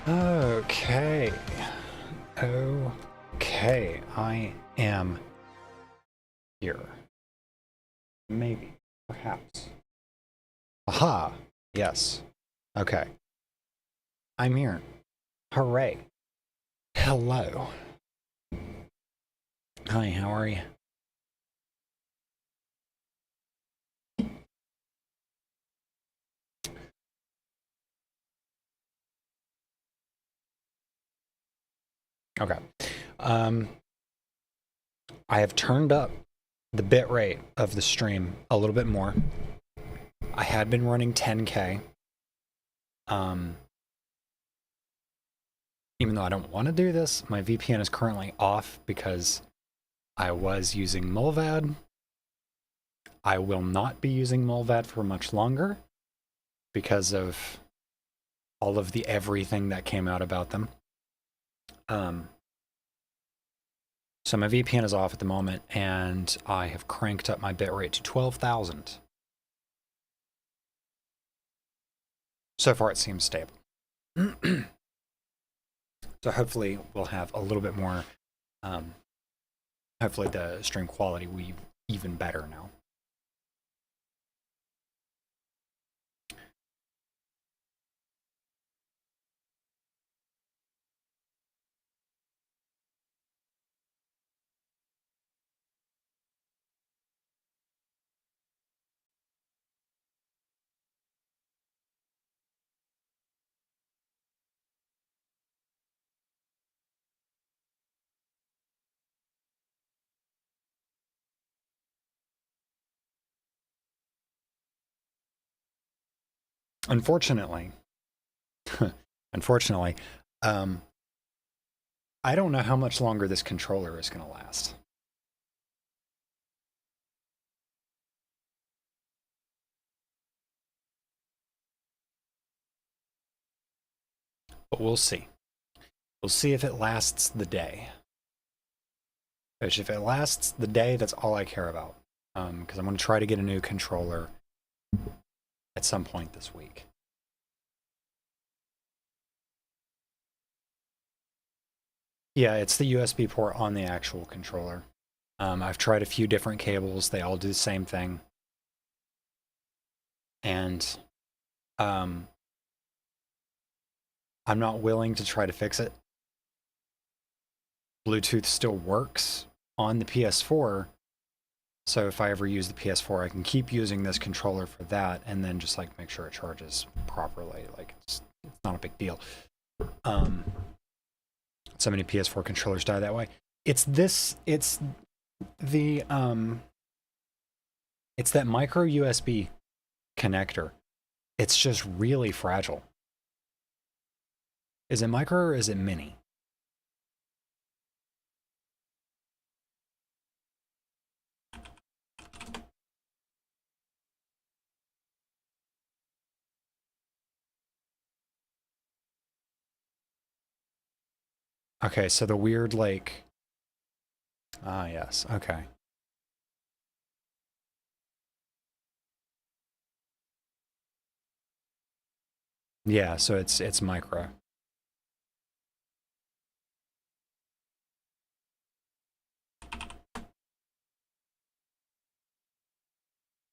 Okay. Okay, I am here. Maybe. Perhaps. Aha! Yes. Okay. I'm here. Hooray. Hello. Hi, how are you? Okay. Um, I have turned up the bit rate of the stream a little bit more. I had been running 10K. Even though I don't want to do this, my VPN is currently off because I was using Mulvad. I will not be using Mulvad for much longer because of all of the everything that came out about them. So my VPN is off at the moment, and I have cranked up my bitrate to 12,000. So far, it seems stable. So hopefully, we'll have a little bit more. Hopefully, the stream quality will be even better now. Unfortunately, unfortunately, I don't know how much longer this controller is going to last. But we'll see. We'll see if it lasts the day. Which, if it lasts the day, that's all I care about. Because I'm going to try to get a new controller at some point this week. Yeah, it's the USB port on the actual controller. I've tried a few different cables. They all do the same thing. And I'm not willing to try to fix it. Bluetooth still works on the PS4. So if I ever use the PS4, I can keep using this controller for that and then just like make sure it charges properly. Like it's not a big deal. So many PS4 controllers die that way. It's that micro USB connector. It's just really fragile. Is it micro or is it mini? Okay, so the weird like... Ah, yes, okay. Yeah, so it's micro.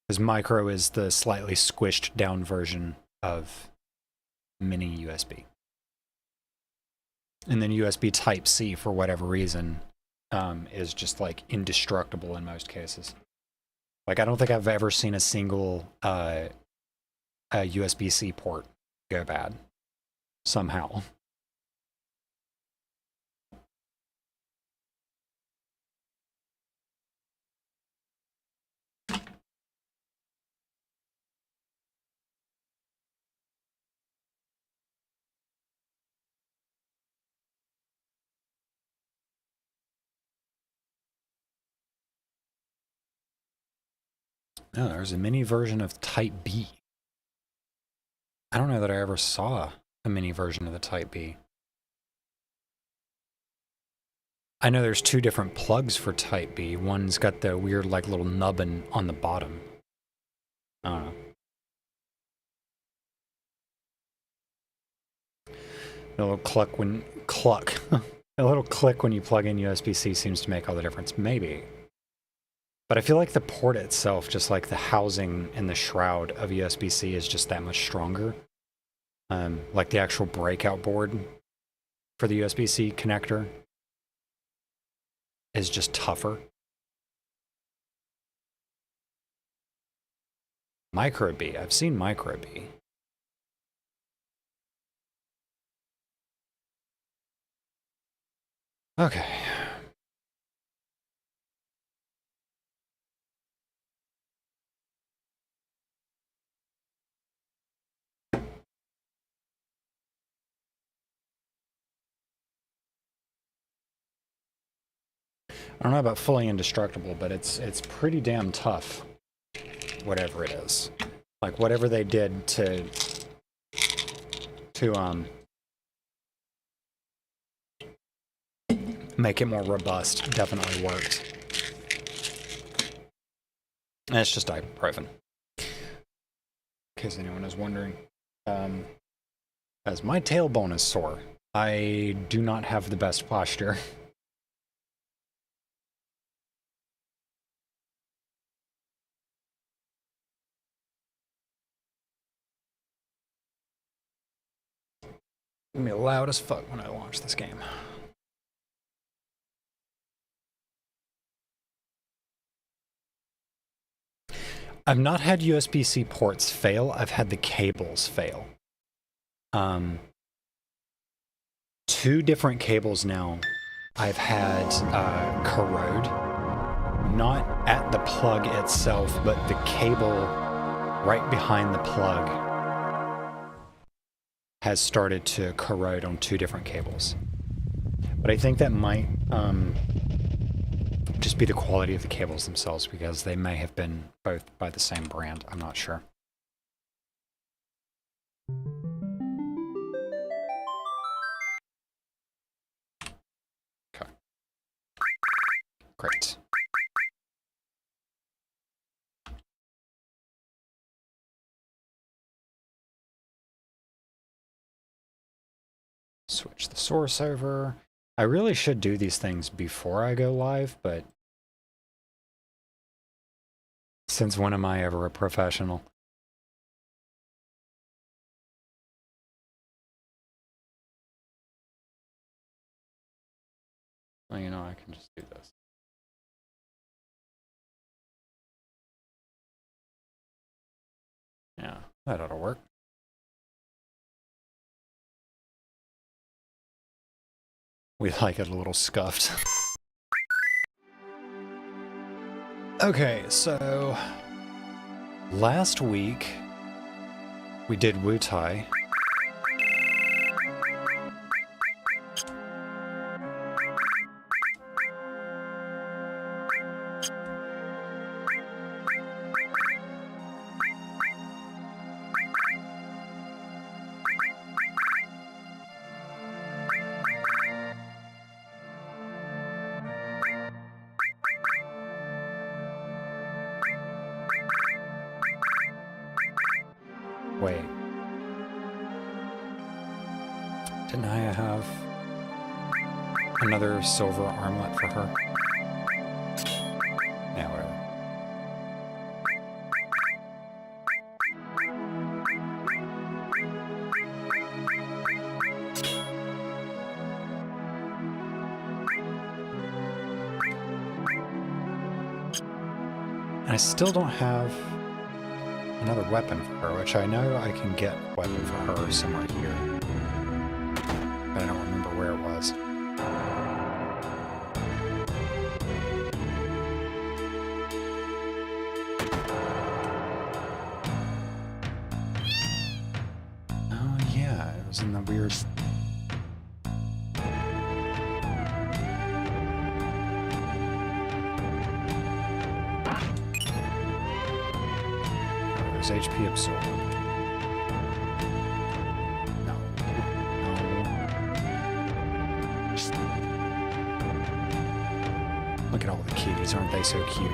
Because micro is the slightly squished down version of mini USB. And then USB Type-C, for whatever reason, is just like indestructible in most cases. Like I don't think I've ever seen a single a USB-C port go bad somehow. No, there's a mini version of Type B. I don't know that I ever saw a mini version of the Type B. I know there's two different plugs for Type B. One's got the weird like little nubbin on the bottom. I don't know. A little a little click when you plug in USB-C seems to make all the difference. Maybe. But I feel like the port itself, just like the housing and the shroud of USB-C, is just that much stronger. Like the actual breakout board for the USB-C connector is just tougher. Micro B. I've seen Micro B. Okay. I don't know about fully indestructible, but it's pretty damn tough. Whatever it is. Like whatever they did to make it more robust definitely worked. And it's just ibuprofen. In case anyone is wondering. As my tailbone is sore, I do not have the best posture. It's gonna be loud as fuck when I launch this game. I've not had USB-C ports fail, I've had the cables fail. 2 different cables now I've had corrode. Not at the plug itself, but the cable right behind the plug has started to corrode on 2 different cables. But I think that might just be the quality of the cables themselves, because they may have been both by the same brand. I'm not sure. Okay. Great. Switch the source over. I really should do these things before I go live, but since when am I ever a professional? Well, you know, I can just do this. Yeah, that ought to work. We like it a little scuffed. Okay, so last week we did Wutai. Wait. Didn't I have another silver armlet for her? Yeah, whatever. And I still don't have another weapon for her, which I know I can get a weapon for her somewhere here. But I don't remember where it was. Oh yeah, it was in the weird... HP absorb. No. Look at all the kitties, aren't they so cute?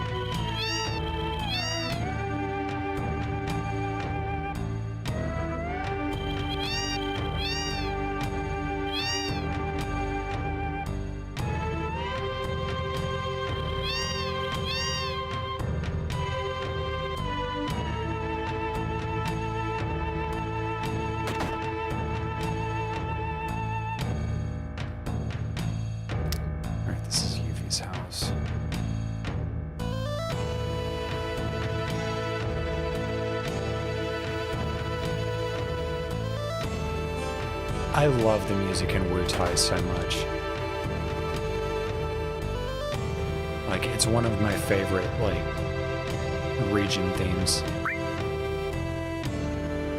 I love the music in Wu Tai so much. Like, it's one of my favorite, like, region themes.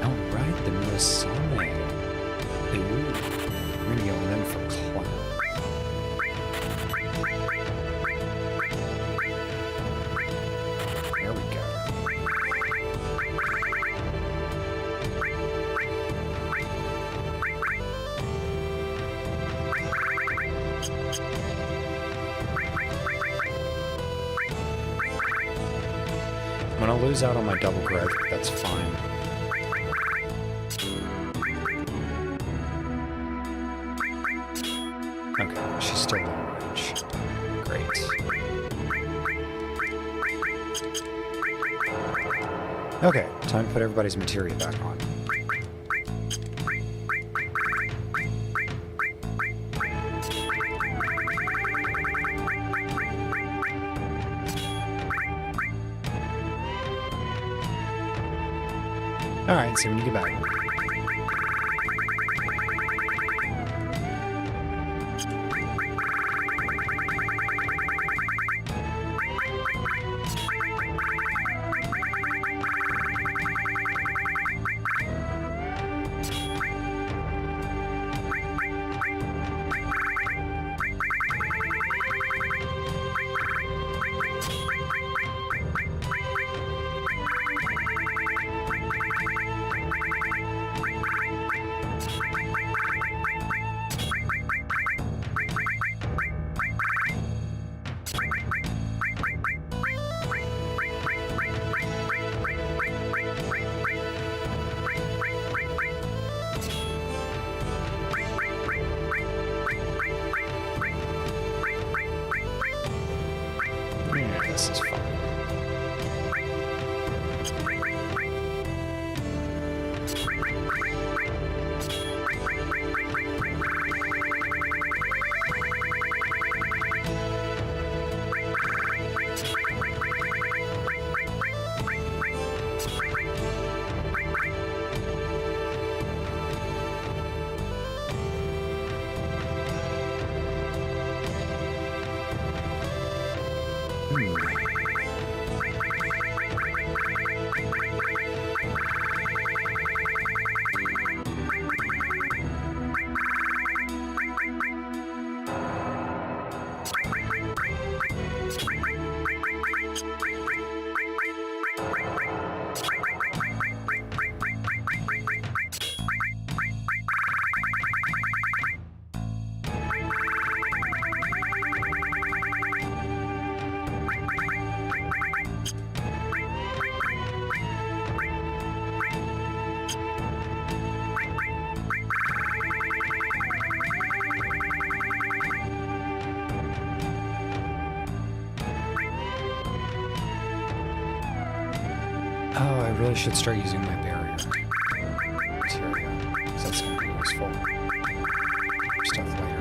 Oh, right, the Murasame. Ooh, we're gonna go with them for Cloud. There we go. I'm gonna lose out on my double growth, but that's fine. Okay, she's still long range. Great. Okay, time to put everybody's materia back on. Alright, see when you get back. This is fun. Oh, I really should start using my barrier material, because that's going to be useful for stuff later.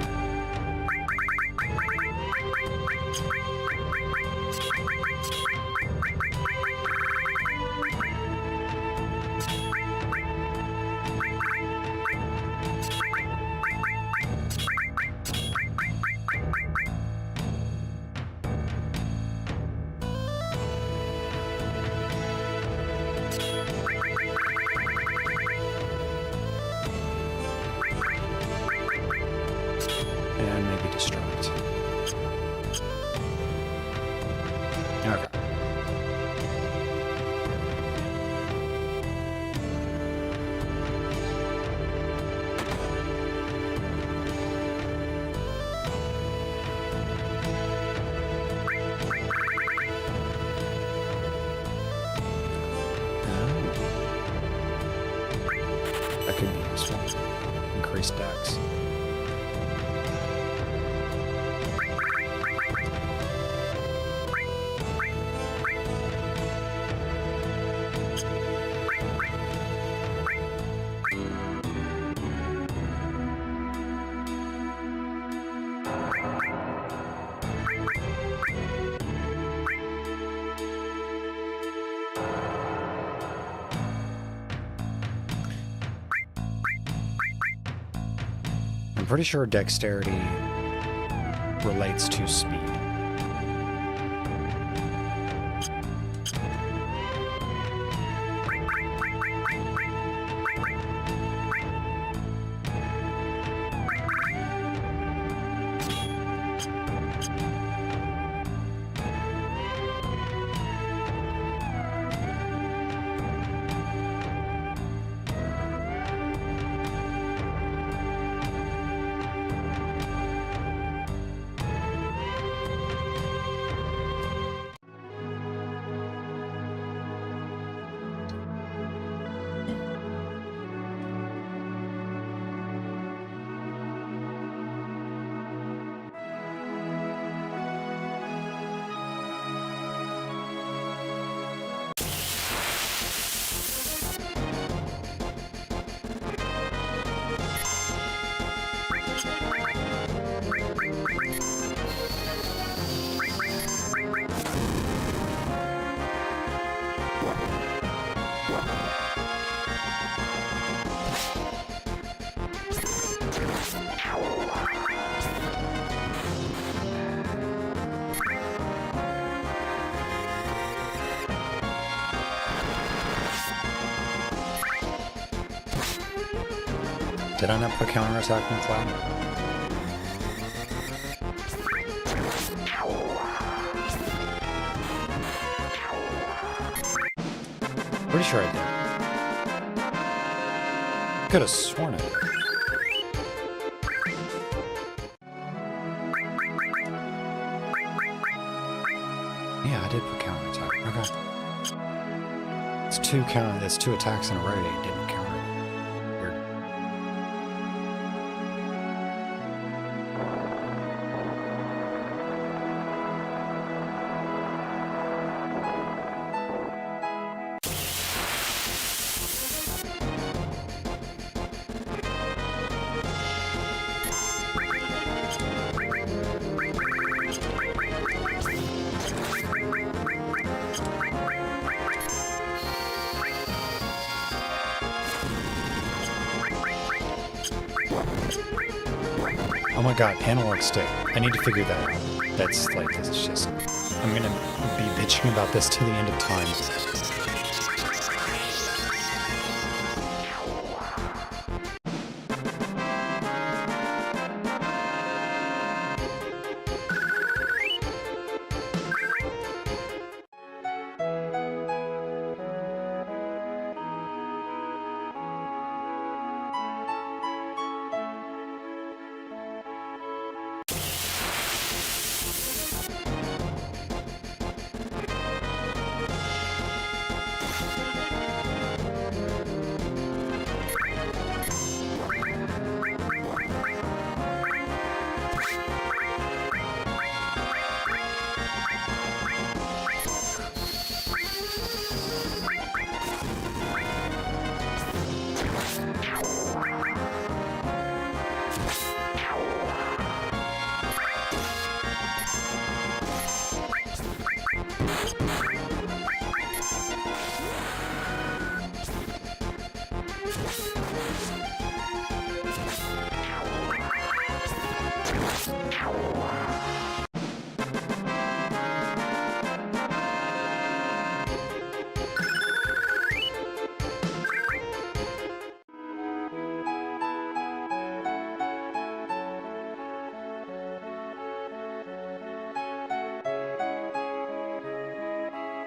And maybe distract. Okay. That could be useful. Increase dex. I'm pretty sure dexterity relates to speed. Did I not put counterattack in Cloud? Pretty sure I did. Could have sworn it. Yeah, I did put counterattack. Okay. It's two attacks in a row. It didn't counter. Weird. Oh my god, analog stick. I need to figure that out. That's like, it's just... I'm gonna be bitching about this to the end of time.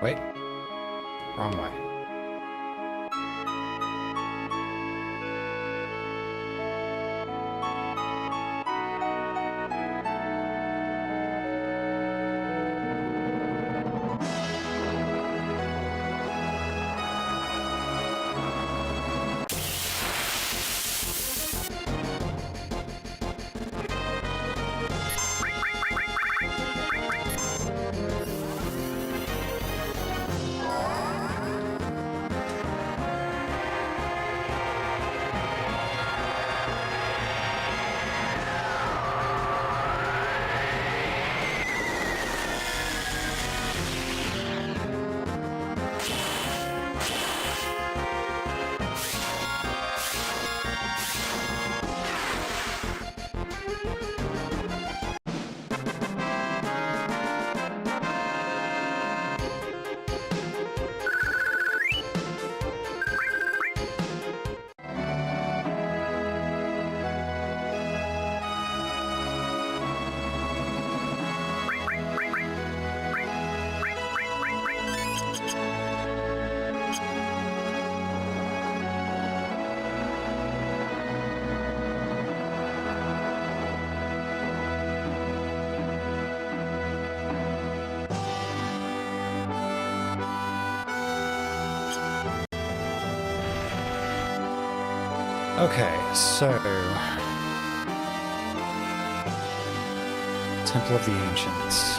Wait. Wrong way. Okay, so Temple of the Ancients.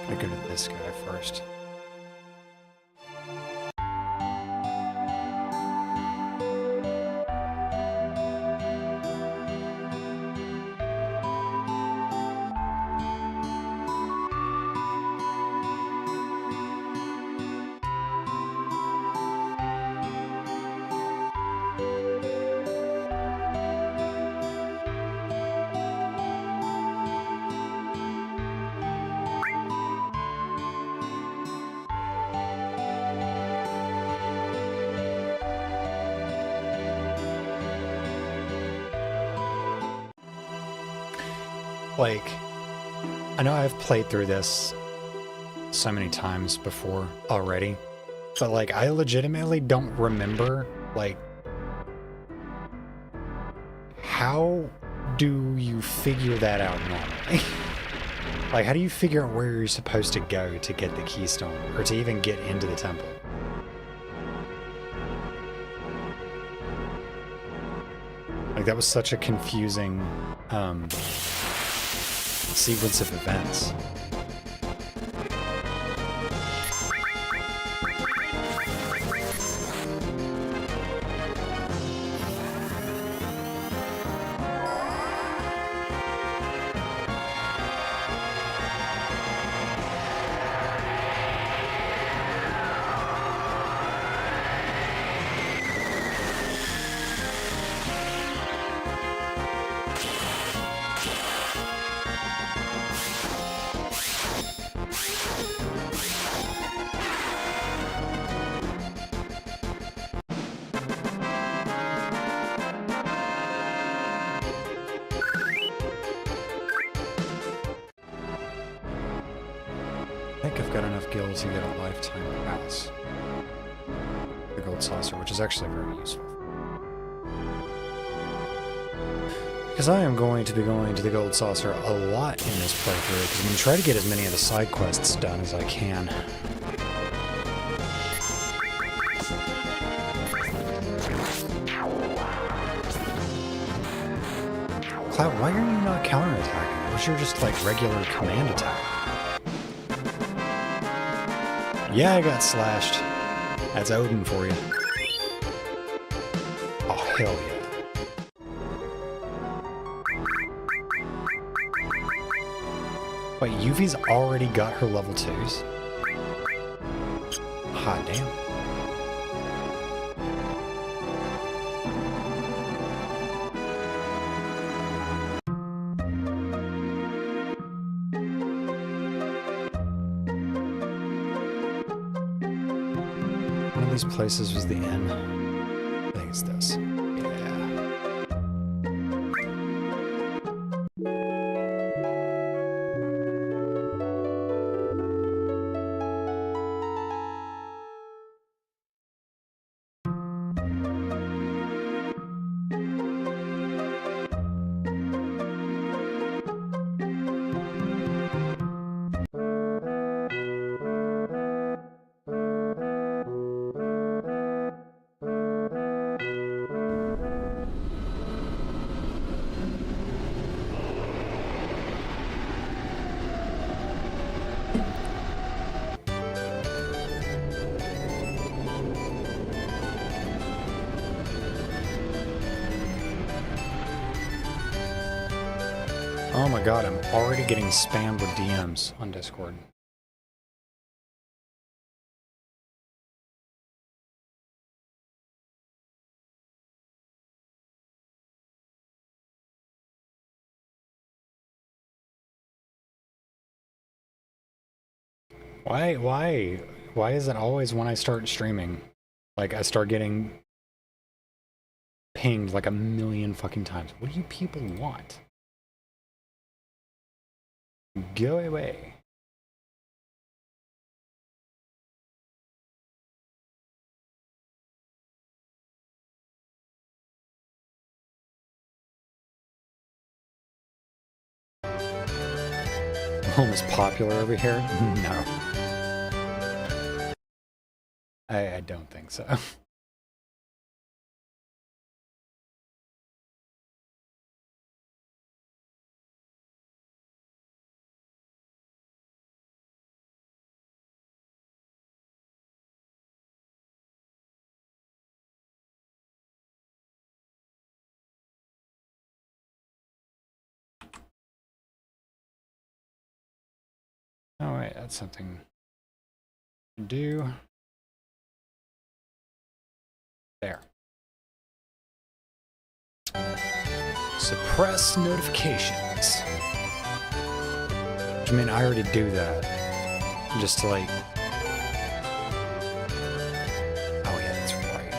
I go to this guy first. Like, I know I've played through this so many times before already, but like, I legitimately don't remember, like, how do you figure that out normally? Like, how do you figure out where you're supposed to go to get the keystone, or to even get into the temple? Like, that was such a confusing, sequence of events. I think I've got enough gills to get a lifetime pass. The gold saucer, which is actually very useful. Because I am going to be going to the gold saucer a lot in this playthrough, because I'm going to try to get as many of the side quests done as I can. Cloud, why are you not counterattacking? I wish you were just like regular command attack. Yeah, I got slashed. That's Odin for you. Oh, hell yeah. Wait, Yuvi's already got her level 2s? Hot damn. One of these places was the inn. I think it's this. Oh my god, I'm already getting spammed with DMs on Discord. Why is it always when I start streaming, like I start getting pinged like a million fucking times? What do you people want? Go away. Home is popular over here? No. I don't think so. Oh wait, that's something to do. There. Suppress notifications. I mean, I already do that. Just to like... Oh yeah, that's right.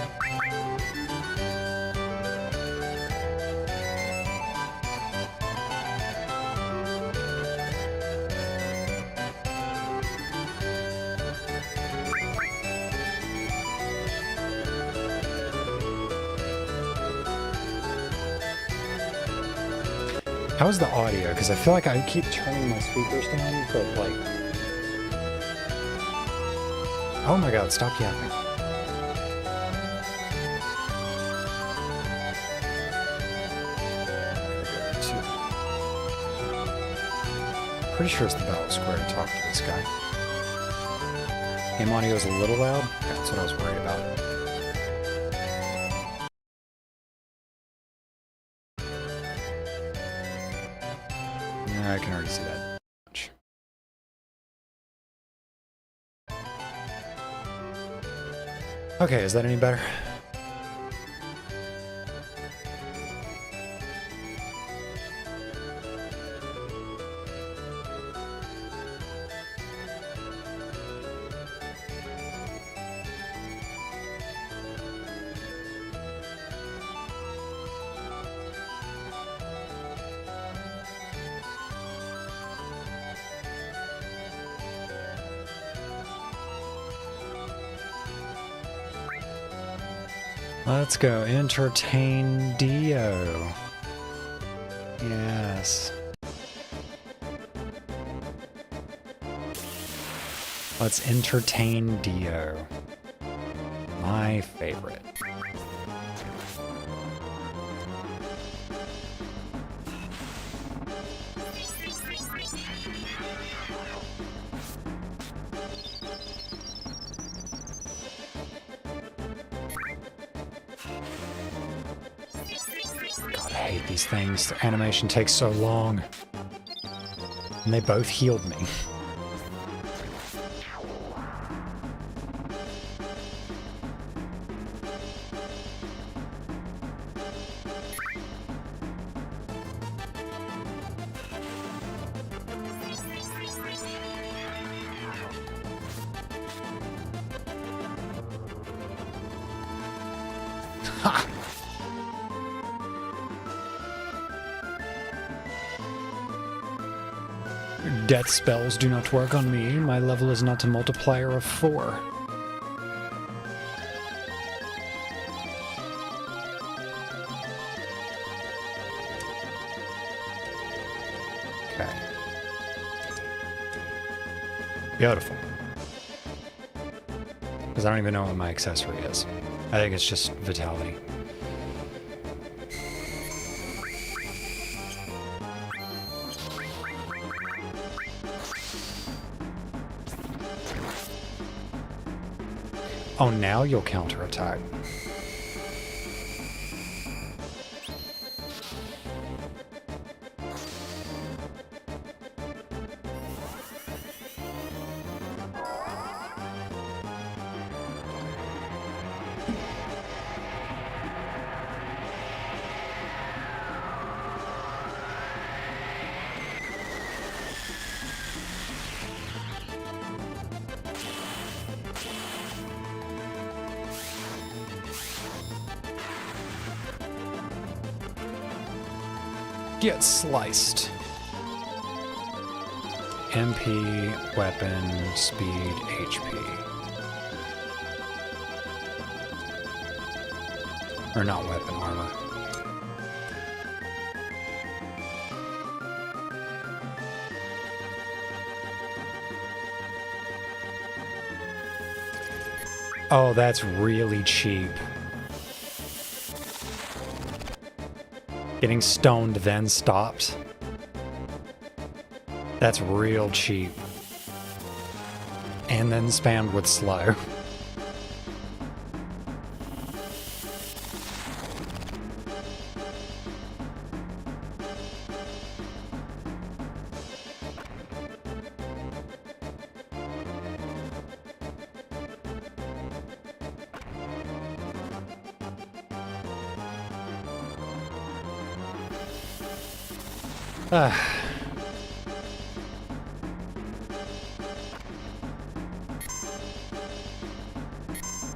How's the audio? Because I feel like I keep turning my speakers down, but like... Oh my god, stop yapping. Pretty sure it's the battle square to talk to this guy. Game audio is a little loud. That's what I was worried about. I can already see that much. Okay, is that any better? Let's go entertain Dio. Yes. Let's entertain Dio. My favorite. These things, their animation takes so long. And they both healed me. Ha! Death spells do not work on me. My level is not a multiplier of 4. Okay. Beautiful. Because I don't even know what my accessory is. I think it's just vitality. Oh, now you'll counterattack. Get sliced. MP, weapon, speed, HP. Or not weapon, armor. Oh, that's really cheap. Getting stoned, then stopped. That's real cheap. And then spammed with slow.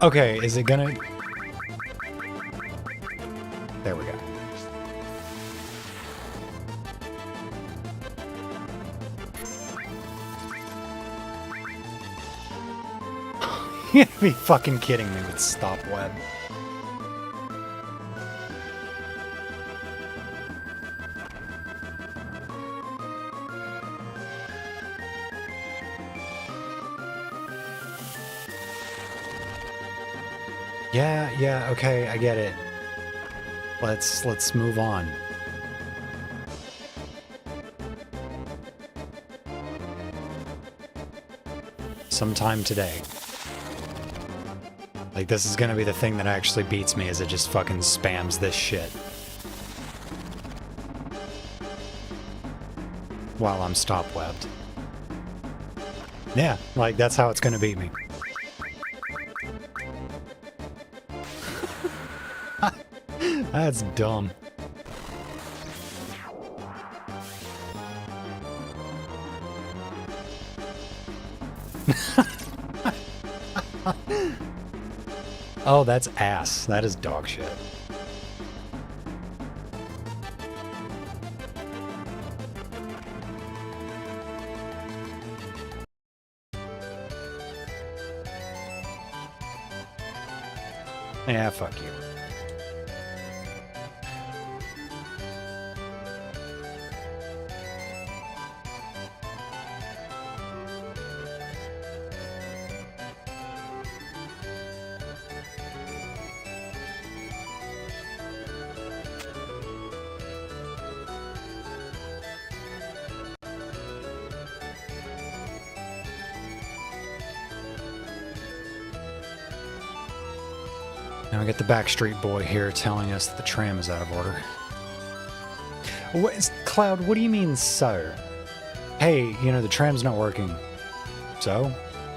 Okay, is it gonna... There we go. You gotta be fucking kidding me with stop web. Yeah, okay, I get it. Let's move on. Sometime today. Like, this is gonna be the thing that actually beats me, is it just fucking spams this shit. While I'm stop-webbed. Yeah, like, that's how it's gonna beat me. That's dumb. Oh, that's ass. That is dog shit. Yeah, fuck you. Now we get the Backstreet Boy here telling us that the tram is out of order. Cloud, what do you mean, so? Hey, you know, the tram's not working. So?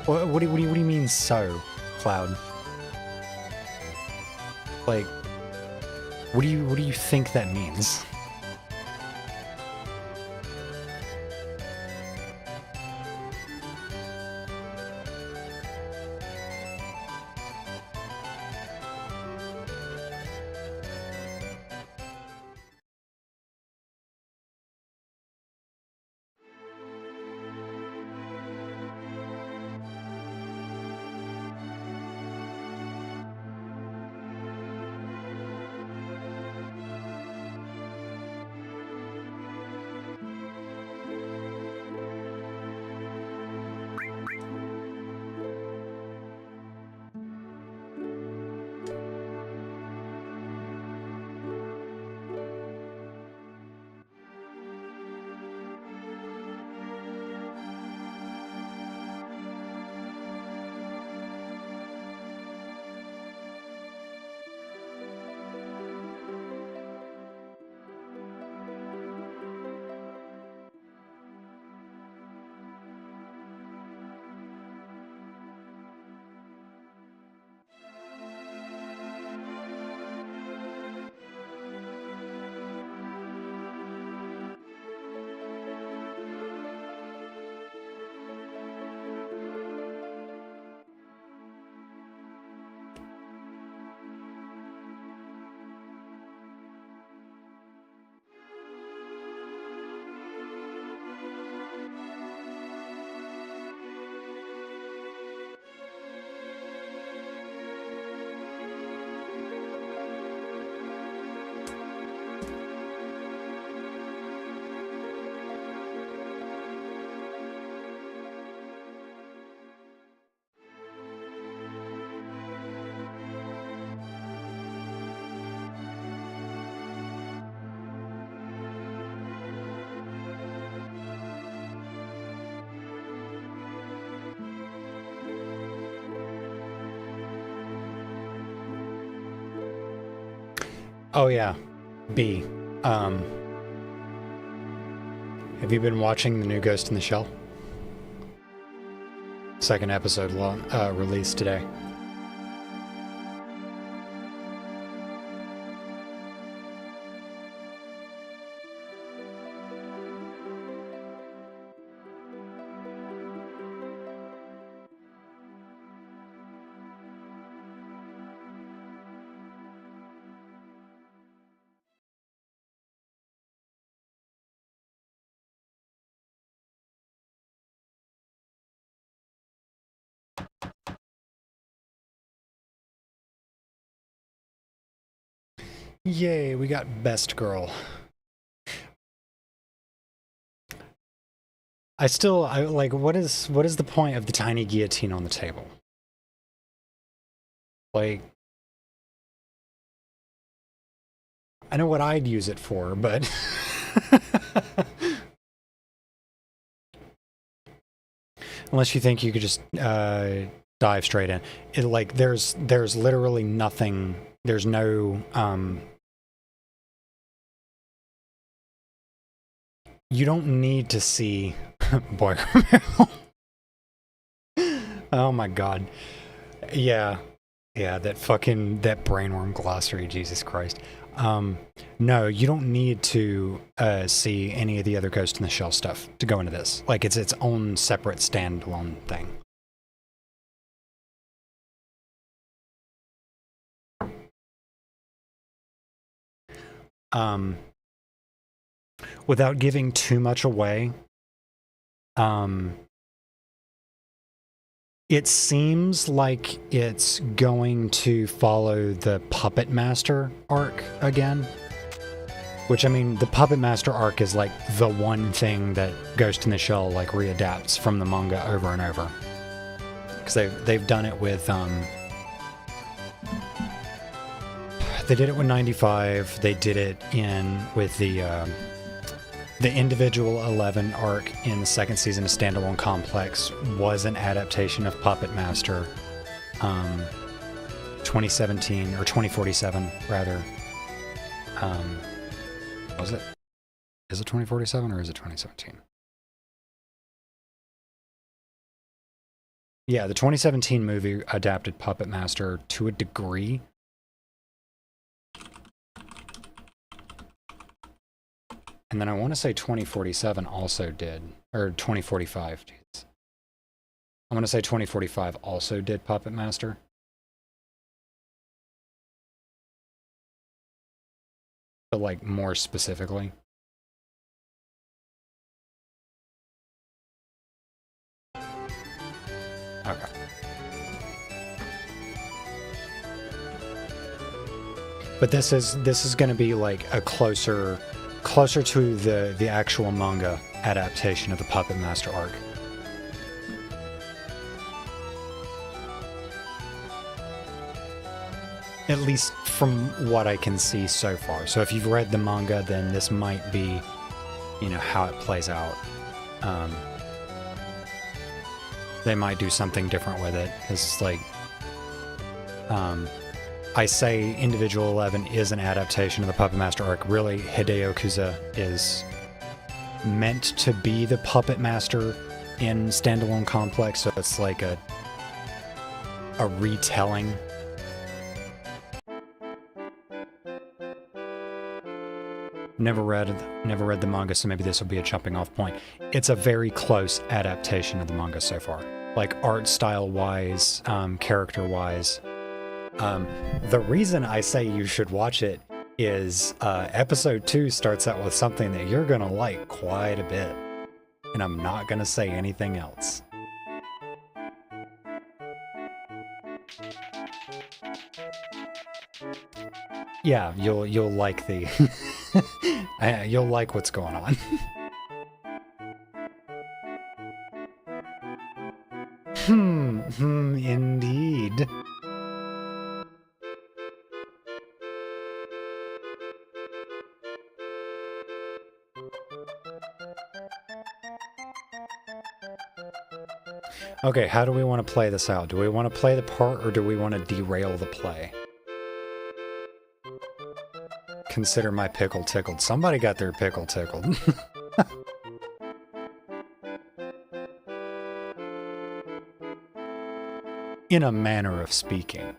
What do you mean, so, Cloud? Like, what do you think that means? Oh yeah, B. Um, have you been watching the new Ghost in the Shell? Second episode released today. Yay, we got Best Girl. I like, what is the point of the tiny guillotine on the table? Like, I know what I'd use it for, but unless you think you could just dive straight in. It, like, there's literally nothing, there's no you don't need to see boy. Oh my god. Yeah. Yeah, that brainworm glossary, Jesus Christ. No, you don't need to see any of the other Ghost in the Shell stuff to go into this. Like, it's its own separate standalone thing. Without giving too much away, it seems like it's going to follow the Puppet Master arc again. Which, I mean, the Puppet Master arc is like the one thing that Ghost in the Shell like readapts from the manga over and over. Because they've done it with they did it with 95. They did it with the individual 11 arc in the second season of Standalone Complex was an adaptation of Puppet Master. 2017 or 2047 rather. Was it? Is it 2047 or is it 2017? Yeah, the 2017 movie adapted Puppet Master to a degree. And then I want to say 2047 also did, or 2045. Geez. I want to say 2045 also did Puppet Master. But like more specifically. Okay. But this is going to be like a closer to the actual manga adaptation of the Puppet Master arc. At least from what I can see so far. So if you've read the manga, then this might be, you know, how it plays out. They might do something different with it. It's like, I say Individual 11 is an adaptation of the Puppet Master arc. Really, Hideo Kuza is meant to be the Puppet Master in Standalone Complex, so it's like a retelling. Never read the manga, so maybe this will be a jumping off point. It's a very close adaptation of the manga so far, like art style wise, character wise. The reason I say you should watch it is episode 2 starts out with something that you're gonna like quite a bit, and I'm not gonna say anything else. Yeah, you'll like the you'll like what's going on. Indeed. Okay, how do we want to play this out? Do we want to play the part or do we want to derail the play? consider my pickle tickled. Somebody got their pickle tickled. In a manner of speaking.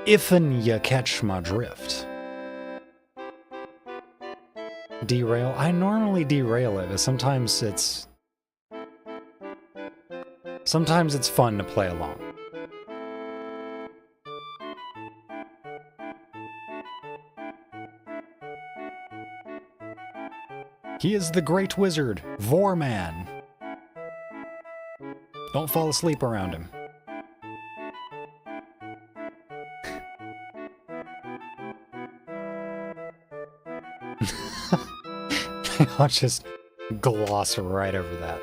If'n ya catch my drift. Derail? I normally derail it, but sometimes it's fun to play along. He is the great wizard, Vorman. Don't fall asleep around him. I'll just gloss right over that.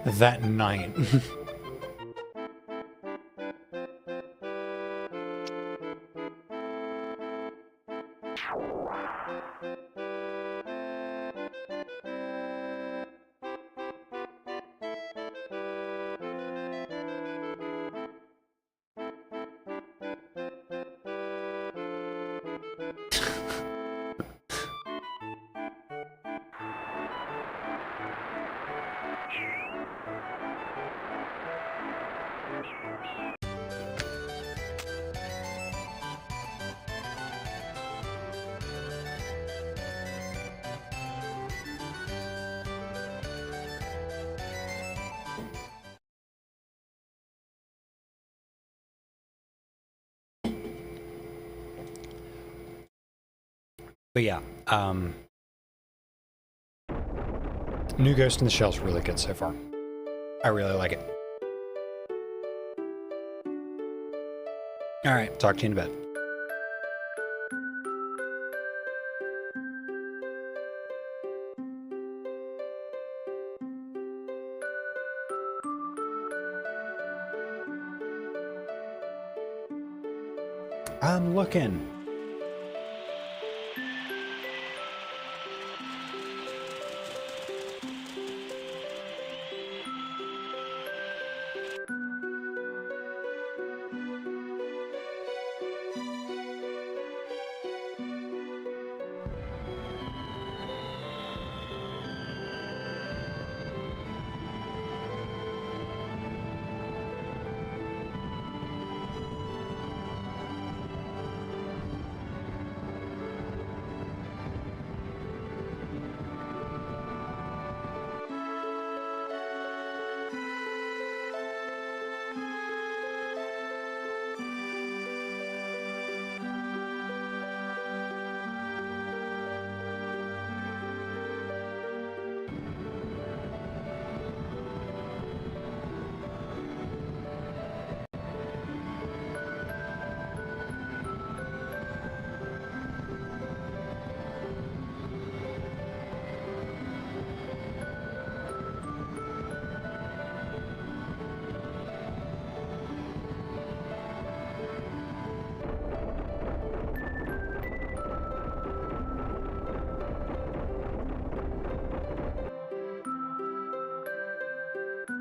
That night. But yeah, new Ghost in the Shell's really good so far. I really like it. Alright, talk to you in a bit. I'm looking.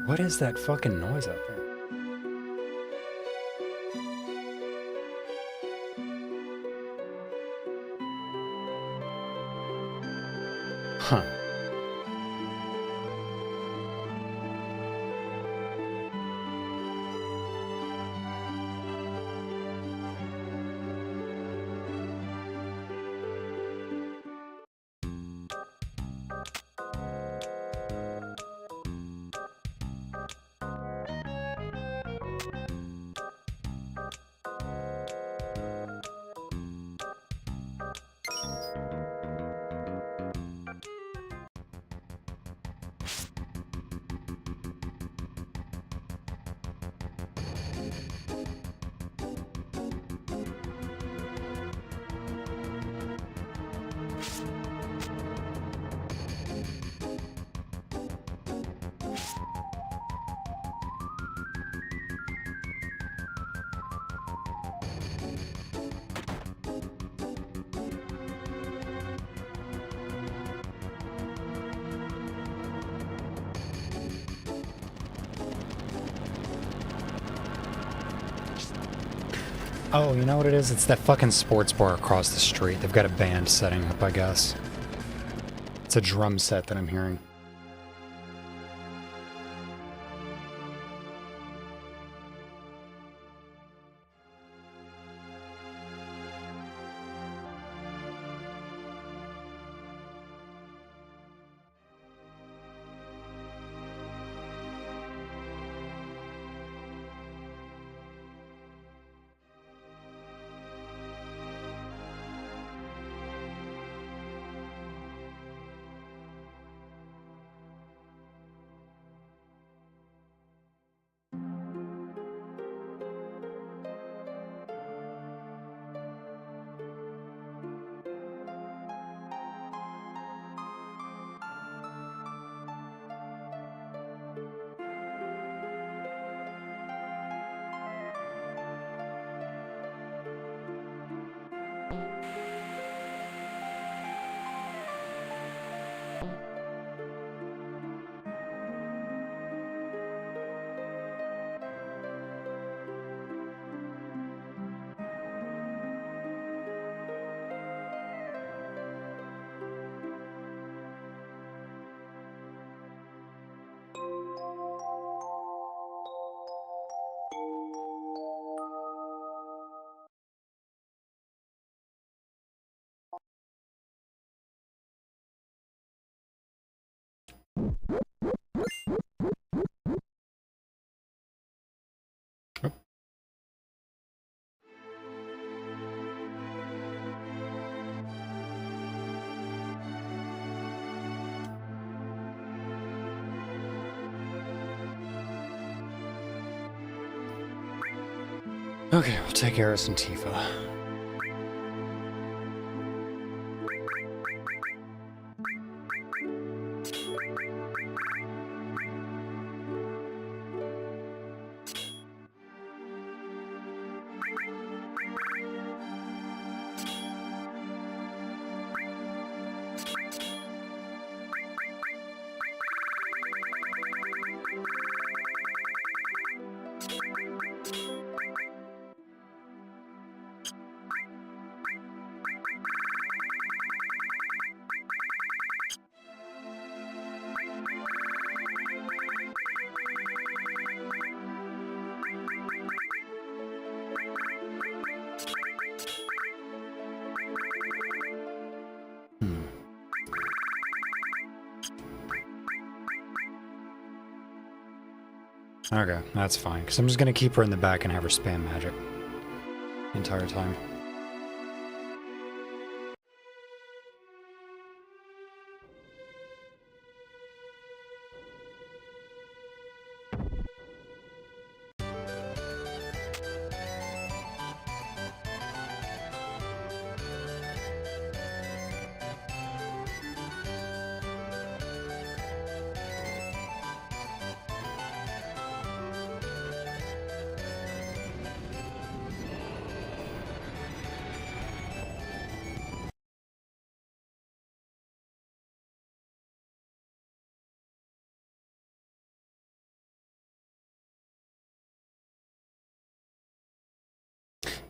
What is that fucking noise out there? Huh. Oh, you know what it is? It's that fucking sports bar across the street. They've got a band setting up, I guess. It's a drum set that I'm hearing. Okay, we'll take Eris and Tifa. Okay, that's fine, because I'm just going to keep her in the back and have her spam magic the entire time.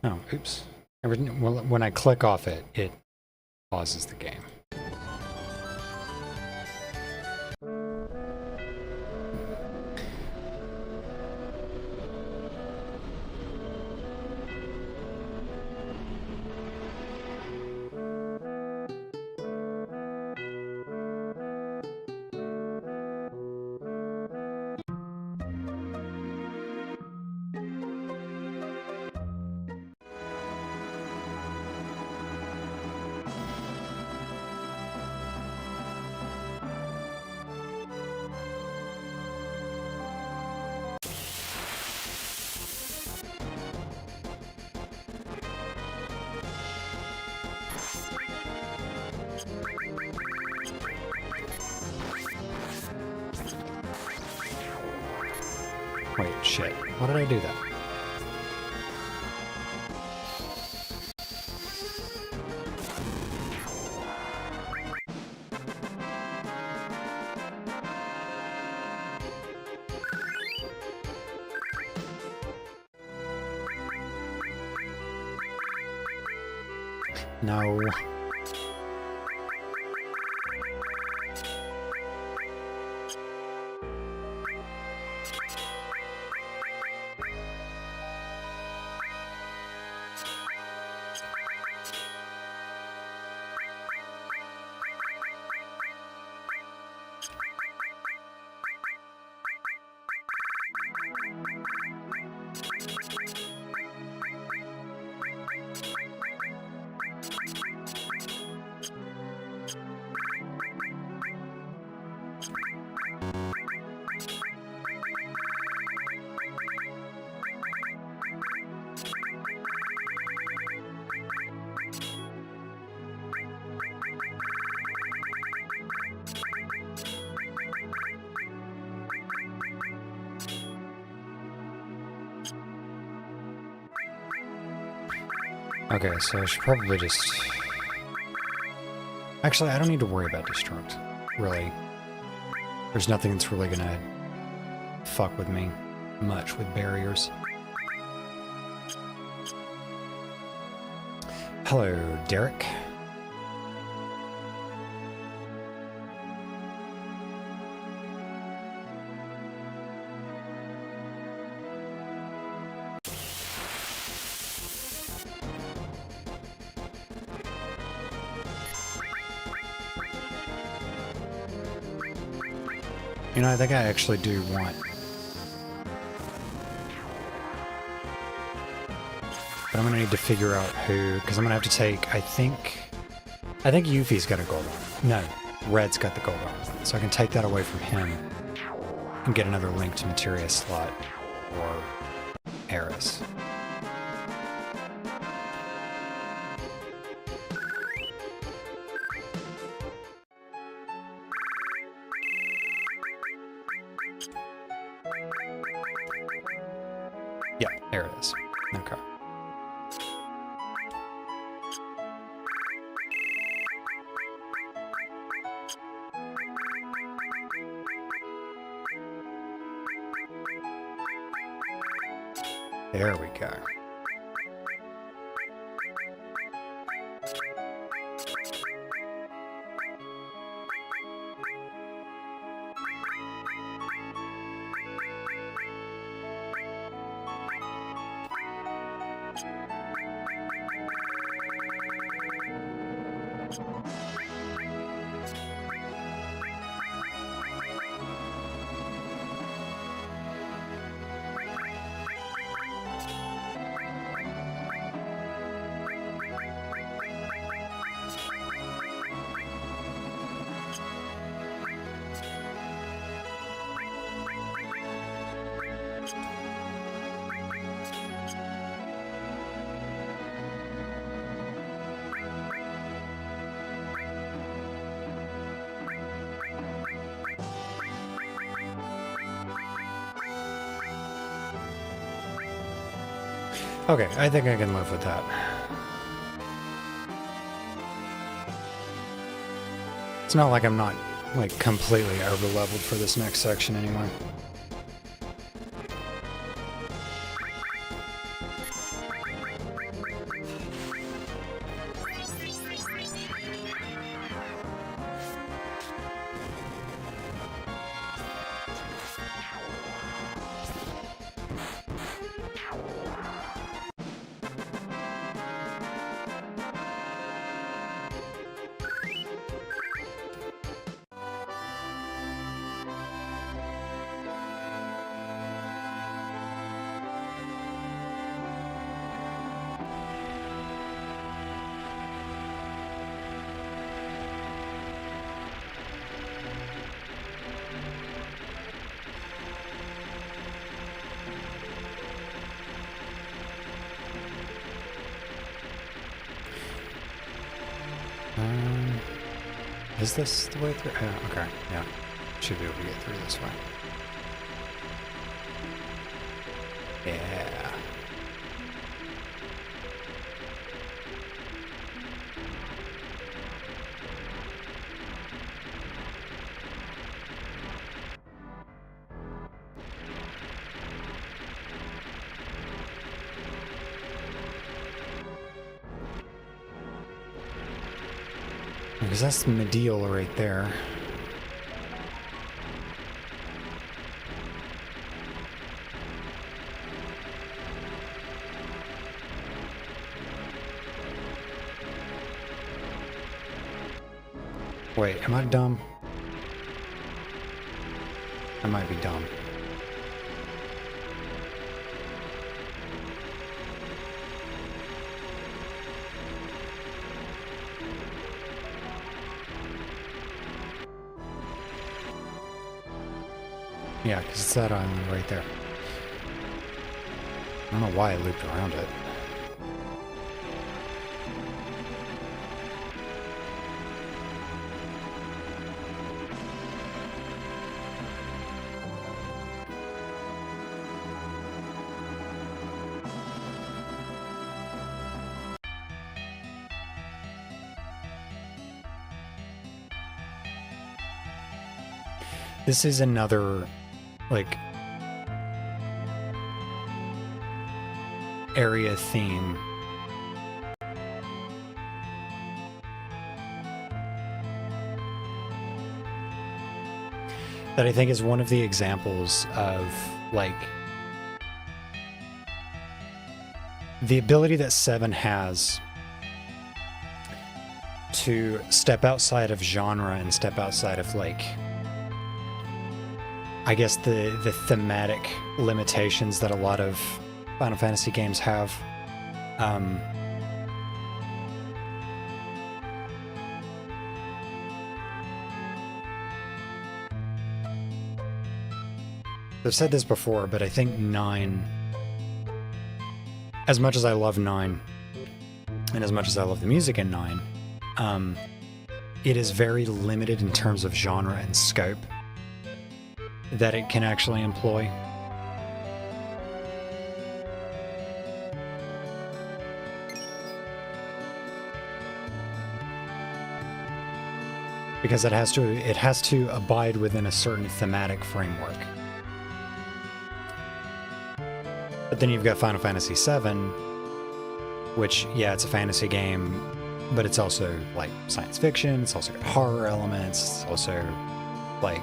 Oh, oops. When I click off it, it pauses the game. Wait, shit. Why did I do that? No. Okay, so I should probably just... Actually, I don't need to worry about Destruct, really. There's nothing that's really gonna fuck with me much with barriers. Hello, Derek. You know, I think I actually do want... But I'm gonna need to figure out who, because I'm gonna have to take, I think Yuffie's got a gold arm. No, Red's got the gold arm. So I can take that away from him and get another Link to Materia slot or Eris. Yeah, there it is. Okay. There we go. Okay, I think I can live with that. It's not like I'm not, like, completely over-leveled for this next section anyway. Is this the way through? Okay, yeah. Should be able to get through this way. Yeah. because that's the medial right there. Wait, am I dumb? I might be dumb. Yeah, because it's that island right there. I don't know why I looped around it. This is another, like, area theme. That I think is one of the examples of, like, the ability that 7 has to step outside of genre and step outside of, like, I guess the thematic limitations that a lot of Final Fantasy games have. I've said this before, but I think 9, as much as I love 9, and as much as I love the music in 9, it is very limited in terms of genre and scope that it can actually employ. Because it has to abide within a certain thematic framework. But then you've got Final Fantasy VII, which, yeah, it's a fantasy game, but it's also, like, science fiction, it's also got horror elements, it's also, like,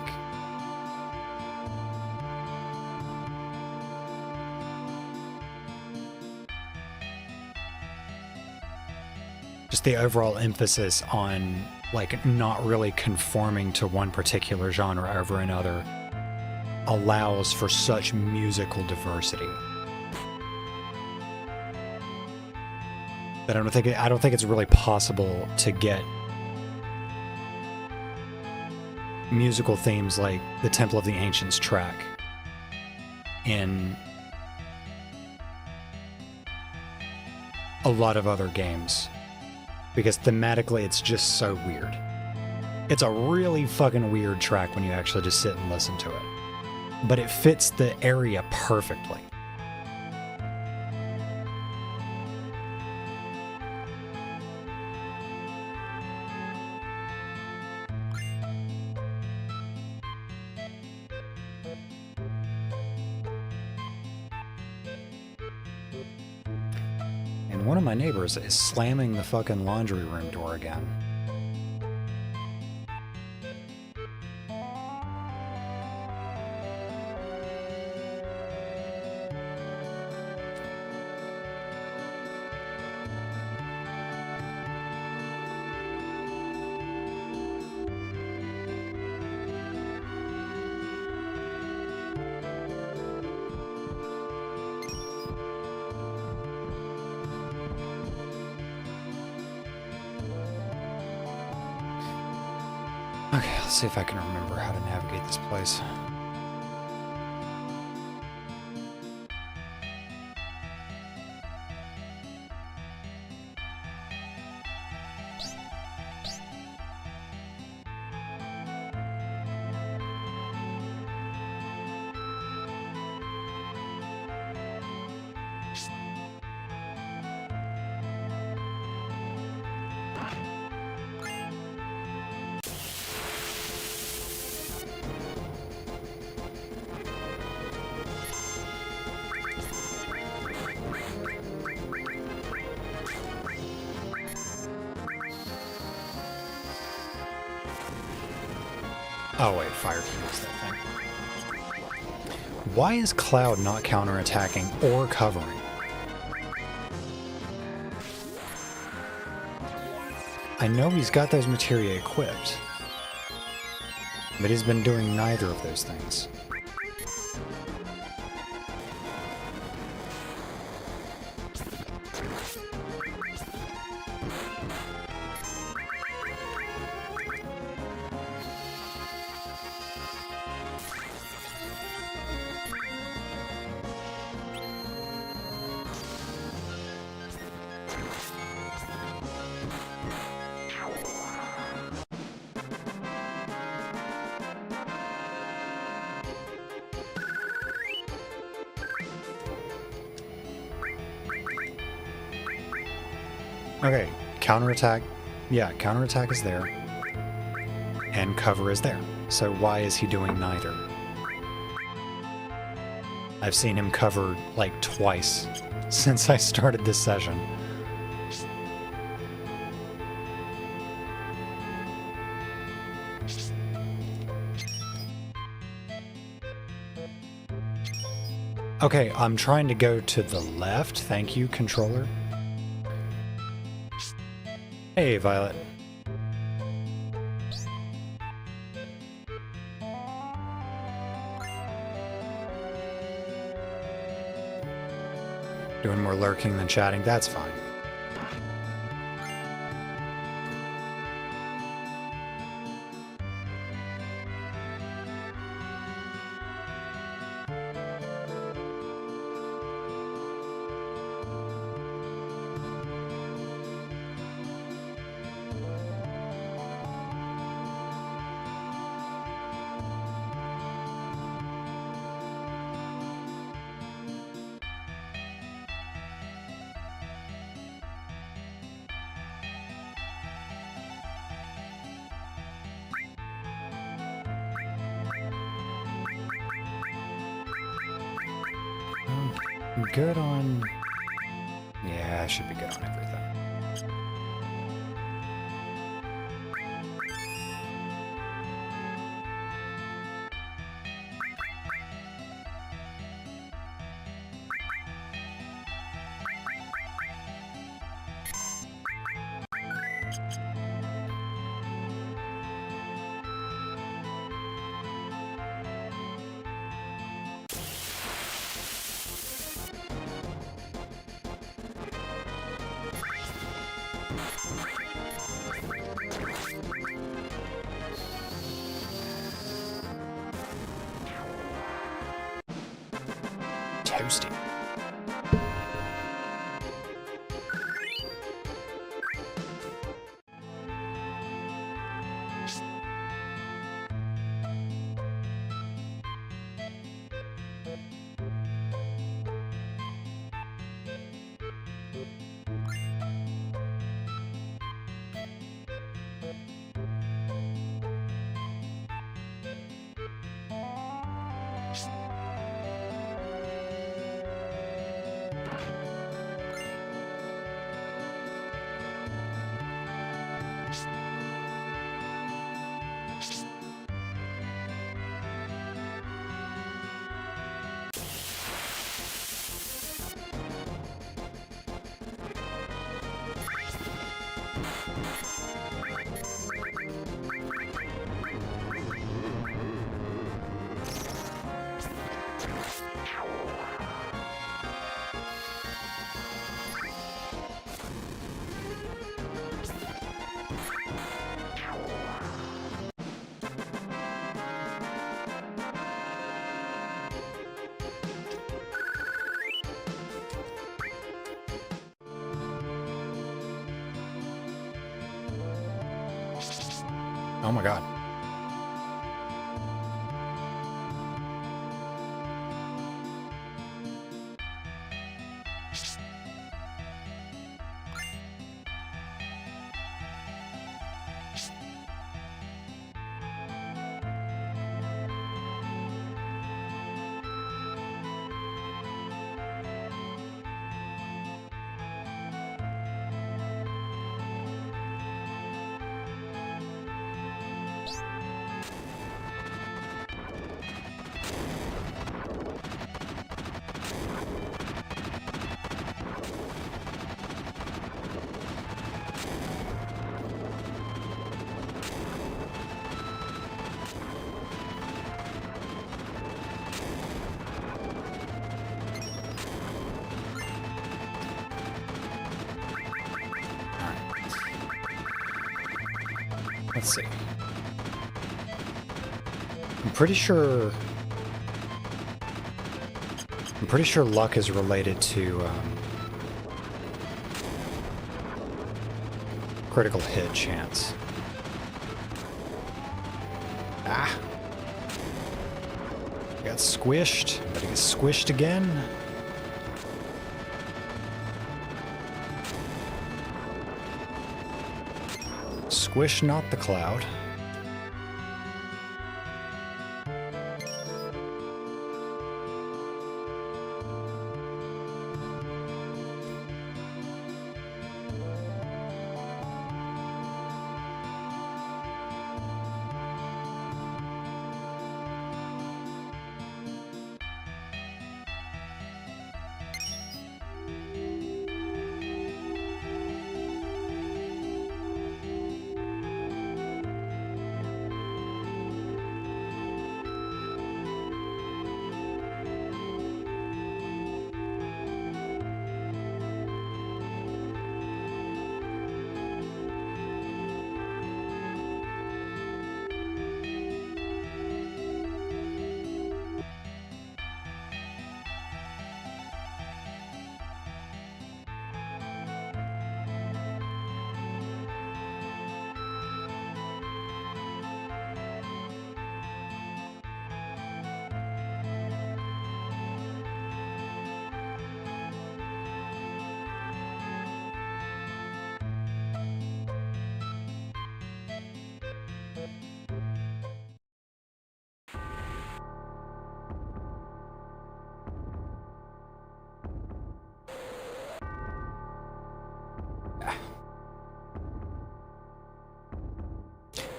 just the overall emphasis on, like, not really conforming to one particular genre over another allows for such musical diversity. That I don't think it's really possible to get musical themes like the Temple of the Ancients track in a lot of other games, because thematically it's just so weird. It's a really fucking weird track when you actually just sit and listen to it, but it fits the area perfectly. One of my neighbors is slamming the fucking laundry room door again. Okay, let's see if I can remember how to navigate this place. Oh wait, fire kills that thing. Why is Cloud not counterattacking or covering? I know he's got those materia equipped, but he's been doing neither of those things. Okay, counterattack. Yeah, counterattack is there. And cover is there. So why is he doing neither? I've seen him cover like twice since I started this session. Okay, I'm trying to go to the left. Thank you, controller. Hey, Violet. Doing more lurking than chatting, that's fine. I'm good on... Yeah, I should be good on everything. Toasty. Oh my god. Let's see. I'm pretty sure luck is related to critical hit chance. Ah! I got squished, but I get squished again. Squish not the cloud.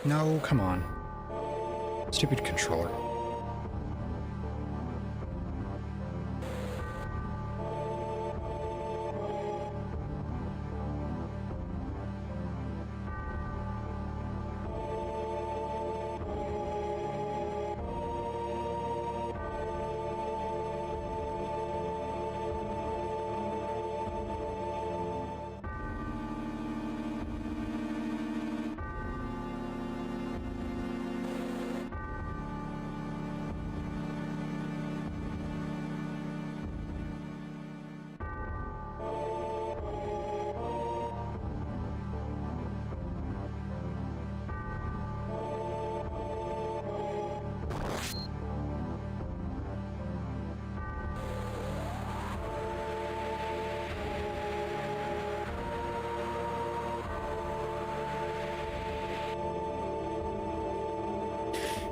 No, come on. Stupid controller.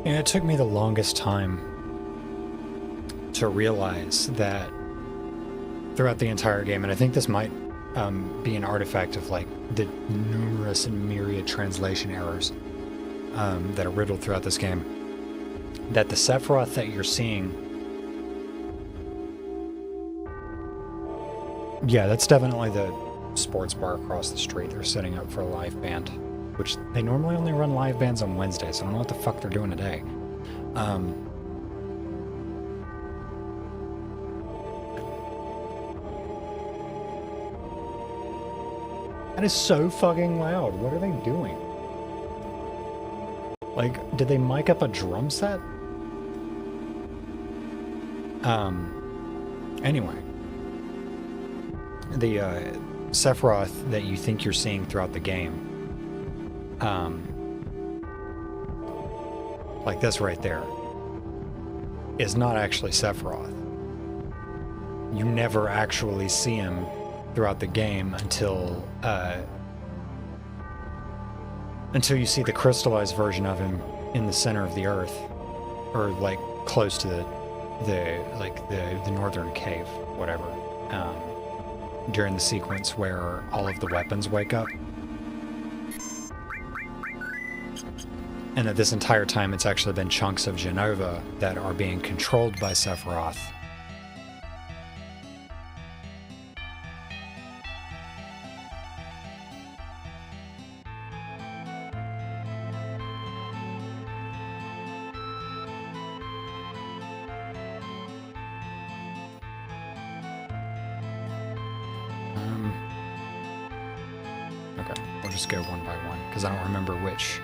And it took me the longest time to realize that throughout the entire game, and I think this might be an artifact of like the numerous and myriad translation errors that are riddled throughout this game, that the Sephiroth that you're seeing, yeah, that's definitely the sports bar across the street. They're setting up for a live band, which they normally only run live bands on Wednesdays, so I don't know what the fuck they're doing today. That is so fucking loud. What are they doing? Like, did they mic up a drum set? Anyway. The Sephiroth that you think you're seeing throughout the game, like this right there, is not actually Sephiroth. You never actually see him throughout the game until you see the crystallized version of him in the center of the earth, or like close to the northern cave, whatever. During the sequence where all of the weapons wake up. And that this entire time it's actually been chunks of Genova that are being controlled by Sephiroth. Okay, we'll just go one by one, because I don't remember which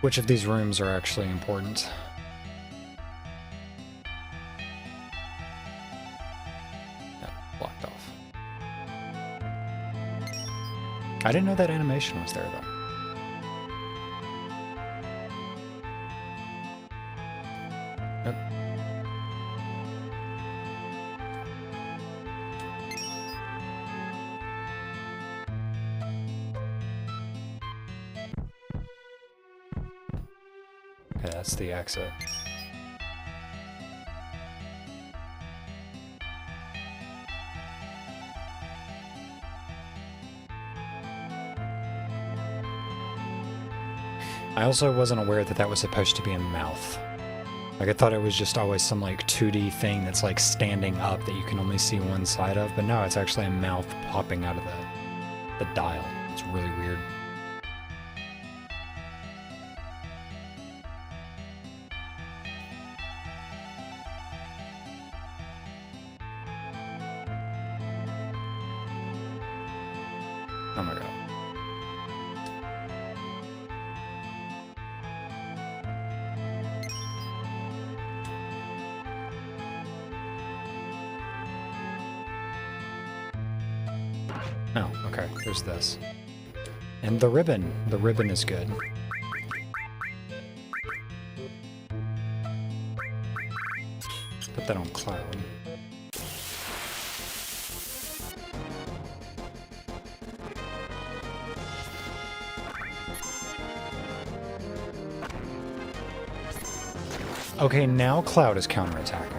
which of these rooms are actually important. Yeah, blocked off. I didn't know that animation was there, though. Yep. Okay, that's the exit. I also wasn't aware that that was supposed to be a mouth. Like, I thought it was just always some, like, 2D thing that's, like, standing up that you can only see one side of, but no, it's actually a mouth popping out of the dial. It's really weird. Oh my god. Oh, okay, there's this. And the ribbon. The ribbon is good. Put that on Cloud. Okay, now Cloud is counterattacking.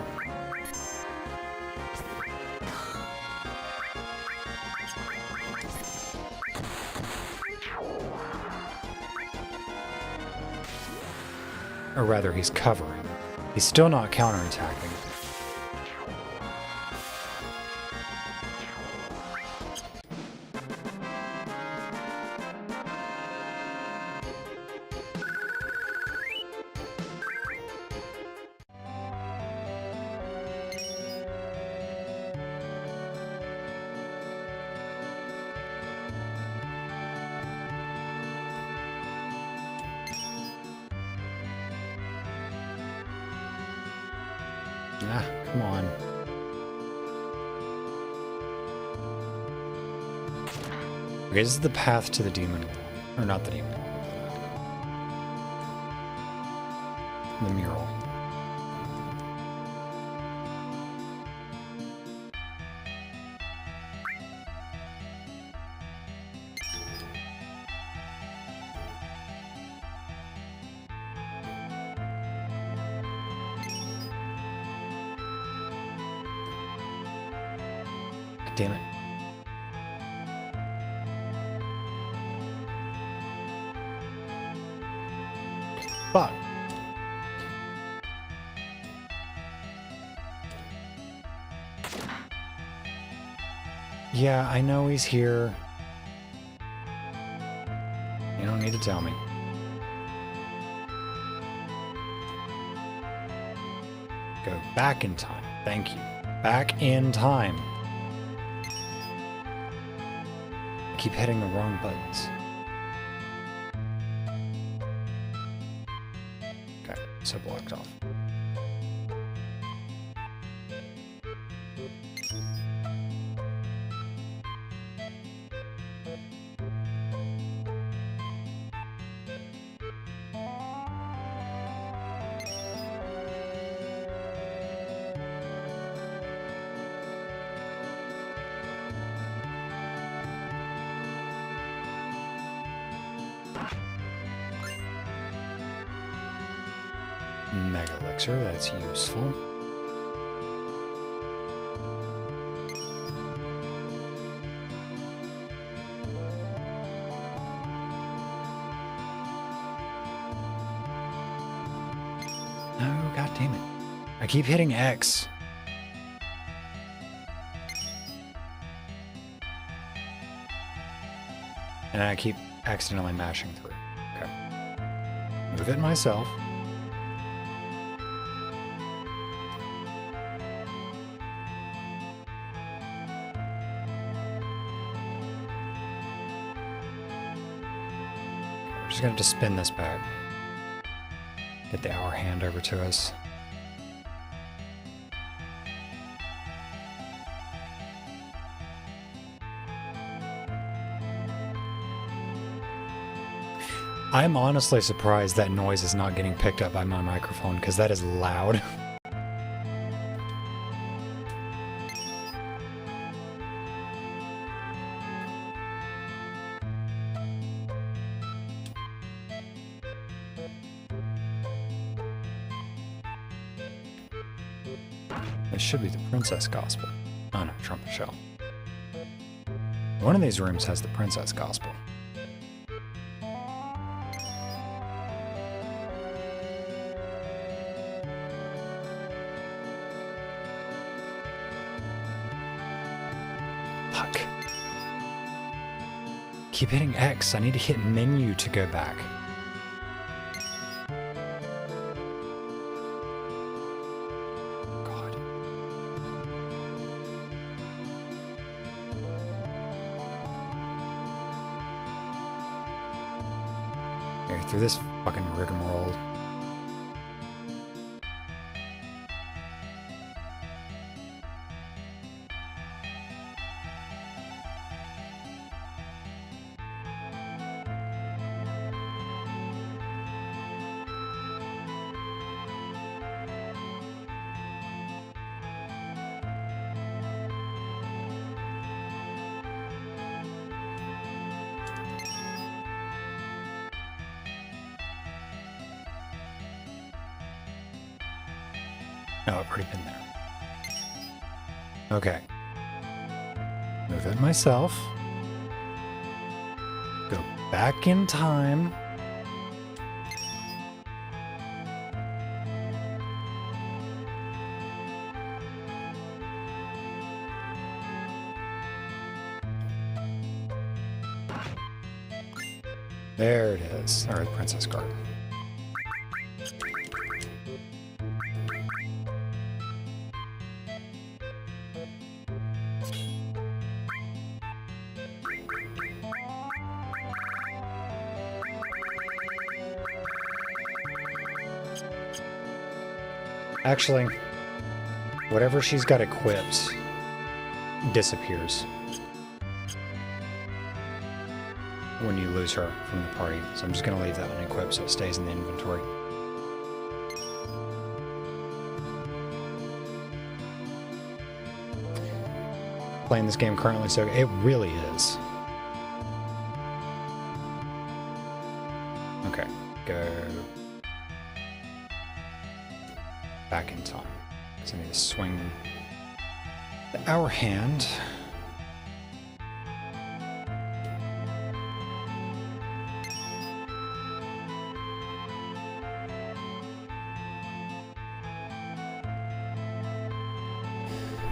Or rather, he's covering. He's still not counterattacking. Ah, come on. Okay, this is the path to the demon wall. Or not the demon wall. The mural. Damn it. Fuck. Yeah, I know he's here. You don't need to tell me. Go back in time. Thank you. Back in time. I keep hitting the wrong buttons. Okay, so blocked off. Mega Elixir, that's useful. No, god damn it. I keep hitting X. And I keep accidentally mashing through. Okay. Move it myself. Just gonna have to spin this back. Get the hour hand over to us. I'm honestly surprised that noise is not getting picked up by my microphone, because that is loud. This should be the Princess Gospel. Oh no, Trumpet Shell. One of these rooms has the Princess Gospel. Fuck. Keep hitting X. I need to hit menu to go back. Through this fucking rigmarole. No, I've already been there. Okay. Move it myself. Go back in time. There it is. All right, Princess Garden. Actually, whatever she's got equipped disappears when you lose her from the party. So I'm just going to leave that unequipped so it stays in the inventory. Playing this game currently, so it really is. Okay, go back in time, because I need to swing the hour hand.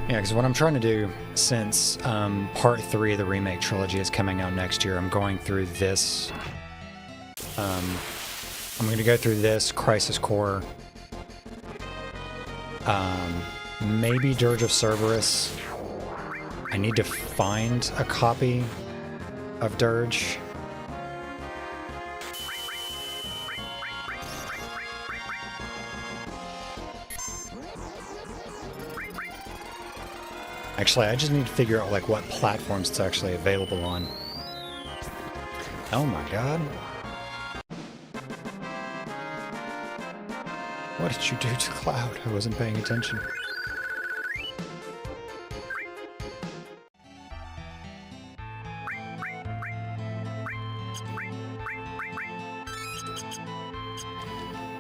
Yeah, because what I'm trying to do, since part 3 of the remake trilogy is coming out next year, I'm going through this. I'm going to go through this Crisis Core. Maybe Dirge of Cerberus. I need to find a copy of Dirge. Actually, I just need to figure out like what platforms it's actually available on. Oh my god. What did you do to Cloud? I wasn't paying attention.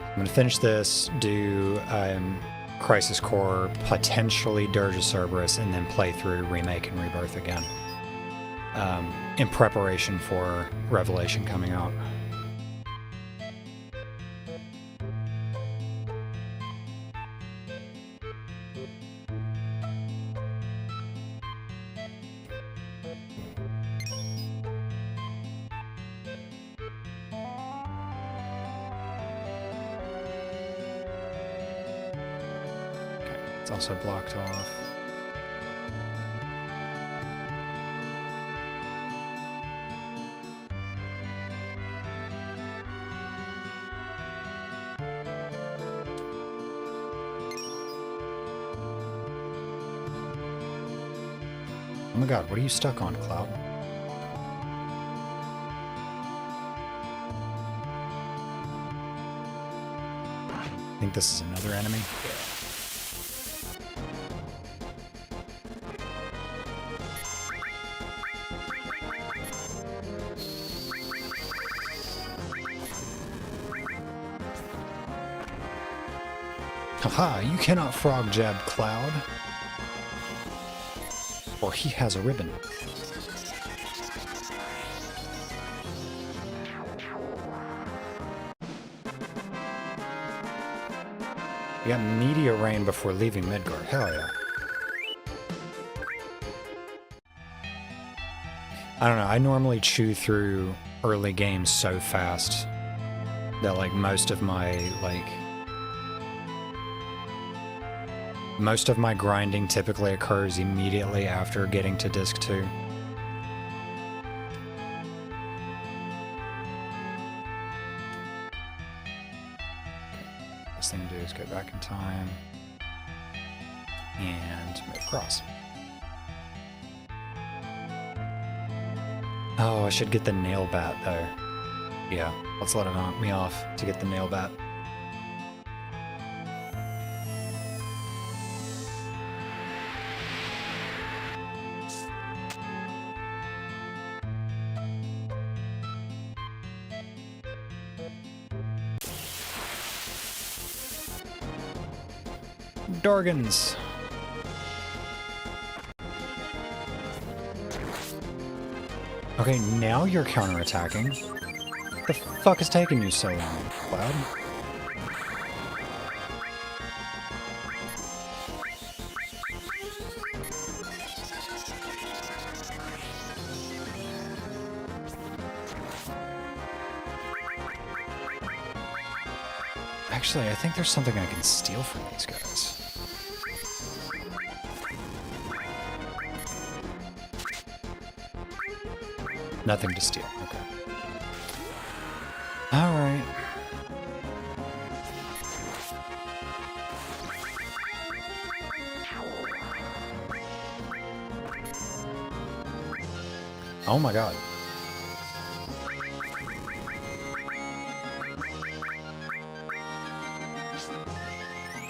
I'm gonna finish this, do Crisis Core, potentially Dirge of Cerberus, and then play through Remake and Rebirth again. In preparation for Revelation coming out. It's also blocked off. Oh my god, what are you stuck on, Cloud? I think this is another enemy. Haha, you cannot frog jab Cloud. Or he has a ribbon. You got meteor rain before leaving Midgard. Hell yeah. I don't know, I normally chew through early games so fast that like most of my grinding typically occurs immediately after getting to disc 2. Best thing to do is go back in time and move across. Oh, I should get the nail bat though. Yeah, let's let it knock me off to get the nail bat. Dorgans. Okay, now you're counterattacking. What the fuck is taking you so long, Cloud? Actually, I think there's something I can steal from these guys. Nothing to steal. Okay. Alright. Oh my god.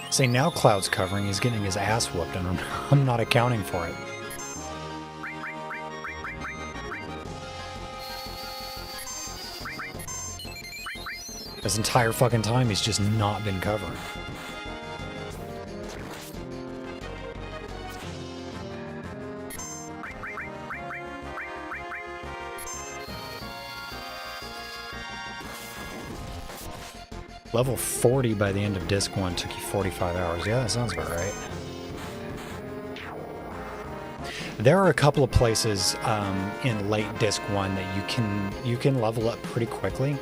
See, now Cloud's covering, he's getting his ass whooped, and I'm not accounting for it. This entire fucking time, he's just not been covering. Level 40 by the end of Disc 1 took you 45 hours. Yeah, that sounds about right. There are a couple of places in late Disc 1 that you can level up pretty quickly.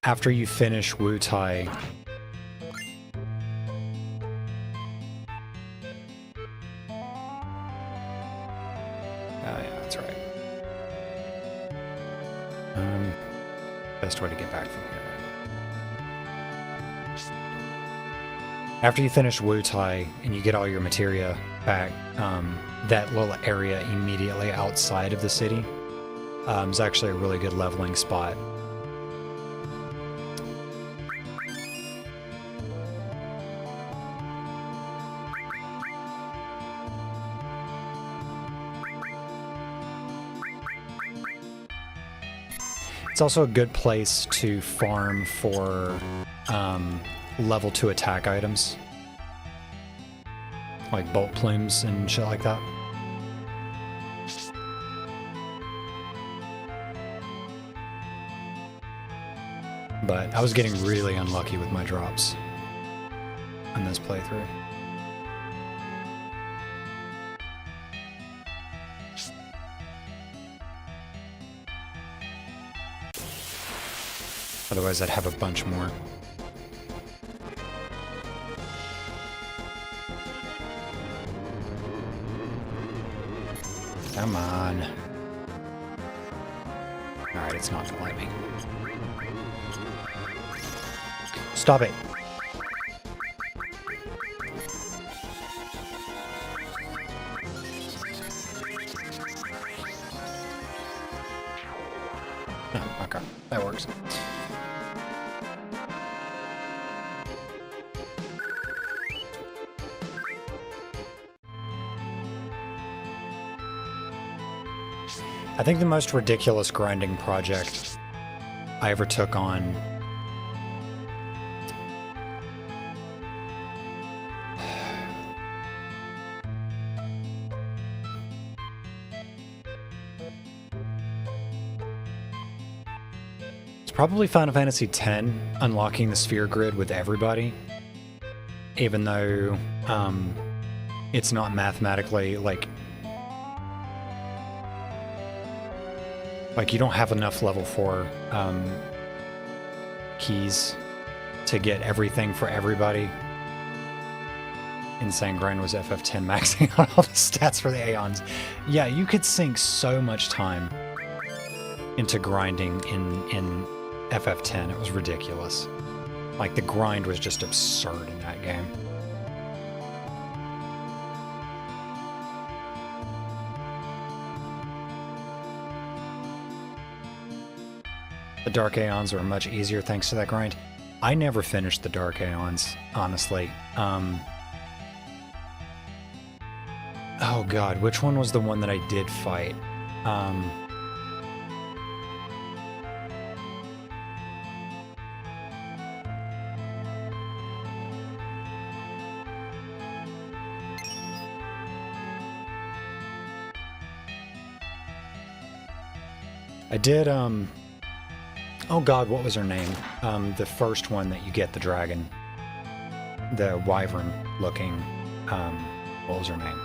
After you finish Wu Tai. Yeah, that's right. Best way to get back from here. After you finish Wu Tai and you get all your materia back, that little area immediately outside of the city is actually a really good leveling spot. It's also a good place to farm for level 2 attack items. Like bolt plumes and shit like that. But I was getting really unlucky with my drops in this playthrough. Otherwise, I'd have a bunch more. Come on. Alright, it's not gonna let me. Stop it. I think the most ridiculous grinding project I ever took on it's probably Final Fantasy X, unlocking the sphere grid with everybody, even though it's not mathematically like you don't have enough level 4 keys to get everything for everybody. Insane Grind was FF10 maxing out all the stats for the Aeons. Yeah, you could sink so much time into grinding in FF10. It was ridiculous. Like, the grind was just absurd in that game. The Dark Aeons were much easier thanks to that grind. I never finished the Dark Aeons, honestly. Oh god, which one was the one that I did fight? I did, oh god, what was her name? The first one that you get the dragon. The wyvern-looking, what was her name?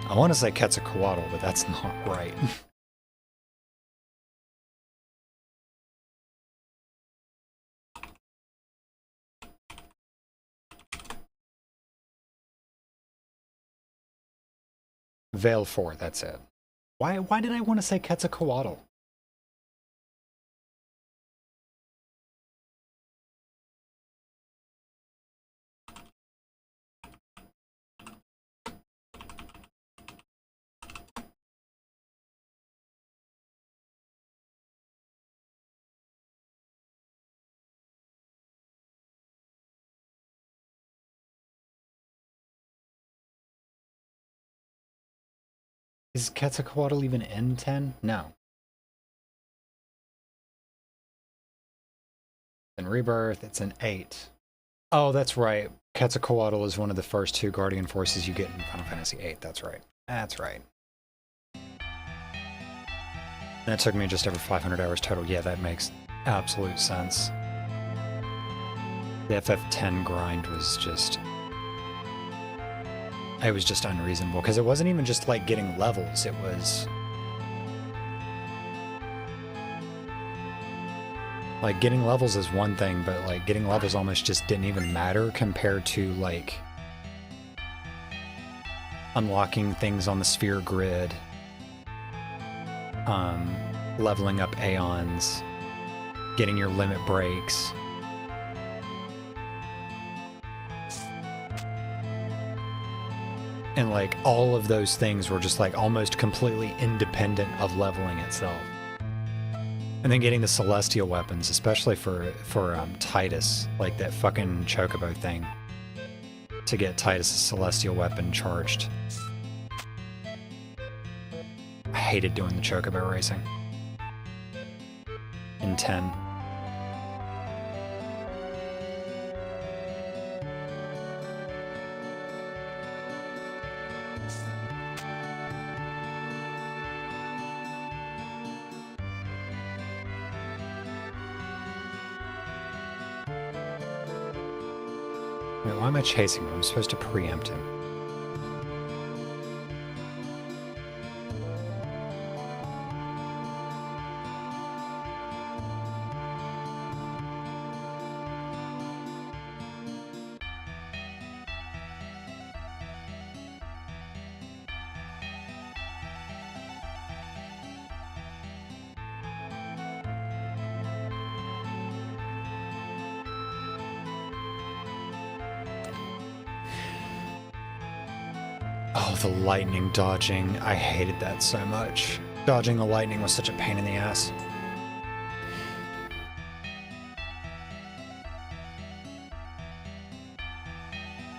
I want to say Quetzalcoatl, but that's not right. Veil 4, that's it. Why did I want to say Quetzalcoatl? Is Quetzalcoatl even in 10? No. In Rebirth, it's an 8. Oh, that's right. Quetzalcoatl is one of the first 2 Guardian Forces you get in Final Fantasy VIII. That's right. That's right. That took me just over 500 hours total. Yeah, that makes absolute sense. The FF10 grind was just... it was just unreasonable, because it wasn't even just like getting levels, it was like getting levels is one thing, but like getting levels almost just didn't even matter compared to like unlocking things on the sphere grid, leveling up Aeons, getting your limit breaks. And like all of those things were just like almost completely independent of leveling itself. And then getting the celestial weapons, especially for Titus, like that fucking chocobo thing, to get Titus' celestial weapon charged. I hated doing the chocobo racing in 10. Wait, why am I chasing him? I'm supposed to preempt him. Oh, the lightning dodging. I hated that so much. Dodging the lightning was such a pain in the ass.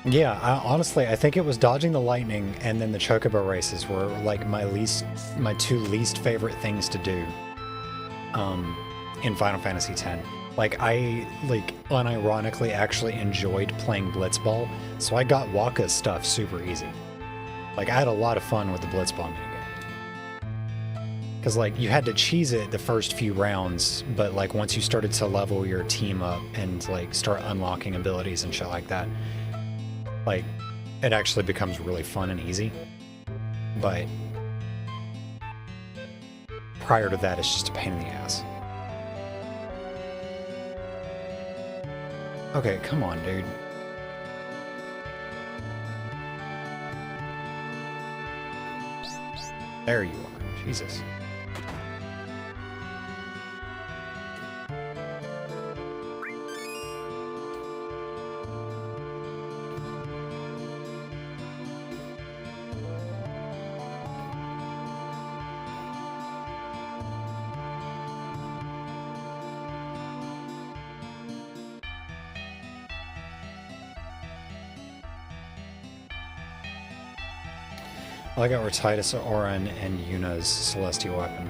Yeah, honestly, I think it was dodging the lightning and then the chocobo races were like my two least favorite things to do in Final Fantasy X. Like I unironically actually enjoyed playing Blitzball, so I got Wakka's stuff super easy. Like I had a lot of fun with the Blitzball minigame. Because like you had to cheese it the first few rounds, but like once you started to level your team up and like start unlocking abilities and shit like that, like it actually becomes really fun and easy. But prior to that, it's just a pain in the ass. Okay, come on, dude. There you are. Jesus. I got Titus, Auron, and Yuna's Celestial Weapon.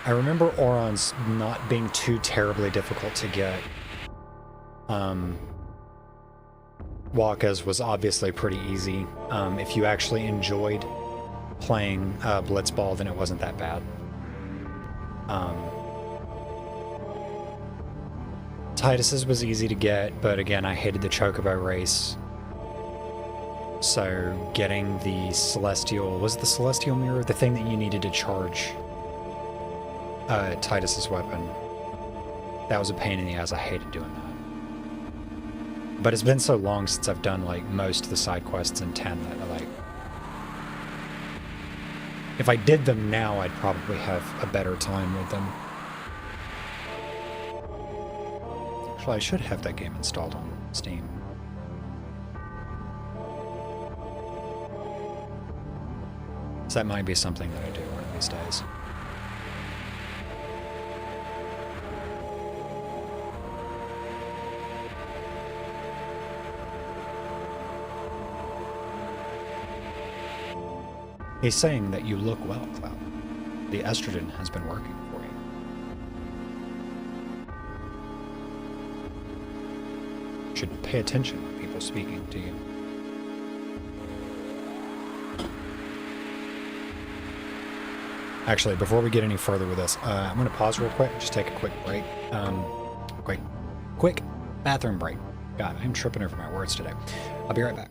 I remember Auron's not being too terribly difficult to get. Wakka's was obviously pretty easy. If you actually enjoyed playing Blitzball, then it wasn't that bad. Titus's was easy to get, but again, I hated the Chocobo race. So getting the Celestial... Was the Celestial Mirror the thing that you needed to charge Titus's weapon? That was a pain in the ass. I hated doing that. But it's been so long since I've done, like, most of the side quests in 10 that I, like... If I did them now, I'd probably have a better time with them. Actually, I should have that game installed on Steam. So that might be something that I do one of these days. He's saying that you look well, Cloud. The estrogen has been working for you. Should pay attention when people speaking to you. Actually, before we get any further with this, I'm going to pause real quick, just take a quick break. Quick bathroom break. God, I'm tripping over my words today. I'll be right back.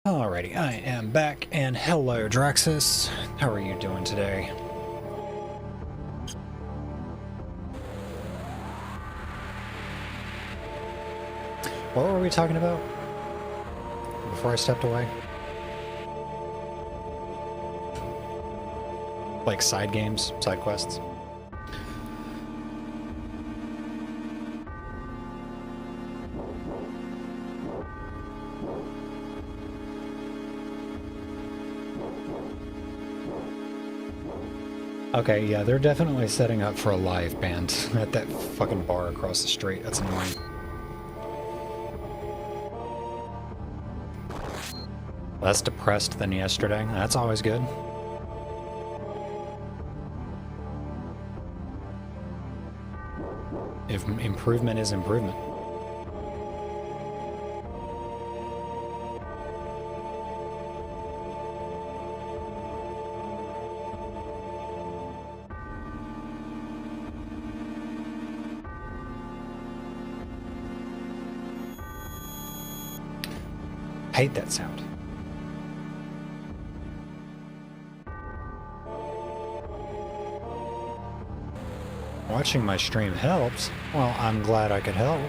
Alrighty, I am back, and hello, Draxus. How are you doing today? What were we talking about before I stepped away? Like side games, side quests? Okay, yeah, they're definitely setting up for a live band at that fucking bar across the street. That's annoying. Less depressed than yesterday. That's always good. If improvement is improvement. Hate that sound. Watching my stream helps. Well, I'm glad I could help.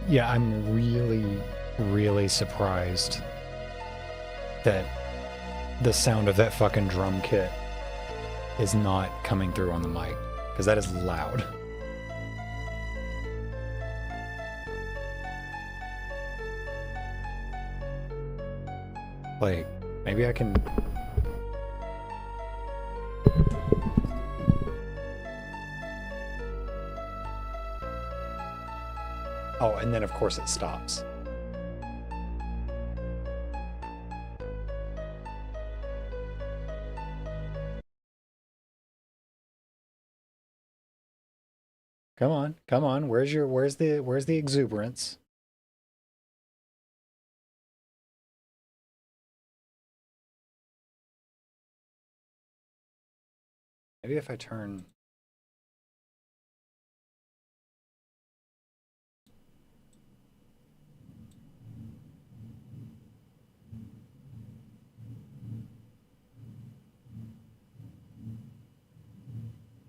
Yeah, I'm really surprised that the sound of that fucking drum kit is not coming through on the mic, because that is loud. Like, maybe I can... Oh, and then of course it stops. Come on, come on. Where's the exuberance? Maybe if I turn...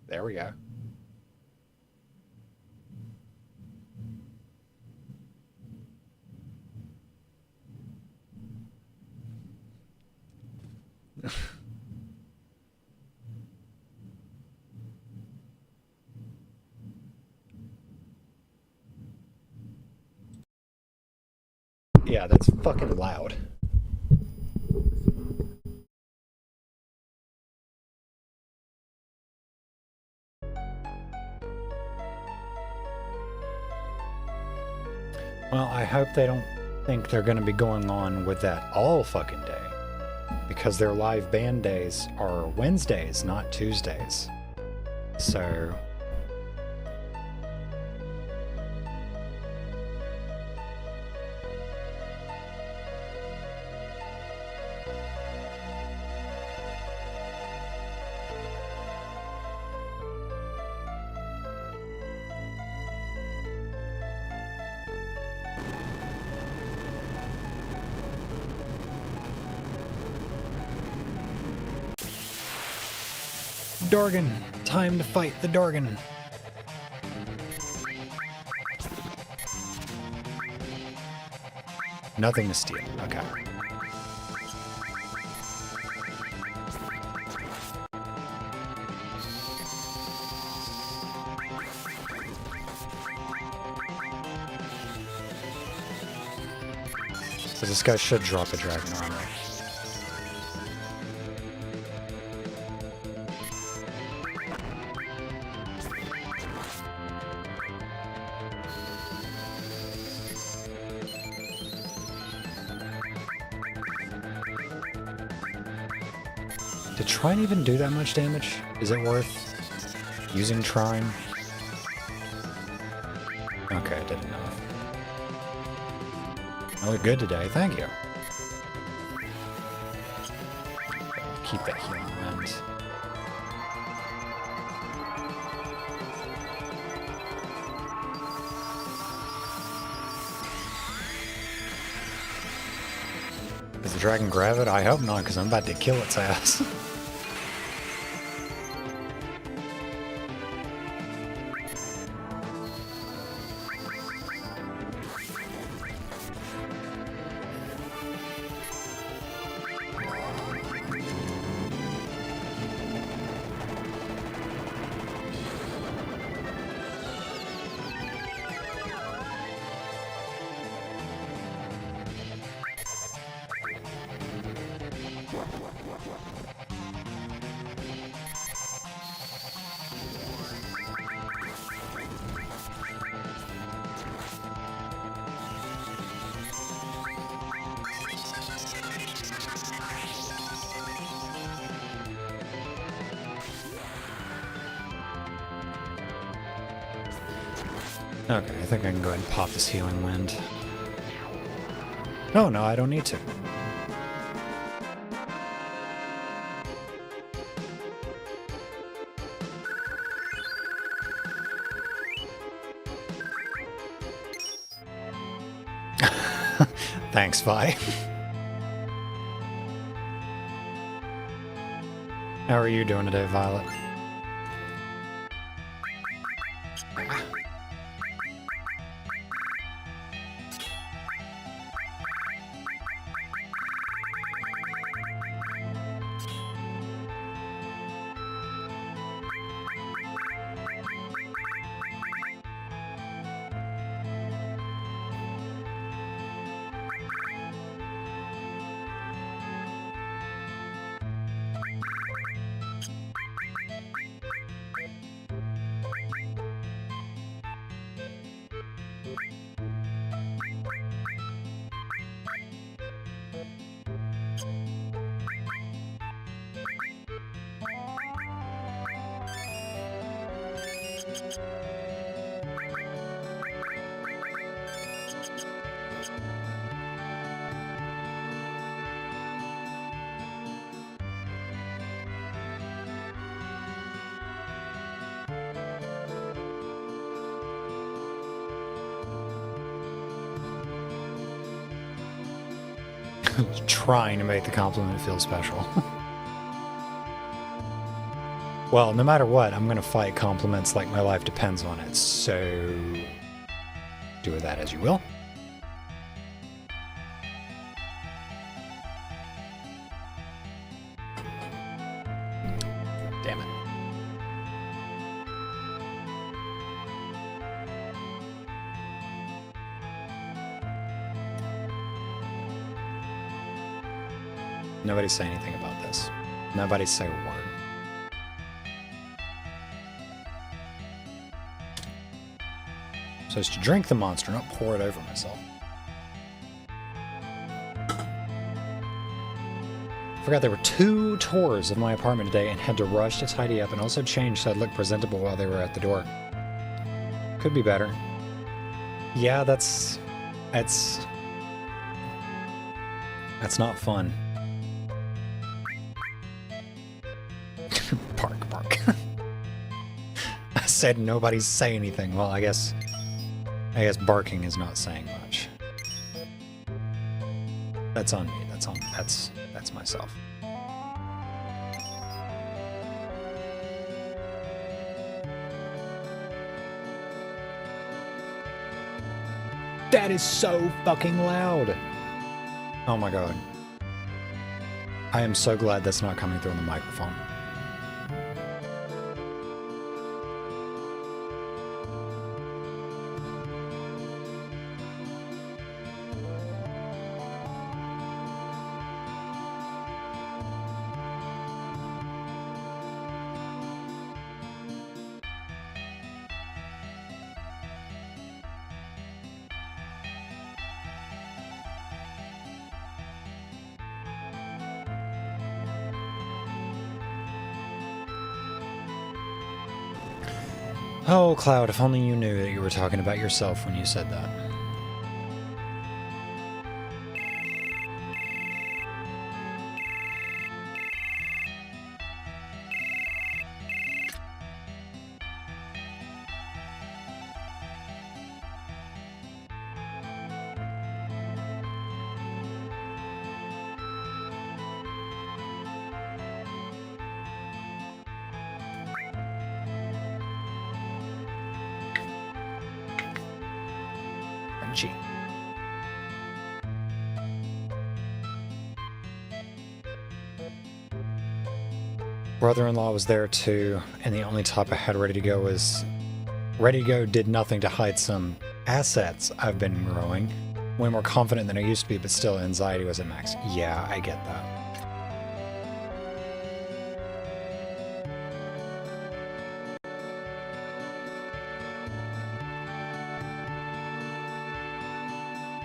There we go. Yeah, that's fucking loud. Well, I hope they don't think they're going to be going on with that all fucking day, because their live band days are Wednesdays, not Tuesdays. So... Dorgan! Time to fight the Dorgan! Nothing to steal. Okay. So this guy should drop a dragon armor. Did Trine even do that much damage? Is it worth using Trine? Okay, I did enough. I look good today, thank you. Keep that healing wind. Does the dragon grab it? I hope not, because I'm about to kill its ass. Okay, I think I can go ahead and pop this healing wind. Oh, no, I don't need to. Thanks, Vi. How are you doing today, Violet? Trying to make the compliment feel special. Well, no matter what, I'm gonna fight compliments like my life depends on it, so do with that as you will. Damn it. Nobody say anything about this. Nobody say a word. So as to drink the monster, not pour it over myself. Forgot there were 2 tours of my apartment today and had to rush to tidy up and also change so I'd look presentable while they were at the door. Could be better. Yeah, that's not fun. Bark. I said nobody say anything. Well, I guess barking is not saying much. That's on me. That's myself. That is so fucking loud. Oh my god. I am so glad that's not coming through on the microphone. Oh, Cloud, if only you knew that you were talking about yourself when you said that. Crunchy. Brother-in-law was there too, and the only top I had ready to go was ready to go did nothing to hide some assets I've been growing. Way more confident than I used to be, but still anxiety was at max. Yeah, I get that.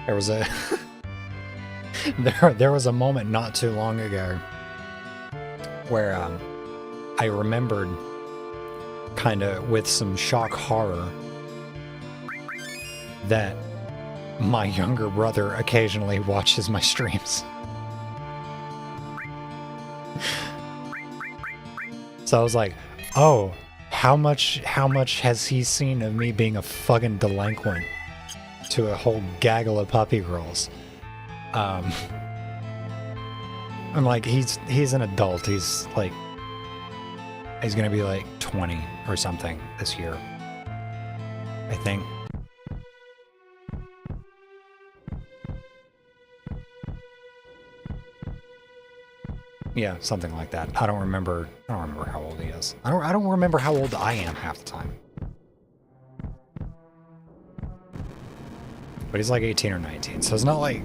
There was a there was a moment not too long ago where I remembered kind of with some shock horror that my younger brother occasionally watches my streams. So I was like, oh, how much has he seen of me being a fucking delinquent to a whole gaggle of puppy girls? I'm like, he's an adult. He's gonna be like 20 or something this year, I think. Yeah, something like that. I don't remember how old he is. I don't remember how old I am half the time. But he's like 18 or 19, so it's not like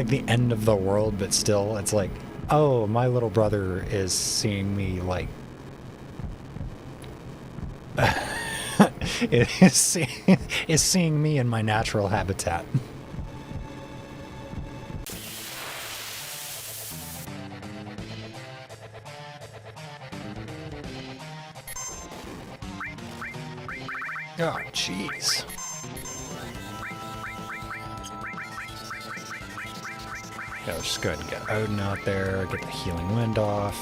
the end of the world, but still, it's like, oh, my little brother is seeing me, like, is seeing me in my natural habitat. Oh, jeez. Yeah, let's just go ahead and get Odin out there, get the healing wind off.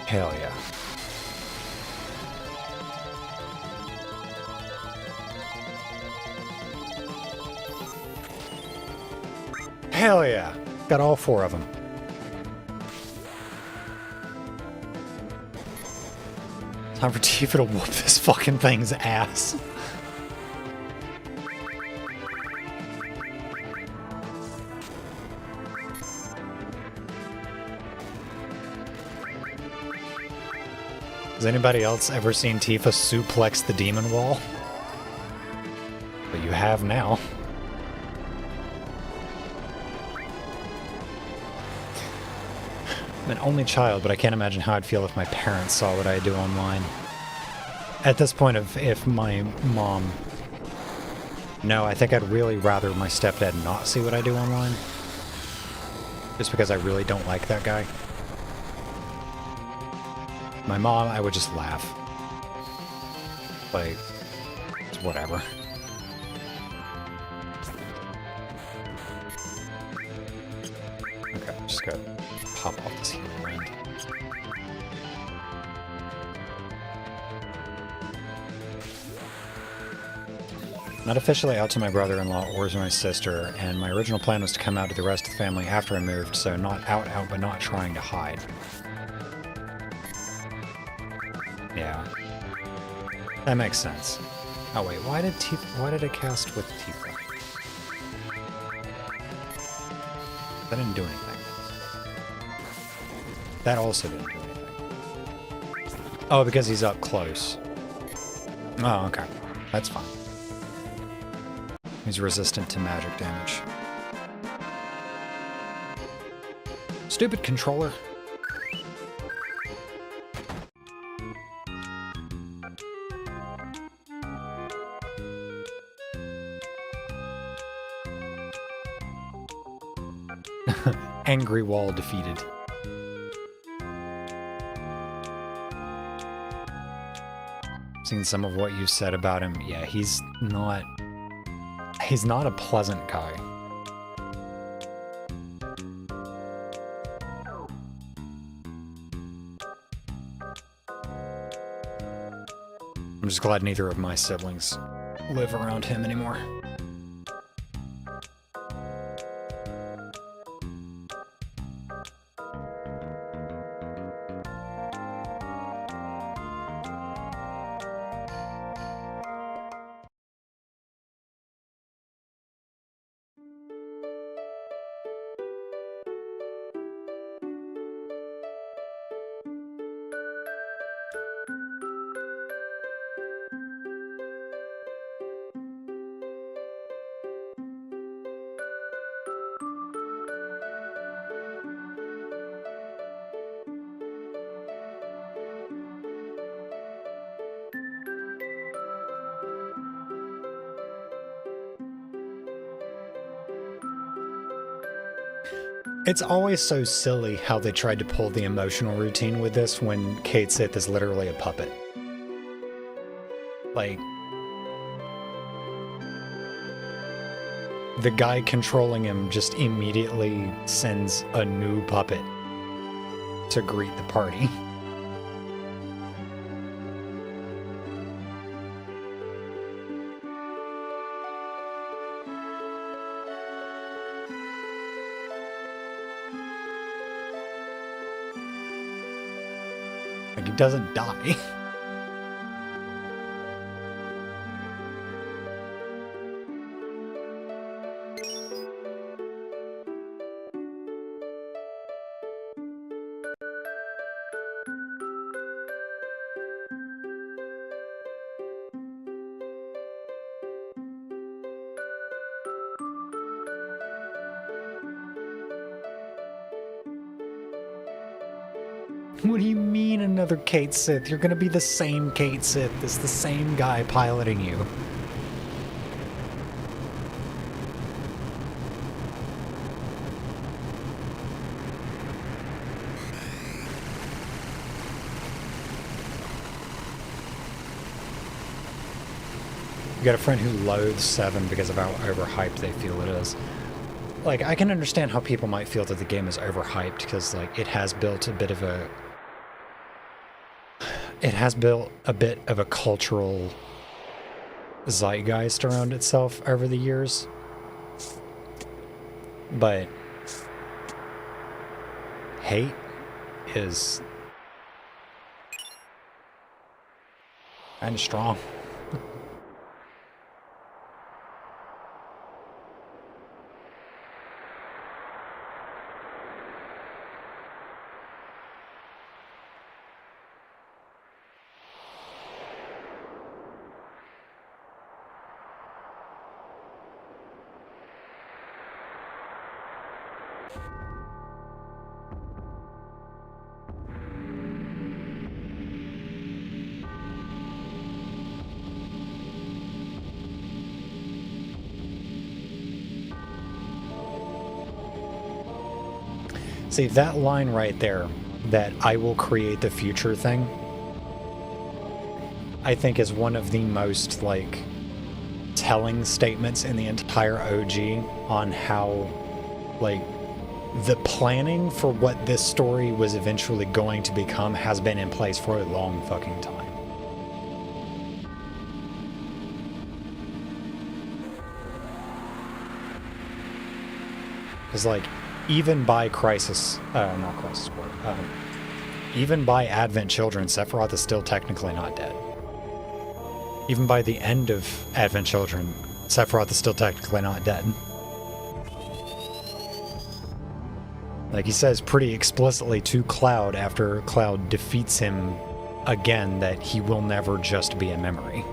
Hell yeah. Hell yeah. Got all 4 of them. Time for Tifa to whoop this fucking thing's ass. Has anybody else ever seen Tifa suplex the demon wall? But you have now. I'm an only child, but I can't imagine how I'd feel if my parents saw what I do online. At this point, if my mom... No, I think I'd really rather my stepdad not see what I do online. Just because I really don't like that guy. My mom, I would just laugh. Like, it's whatever. Okay, just gotta pop off this healing wind. Not officially out to my brother-in-law or to my sister, and my original plan was to come out to the rest of the family after I moved, so not out, but not trying to hide. Yeah. That makes sense. Oh wait, why did it cast with Tifa? That didn't do anything. That also didn't do anything. Oh, because he's up close. Oh, okay. That's fine. He's resistant to magic damage. Stupid controller. Angry wall defeated. Seen some of what you said about him. Yeah, he's not a pleasant guy. I'm just glad neither of my siblings live around him anymore. It's always so silly how they tried to pull the emotional routine with this when Cait Sith is literally a puppet. Like, the guy controlling him just immediately sends a new puppet to greet the party. Like, he doesn't die. What do you mean another Cait Sith? You're gonna be the same Cait Sith. It's the same guy piloting you. You got a friend who loathes 7 because of how overhyped they feel it is. Like, I can understand how people might feel that the game is overhyped because, like, it has built a bit of a cultural zeitgeist around itself over the years. But hate is kind of strong. See, that line right there, that I will create the future thing, I think is one of the most, like, telling statements in the entire OG on how, like, the planning for what this story was eventually going to become has been in place for a long fucking time. Because, like, even by even by Advent Children, Sephiroth is still technically not dead. Even by the end of Advent Children, Sephiroth is still technically not dead. Like, he says pretty explicitly to Cloud after Cloud defeats him again that he will never just be a memory.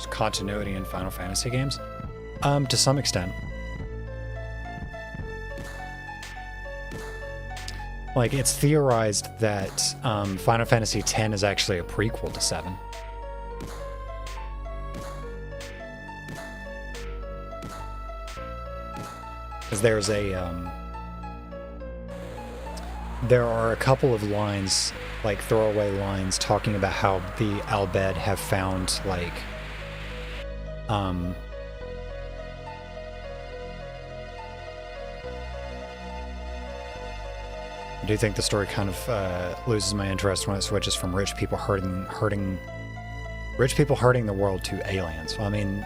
Continuity in Final Fantasy games? To some extent. Like, it's theorized that Final Fantasy X is actually a prequel to 7. Because there's there are a couple of lines, like throwaway lines, talking about how the Albed have found, like, I do think the story kind of loses my interest when it switches from rich people hurting the world to aliens. Well, I mean,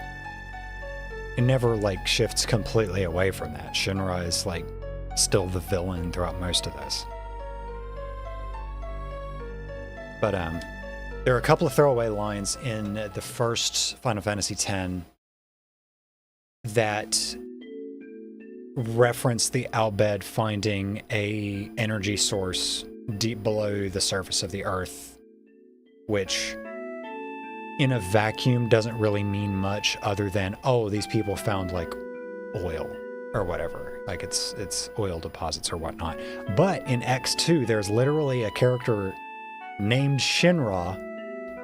it never, like, shifts completely away from that. Shinra is, like, still the villain throughout most of this. But there are a couple of throwaway lines in the first Final Fantasy X that reference the Albed finding a energy source deep below the surface of the Earth, which in a vacuum doesn't really mean much other than, oh, these people found, like, oil or whatever. Like, it's oil deposits or whatnot. But in X2, there's literally a character named Shinra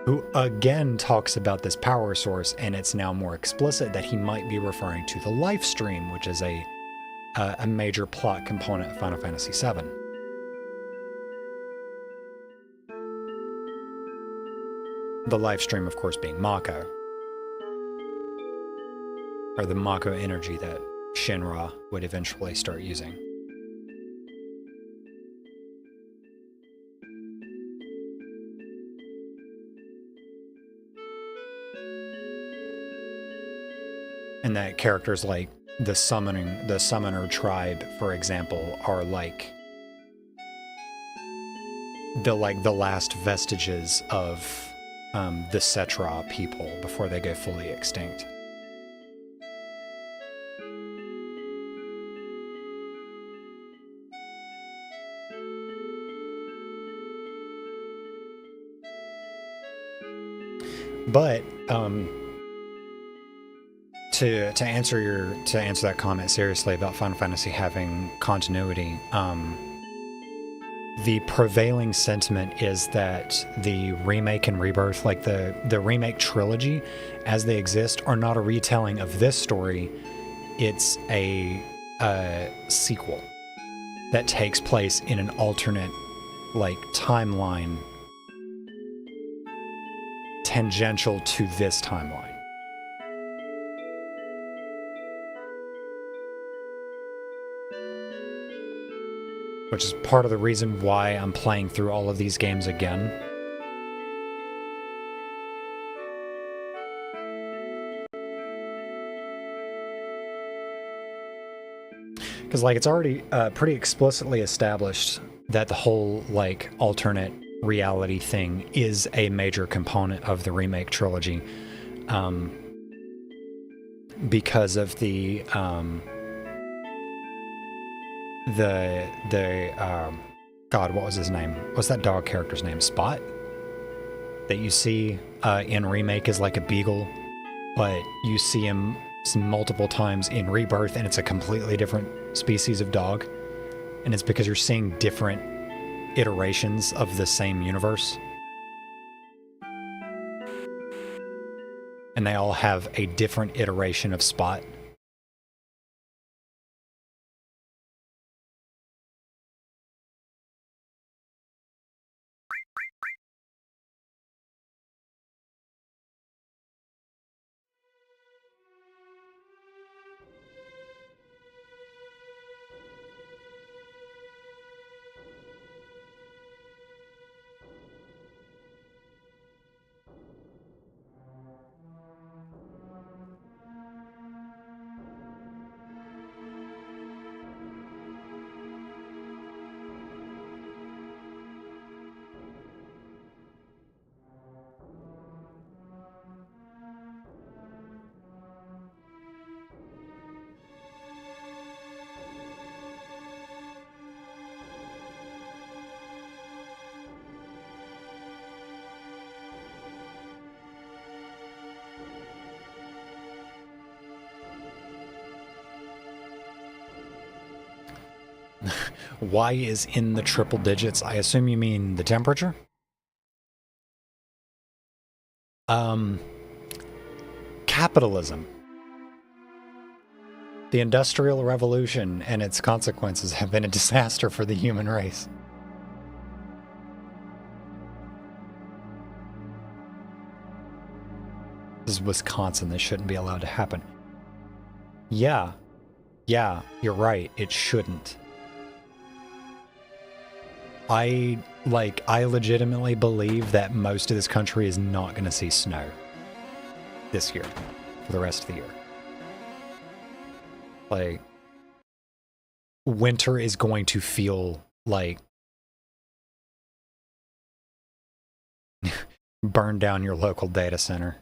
who again talks about this power source, and it's now more explicit that he might be referring to the life stream, which is a major plot component of Final Fantasy VII. The life stream, of course, being Mako. Or the Mako energy that Shinra would eventually start using. And that characters like the summoner tribe, for example, are like the last vestiges of the Cetra people before they go fully extinct. But to answer that comment seriously about Final Fantasy having continuity, the prevailing sentiment is that the remake and rebirth, like the remake trilogy as they exist, are not a retelling of this story. It's a sequel that takes place in an alternate, like, timeline tangential to this timeline. Which is part of the reason why I'm playing through all of these games again. Because, like, it's already pretty explicitly established that the whole, like, alternate reality thing is a major component of the remake trilogy. Because of the God, what was his name? What's that dog character's name? Spot? That you see in remake is like a beagle, but you see him multiple times in rebirth and it's a completely different species of dog. And it's because you're seeing different iterations of the same universe. And they all have a different iteration of Spot. Y is in the triple digits. I assume you mean the temperature? Capitalism. The Industrial Revolution and its consequences have been a disaster for the human race. This is Wisconsin. This shouldn't be allowed to happen. Yeah, you're right. It shouldn't. I legitimately believe that most of this country is not going to see snow this year for the rest of the year. Like, winter is going to feel like burn down your local data center.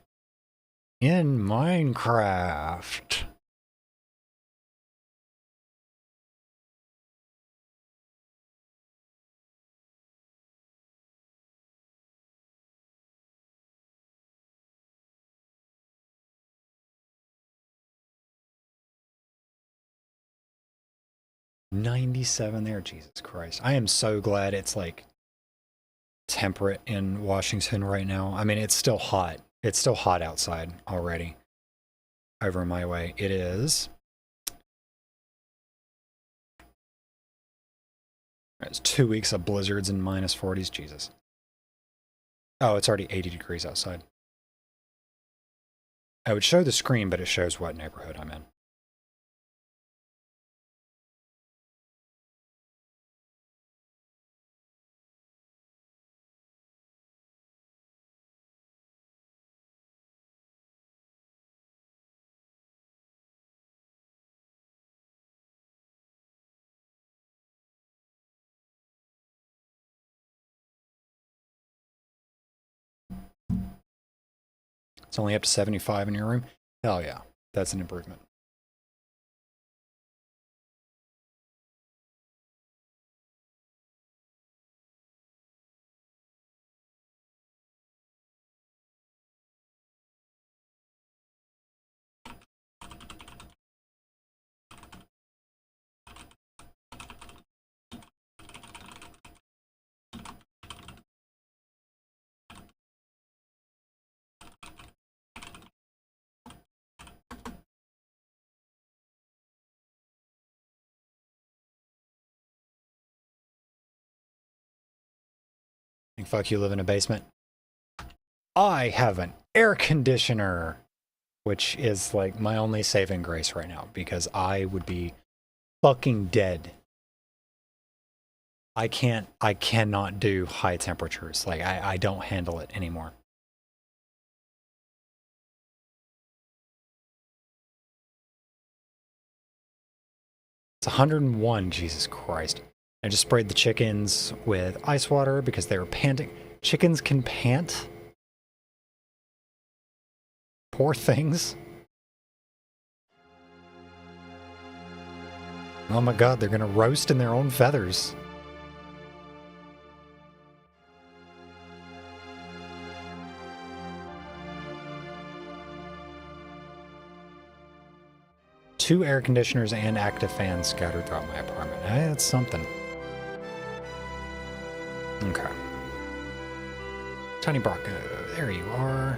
In Minecraft. $97 there, Jesus Christ. I am so glad it's like temperate in Washington right now. I mean, it's still hot. It's still hot outside already. Over my way. It is. It's 2 weeks of blizzards and minus 40s. Jesus. Oh, it's already 80 degrees outside. I would show the screen, but it shows what neighborhood I'm in. It's only up to 75 in your room? Hell yeah, that's an improvement. Fuck you, live in a basement. I have an air conditioner, which is like my only saving grace right now because I would be fucking dead. I cannot do high temperatures. Like I don't handle it anymore. It's 101, Jesus Christ. I just sprayed the chickens with ice water because they were panting. Chickens can pant? Poor things. Oh my god, they're gonna roast in their own feathers. Two air conditioners and active fans scattered throughout my apartment. Hey, that's something. Okay. Tiny Brock, there you are.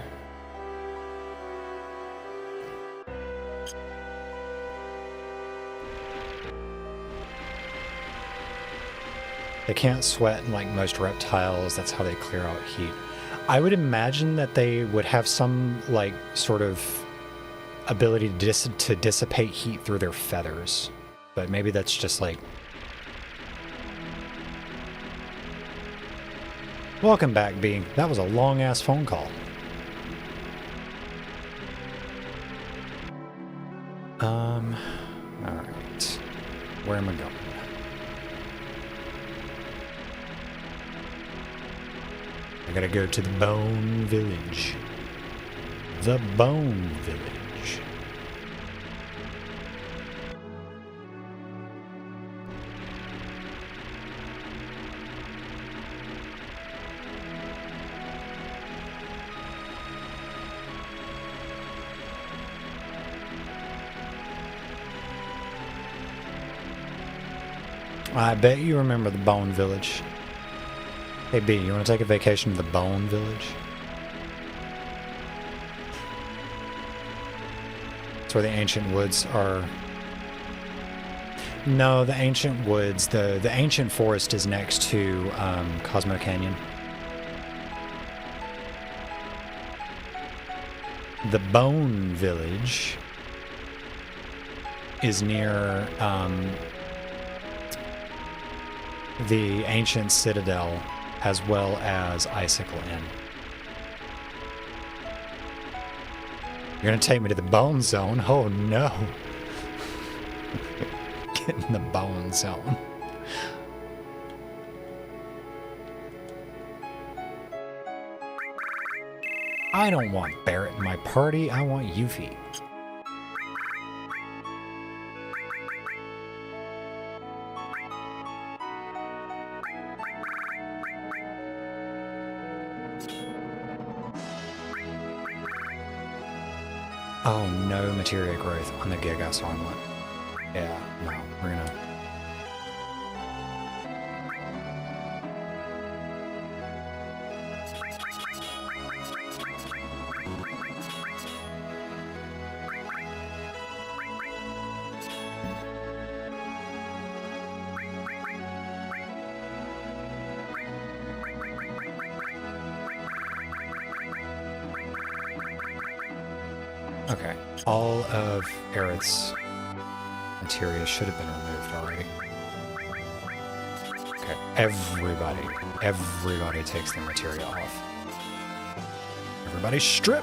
They can't sweat like most reptiles. That's how they clear out heat. I would imagine that they would have some like sort of ability to dissipate heat through their feathers. But maybe that's just like... Welcome back, B. That was a long-ass phone call. Alright. Where am I going? I gotta go to the Bone Village. The Bone Village. I bet you remember the Bone Village. Hey B, you want to take a vacation to the Bone Village? It's where the ancient woods are. No, the ancient woods, the ancient forest is next to Cosmo Canyon. The Bone Village is near the ancient citadel, as well as Icicle Inn. You're gonna take me to the Bone Zone? Oh no! Get in the Bone Zone. I don't want Barrett in my party, I want Yuffie. Oh, no materia growth on the Gigas armlet. Yeah, no, we're gonna... Okay, all of Aerith's materia should have been removed already. Okay, everybody takes their materia off. Everybody strip!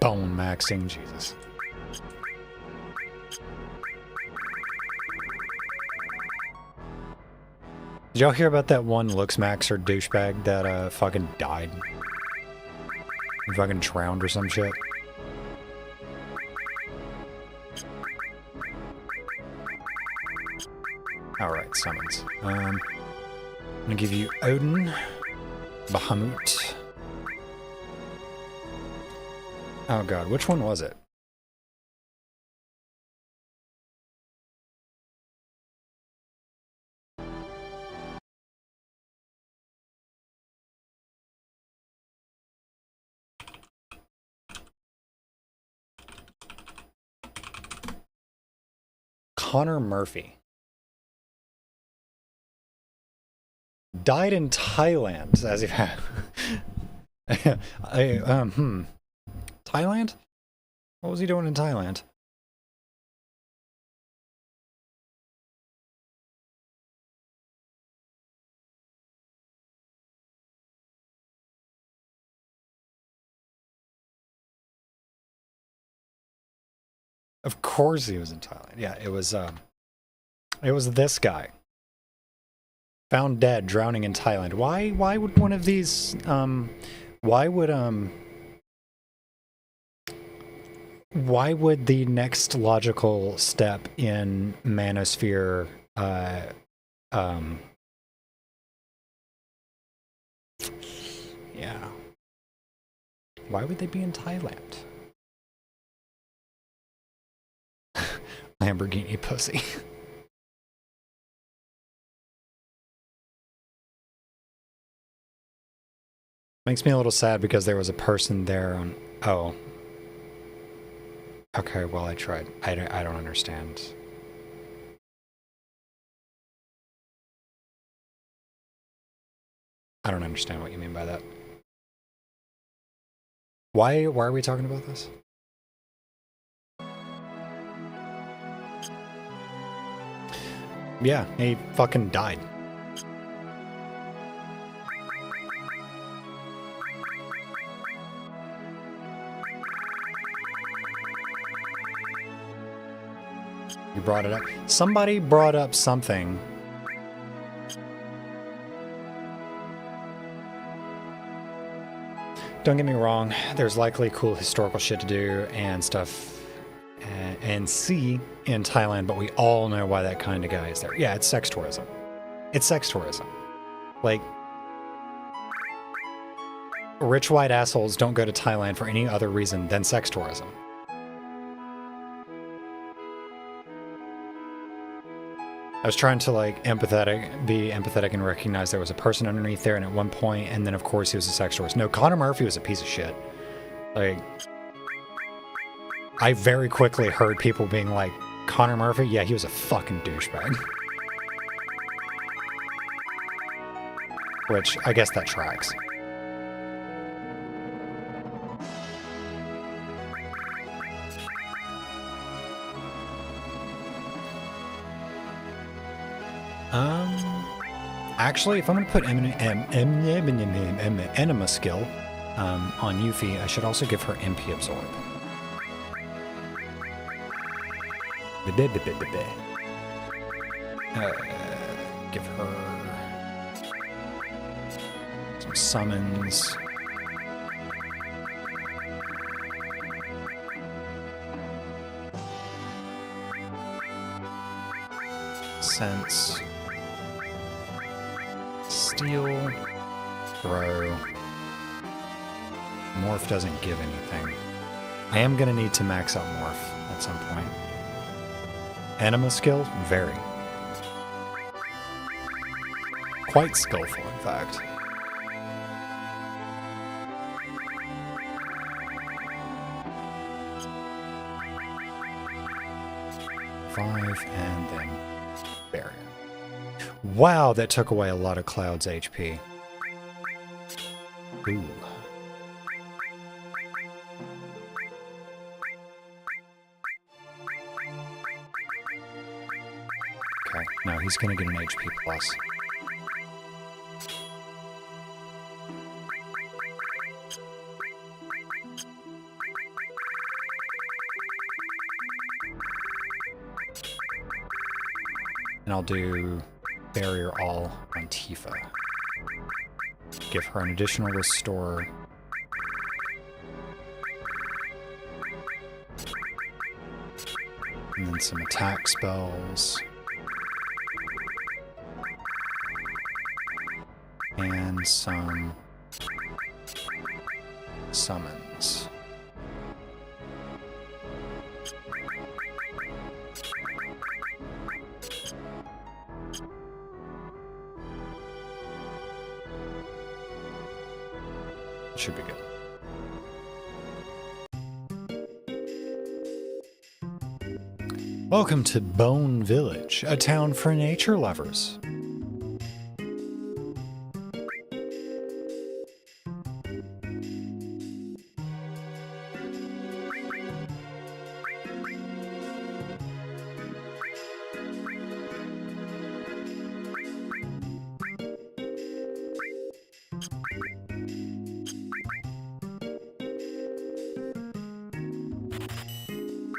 Bone maxing, Jesus. Did y'all hear about that one looks maxer douchebag that fucking died? He fucking drowned or some shit? Alright, summons. I'm gonna give you Odin, Bahamut. Oh god, which one was it? Connor Murphy. Died in Thailand, as if Thailand? What was he doing in Thailand? Of course he was in Thailand. Yeah, it was this guy. Found dead, drowning in Thailand. Why would one of these why would the next logical step in Manosphere yeah. Why would they be in Thailand? Lamborghini pussy. Makes me a little sad because there was a person there on... Oh. Okay, well, I tried. I don't understand. I don't understand what you mean by that. Why are we talking about this? Yeah, he fucking died. You brought it up. Somebody brought up something. Don't get me wrong, there's likely cool historical shit to do and stuff and see in Thailand, but we all know why that kind of guy is there. Yeah, it's sex tourism. It's sex tourism. Like, rich white assholes don't go to Thailand for any other reason than sex tourism. I was trying to like be empathetic and recognize there was a person underneath there, and at one point, and then of course he was a sex tourist. No, Connor Murphy was a piece of shit. Like, I very quickly heard people being like, Connor Murphy? Yeah, he was a fucking douchebag. Which, I guess that tracks. Actually, if I'm going to put Enema skill on Yuffie, I should also give her MP Absorb. Give her some summons. Sense. Steal. Throw. Morph doesn't give anything. I am going to need to max out Morph at some point. Anima skill? Very. Quite skillful, in fact. Five, and then barrier. Wow, that took away a lot of Cloud's HP. Ooh. Okay, no, he's gonna get an HP plus. And I'll do Barrier All on Tifa. Give her an additional restore. And then some attack spells. And some summons. Should be good. Welcome to Bone Village, a town for nature lovers.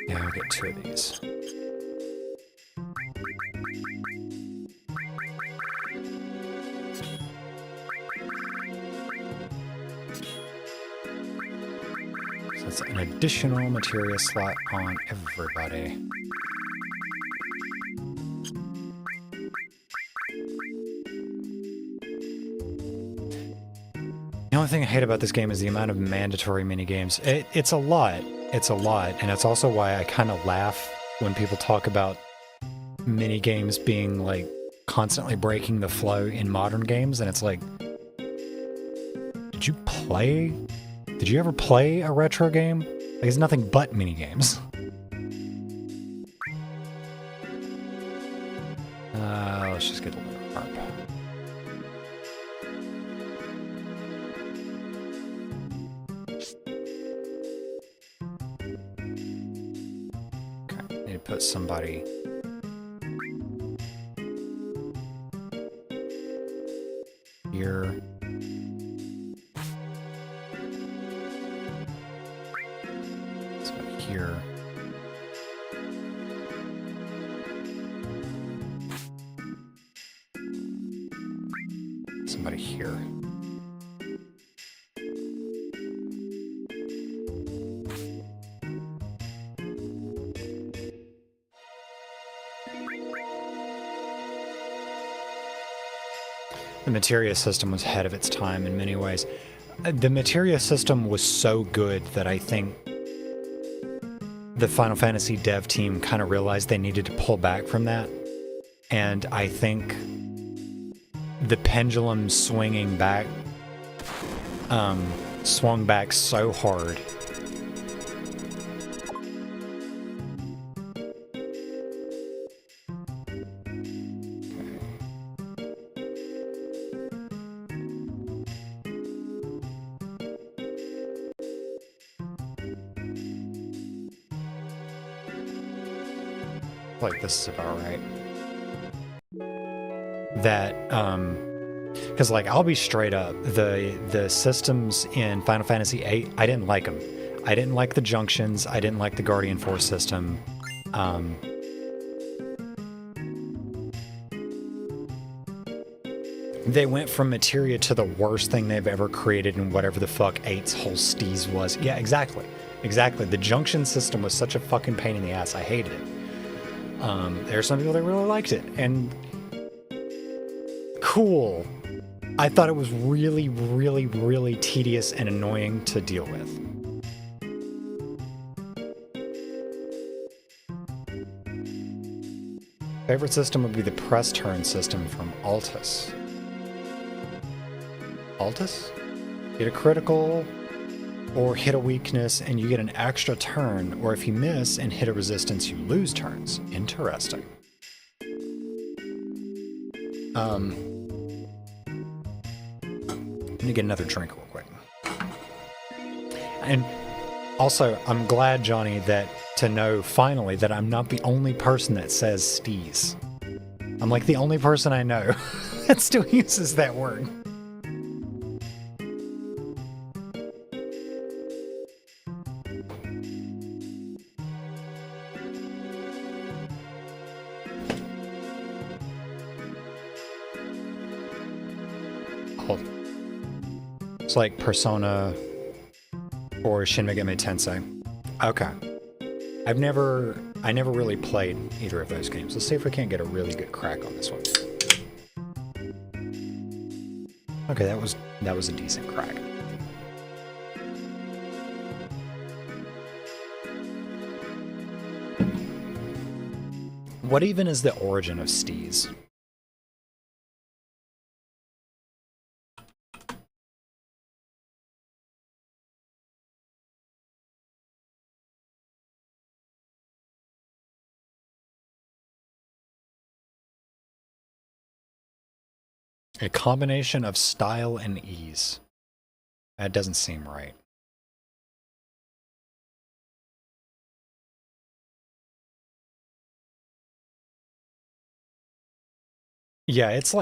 Yeah, I'll get 2 of these. So that's an additional materia slot on everybody. The only thing I hate about this game is the amount of mandatory minigames. It's a lot. It's a lot, and it's also why I kind of laugh when people talk about minigames being, like, constantly breaking the flow in modern games, and it's like, did you ever play a retro game? Like, it's nothing but minigames. Let's just get a little harp. need to put somebody here. Somebody here. Somebody here. The materia system was ahead of its time in many ways. The materia system was so good that I think the Final Fantasy dev team kind of realized they needed to pull back from that. And I think the pendulum swinging back swung back so hard. Like, this is about right. That, because, like, I'll be straight up, the systems in Final Fantasy VIII, I didn't like them. I didn't like the junctions, I didn't like the Guardian Force system. They went from materia to the worst thing they've ever created in whatever the fuck 8's whole steez was. Yeah, exactly. Exactly. The junction system was such a fucking pain in the ass. I hated it. There are some people that really liked it, and cool. I thought it was really, really, really tedious and annoying to deal with. Favorite system would be the press turn system from Altus. Altus? Get a critical or hit a weakness and you get an extra turn, or if you miss and hit a resistance, you lose turns. Interesting. Let me get another drink real quick. And also, I'm glad, Johnny, to know finally that I'm not the only person that says steez. I'm like the only person I know that still uses that word. It's like Persona or Shin Megami Tensei. Okay. I never really played either of those games. Let's see if we can't get a really good crack on this one. Okay, that was a decent crack. What even is the origin of steez? A combination of style and ease. That doesn't seem right. Yeah, it's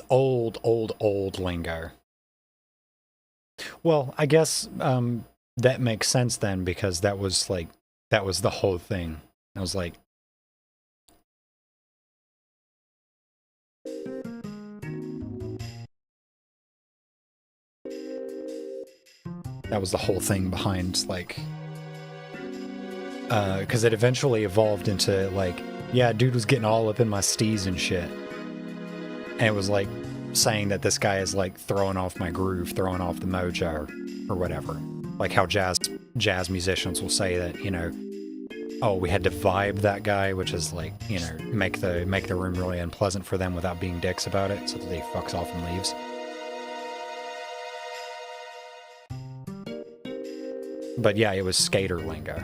old lingo. Well, I guess that makes sense then, because that was the whole thing. I was like, that was the whole thing behind, like, because it eventually evolved into, like, yeah, dude was getting all up in my steez and shit. And it was, like, saying that this guy is, like, throwing off my groove, throwing off the mojo, or whatever. Like how jazz musicians will say that, you know, oh, we had to vibe that guy, which is, like, you know, make the room really unpleasant for them without being dicks about it, so that they fucks off and leaves. But yeah, it was skater lingo.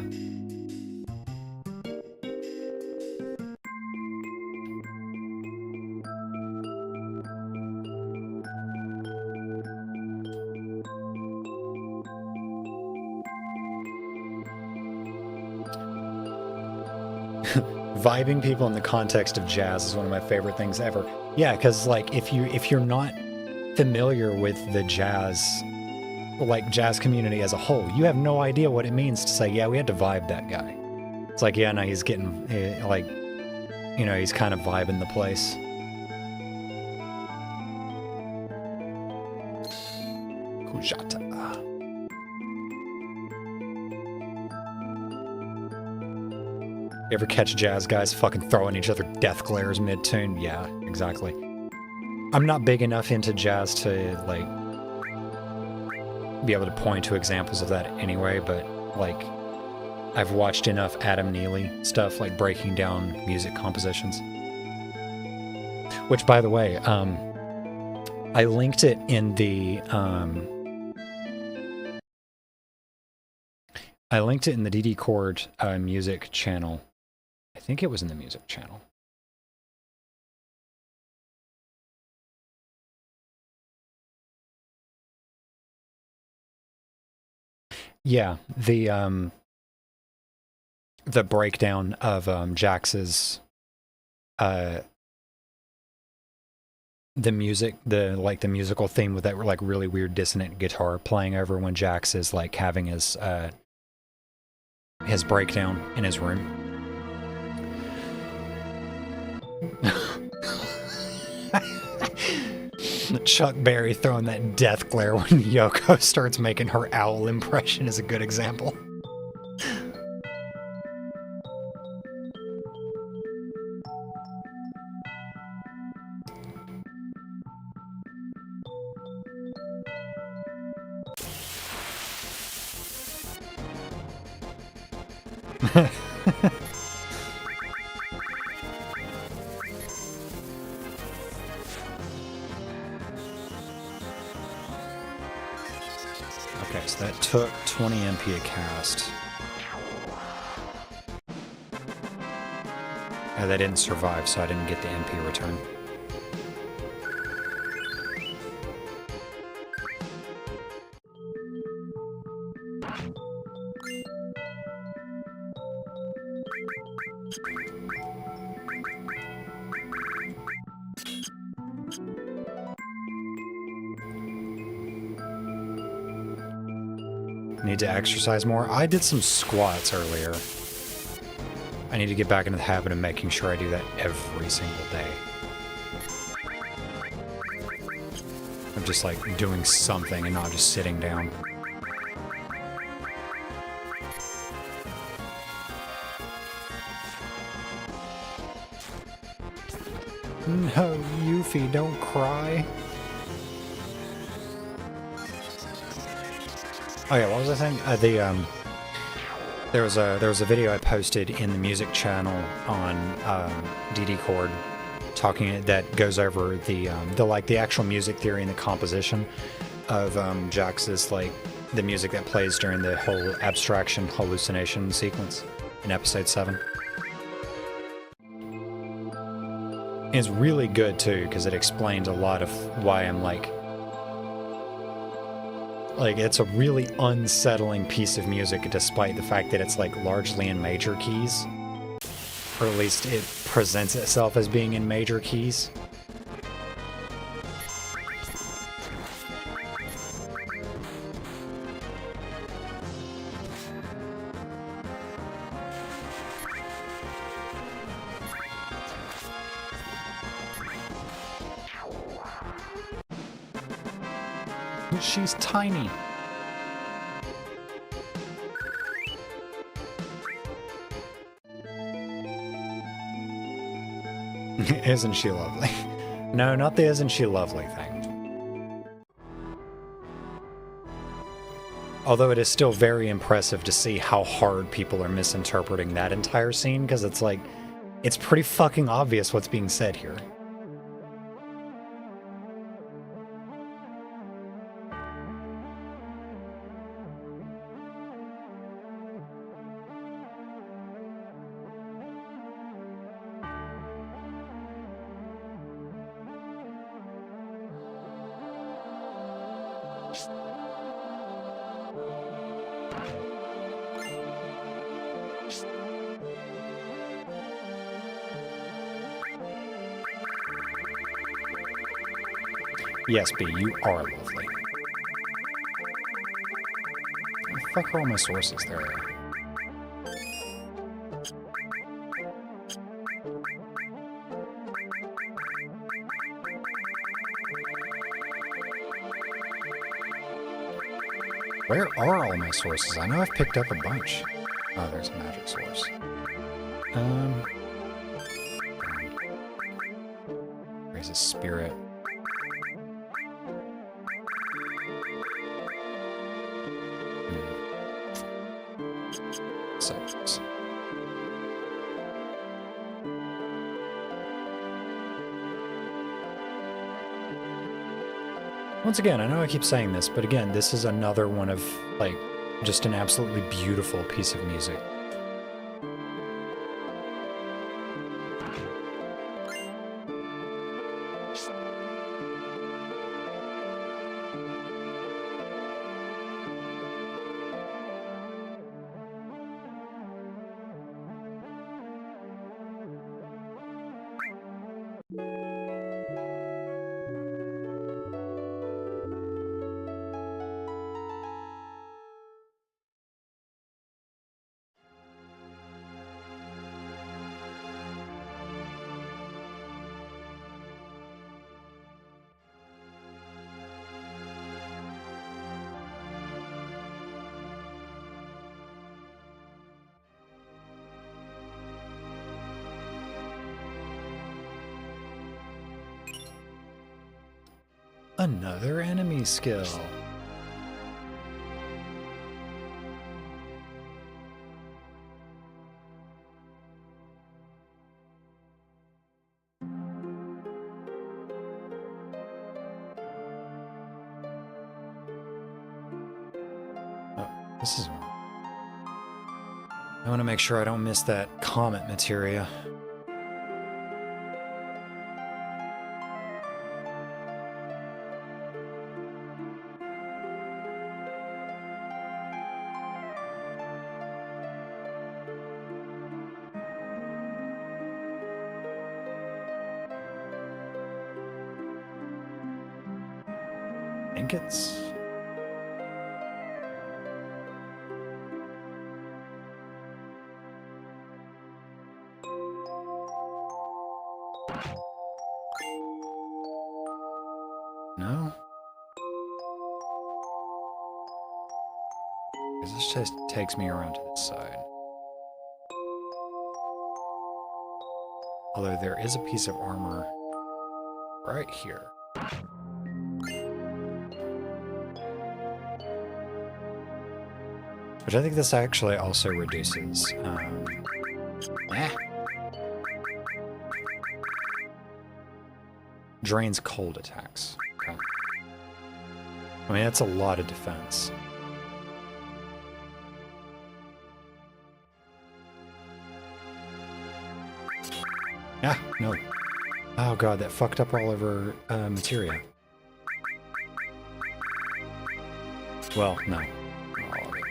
Vibing people in the context of jazz is one of my favorite things ever. Yeah, because like if you're not familiar with the jazz community as a whole, you have no idea what it means to say, yeah, we had to vibe that guy. It's like, yeah, no, he's getting like, you know, he's kind of vibing the place. Kujata. You ever catch jazz guys fucking throwing each other death glares mid-tune? Yeah, exactly. I'm not big enough into jazz to, like, be able to point to examples of that anyway, but, like, I've watched enough Adam Neely stuff, like, breaking down music compositions. Which, by the way, I linked it in the, DD Chord music channel. I think it was in the music channel. Yeah, the breakdown of Jax's the music, the musical theme with that like really weird dissonant guitar playing over when Jax is like having his breakdown in his room. Chuck Berry throwing that death glare when Yoko starts making her owl impression is a good example. Okay, so that took 20 MP a cast. That didn't survive, so I didn't get the MP return. Need to exercise more. I did some squats earlier. I need to get back into the habit of making sure I do that every single day. I'm just like doing something and not just sitting down. No, Yuffie, don't cry. Oh yeah, what was I saying? There was a video I posted in the music channel on DD Chord, talking that goes over the actual music theory and the composition of Jax's like the music that plays during the whole abstraction hallucination sequence in episode 7. It's really good too because it explains a lot of why I'm like it's a really unsettling piece of music despite the fact that it's like largely in major keys. Or at least it presents itself as being in major keys. She's tiny. Isn't she lovely? No, not the isn't she lovely thing. Although it is still very impressive to see how hard people are misinterpreting that entire scene, because it's like, it's pretty fucking obvious what's being said here. Yes, B, you are lovely. Where the fuck are all my sources there? Where are all my sources? I know I've picked up a bunch. Oh, there's a magic source. There's a spirit. Six. Once again, I know I keep saying this, but again, this is another one of, like, just an absolutely beautiful piece of music. Another enemy skill. Oh, this is... I want to make sure I don't miss that comet materia. Trinkets. No? Because this just takes me around to this side. Although there is a piece of armor right here. Which I think this actually also reduces. Drains cold attacks. Okay. I mean, that's a lot of defense. Ah, no. Oh god, that fucked up all over materia. Well, no. All of it.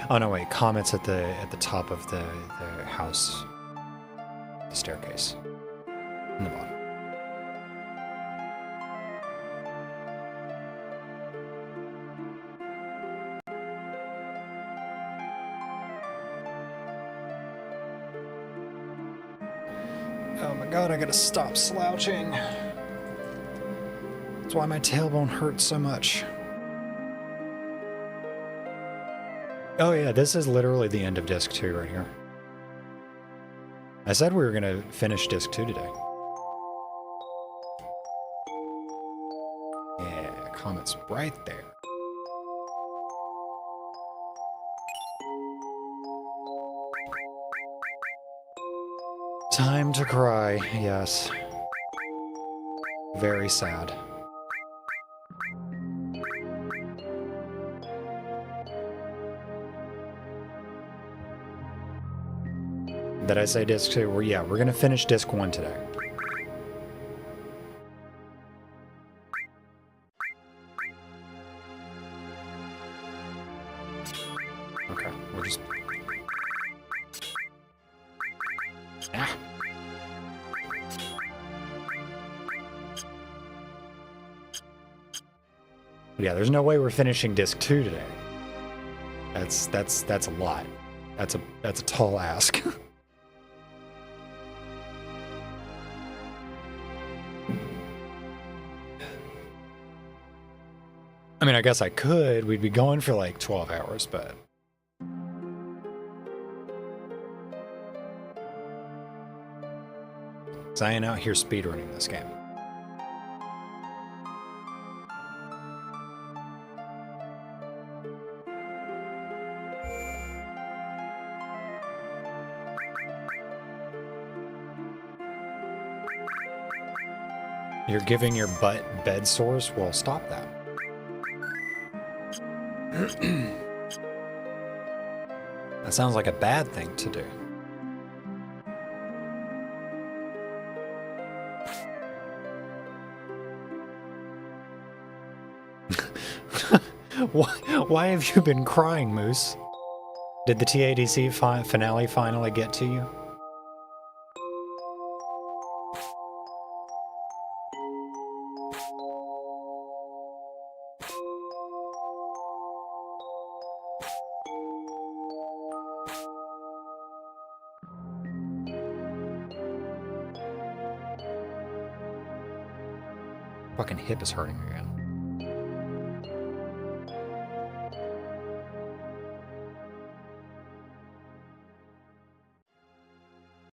Oh no, wait, Comet's at the top of the house. The staircase. In the bottom. Oh my god, I gotta stop slouching. That's why my tailbone hurts so much. Oh yeah, this is literally the end of Disc 2 right here. I said we were gonna finish Disc 2 today. Yeah, Comet's right there. Time to cry, yes. Very sad. Did I say disc 2? Yeah, we're going to finish disc 1 today. Okay, we're just... Ah! Yeah, there's no way we're finishing disc 2 today. That's a lot. That's a tall ask. I mean, I guess I could. We'd be going for like 12 hours, but... I ain't out here speedrunning this game. You're giving your butt bed sores? Well, stop that. That sounds like a bad thing to do. Why have you been crying, Moose? Did the TADC finale finally get to you? Fucking hip is hurting again.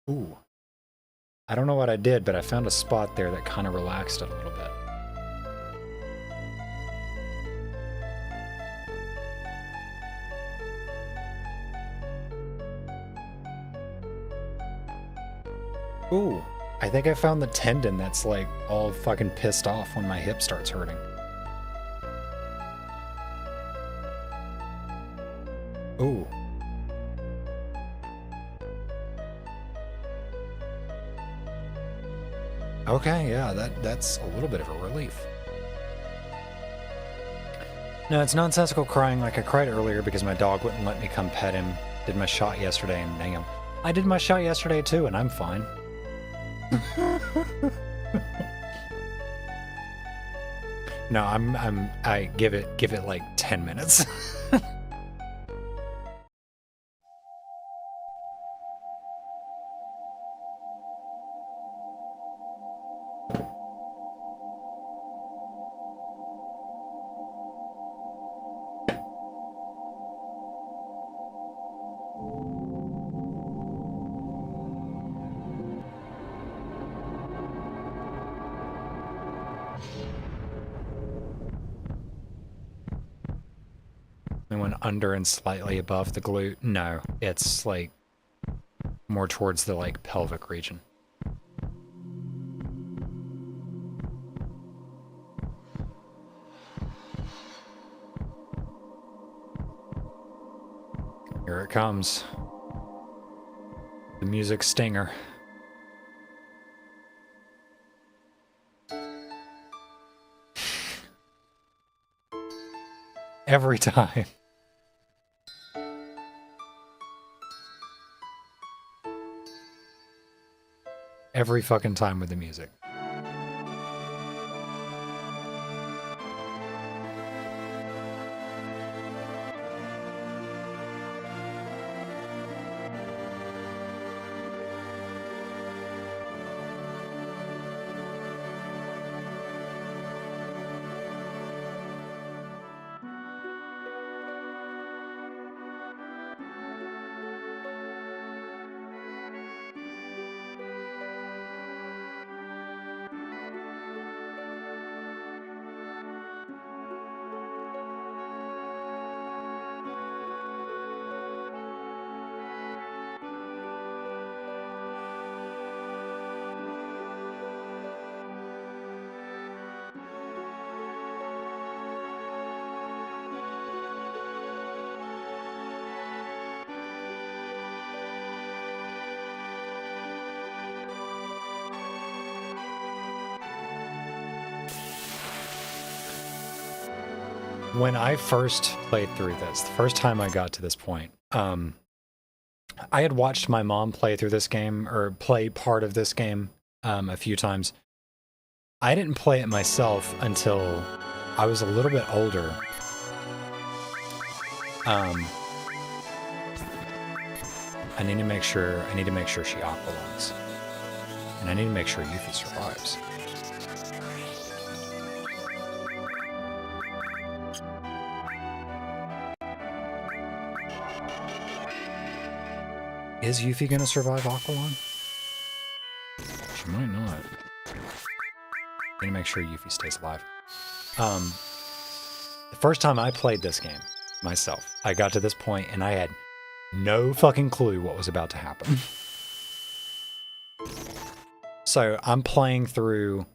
Ooh. I don't know what I did, but I found a spot there that kind of relaxed it a little bit. Ooh. I think I found the tendon that's like all fucking pissed off when my hip starts hurting. Ooh. Okay, yeah, that's a little bit of a relief. No, it's nonsensical crying like I cried earlier because my dog wouldn't let me come pet him. Did my shot yesterday and damn. I did my shot yesterday too and I'm fine. No, I give it like 10 minutes. I went under and slightly above the glute. No, it's like more towards the like pelvic region. Here it comes. The music stinger. Every time. Every fucking time with the music. when I first played through this, the first time I got to this point, I had watched my mom play through this game, or play part of this game, a few times. I didn't play it myself until I was a little bit older. I need to make sure she aqualungs. And I need to make sure Yuffie survives. Is Yuffie gonna survive Aqualung? She might not. I need to make sure Yuffie stays alive. The first time I played this game myself, I got to this point and I had no fucking clue what was about to happen. So I'm playing through.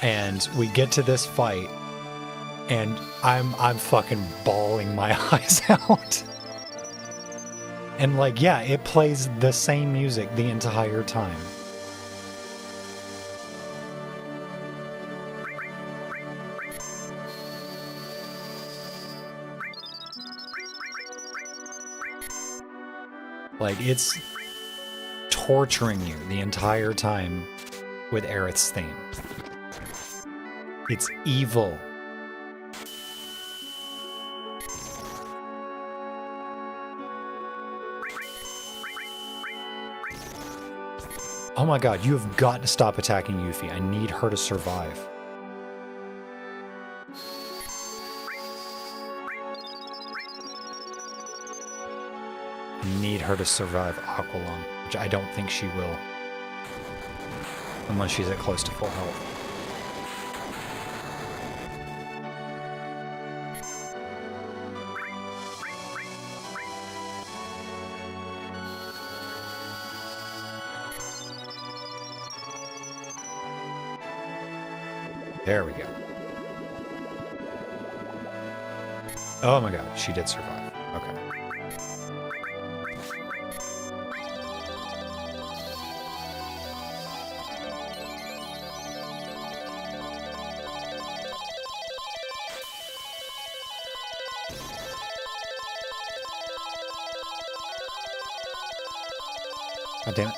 And we get to this fight, and I'm fucking bawling my eyes out. And like, yeah, it plays the same music the entire time. Like, it's torturing you the entire time with Aerith's theme. It's evil. Oh my god, you have got to stop attacking Yuffie. I need her to survive. I need her to survive Aqualung, which I don't think she will. Unless she's at close to full health. There we go. Oh my god, she did survive. Okay. God damn it.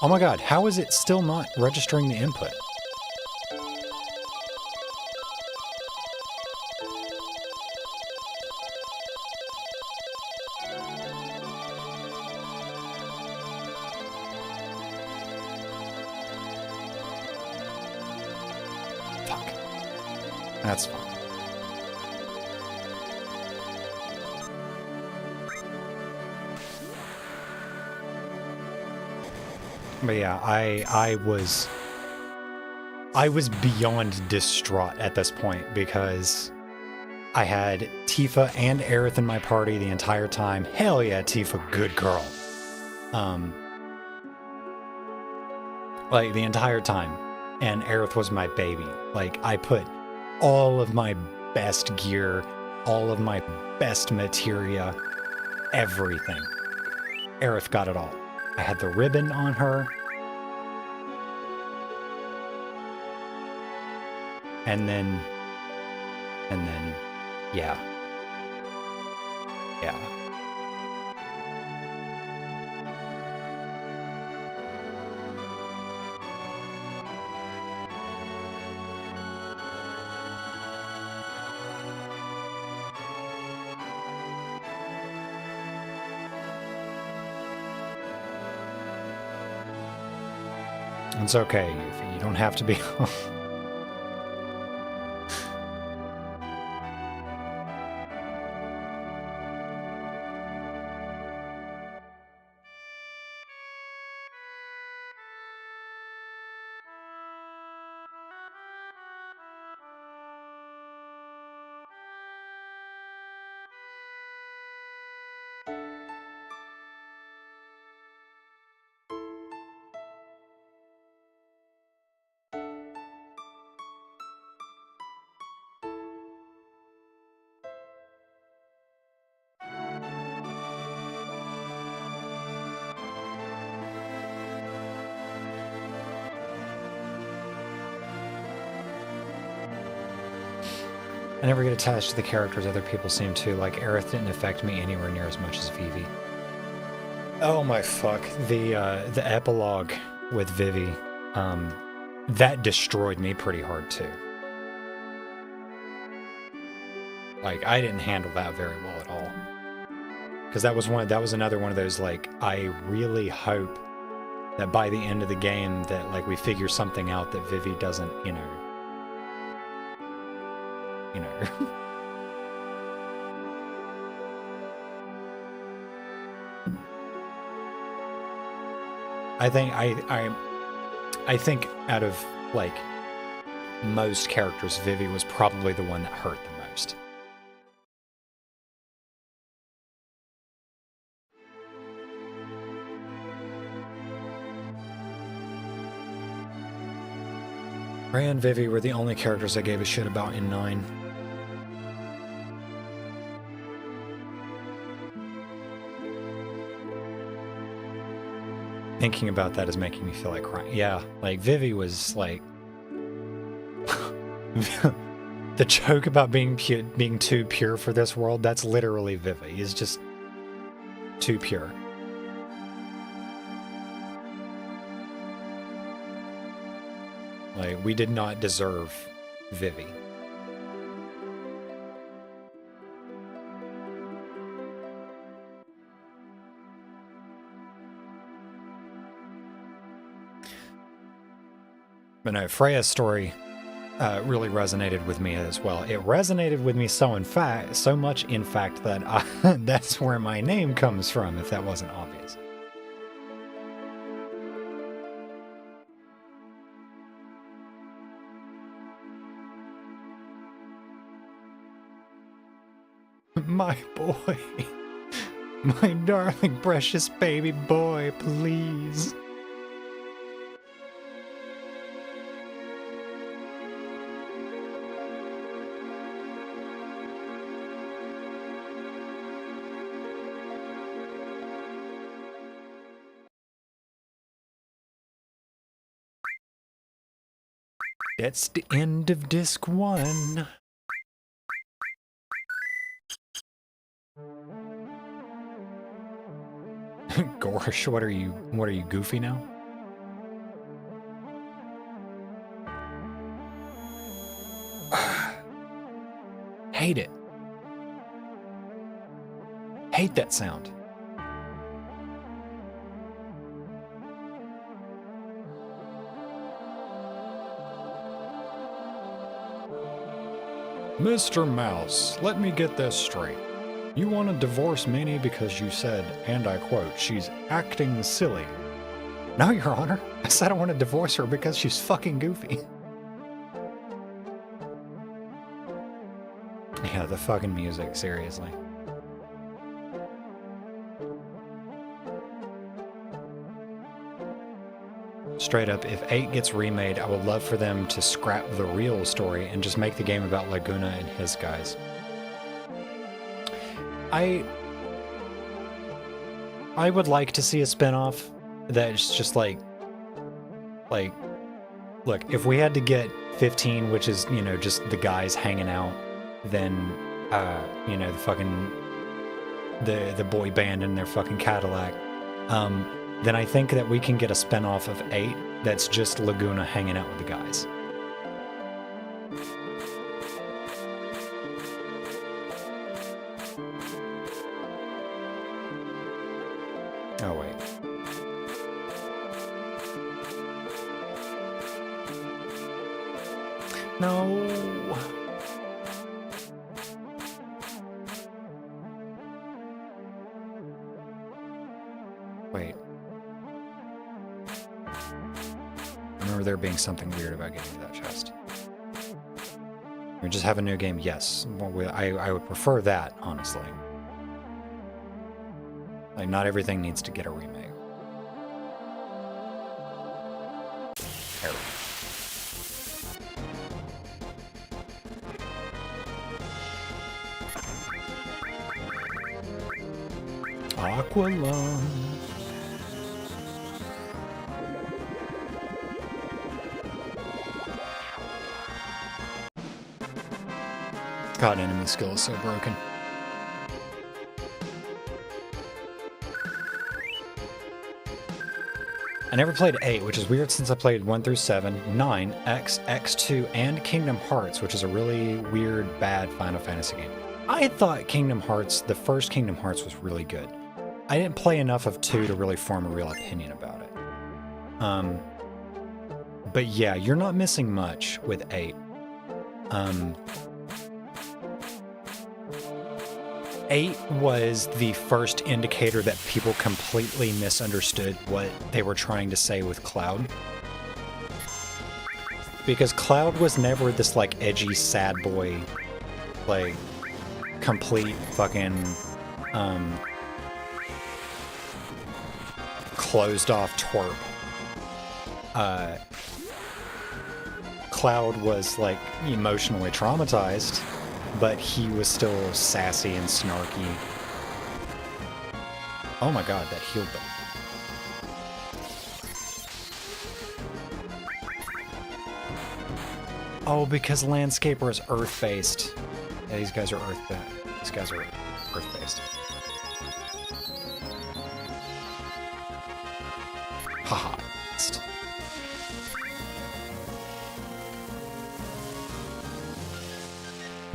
Oh my god, how is it still not registering the input? Fuck. That's fine. But yeah, I was beyond distraught at this point because I had Tifa and Aerith in my party the entire time. Hell yeah, Tifa, good girl. Like the entire time. And Aerith was my baby. Like I put all of my best gear, all of my best materia, everything. Aerith got it all. I had the ribbon on her. And then, yeah. Yeah. It's okay, Yuffie. You don't have to be... I never get attached to the characters. Other people seem to. Like, Aerith didn't affect me anywhere near as much as Vivi. Oh my fuck. The epilogue with Vivi, that destroyed me pretty hard too. Like, I didn't handle that very well at all. Because that was another one of those, like, I really hope that by the end of the game that, like, we figure something out that Vivi doesn't, you know. I think out of, like, most characters, Vivi was probably the one that hurt the most. Rhea and Vivi were the only characters I gave a shit about in 9. Thinking about that is making me feel like crying. Yeah, like, Vivi was, like... the joke about being too pure for this world, that's literally Vivi. He's just too pure. Like, we did not deserve Vivi. But no, Freya's story really resonated with me as well. It resonated with me so much, in fact, that that's where my name comes from, if that wasn't obvious. My boy. My darling, precious baby boy, please. That's the end of disc 1. Gorsh, what are you goofy now? Hate it. Hate that sound. Mr. Mouse, let me get this straight. You want to divorce Minnie because you said, and I quote, she's acting silly. No, Your Honor. I said I want to divorce her because she's fucking goofy. Yeah, the fucking music, seriously. Straight up, if 8 gets remade, I would love for them to scrap the real story and just make the game about Laguna and his guys. I would like to see a spinoff that's just like, look, if we had to get 15, which is, you know, just the guys hanging out, then, you know, the fucking, the boy band in their fucking Cadillac, then I think that we can get a spinoff of 8 that's just Laguna hanging out with the guys. Oh, wait. No. Wait. I remember there being something weird about getting to that chest. We just have a new game, yes. Well, I would prefer that, honestly. Like, not everything needs to get a remake. There we go. Aqualung. God, enemy skill is so broken. I never played 8, which is weird since I played 1 through 7, 9, X, X2, and Kingdom Hearts, which is a really weird, bad Final Fantasy game. I thought Kingdom Hearts, the first Kingdom Hearts, was really good. I didn't play enough of 2 to really form a real opinion about it. But yeah, you're not missing much with 8. 8 was the first indicator that people completely misunderstood what they were trying to say with Cloud. Because Cloud was never this, like, edgy, sad boy, like, complete fucking, closed-off twerp. Cloud was, like, emotionally traumatized, but he was still sassy and snarky. Oh my god, that healed them. Oh, because Landscaper is Earth-based. Yeah, these guys are Earth-based. These guys are Earth-based. Haha.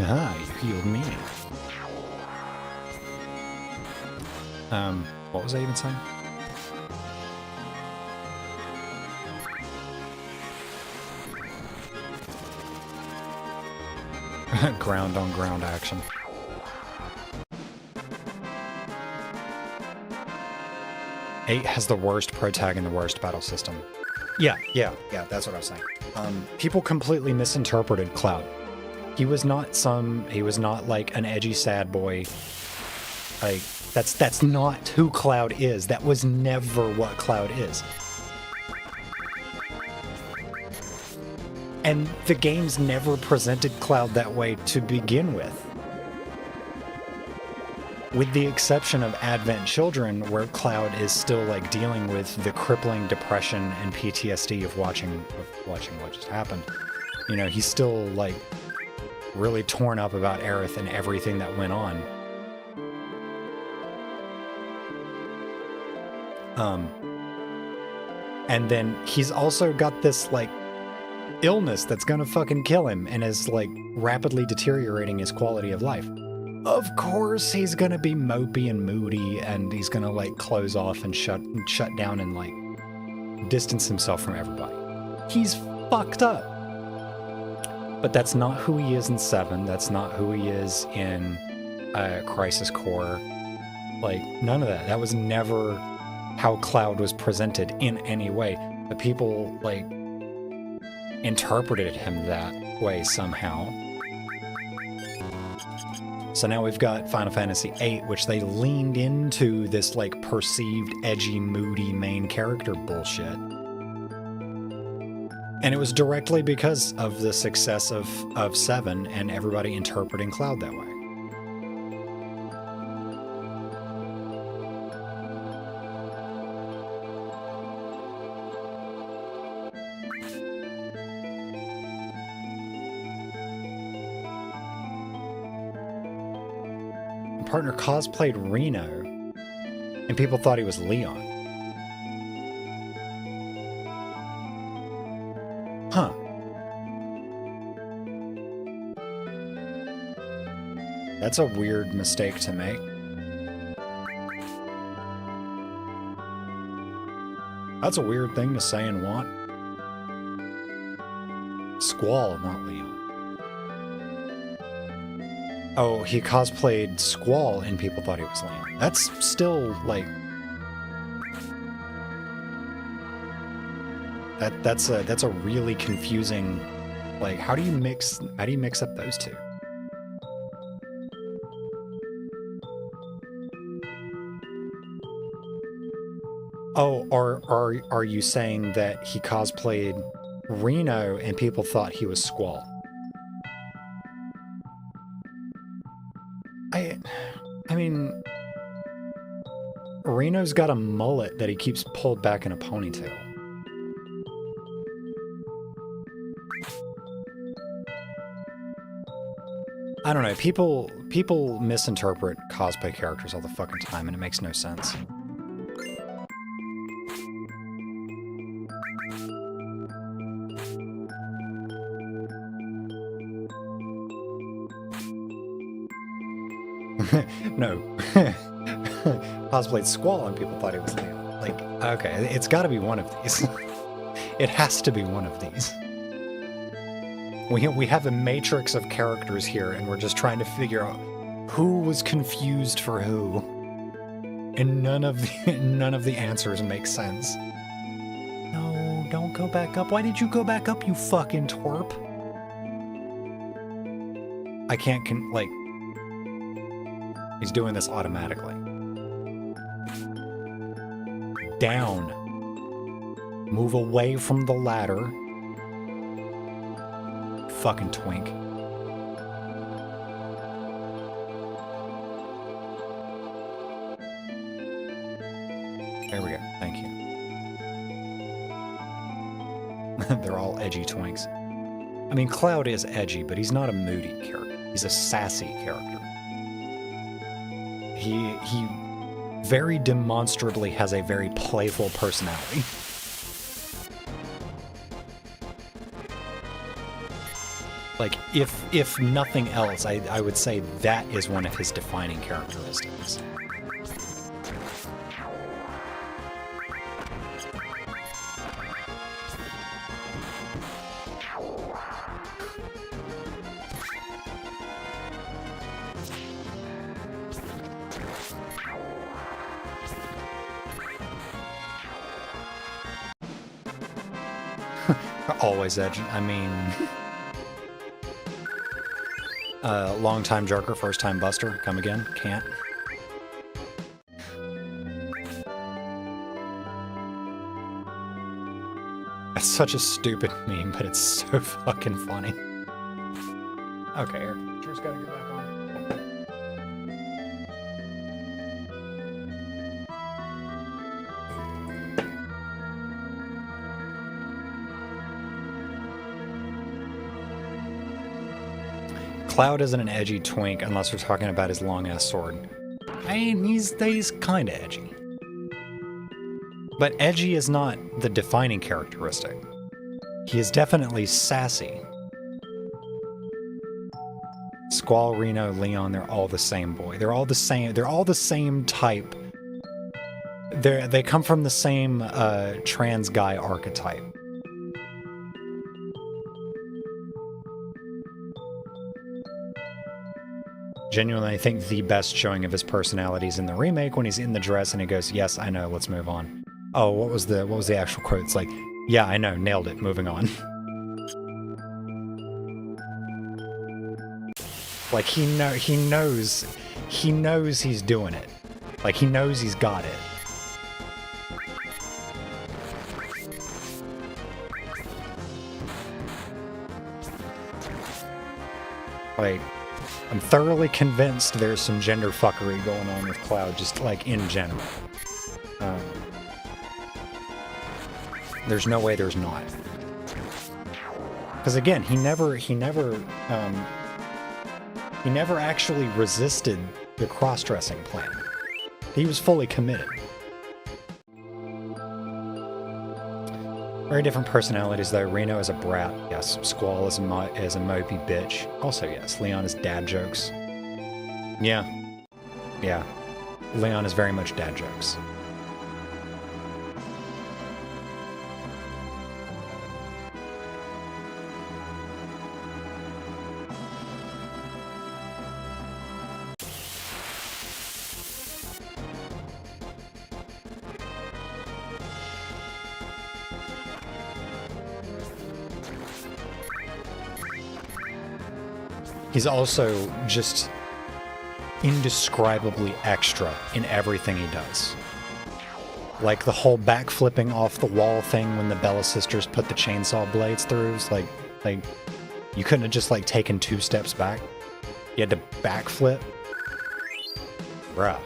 Ah, you healed me. What was I even saying? Ground on ground action. Eight has the worst pro tag and the worst battle system. Yeah, that's what I was saying. People completely misinterpreted Cloud. He was not like an edgy sad boy. Like, that's not who Cloud is. That was never what Cloud is. And the games never presented Cloud that way to begin with. With the exception of Advent Children, where Cloud is still, like, dealing with the crippling depression and PTSD of watching what just happened. You know, he's still, like, really torn up about Aerith and everything that went on. And then he's also got this, like, illness that's gonna fucking kill him and is, like, rapidly deteriorating his quality of life. Of course he's gonna be mopey and moody, and he's gonna, like, close off and shut down and, like, distance himself from everybody. He's fucked up. But that's not who he is in 7. That's not who he is in Crisis Core. Like, none of that. That was never how Cloud was presented in any way. But people, like, interpreted him that way somehow. So now we've got Final Fantasy VIII, which they leaned into this, like, perceived edgy, moody main character bullshit. And it was directly because of the success of 7 and everybody interpreting Cloud that way. My partner cosplayed Reno, and people thought he was Leon. Huh. That's a weird mistake to make. That's a weird thing to say and want. Squall, not Leon. Oh, he cosplayed Squall and people thought he was Leon. That's still, like... That's a really confusing, like, how do you mix up those two? Oh, are you saying that he cosplayed Reno and people thought he was Squall? I mean, Reno's got a mullet that he keeps pulled back in a ponytail. I don't know, people misinterpret cosplay characters all the fucking time, and it makes no sense. No. Cosplayed Squall and people thought he was Leon. Like, okay, it's gotta be one of these. It has to be one of these. We have a matrix of characters here, and we're just trying to figure out who was confused for who. And none of the answers make sense. No, don't go back up. Why did you go back up, you fucking twerp? I can't like... He's doing this automatically. Down. Move away from the ladder. Fucking twink. There we go. Thank you. They're all edgy twinks. I mean, Cloud is edgy, but he's not a moody character. He's a sassy character. He very demonstrably has a very playful personality. Like, if nothing else, I would say that is one of his defining characteristics. Always edgy. I mean... long-time jerker, first-time buster. Come again? Can't. That's such a stupid meme, but it's so fucking funny. Okay, air conditioner's gotta go back on. Cloud isn't an edgy twink unless we're talking about his long-ass sword. I mean, he's kinda edgy. But edgy is not the defining characteristic. He is definitely sassy. Squall, Reno, Leon, they're all the same boy. They're all the same type. They come from the same trans guy archetype. Genuinely, I think the best showing of his personality is in the remake when he's in the dress and he goes, "Yes, I know, let's move on." Oh, what was the actual quote? It's like, "Yeah, I know, nailed it, moving on." Like he knows he's doing it. Like he knows he's got it. Like, I'm thoroughly convinced there's some gender fuckery going on with Cloud, just like in general. There's no way there's not. Because again, he never actually resisted the cross-dressing plan. He was fully committed. Very different personalities though. Reno is a brat, yes. Squall is a mopey bitch. Also yes, Leon is dad jokes. Yeah. Yeah. Leon is very much dad jokes. He's also just indescribably extra in everything he does. Like the whole backflipping off the wall thing when the Bella sisters put the chainsaw blades through. It's like you couldn't have just like taken 2 steps back. You had to backflip. Bruh.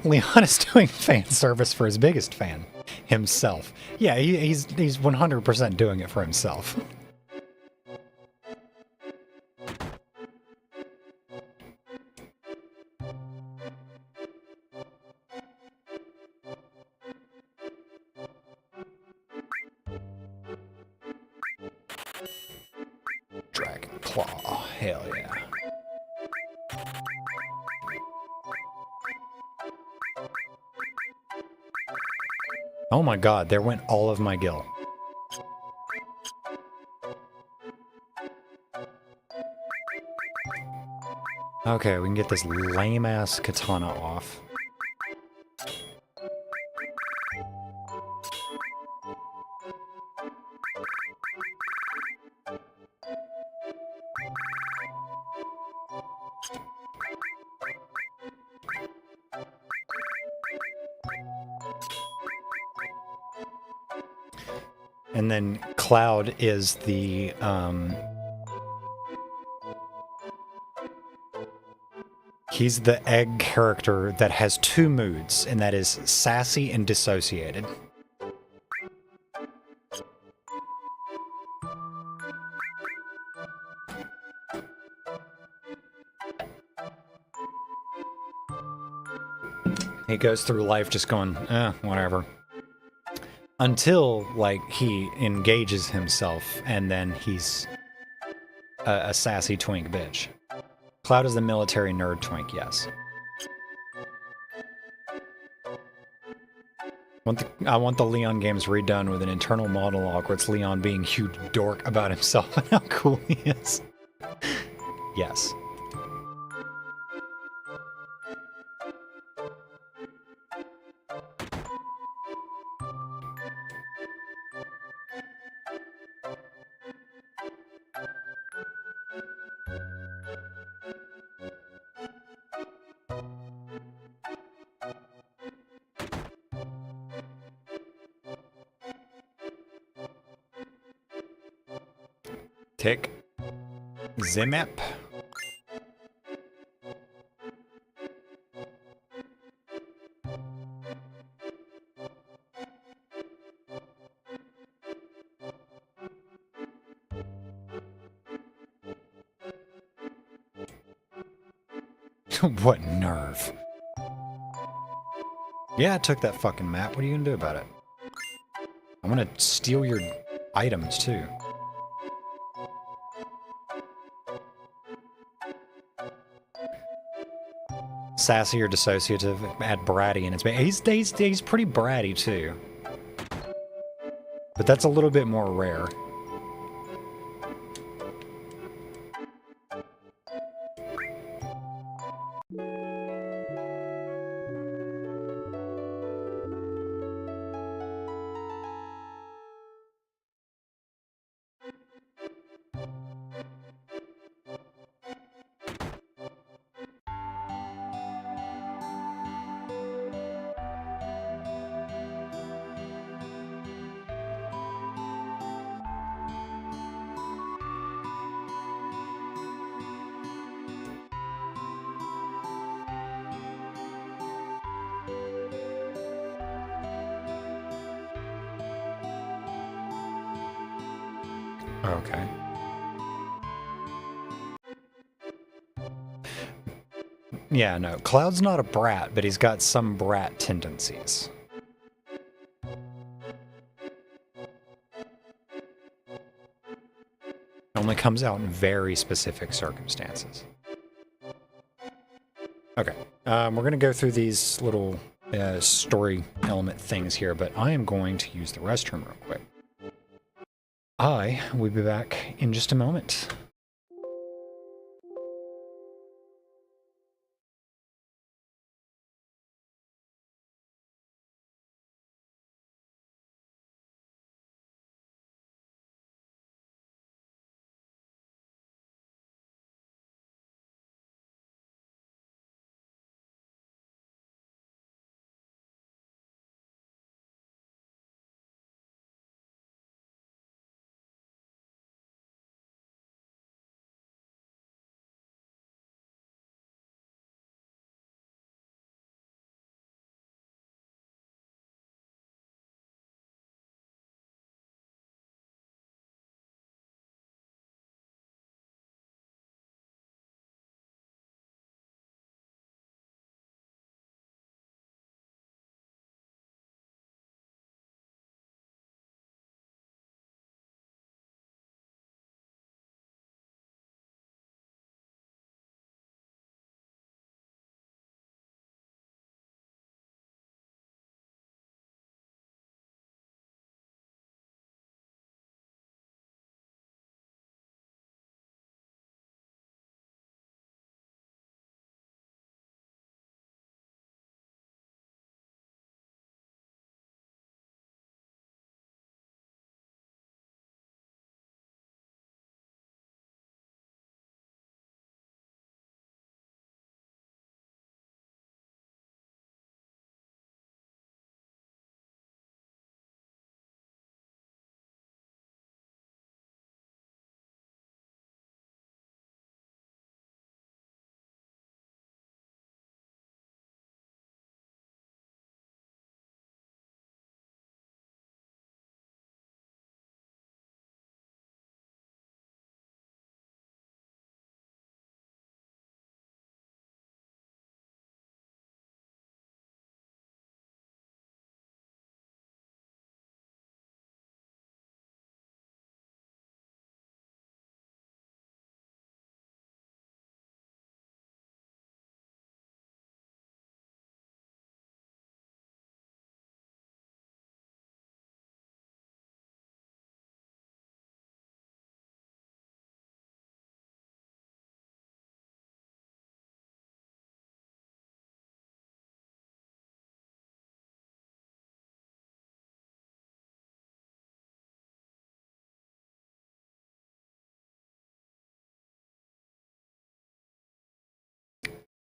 Leon is doing fan service for his biggest fan, himself. Yeah, he's 100% doing it for himself. Dragon Claw, hell yeah. Oh my god, there went all of my gil. Okay, we can get this lame-ass katana off. And then Cloud is the, he's the egg character that has two moods, and that is sassy and dissociated. He goes through life just going, whatever. Until, like, he engages himself, and then he's a sassy twink bitch. Cloud is the military nerd twink, yes. I want the Leon games redone with an internal monologue where it's Leon being huge dork about himself and how cool he is. Yes. Tick. Zimep. What nerve. Yeah, I took that fucking map. What are you gonna do about it? I'm gonna steal your items, too. Sassy or dissociative, add bratty in its base. He's pretty bratty, too. But that's a little bit more rare. Okay. Yeah, no. Cloud's not a brat, but he's got some brat tendencies. Only comes out in very specific circumstances. Okay. We're going to go through these little story element things here, but I am going to use the restroom real quick. I will be back in just a moment.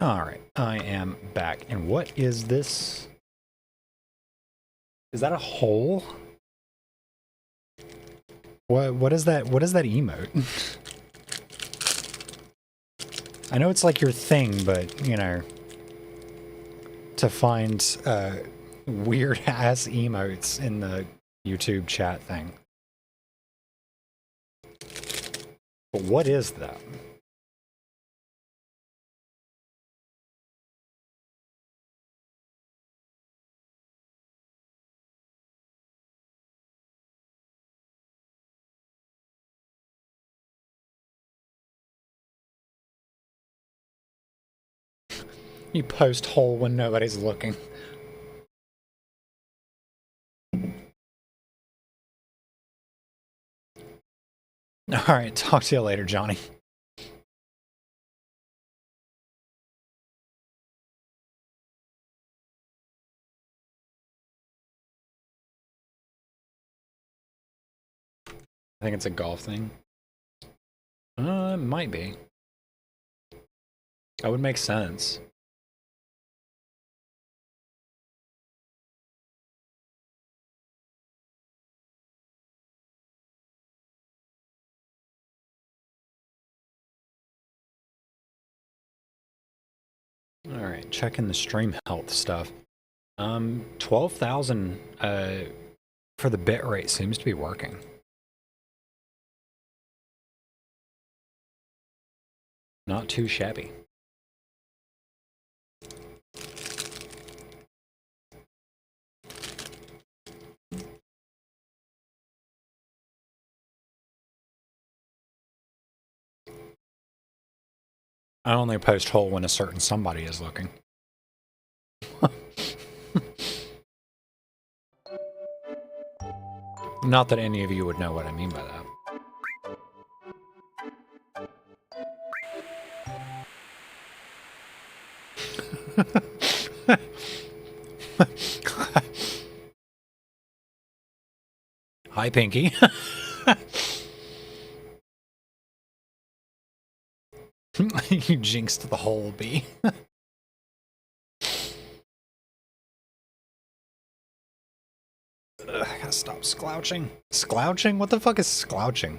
Alright, I am back. And what is this? Is that a hole? What is that? What is that emote? I know it's like your thing, but, you know, to find weird-ass emotes in the YouTube chat thing. But what is that? You post hole when nobody's looking. Alright, talk to you later, Johnny. I think it's a golf thing. It might be. That would make sense. Alright, checking the stream health stuff. 12,000 for the bitrate seems to be working. Not too shabby. I only post hole when a certain somebody is looking. Not that any of you would know what I mean by that. Hi, Pinky. You jinxed the whole bee. I gotta stop slouching. Slouching? What the fuck is slouching?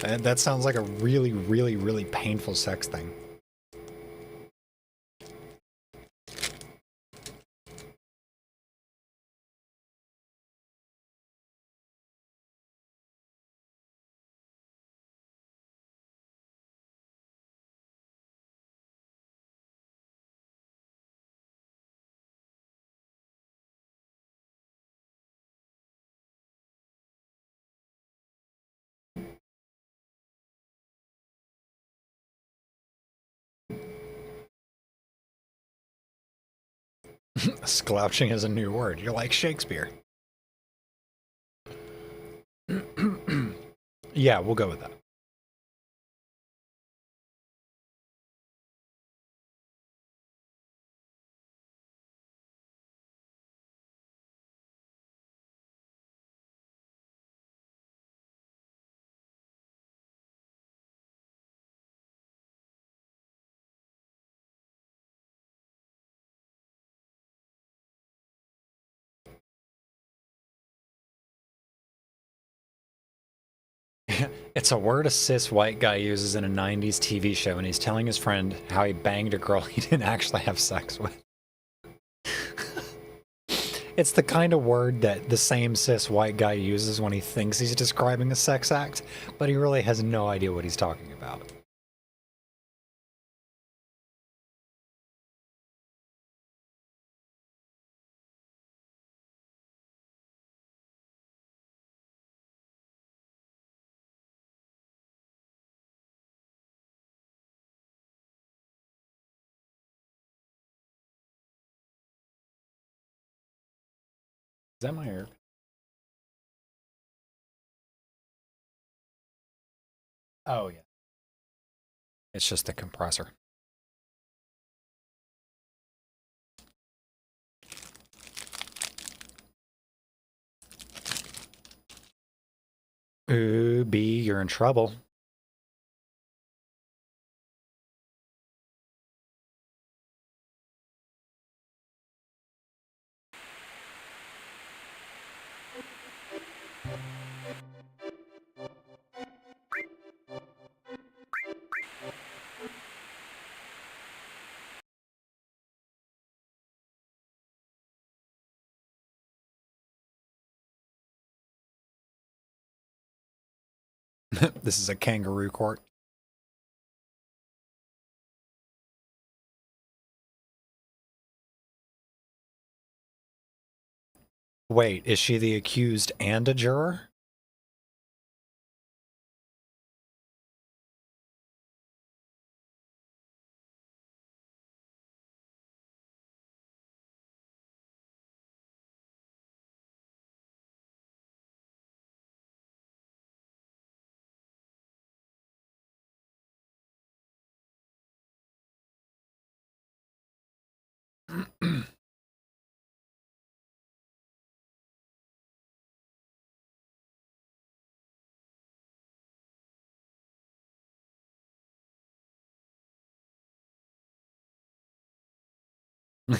That sounds like a really, really, really painful sex thing. Slouching is a new word. You're like Shakespeare. Yeah, we'll go with that. It's a word a cis white guy uses in a 90s TV show, and he's telling his friend how he banged a girl he didn't actually have sex with. It's the kind of word that the same cis white guy uses when he thinks he's describing a sex act, but he really has no idea what he's talking about. Is that my hair? Oh, yeah. It's just the compressor. Ooh, B, you're in trouble. This is a kangaroo court. Wait, is she the accused and a juror?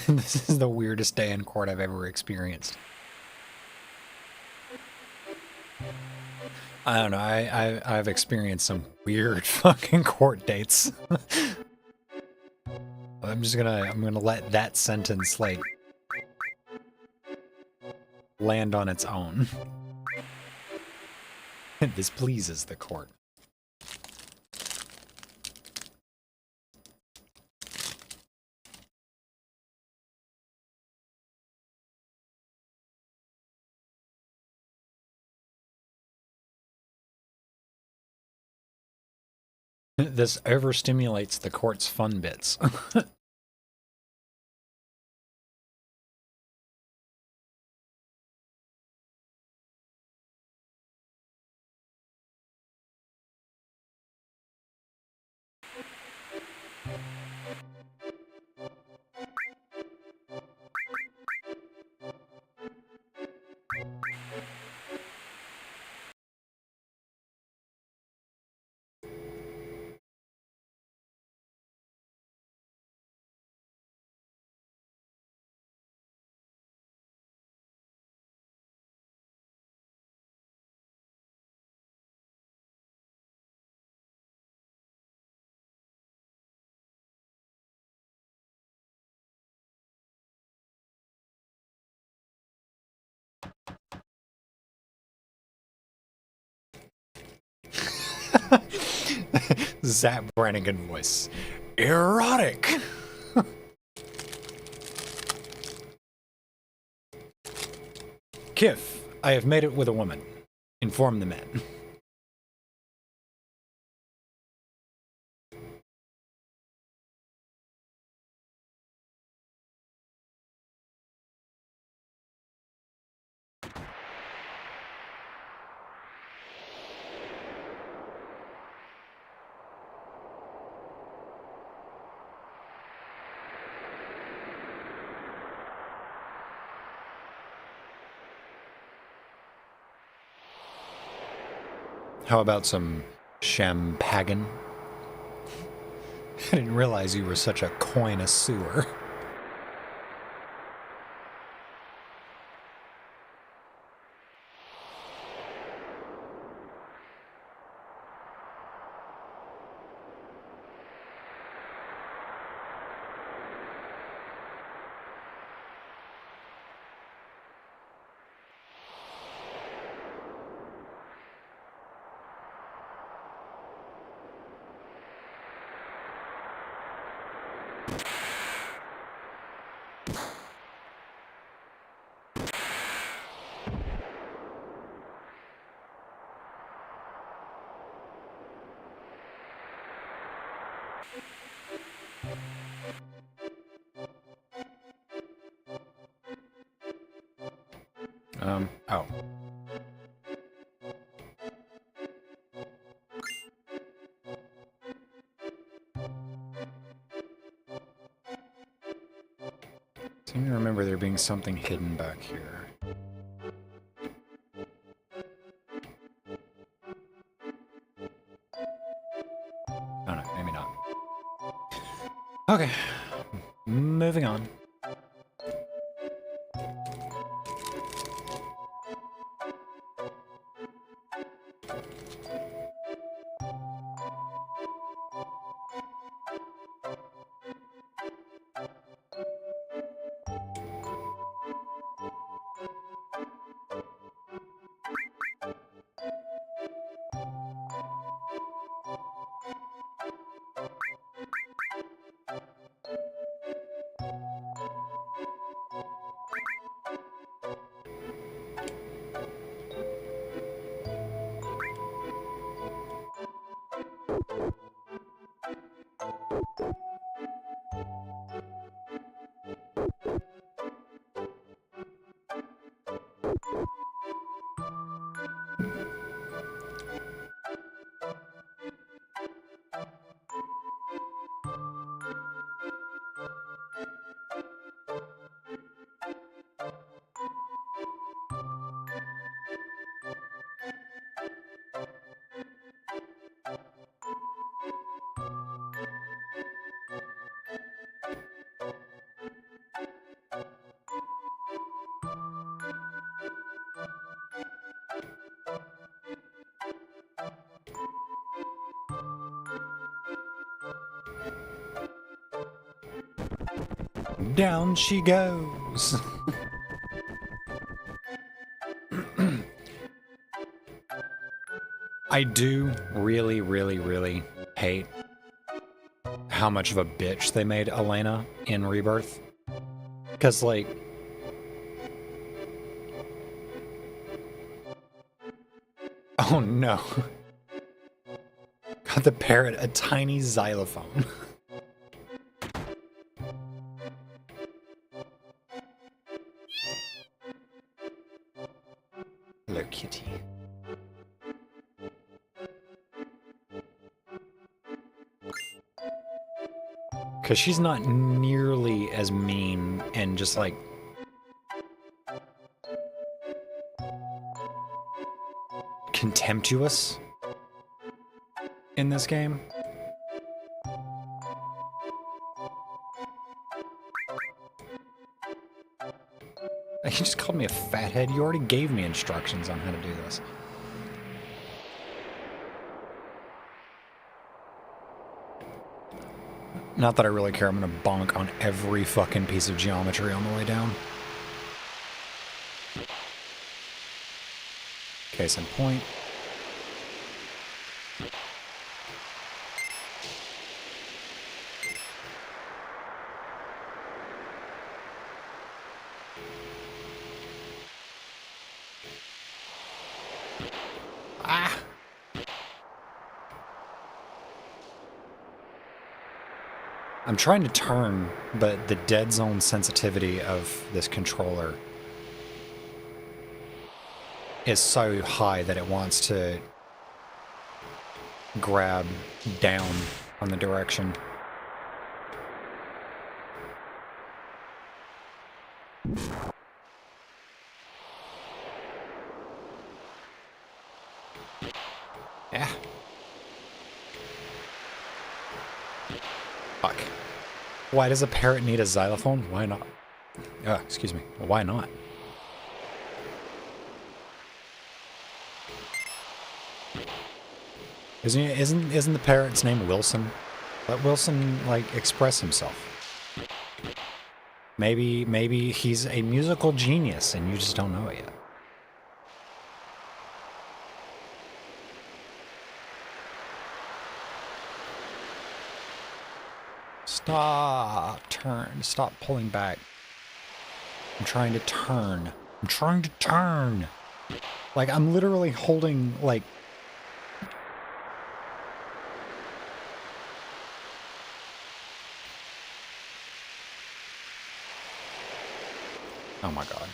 This is the weirdest day in court I've ever experienced. I don't know. I've experienced some weird fucking court dates. I'm gonna let that sentence like land on its own. This pleases the court. This overstimulates the court's fun bits. Zap Brannigan voice. Erotic! Kif, I have made it with a woman. Inform the men. How about some champagne? I didn't realize you were such a connoisseur. Oh. Seem to remember there being something hidden back here. Oh no, maybe not. Okay. Moving on. Down she goes. I do really, really, really hate how much of a bitch they made Elena in Rebirth. Because, like, oh no. Got the parrot a tiny xylophone. Hello, kitty. Because she's not nearly as mean and just like contemptuous in this game. He just called me a fathead. You already gave me instructions on how to do this. Not that I really care. I'm gonna bonk on every fucking piece of geometry on the way down. Case in point. Ah! I'm trying to turn, but the dead zone sensitivity of this controller is so high that it wants to grab down on the direction. Yeah. Fuck. Why does a parrot need a xylophone? Why not? Excuse me. Why not? Isn't the parrot's name Wilson? Let Wilson, like, express himself. Maybe he's a musical genius and you just don't know it yet. Stop. Turn. Stop pulling back. I'm trying to turn. I'm trying to turn. Like, I'm literally holding, like... Oh my god.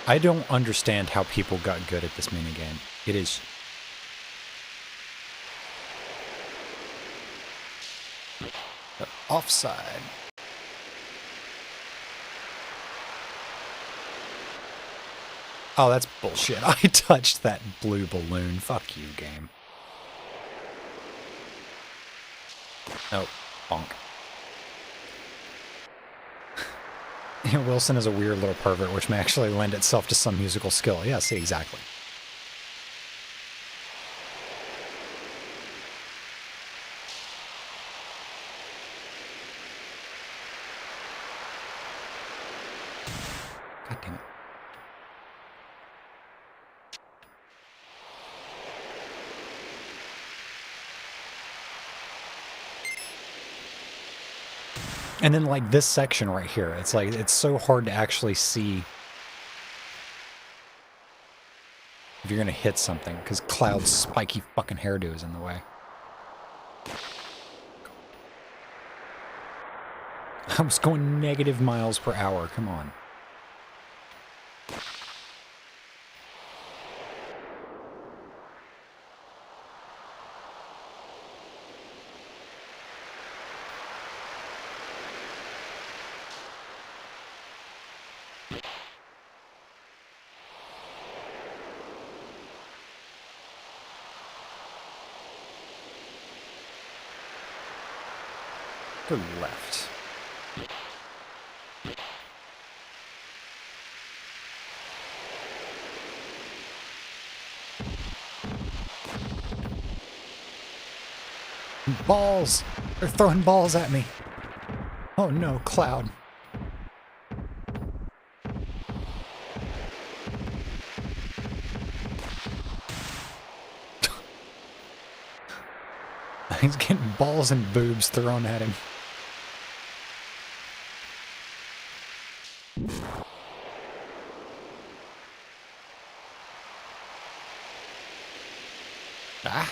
I don't understand how people got good at this minigame. It is... offside. Oh, that's bullshit. I touched that blue balloon. Fuck you, game. Oh, bonk. Wilson is a weird little pervert, which may actually lend itself to some musical skill. Yeah, see, exactly. God damn it. And then, like, this section right here, it's like, it's so hard to actually see if you're gonna hit something, because Cloud's spiky fucking hairdo is in the way. I was going negative miles per hour. Come on. Go left. Balls! They're throwing balls at me. Oh no, Cloud. He's getting balls and boobs thrown at him. Ah!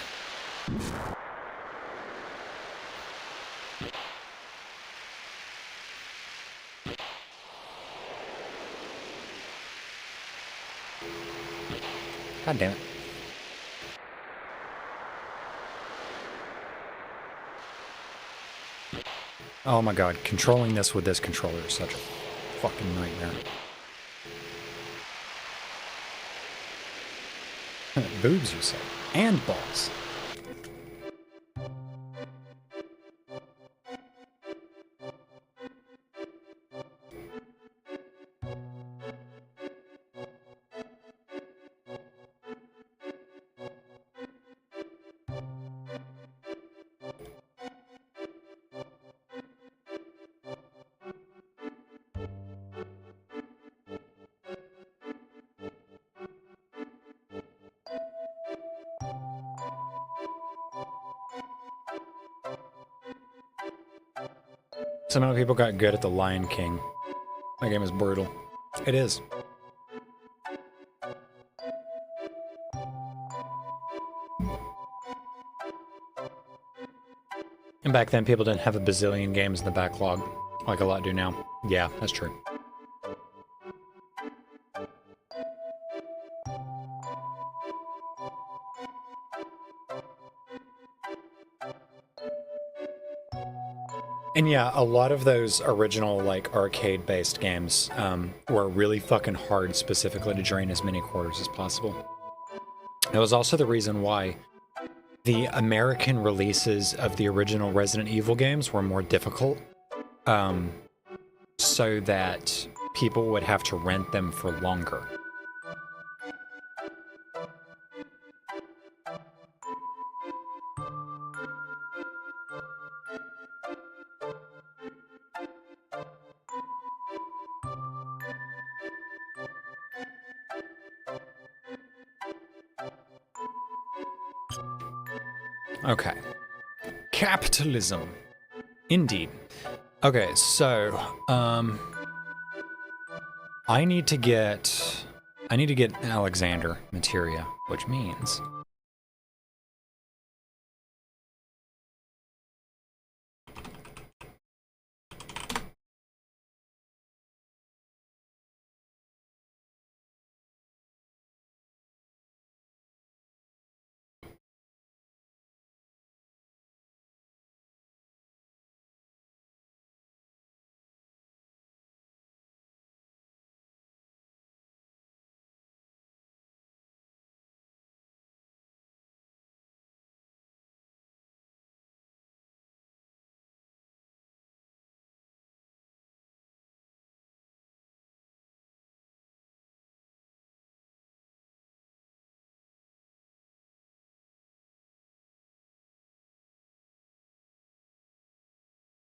God damn it. Oh my god, controlling this with this controller is such a fucking nightmare. Boobs, you say? And balls. Somehow people got good at the Lion King. That game is brutal. It is. And back then people didn't have a bazillion games in the backlog, like a lot do now. Yeah, that's true. And yeah, a lot of those original, like, arcade-based games were really fucking hard specifically to drain as many quarters as possible. That was also the reason why the American releases of the original Resident Evil games were more difficult, so that people would have to rent them for longer. Okay. Capitalism. Indeed. Okay, so, I need to get Alexander materia, which means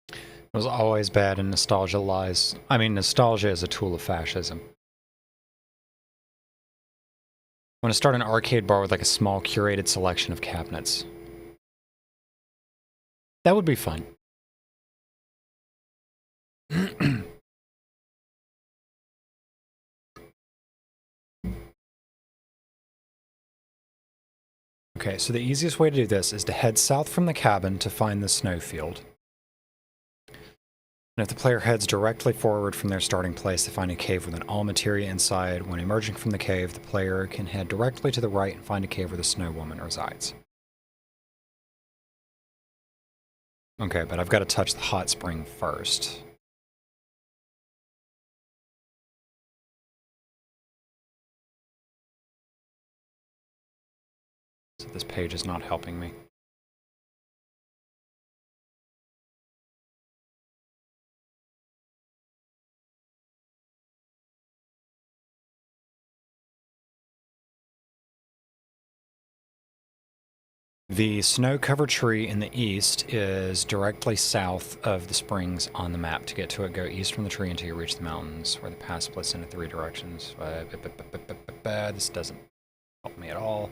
it was always bad and nostalgia lies. I mean, nostalgia is a tool of fascism. I want to start an arcade bar with like a small curated selection of cabinets. That would be fun. Okay, so the easiest way to do this is to head south from the cabin to find the snowfield. And if the player heads directly forward from their starting place, they find a cave with an all materia inside. When emerging from the cave, the player can head directly to the right and find a cave where the Snow Woman resides. Okay, but I've got to touch the hot spring first. So this page is not helping me. The snow-covered tree in the east is directly south of the springs on the map. To get to it, go east from the tree until you reach the mountains, where the path splits into 3 directions. This doesn't help me at all.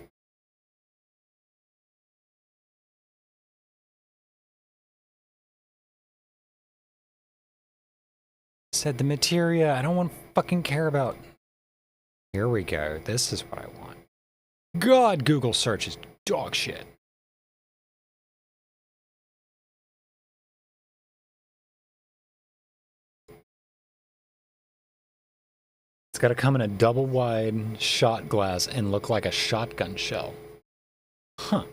Said the materia, I don't want to fucking care about. Here we go. This is what I want. God, Google search is dog shit. It's got to come in a double wide shot glass and look like a shotgun shell. Huh.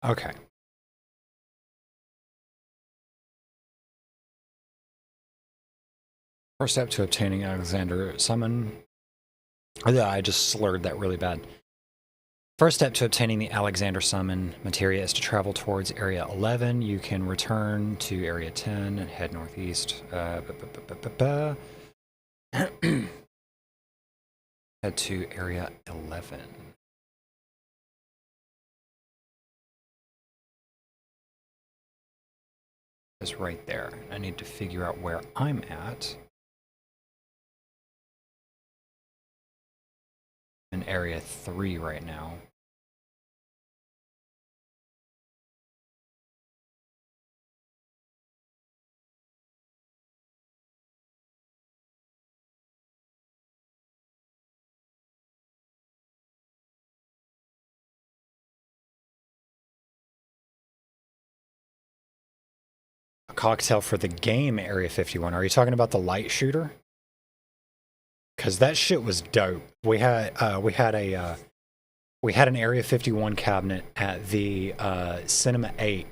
Okay. First step to obtaining Alexander Summon. Yeah, I just slurred that really bad. First step to obtaining the Alexander Summon materia is to travel towards Area 11. You can return to Area 10 and head northeast. Head to Area 11. It's right there. I need to figure out where I'm at. In Area 3 right now. A cocktail for the game Area 51. Are you talking about the light shooter? Because that shit was dope. We had an Area 51 cabinet at the Cinema 8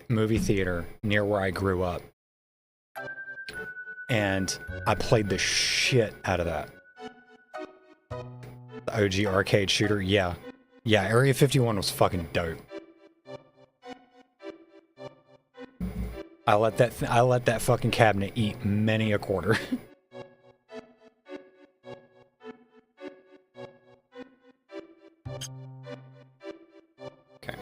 movie theater near where I grew up, and I played the shit out of that. The OG arcade shooter, yeah, Area 51 was fucking dope. I let that fucking cabinet eat many a quarter. Okay.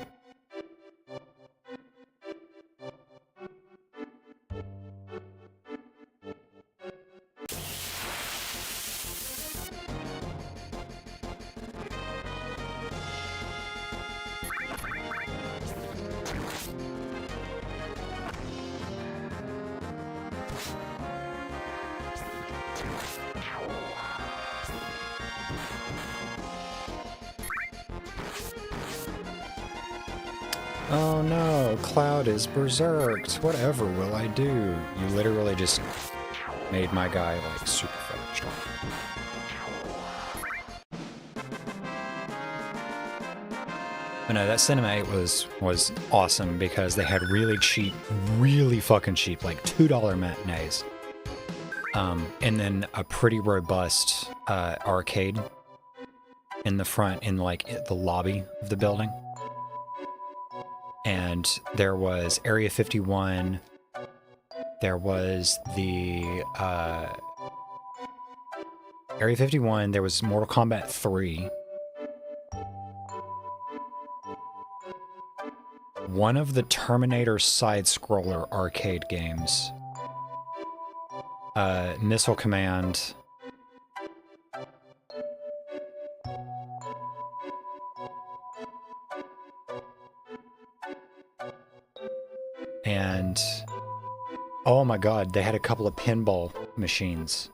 Oh no, Cloud is berserked. Whatever will I do? You literally just made my guy like super fucking strong. But no, that Cinema 8 was awesome because they had really cheap, really fucking cheap, like $2 matinees. And then a pretty robust arcade in the front, in like the lobby of the building. And there was Area 51. There was the Area 51, there was Mortal Kombat 3. One of the Terminator side-scroller arcade games. Missile Command. And oh my god, they had a couple of pinball machines.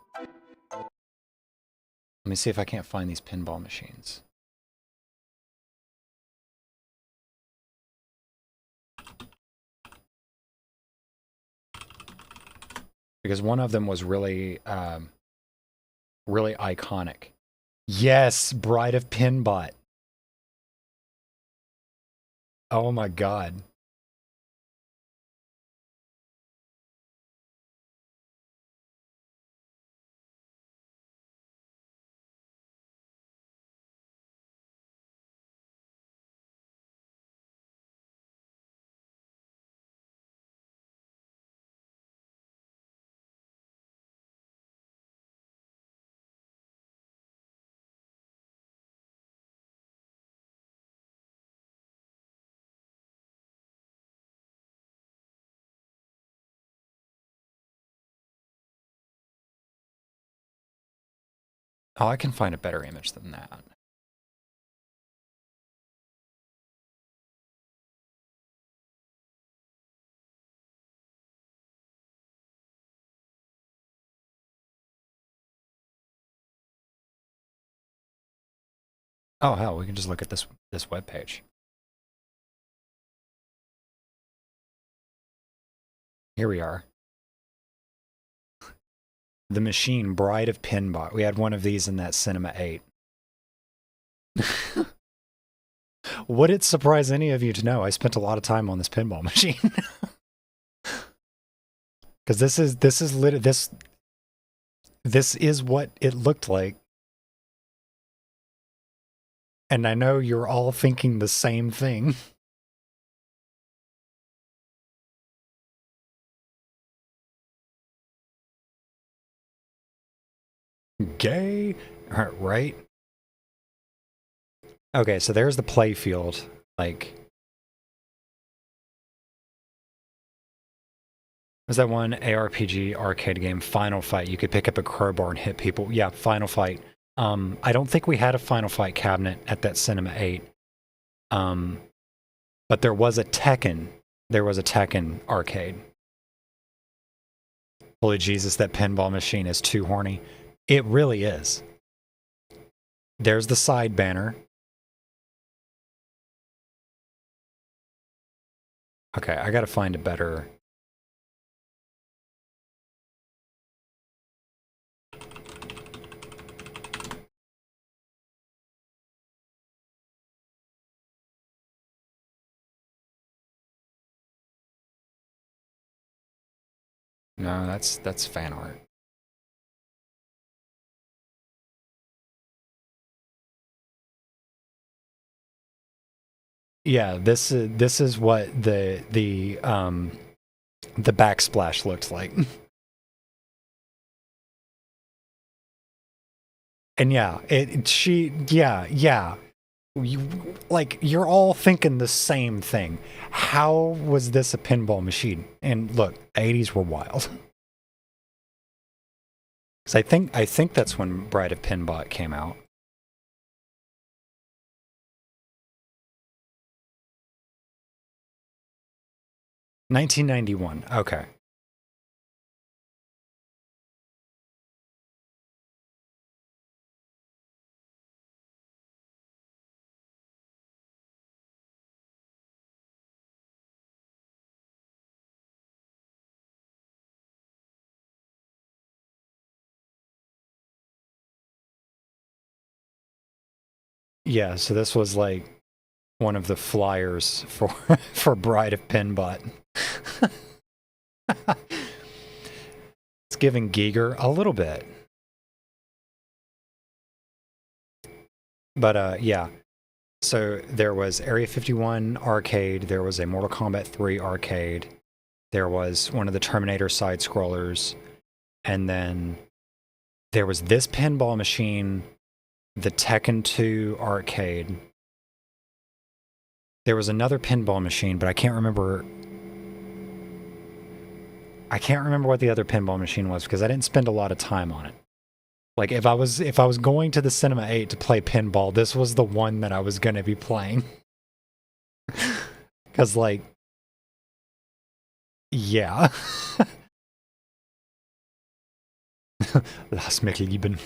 Let me see if I can't find these pinball machines. Because one of them was really, really iconic. Yes, Bride of Pinbot. Oh my god. Oh, I can find a better image than that. Oh hell, we can just look at this webpage. Here we are. The machine, Bride of Pinbot. We had one of these in that Cinema 8. Would it surprise any of you to know I spent a lot of time on this pinball machine? Because this is what it looked like. And I know you're all thinking the same thing. Gay? Right? Okay, so there's the play field. Like, was that one ARPG arcade game, Final Fight? You could pick up a crowbar and hit people. Yeah, Final Fight. I don't think we had a Final Fight cabinet at that Cinema 8. But there was a Tekken. There was a Tekken arcade. Holy Jesus, that pinball machine is too horny. It really is. There's the side banner. Okay, I gotta find a better... No, that's fan art. Yeah, this is what the backsplash looks like. And yeah, you're all thinking the same thing. How was this a pinball machine? And look, 80s were wild. Because I think that's when Bride of Pinbot came out. $1991. Okay. Yeah, so this was like one of the flyers for for Bride of Pinbot. It's giving Giger a little bit. But yeah. So there was Area 51 arcade, there was a Mortal Kombat 3 arcade, there was one of the Terminator side scrollers, and then There was this pinball machine, the Tekken 2 arcade. There was another pinball machine, but I can't remember. I can't remember what the other pinball machine was because I didn't spend a lot of time on it. Like if I was going to the Cinema 8 to play pinball, this was the one that I was going to be playing. Cuz like yeah. Lass mich lieben.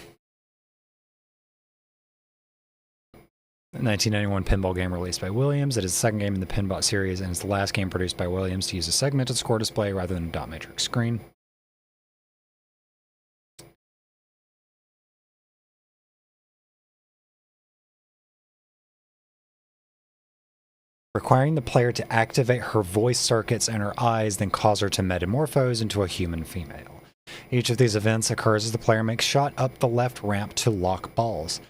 1991 pinball game released by Williams. It is the second game in the Pinbot series and is the last game produced by Williams to use a segmented score display rather than a dot matrix screen. Requiring the player to activate her voice circuits and her eyes, then cause her to metamorphose into a human female. Each of these events occurs as the player makes shot up the left ramp to lock balls.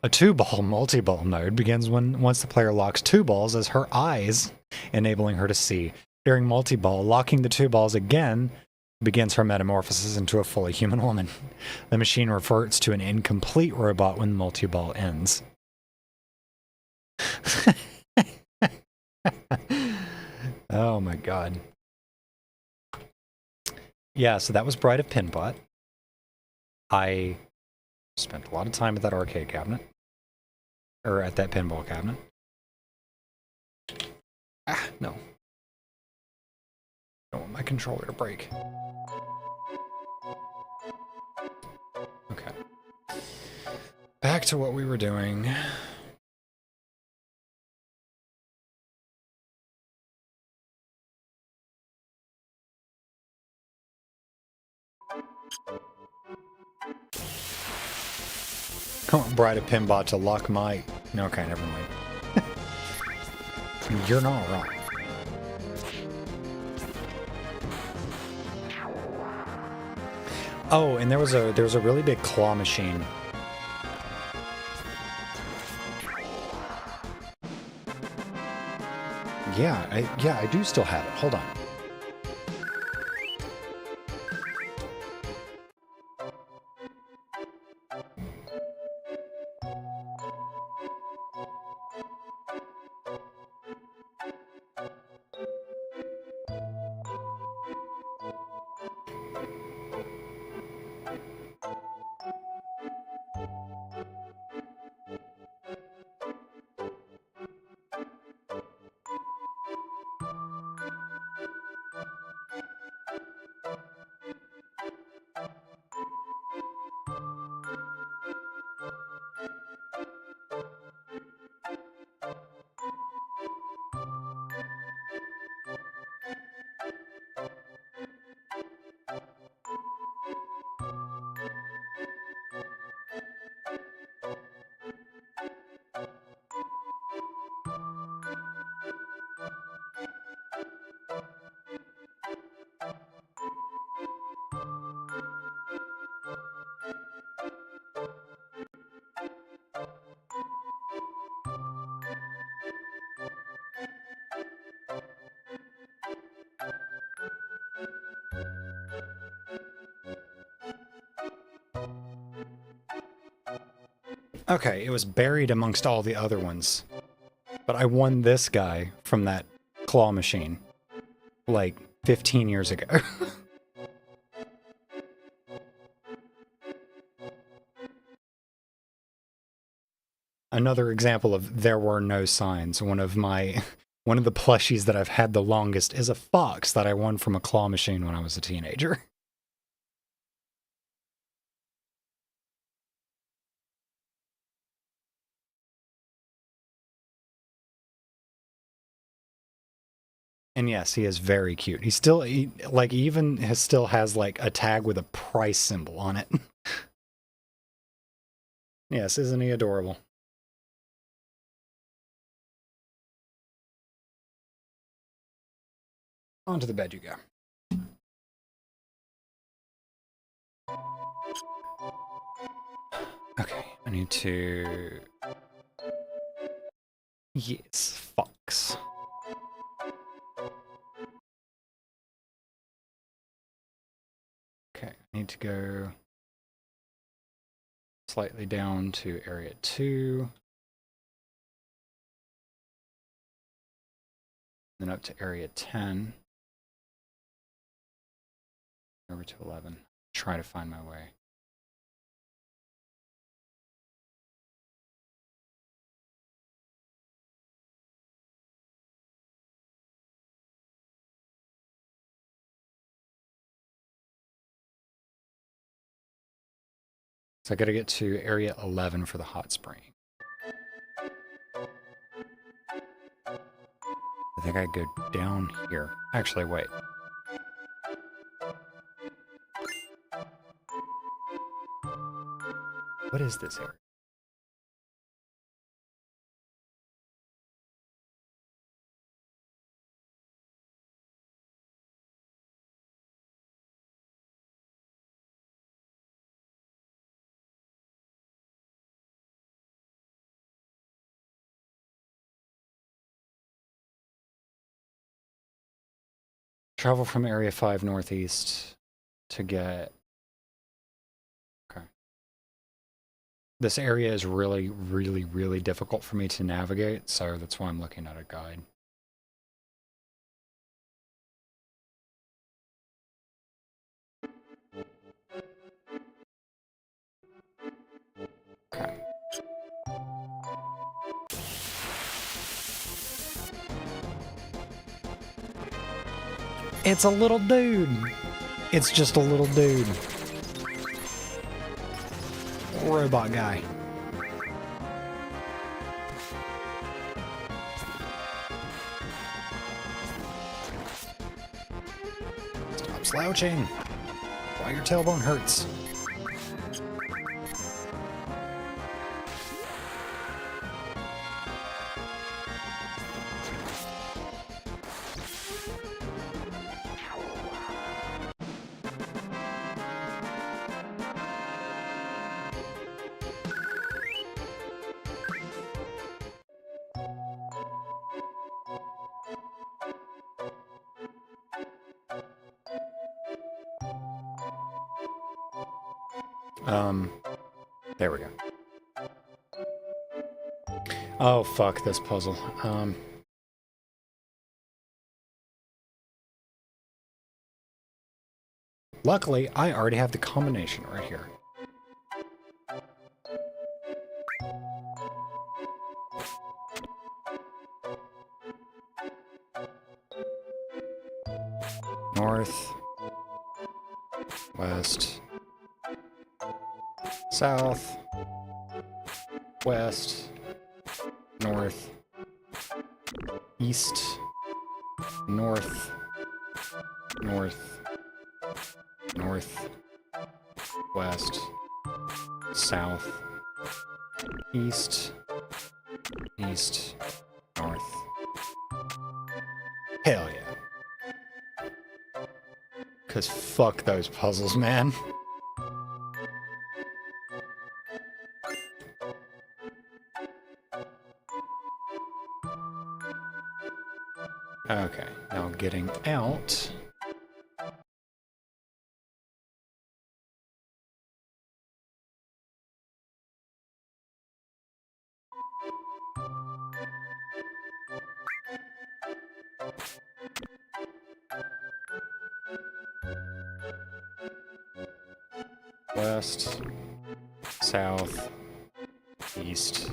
A two-ball multi-ball mode begins once the player locks two balls as her eyes, enabling her to see. During multi-ball, locking the two balls again begins her metamorphosis into a fully human woman. The machine reverts to an incomplete robot when multi-ball ends. Oh my god. Yeah, so that was Bride of Pinbot. I spent a lot of time at that arcade cabinet. Or at that pinball cabinet. Ah, no. I don't want my controller to break. Okay. Back to what we were doing. I want Bride of Pinbot to lock my... Okay, never mind. You're not wrong. Oh, and there was a really big claw machine. Yeah, I do still have it. Hold on. Okay, it was buried amongst all the other ones. But I won this guy from that claw machine, like, 15 years ago. Another example of there were no signs. One of the plushies that I've had the longest is a fox that I won from a claw machine when I was a teenager. And yes, he is very cute. He still, still has like a tag with a price symbol on it. Yes, isn't he adorable? Onto the bed you go. Okay, I need to... Yes, fox. Okay, I need to to go slightly down to area 2. Then up to area 10. Over to 11. Try to find my way. So I gotta get to area 11 for the hot spring. I think I go down here. Actually, wait. What is this area? Travel from area 5 northeast to get... Okay. This area is really, really, really difficult for me to navigate, so that's why I'm looking at a guide. Okay. It's a little dude. It's just a little dude. Robot guy. Stop slouching while your tailbone hurts. There we go. Oh, fuck this puzzle. Luckily, I already have the combination right here. North, west, south, west, north, east, north, north, north, west, south, east, east, north. Hell yeah. 'Cause fuck those puzzles, man. Okay, now getting out. West, south, east,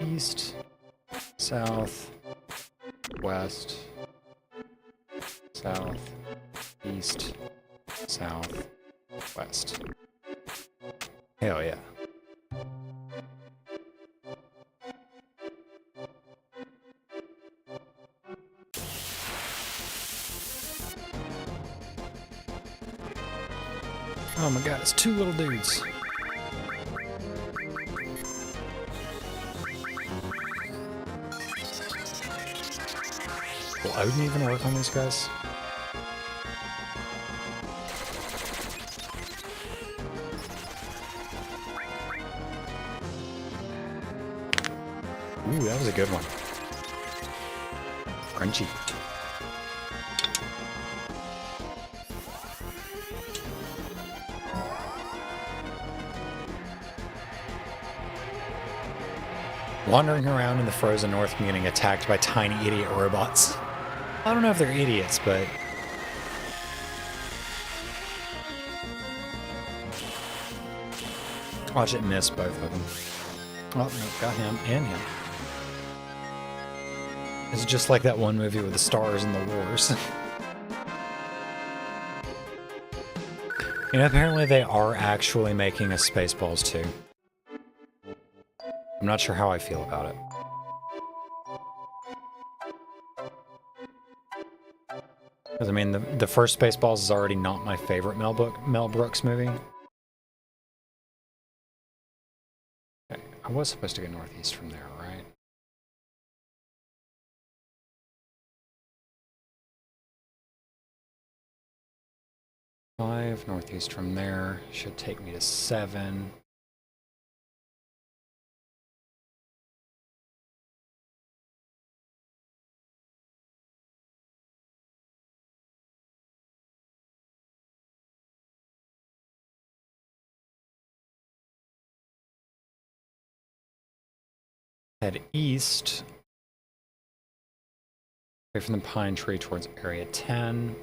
east, south, west, south, east, south, west. Hell yeah. Oh my god, it's two little dudes. Will Odin even work on these guys? Ooh, that was a good one. Crunchy. Wandering around in the frozen north and getting attacked by tiny idiot robots. I don't know if they're idiots, but... Watch it miss both of them. Oh, no, got him and him. It's just like that one movie with the stars and the wars. You know, apparently they are actually making a Spaceballs 2. I'm not sure how I feel about it. Because, I mean, the first Spaceballs is already not my favorite Mel Brooks movie. Okay, I was supposed to go northeast from there, right? Five northeast from there should take me to 7. Head east. Away from the pine tree towards area 10.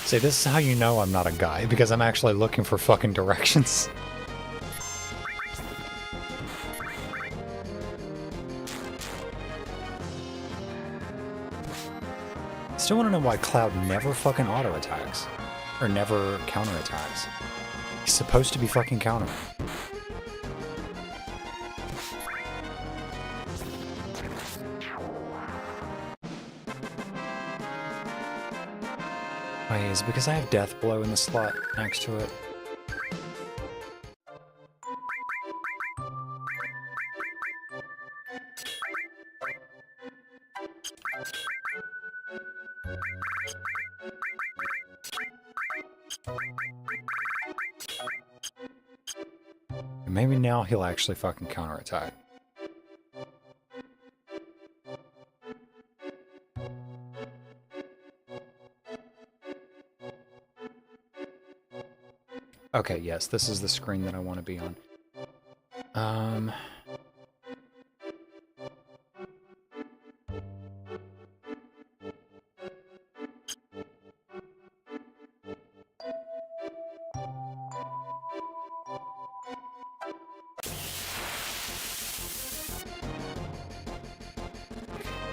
See, this is how you know I'm not a guy, because I'm actually looking for fucking directions. Still want to know why Cloud never fucking auto-attacks. Or never counter-attacks. He's supposed to be fucking countering. Wait, is it because I have Death Blow in the slot next to it? Maybe now he'll actually fucking counterattack. Okay, yes, this is the screen that I want to be on.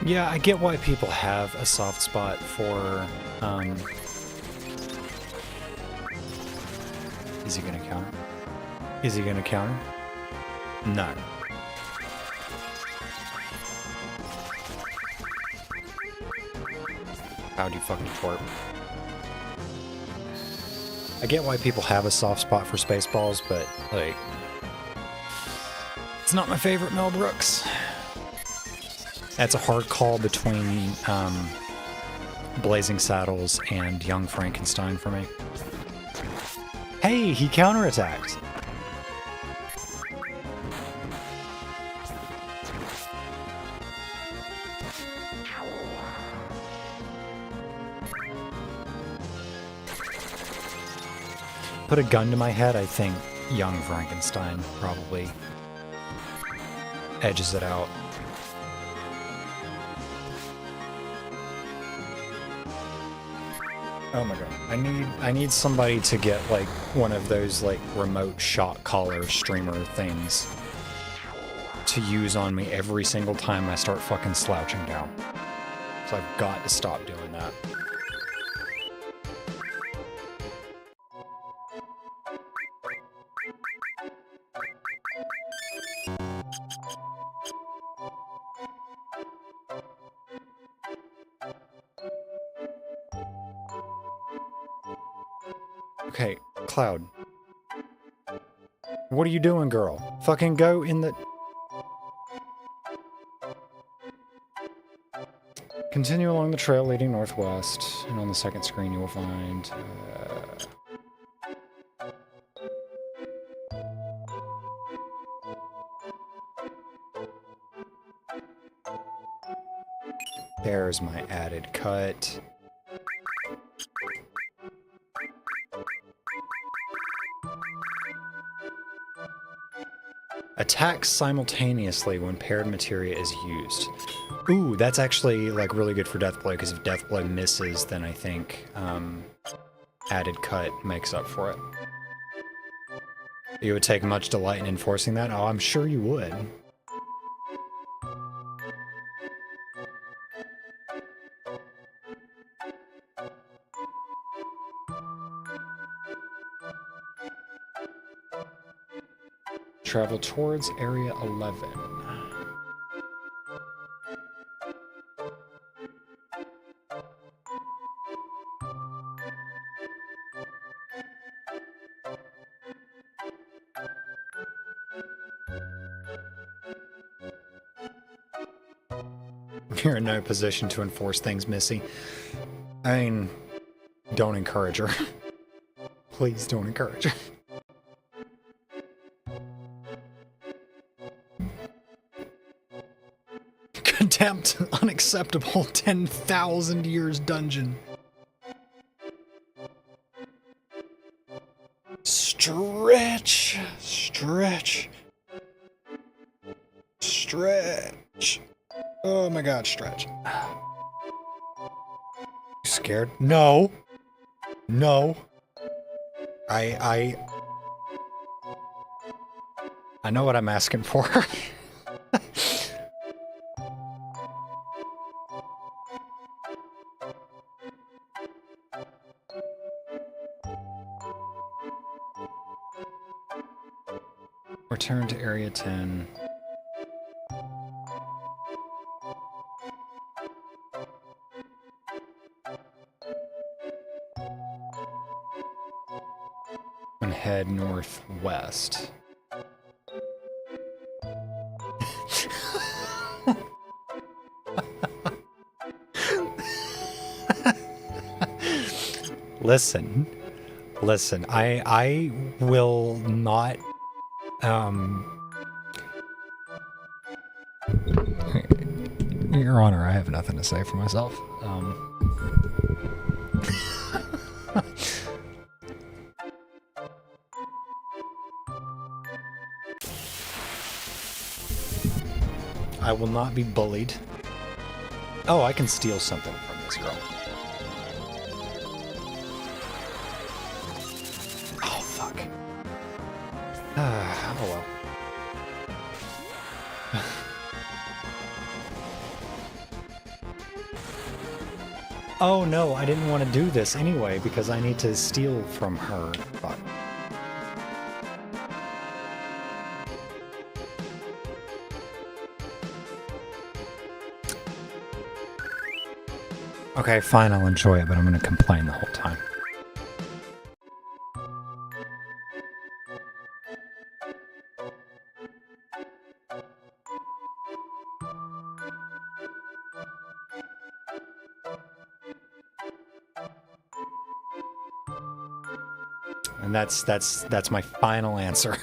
Yeah, I get why people have a soft spot for, Is he gonna counter? Is he gonna counter? No. How'd you fucking twerp? I get why people have a soft spot for Spaceballs, but, like, it's not my favorite Mel Brooks. That's a hard call between Blazing Saddles and Young Frankenstein for me. Hey, he counterattacked. Put a gun to my head, I think Young Frankenstein probably edges it out. Oh my god. I need somebody to get like one of those like remote shot caller streamer things to use on me every single time I start fucking slouching down. So I've got to stop doing that. Okay, Cloud. What are you doing, girl? Fucking go in the... Continue along the trail leading northwest, and on the second screen you will find... There's my added cut. Attacks simultaneously when paired materia is used. Ooh, that's actually like really good for Deathblow, because if Deathblow misses, then I think added cut makes up for it. You would take much delight in enforcing that? Oh, I'm sure you would. Travel towards Area 11. You're in no position to enforce things, Missy. I mean, don't encourage her. Please don't encourage her. Contempt, unacceptable, 10,000 years dungeon. Stretch, stretch, stretch. Oh my god, stretch. You scared? No. No. I know what I'm asking for. Return to Area 10. And head northwest. Listen, I will not, Your Honor, I have nothing to say for myself. I will not be bullied. Oh, I can steal something from this girl. Oh, fuck. Oh, well. Oh, no, I didn't want to do this anyway, because I need to steal from her. Fuck. Okay, fine, I'll enjoy it, but I'm gonna complain the whole time. And that's my final answer.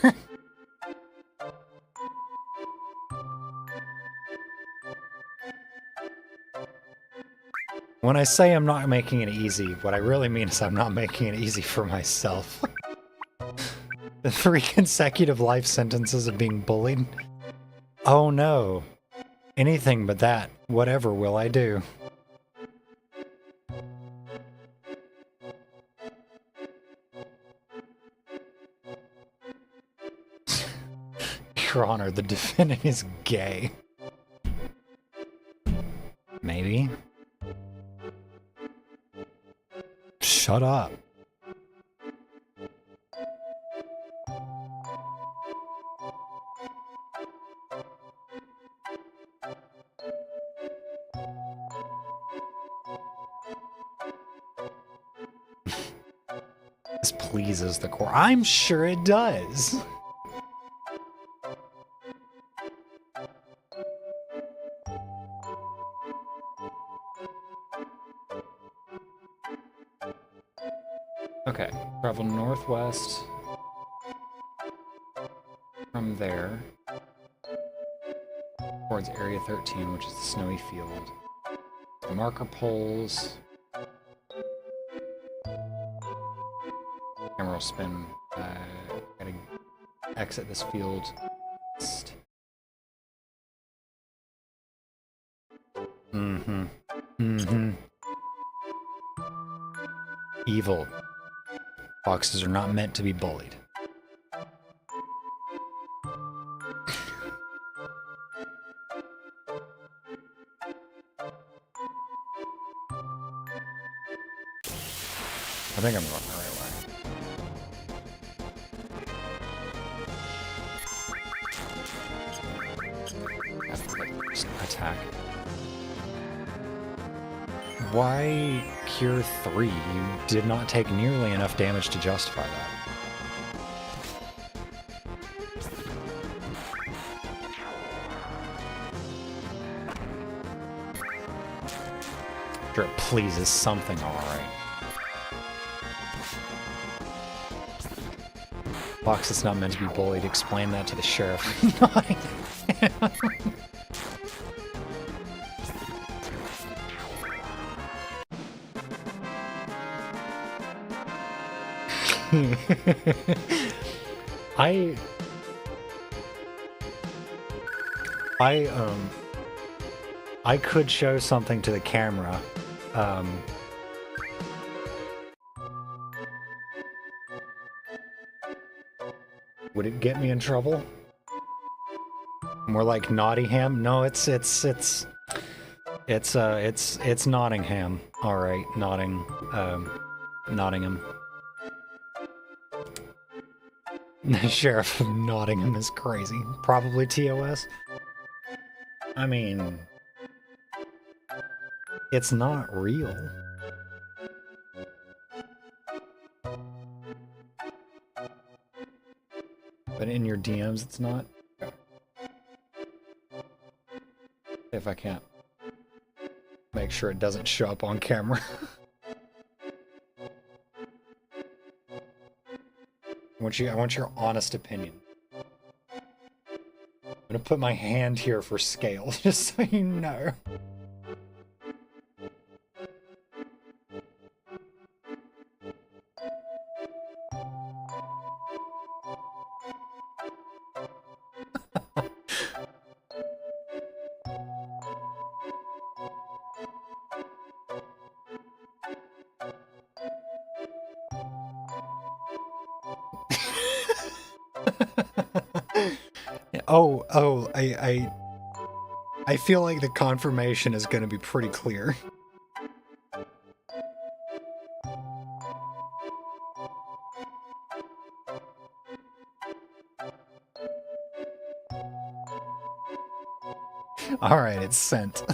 When I say I'm not making it easy, what I really mean is I'm not making it easy for myself. The 3 consecutive life sentences of being bullied? Oh no. Anything but that. Whatever will I do? Your Honor, the defendant is gay. Maybe. Shut up. This pleases the core. I'm sure it does. Okay, travel northwest from there towards Area 13, which is the snowy field. The marker poles. Camera will spin. Gotta exit this field. Mm-hmm. Mm-hmm. Evil. Foxes are not meant to be bullied. I think I'm going the right way. Just attack. Why Cure 3? You did not take nearly enough damage to justify that. Sure, it pleases something, alright. Fox is not meant to be bullied. Explain that to the sheriff. I could show something to the camera. Would it get me in trouble? More like Nottingham? No, it's Nottingham. All right, Nottingham. The sheriff of Nottingham is crazy. Probably TOS. I mean, it's not real. But in your DMs, it's not. If I can't make sure it doesn't show up on camera. I want your honest opinion. I'm gonna put my hand here for scale, just so you know. I feel like the confirmation is going to be pretty clear. All right, it's sent.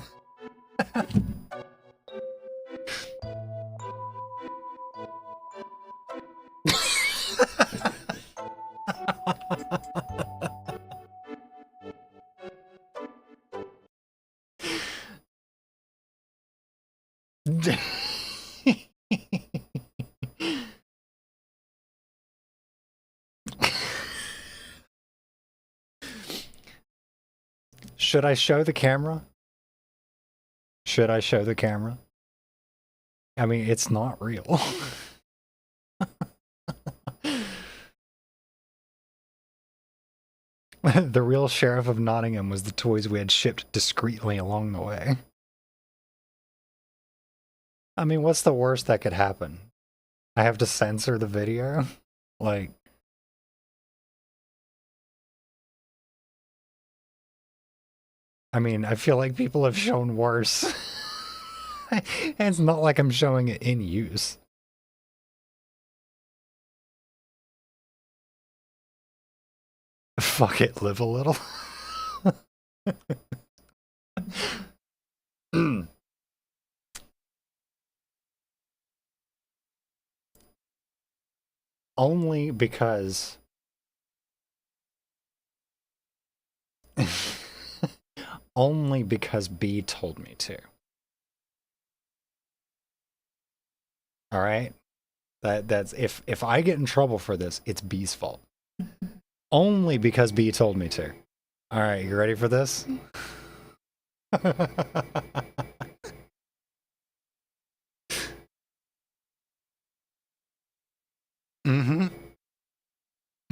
Should I show the camera? Should I show the camera? I mean, it's not real. The real sheriff of Nottingham was the toys we had shipped discreetly along the way. I mean, what's the worst that could happen? I have to censor the video? Like... I mean, I feel like people have shown worse. It's not like I'm showing it in use. Fuck it, live a little. only because only because B told me to. All right? That's if I get in trouble for this, it's B's fault. Only because B told me to. All right, you ready for this? Mm-hmm.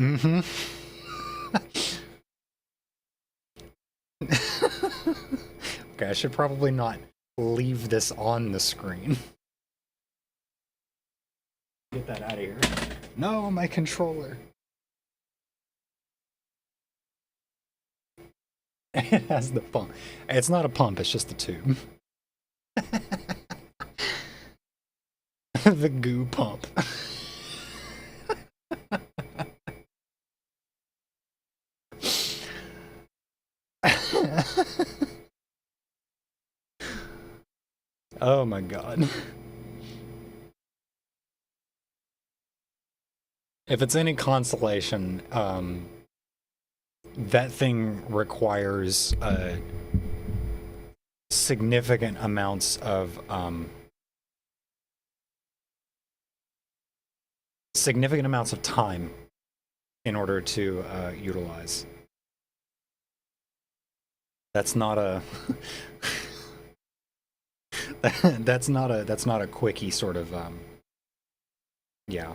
Mm-hmm. Okay, I should probably not leave this on the screen. Get that out of here. No, my controller. It has the pump. It's not a pump, it's just a tube. The goo pump. Oh my god. If it's any consolation, that thing requires significant amounts of time in order to utilize. That's not a that's not a quickie sort of yeah.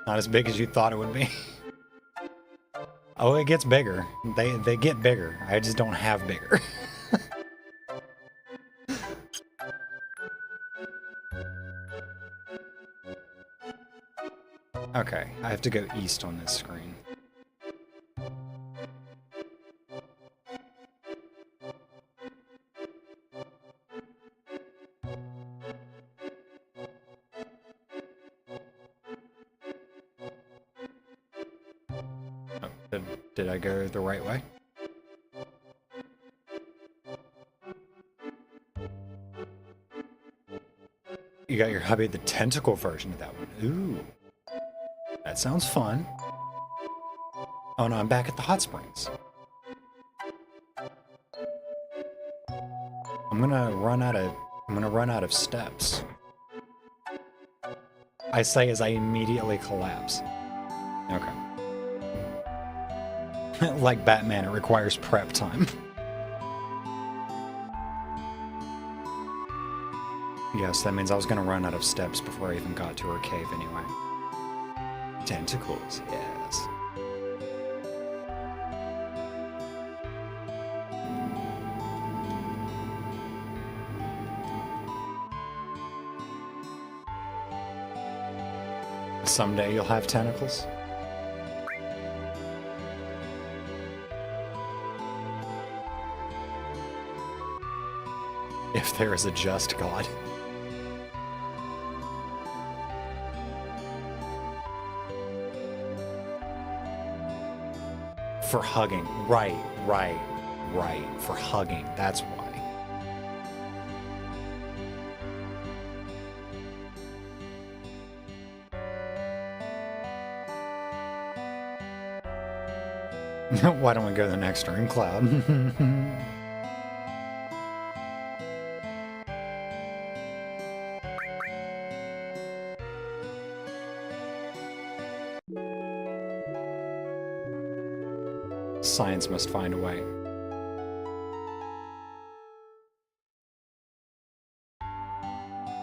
Not as big as you thought it would be. Oh, it gets bigger. They get bigger. I just don't have bigger. Okay, I have to go east on this screen. Oh, did I go the right way? You got your hubby the tentacle version of that one. Ooh. That sounds fun. Oh no, I'm back at the hot springs. I'm gonna run out of steps. I say as I immediately collapse. Okay. Like Batman, it requires prep time. Yes, that means I was gonna run out of steps before I even got to her cave anyway. Tentacles, yes. Someday you'll have tentacles. If there is a just God. For hugging. Right. For hugging. That's why. Why don't we go to the next room, Cloud? Science must find a way.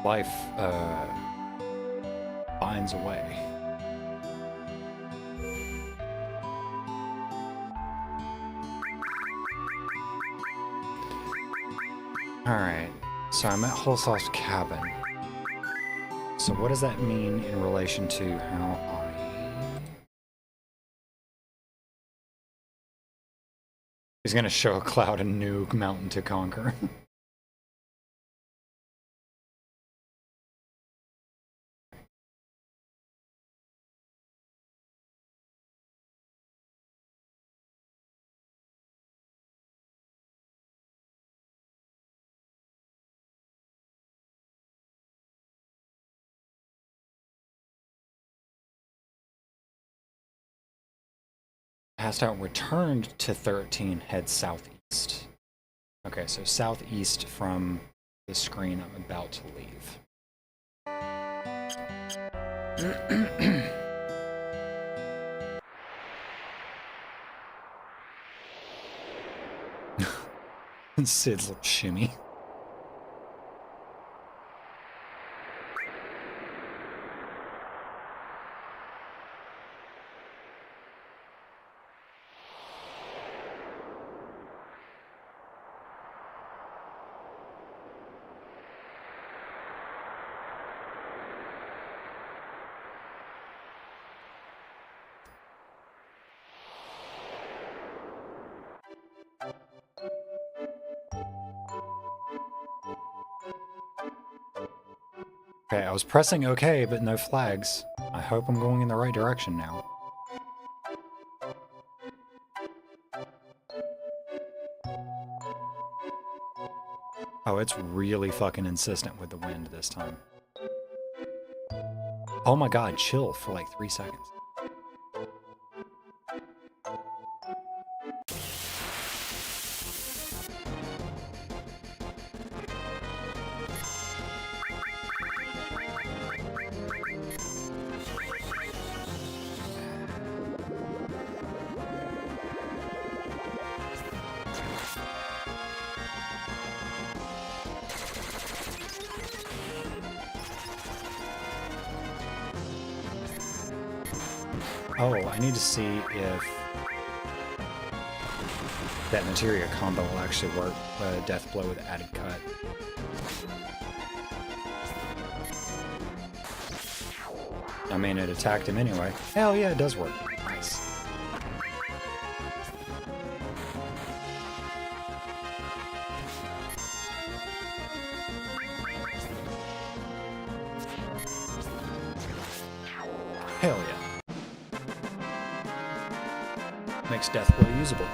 Life, finds a way. Alright, so I'm at Holsoft's cabin. So what does that mean in relation to how I... He's gonna show Cloud a new mountain to conquer. Passed out, returned to 13, head southeast. Okay, so southeast from the screen I'm about to leave. Sid's little shimmy. Okay, I was pressing OK, but no flags. I hope I'm going in the right direction now. Oh, it's really fucking insistent with the wind this time. Oh my god, chill for like 3 seconds. Oh, I need to see if that materia combo will actually work. Death blow with added cut. I mean, it attacked him anyway. Hell yeah, it does work. Nice. Hell yeah. Makes death blow usable.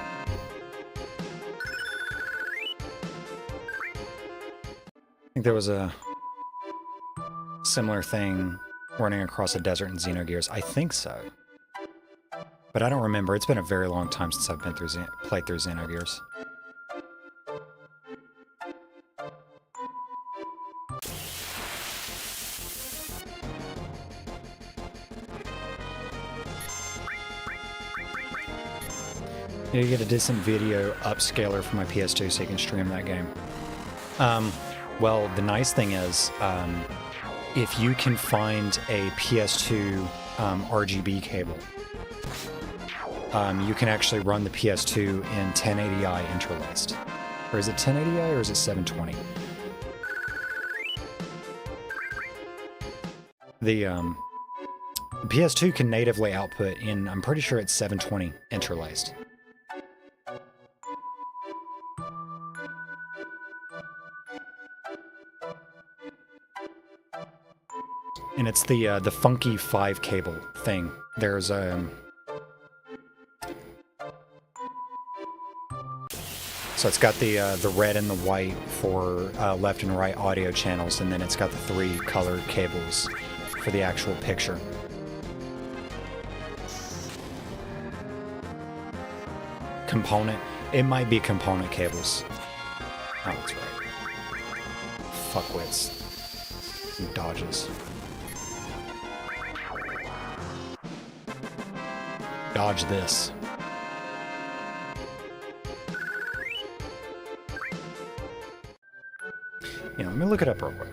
I think there was a similar thing running across a desert in Xenogears. I think so. But I don't remember. It's been a very long time since I've been through played through Xenogears. You get a decent video upscaler for my PS2 so you can stream that game. Well, the nice thing is, if you can find a PS2 RGB cable, you can actually run the PS2 in 1080i interlaced. Or is it 1080i or is it 720? The PS2 can natively output in, I'm pretty sure it's 720 interlaced. And it's the funky 5 cable thing. There's so it's got the red and the white for left and right audio channels, and then it's got the 3 colored cables for the actual picture. Component. It might be component cables. Oh, that's right. Fuckwits. Some dodges. Dodge this. Yeah, let me look it up real quick.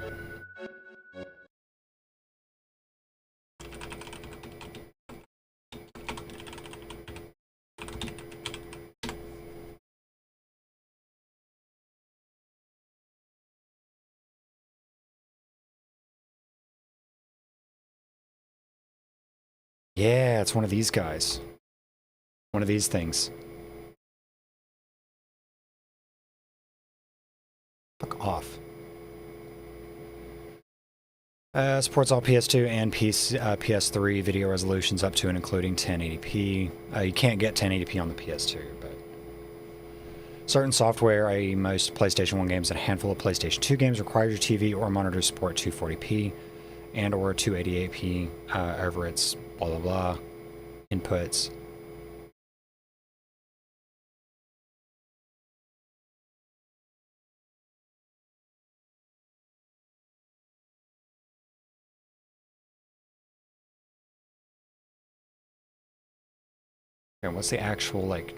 Yeah, it's one of these guys. One of these things. Fuck off. Supports all PS2 and PS3 video resolutions up to and including 1080p. You can't get 1080p on the PS2, but certain software, i.e. most PlayStation 1 games and a handful of PlayStation 2 games, require your TV or monitor to support 240p and or 288p over its blah blah blah inputs. Okay, what's the actual, like...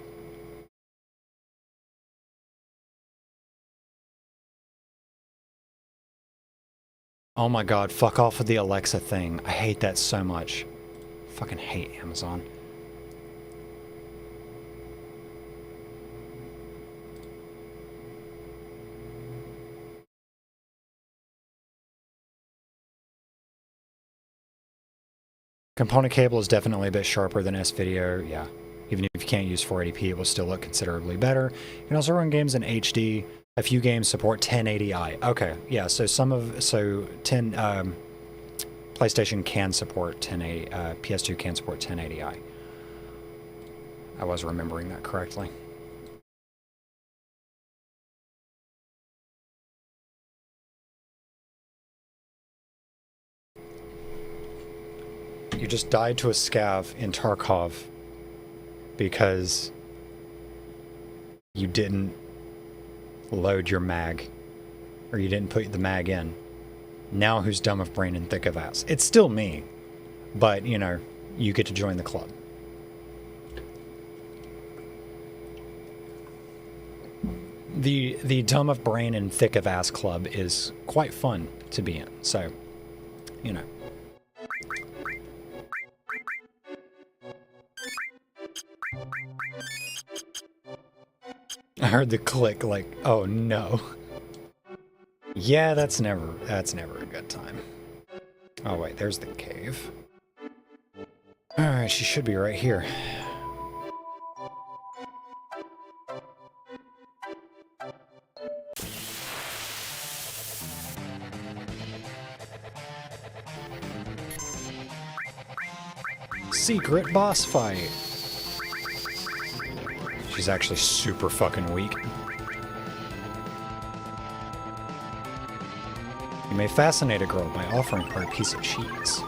Oh my god, fuck off with the Alexa thing. I hate that so much. Fucking hate Amazon. Component cable is definitely a bit sharper than S-Video, yeah. Even if you can't use 480p, it will still look considerably better. You can also run games in HD. A few games support 1080i. Okay, yeah, so PlayStation can support 1080, PS2 can support 1080i. I was remembering that correctly. You just died to a scav in Tarkov because you didn't load your mag, or you didn't put the mag in. Now who's dumb of brain and thick of ass? It's still me, but, you know, you get to join the club. The dumb of brain and thick of ass club is quite fun to be in, so, you know. I heard the click like, oh no. Yeah, that's never a good time. Oh wait, there's the cave. Alright, she should be right here. Secret boss fight. She's actually super fucking weak. You may fascinate a girl by offering her a piece of cheese.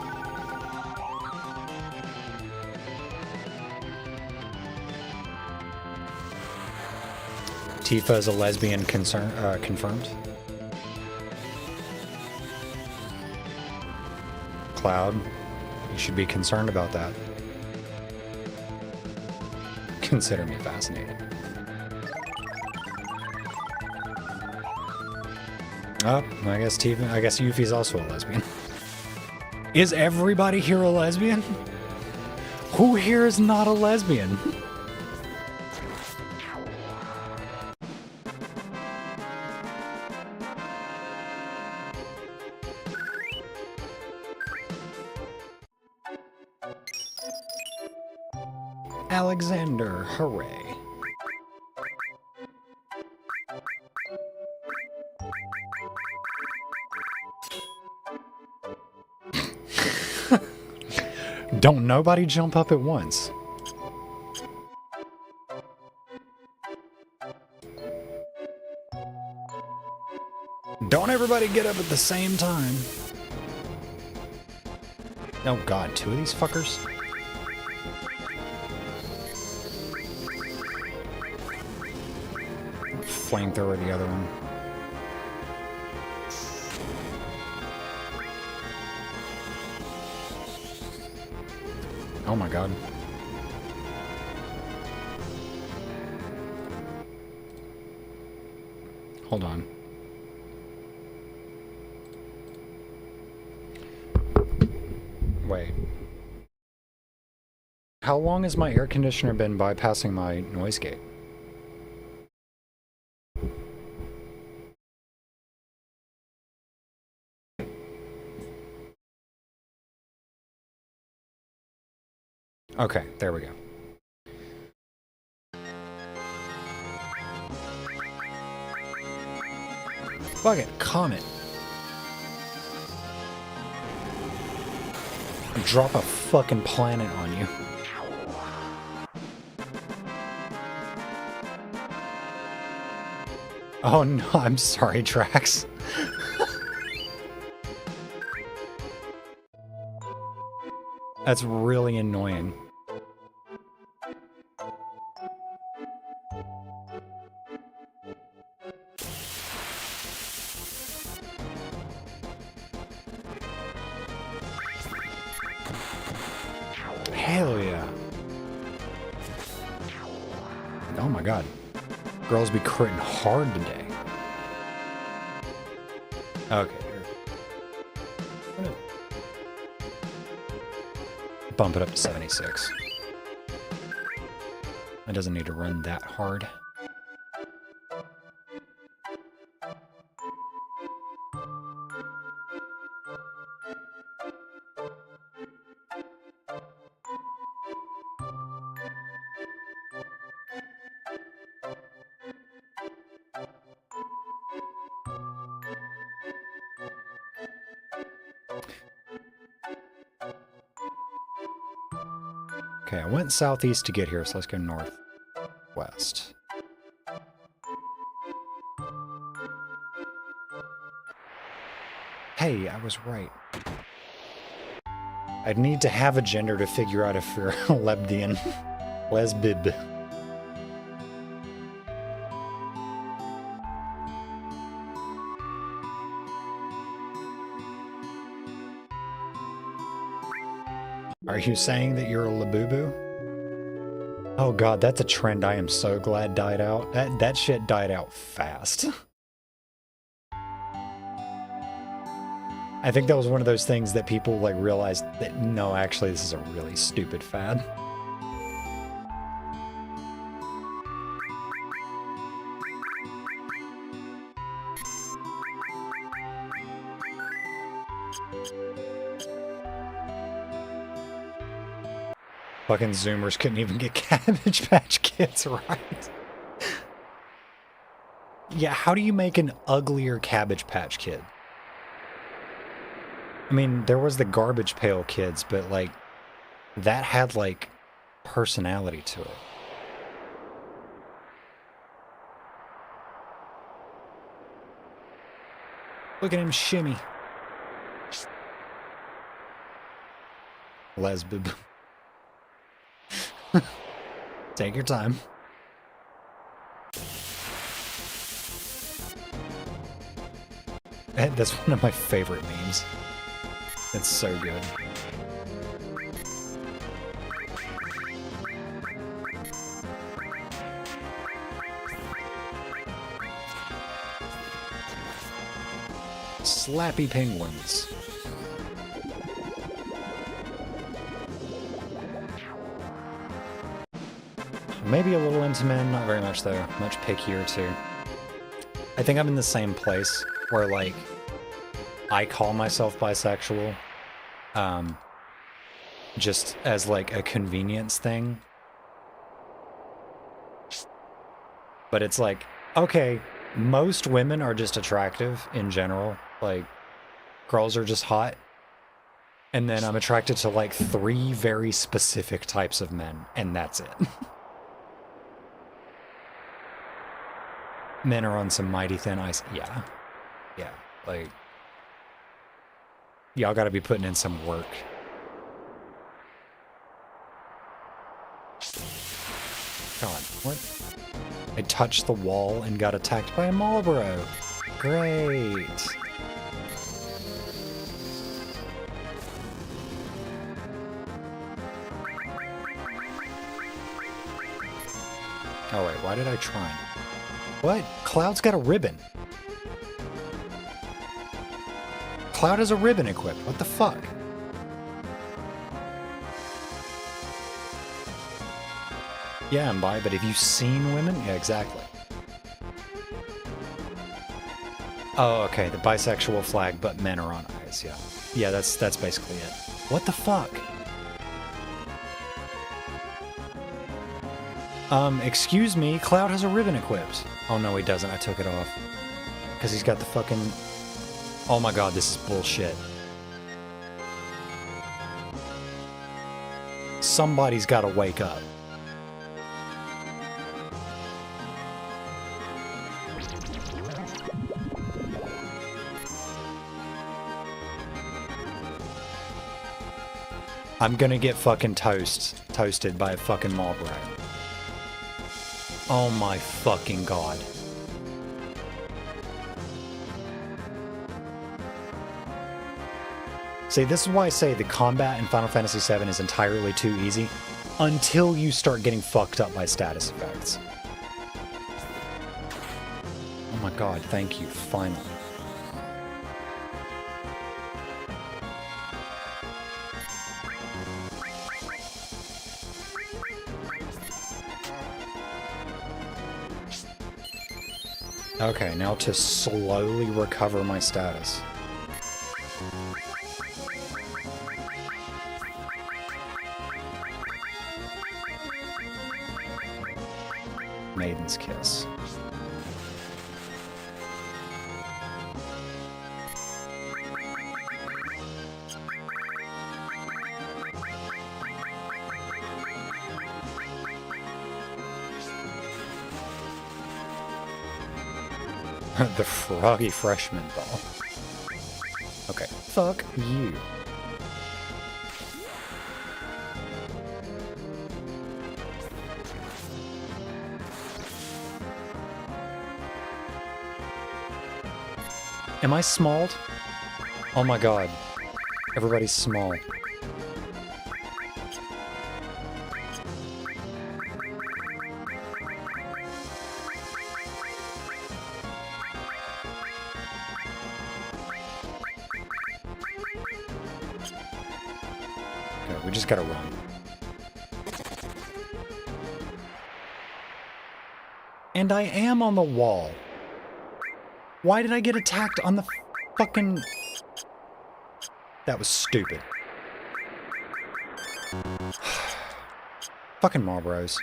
Tifa is a lesbian confirmed. Cloud, you should be concerned about that. Consider me fascinated. Oh, I guess Yuffie's also a lesbian. Is everybody here a lesbian? Who here is not a lesbian? Alexander, hooray. Don't nobody jump up at once. Don't everybody get up at the same time. Oh god, two of these fuckers? Flamethrower the other one. Oh my god. Hold on. Wait. How long has my air conditioner been bypassing my noise gate? Okay, there we go. Fuck it, comet. Drop a fucking planet on you. Oh no, I'm sorry, Drax. That's really annoying. Hell yeah. my god. Girls be critting hard today. Okay. Bump it up to 76. It doesn't need to run that hard. Okay, I went southeast to get here, so let's go northwest. Hey, I was right. I'd need to have a gender to figure out if you're Lebdian. Lesbib. Are you saying that you're a Labubu? Oh god, that's a trend I am so glad died out. That shit died out fast. I think that was one of those things that people like realized that no, actually this is a really stupid fad. Fucking Zoomers couldn't even get Cabbage Patch Kids right. Yeah, how do you make an uglier Cabbage Patch Kid? I mean, there was the Garbage Pail Kids, but like, that had like personality to it. Look at him shimmy. Lesbib. Take your time. That's one of my favorite memes. It's so good. Slappy penguins. Maybe a little into men, not very much though. Much pickier too. I think I'm in the same place where like I call myself bisexual just as like a convenience thing. But it's like, okay, most women are just attractive in general. Like, girls are just hot. And then I'm attracted to like 3 very specific types of men, and that's it. Men are on some mighty thin ice. Yeah. Yeah. Like, y'all gotta be putting in some work. God, what? I touched the wall and got attacked by a Marlboro. Great. Oh wait, why did I try? What? Cloud's got a ribbon. Cloud has a ribbon equipped. What the fuck? Yeah, I'm bi, but have you seen women? Yeah, exactly. Oh, okay, the bisexual flag, but men are on eyes, yeah. Yeah, that's basically it. What the fuck? Excuse me, Cloud has a ribbon equipped. Oh no, he doesn't, I took it off. Because he's got the fucking... Oh my god, this is bullshit. Somebody's gotta wake up. I'm gonna get fucking toasted by a fucking Marlboro. Oh my fucking god. See, this is why I say the combat in Final Fantasy VII is entirely too easy until you start getting fucked up by status effects. my god, thank you, finally. Okay, now to slowly recover my status. Maiden's Kiss. The Froggy Freshman Ball. Okay, fuck you. Am I smalled? Oh my god. Everybody's small. Okay, we just gotta run. And I am on the wall. Why did I get attacked on the fucking... That was stupid. Fucking Marlboros.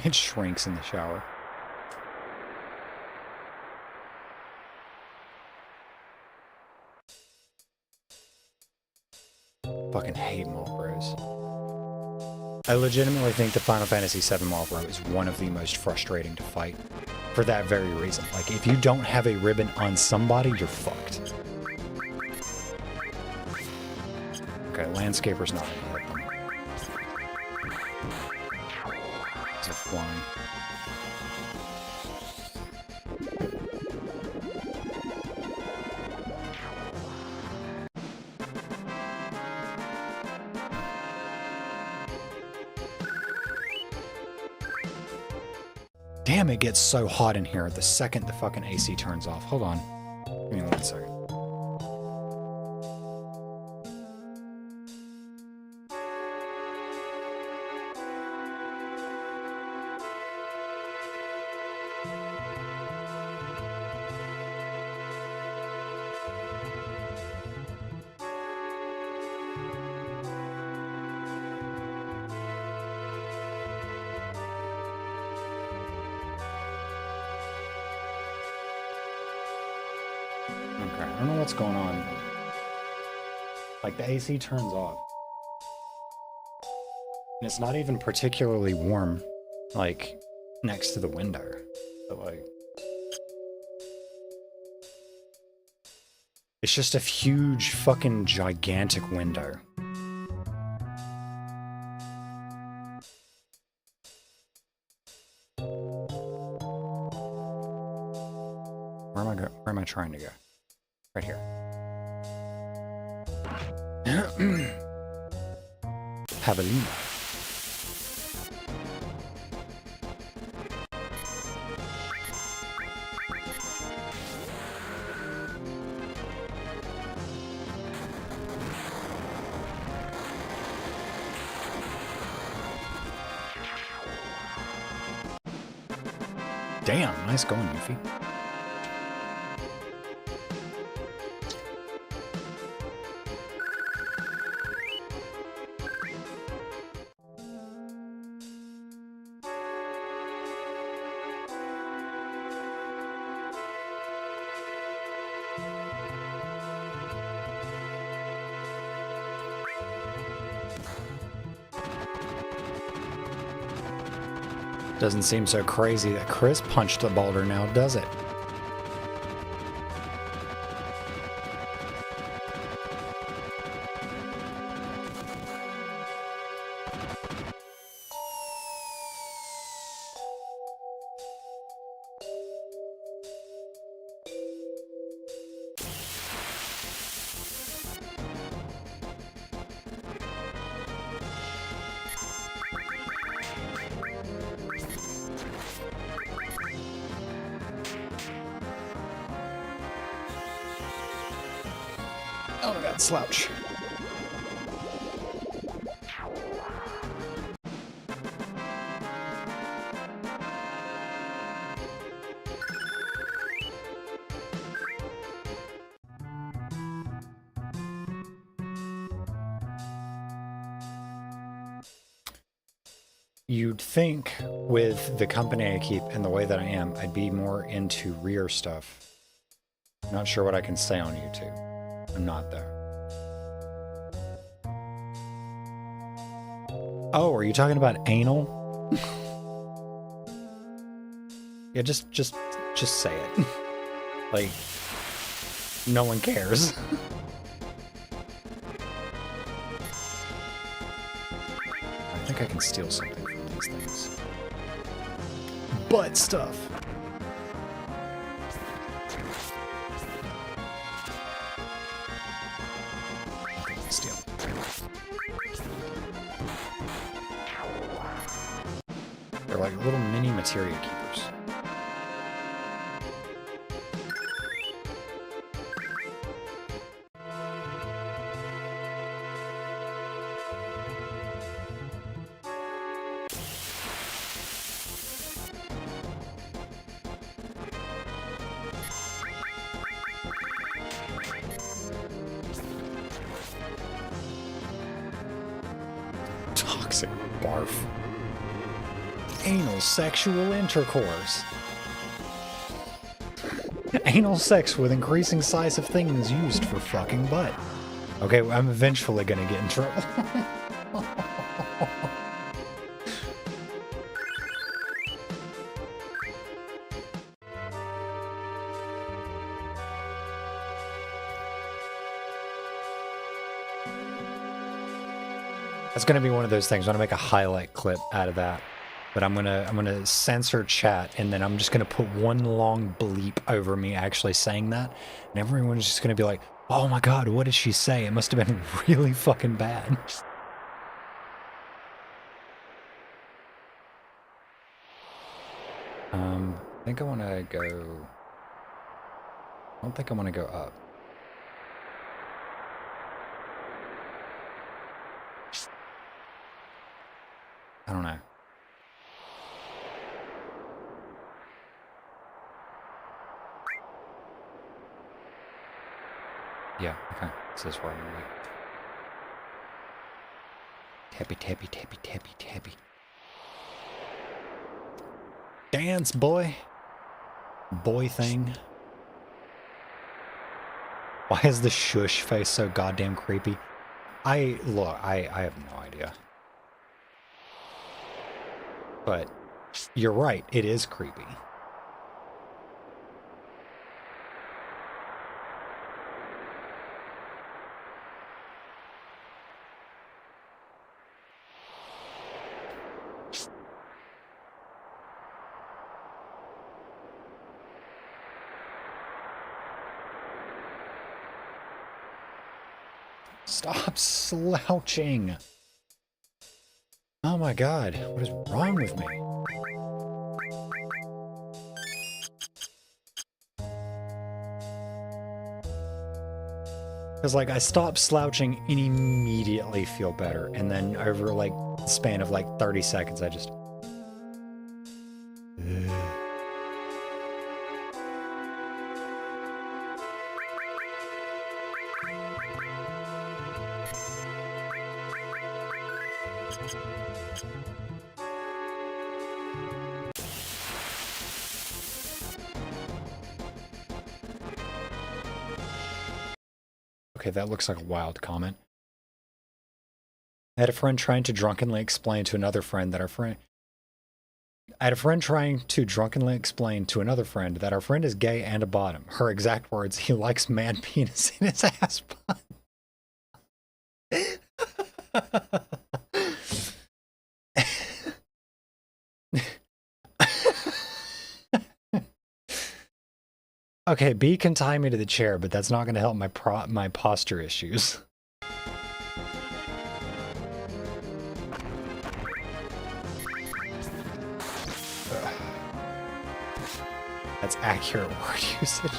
It shrinks in the shower. Fucking hate Marlboros. I legitimately think the Final Fantasy VII Marlboro is one of the most frustrating to fight. For that very reason. Like, if you don't have a ribbon on somebody, you're fucked. Okay, Landscaper's not gonna hit them. They're flying. Damn, it gets so hot in here the second the fucking AC turns off. Hold on. Give me 1 second. Okay, I don't know what's going on. Like, the AC turns off. And it's not even particularly warm, like, next to the window. But, like... It's just a huge, fucking gigantic window. Where am I trying to go? Right here. Javelina. Damn, nice going, Yuffie. Doesn't seem so crazy that Chris punched the boulder now, does it? Oh my god, slouch. You'd think with the company I keep and the way that I am, I'd be more into rear stuff. Not sure what I can say on YouTube. I'm not there. Oh, are you talking about anal? Yeah, just say it. Like, no one cares. I think I can steal something from these things. Butt stuff. Okay, steal. They're like little mini materia keepers. Toxic barf. Anal sexual intercourse. Anal sex with increasing size of things used for fucking butt. Okay, I'm eventually gonna get in trouble. That's gonna be one of those things. I'm gonna make a highlight clip out of that. But I'm gonna censor chat, and then I'm just gonna put one long bleep over me actually saying that, and everyone's just gonna be like, "Oh my god, what did she say? It must have been really fucking bad." I think I want to go. I don't think I want to go up. I don't know. Yeah, okay. This is where I'm going. Tappy, tappy, tappy, tappy, tappy. Dance, boy. Boy thing. Why is the shush face so goddamn creepy? I have no idea. But you're right, it is creepy. Stop slouching. Oh my god, what is wrong with me? Because, like, I stop slouching and immediately feel better. And then over, like, the span of, like, 30 seconds, I just... Okay, that looks like a wild comment. I had a friend trying to drunkenly explain to another friend that our friend... I had a friend trying to drunkenly explain to another friend that our friend is gay and a bottom. Her exact words, he likes man penis in his ass bun. Okay, B can tie me to the chair, but that's not going to help my posture issues. That's accurate word usage.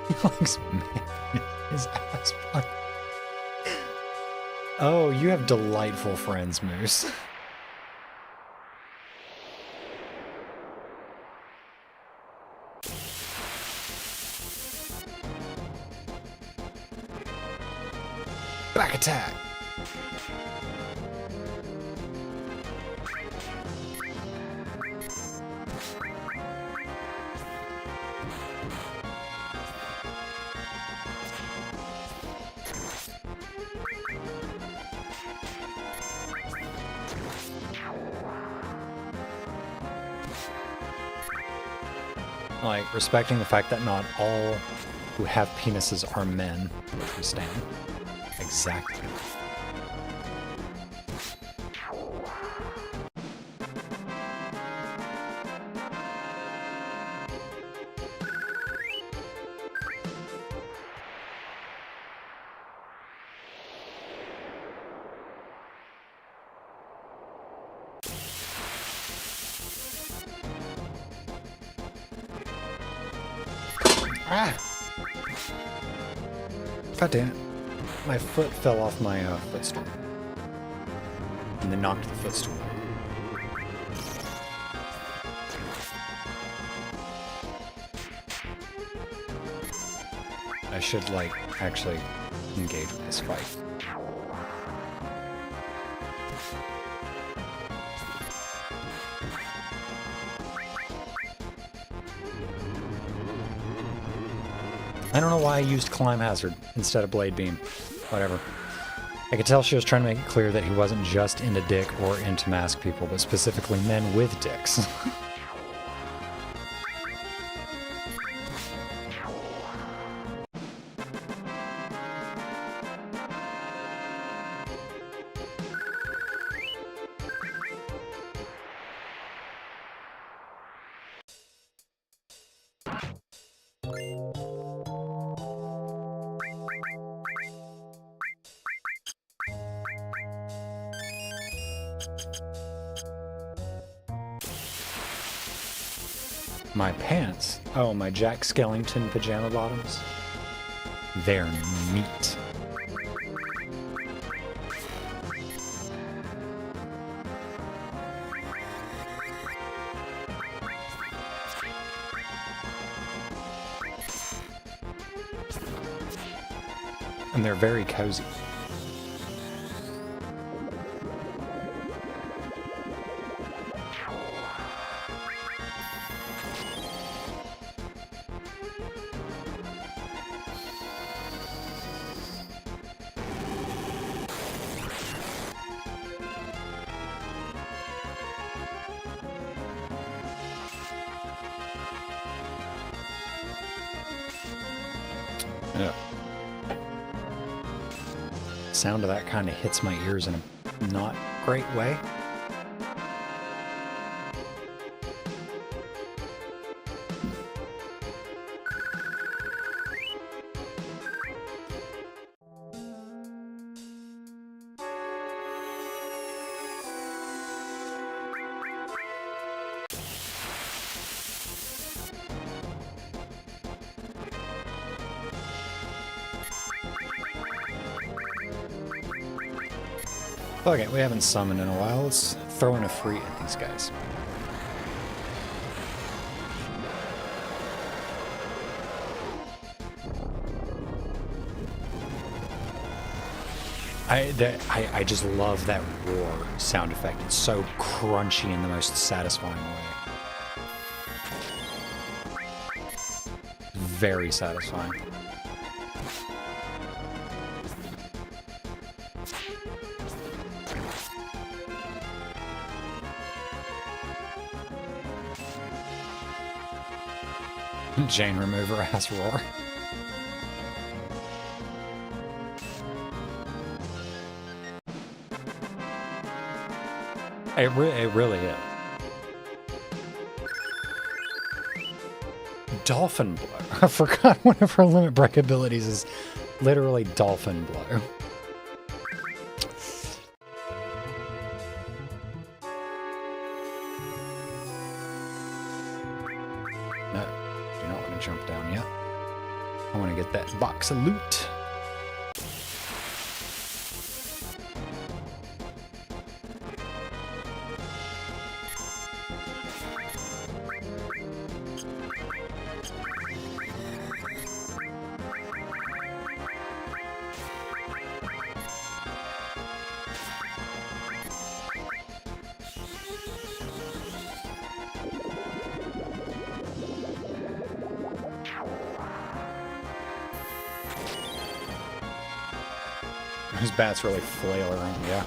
He likes man his ass plug. Oh, you have delightful friends, Moose. Back attack! Like, respecting the fact that not all who have penises are men, which we stand. Exactly. Ah! God damn it. My foot fell off my footstool. And then knocked the footstool. I should, like, actually engage with this fight. I don't know why I used Climb Hazard instead of Blade Beam. Whatever. I could tell she was trying to make it clear that he wasn't just into dick or into masked people, but specifically men with dicks. My pants? Oh, my Jack Skellington pajama bottoms? They're neat. And they're very cozy. Yeah. Sound of that kind of hits my ears in a not great way. Okay, we haven't summoned in a while. Let's throw in a free at these guys. I just love that roar sound effect. It's so crunchy in the most satisfying way. Very satisfying. Jane remover ass roar. It really is. Dolphin blow. I forgot one of her limit break abilities is literally dolphin blow. No, do not want to jump down yet. I want to get that box of loot. Those bats really flail around, yeah.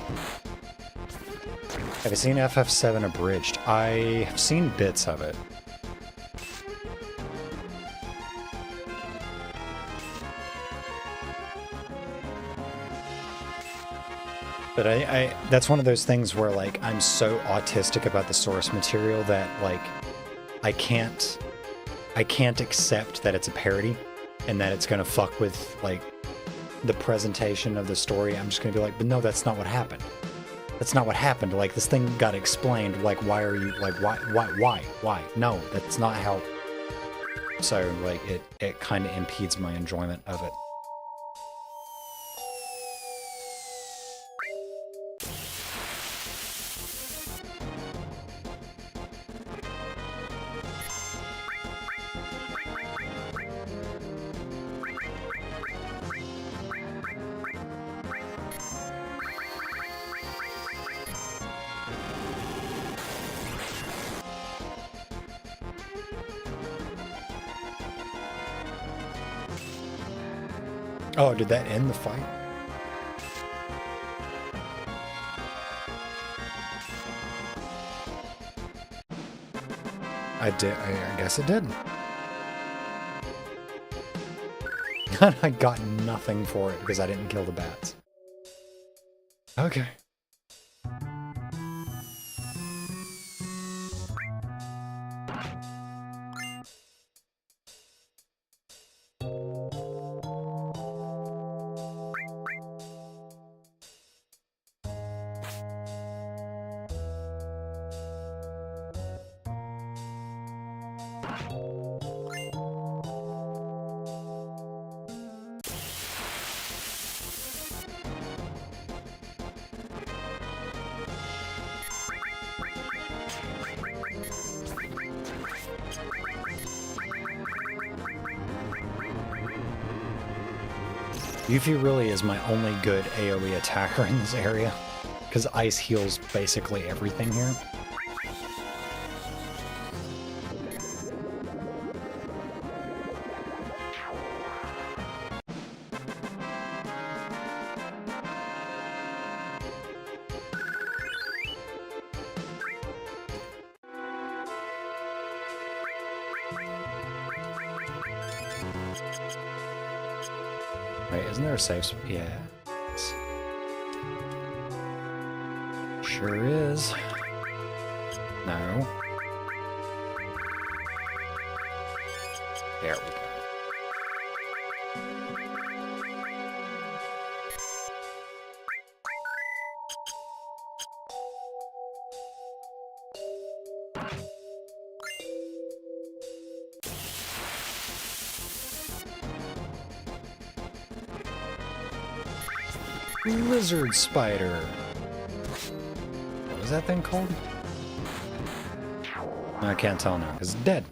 Have you seen FF7 Abridged? I have seen bits of it. But that's one of those things where, like, I'm so autistic about the source material that, like, I can't accept that it's a parody and that it's gonna fuck with, like, the presentation of the story. I'm just gonna be like, but no, that's not what happened. That's not what happened. Like, this thing got explained. Like, why are you, like, why? No, that's not how. So, like, it kind of impedes my enjoyment of it. Oh, did that end the fight? I guess it did. I got nothing for it because I didn't kill the bats. Okay. Yuffie really is my only good AoE attacker in this area, because ice heals basically everything here. Wait, isn't there a safe spot? Yeah. Sure is. No. There we go. Lizard spider. What was that thing called? I can't tell now, because it's dead.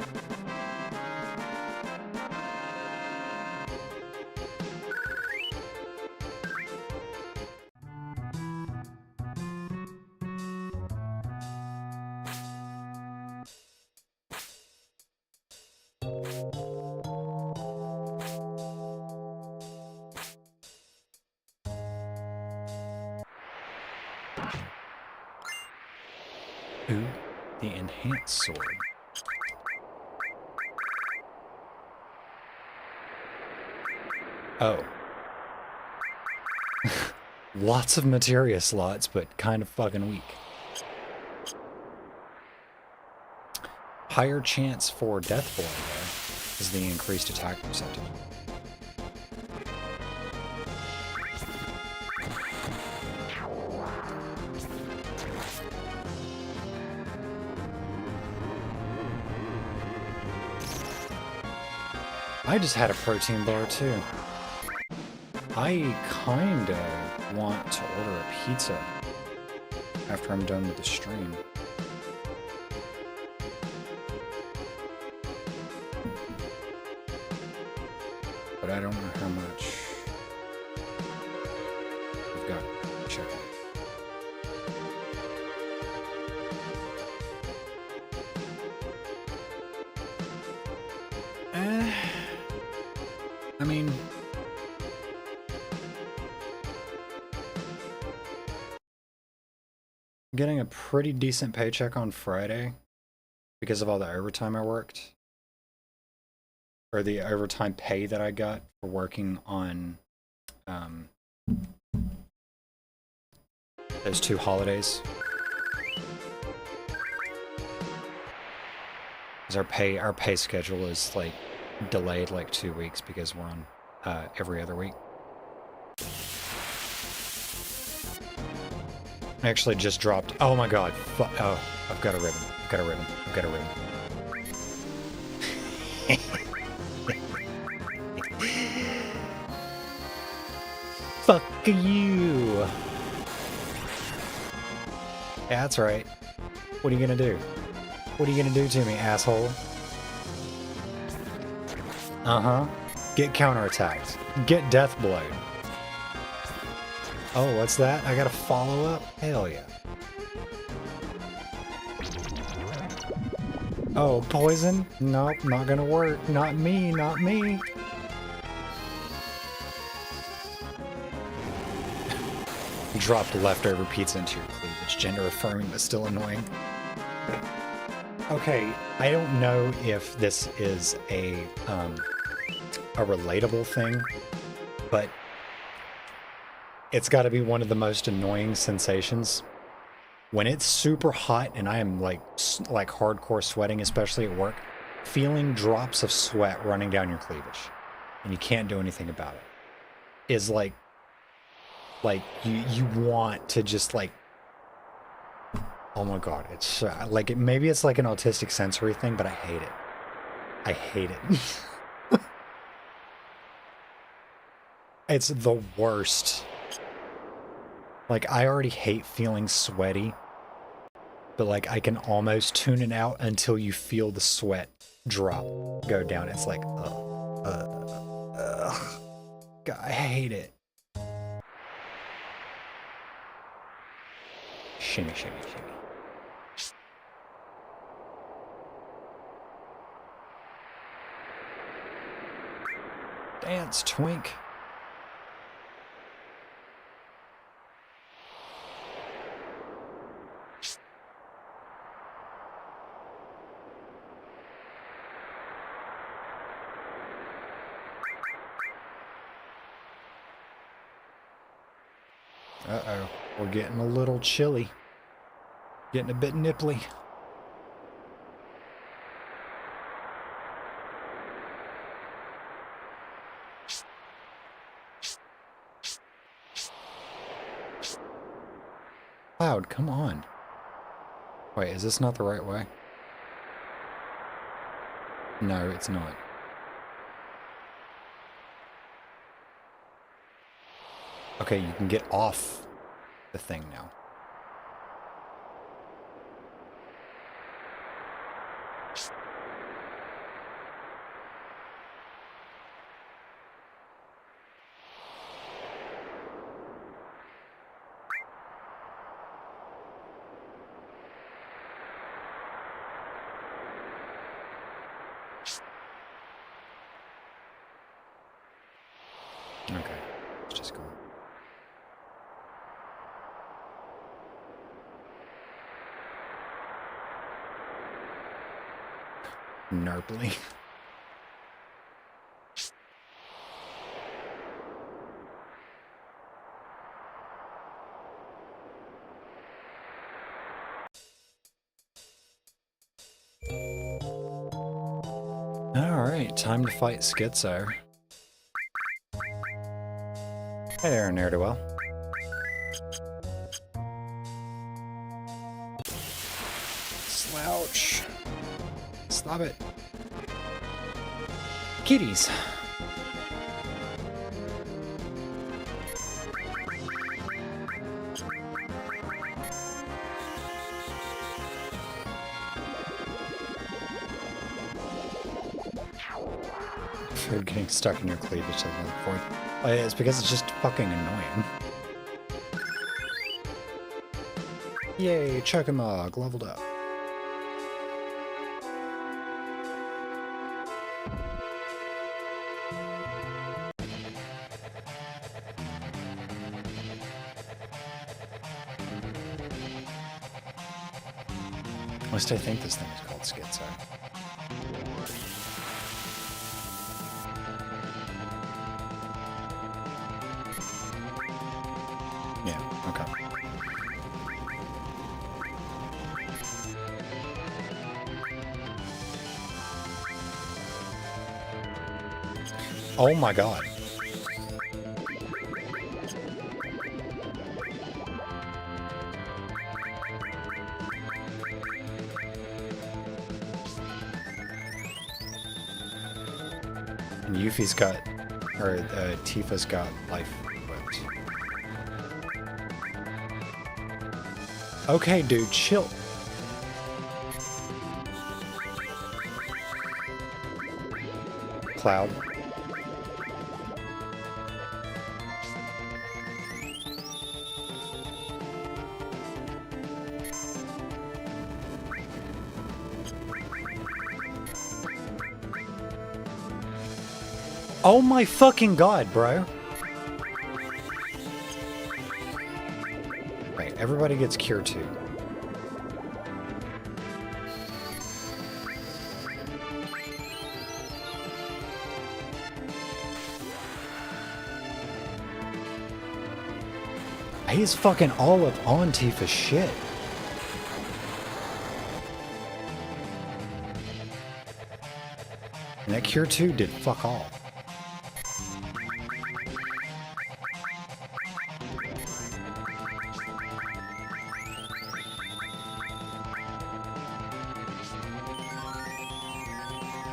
Ooh, the enhanced sword. Oh. Lots of materia slots, but kind of fucking weak. Higher chance for death blow, though, is the increased attack percentage. I just had a protein bar too. I kinda want to order a pizza after I'm done with the stream. But I don't know how much I've got to check it. I mean, getting a pretty decent paycheck on Friday because of all the overtime I worked. Or the overtime pay that I got for working on those 2 holidays. Because our pay schedule is like delayed like 2 weeks because we're on every other week. I actually just dropped. Oh my god! Oh, I've got a ribbon. I've got a ribbon. I've got a ribbon. Fuck you! Yeah, that's right. What are you gonna do? What are you gonna do to me, asshole? Uh-huh. Get counterattacked. Get death blowed. Oh, what's that? I gotta follow up? Hell yeah. Oh, poison? Nope, not gonna work. Not me, not me. Dropped leftover pizza into your cleavage. Gender affirming, but still annoying. Okay, I don't know if this is a relatable thing, but it's got to be one of the most annoying sensations. When it's super hot and I am like hardcore sweating, especially at work, feeling drops of sweat running down your cleavage and you can't do anything about it is like you want to just like, oh my god, it's like maybe it's like an autistic sensory thing, but I hate it. I hate it. It's the worst. Like, I already hate feeling sweaty, but like I can almost tune it out until you feel the sweat drop, go down. It's like, God, I hate it. Shimmy, shimmy, shimmy. Dance, twink. Uh-oh, we're getting a little chilly. Getting a bit nipply. Cloud, come on. Wait, is this not the right way? No, it's not. Okay, you can get off the thing now. Okay, let's just go. Nerply. Alright, time to fight Schizo. Hey there, ne'er-do-well. Slouch. Stop it. Kitties. Food getting stuck in your cleavage at one point. Oh, yeah, it's because it's just fucking annoying. Yay, Chocomog leveled up. At least I think this thing is called Schizo. Yeah, okay. Oh my god. And Yuffie's got, or Tifa's got life whipped. Okay, dude, chill. Cloud. Oh my fucking god, bro. Right, everybody gets cure 2. He's fucking all up on Tifa's shit. And that cure 2 did fuck all.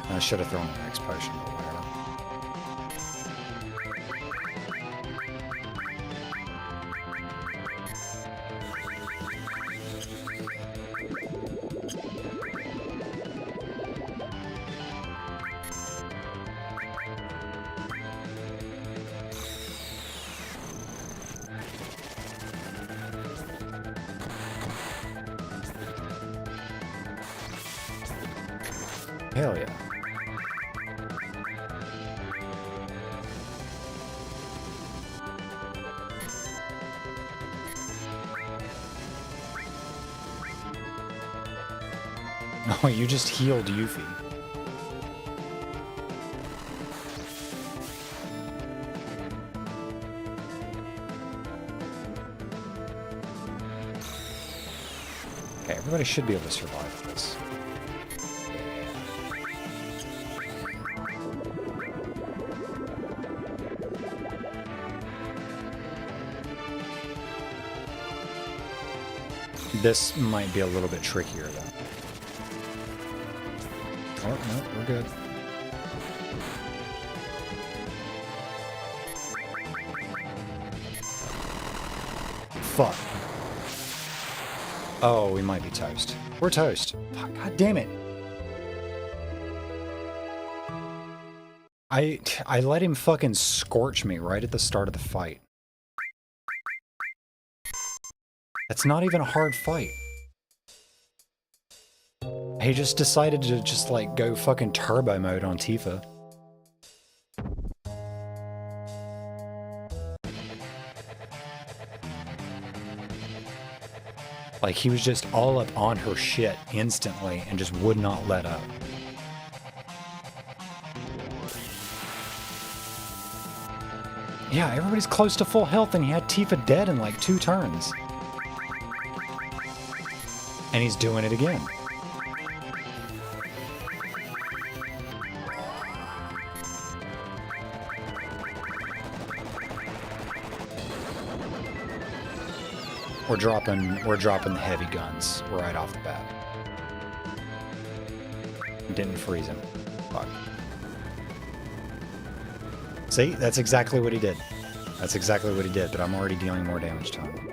I should have thrown an X potion, but whatever. Hell yeah. Oh, you just healed Yuffie. Okay, everybody should be able to survive this. This might be a little bit trickier, though. Oh, no, we're good. Fuck. Oh, we might be toast. We're toast. Fuck, god damn it. I let him fucking scorch me right at the start of the fight. That's not even a hard fight. He just decided to just, like, go fucking turbo mode on Tifa. Like, he was just all up on her shit instantly and just would not let up. Yeah, everybody's close to full health and he had Tifa dead in, like, 2 turns. And he's doing it again. We're dropping the heavy guns right off the bat. Didn't freeze him. Fuck. See, that's exactly what he did. That's exactly what he did, but I'm already dealing more damage to him.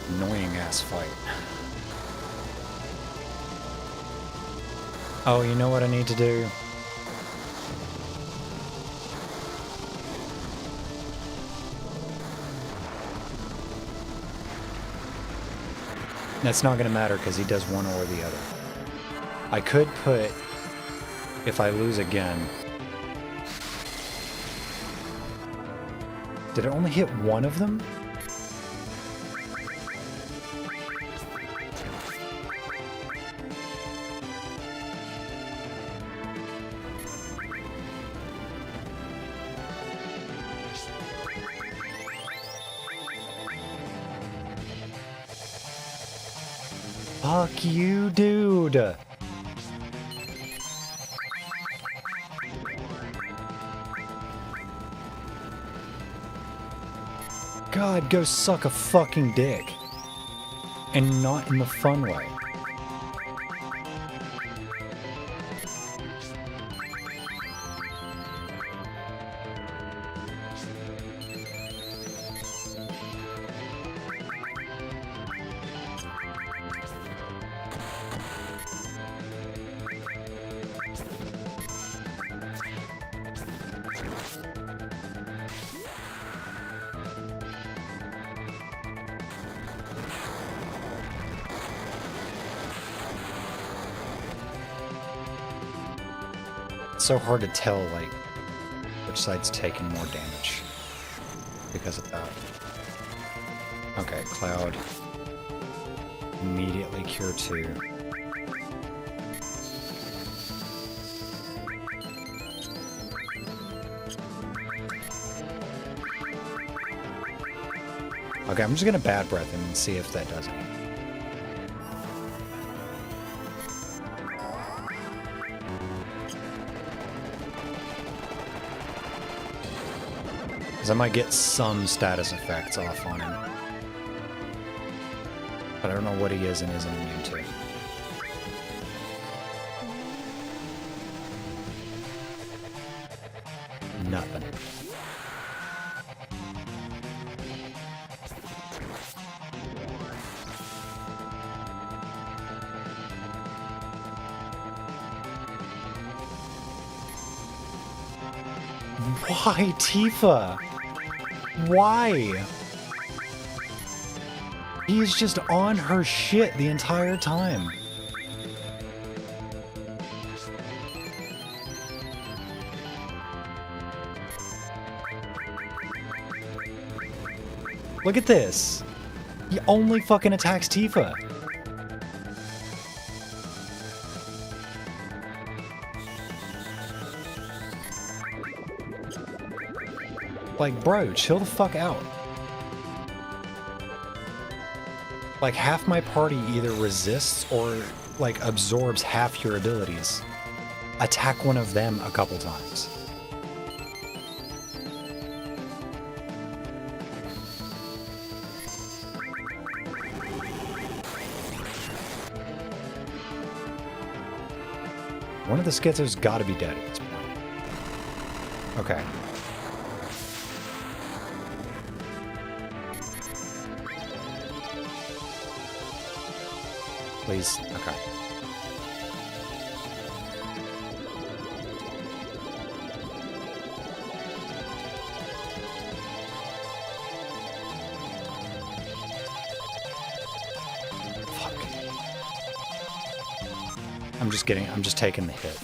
Annoying ass fight. Oh, you know what I need to do? That's not going to matter because he does one or the other. I could put, if I lose again... Did it only hit one of them? Fuck you, dude! God, go suck a fucking dick. And not in the fun way. It's so hard to tell, like, which side's taking more damage because of that. Okay, Cloud. Immediately cure 2. Okay, I'm just gonna bad breath him and see if that does anything. I might get some status effects off on him. But I don't know what he is and isn't immune to. Nothing. Why, Tifa? Why? He's just on her shit the entire time. Look at this. He only fucking attacks Tifa. Like, bro, chill the fuck out. Like, half my party either resists or, like, absorbs half your abilities. Attack one of them a couple times. One of the Schizo's gotta be dead at this point. Okay. Please. Okay. Fuck. I'm just taking the hit.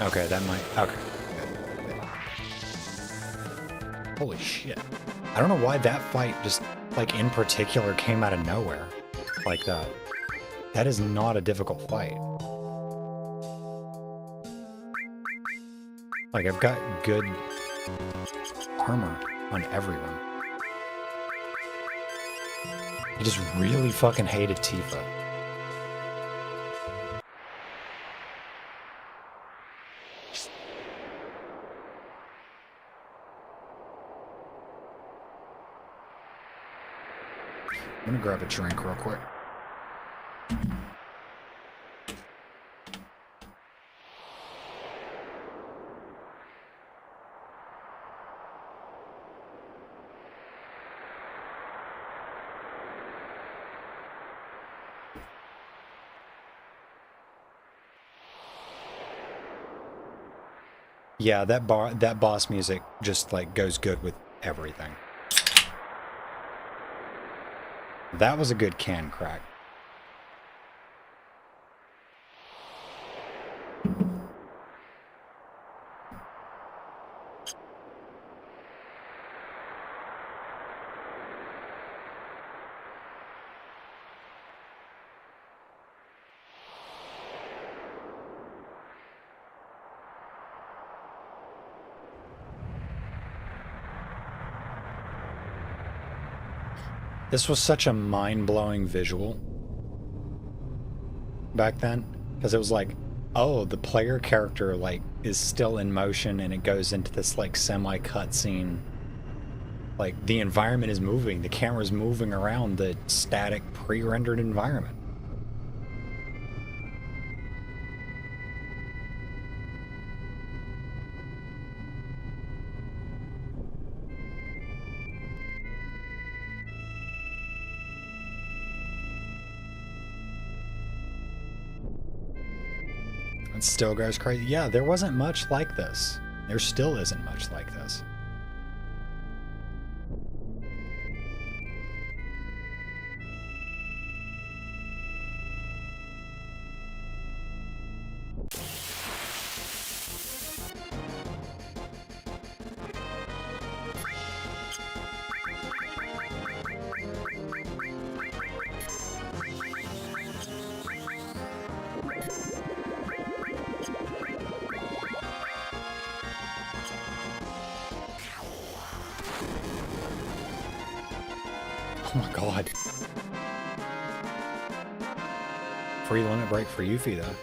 Okay, that might... Okay. Holy shit. I don't know why that fight just, like, in particular came out of nowhere like that. That is not a difficult fight. Like, I've got good armor on everyone. I just really fucking hated Tifa. I'm gonna grab a drink real quick. Yeah, that boss music just like goes good with everything. That was a good can crack. This was such a mind-blowing visual back then, because it was like, oh, the player character like is still in motion and it goes into this like semi-cutscene. Like the environment is moving, the camera's moving around the static pre-rendered environment. It still goes crazy. Yeah, there wasn't much like this. There still isn't much like this. Oh my god. Free limit break for Yuffie, though.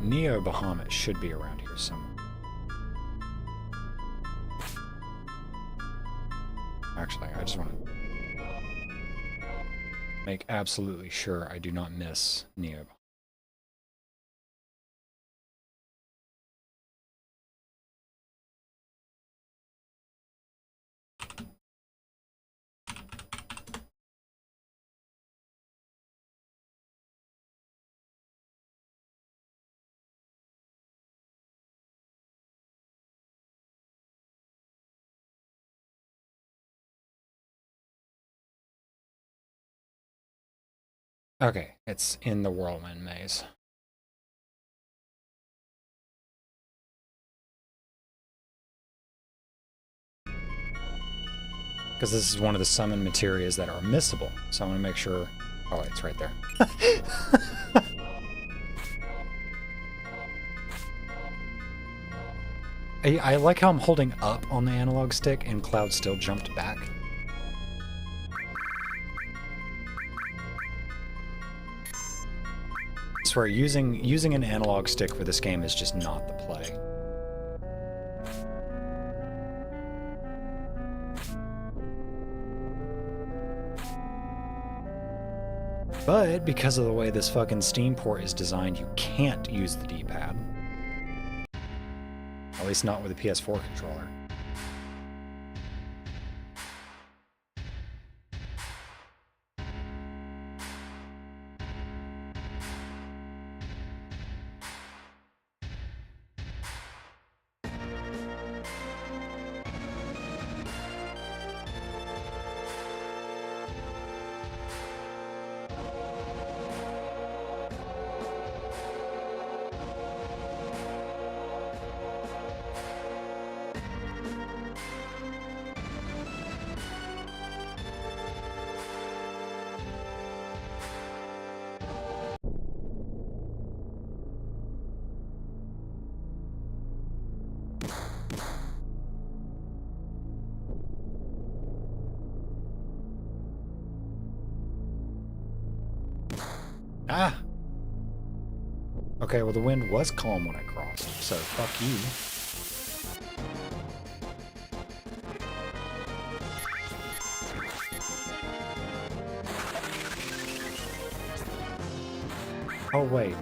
Neo Bahamut should be around here somewhere. Actually, I just want to make absolutely sure I do not miss Neo Bahamut. Okay, it's in the Whirlwind Maze. Because this is one of the summon materias that are missable, so I want to make sure... Oh, it's right there. I like how I'm holding up on the analog stick and Cloud still jumped back. I swear, using an analog stick for this game is just not the play. But because of the way this fucking Steam port is designed, you can't use the D-pad. At least not with a PS4 controller. Ah! Okay, well the wind was calm when I crossed, so fuck you. Oh wait.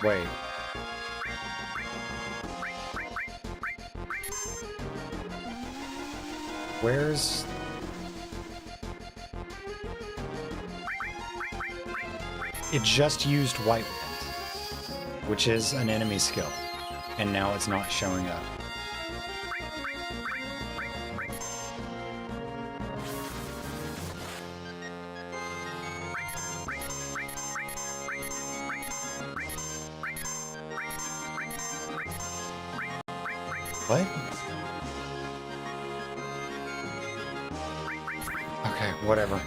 Wait. Where's... It just used White Wind, which is an enemy skill, and now it's not showing up. What? Okay, whatever.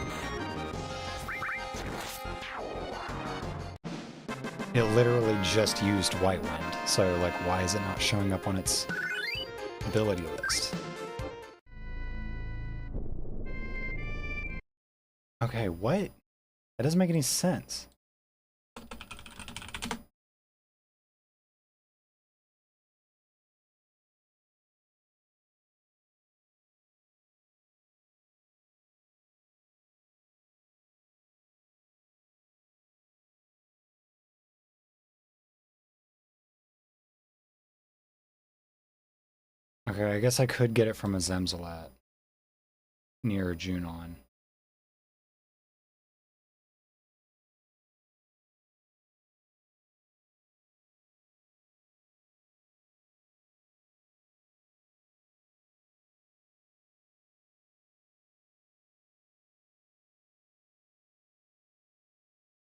It literally just used White Wind, so like why is it not showing up on its ability list? Okay, what? That doesn't make any sense. Okay, I guess I could get it from a Zemzalat near Junon.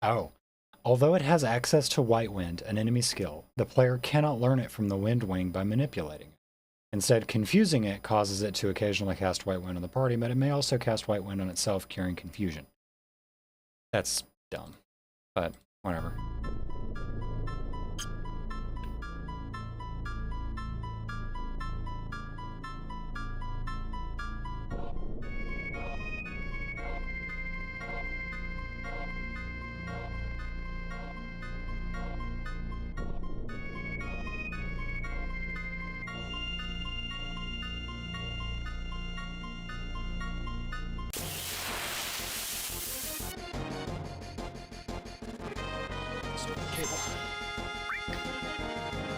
Oh. Although it has access to White Wind, an enemy skill, the player cannot learn it from the Wind Wing by manipulating it. Instead, confusing it causes it to occasionally cast White Wind on the party, but it may also cast White Wind on itself, curing confusion. That's dumb, but whatever.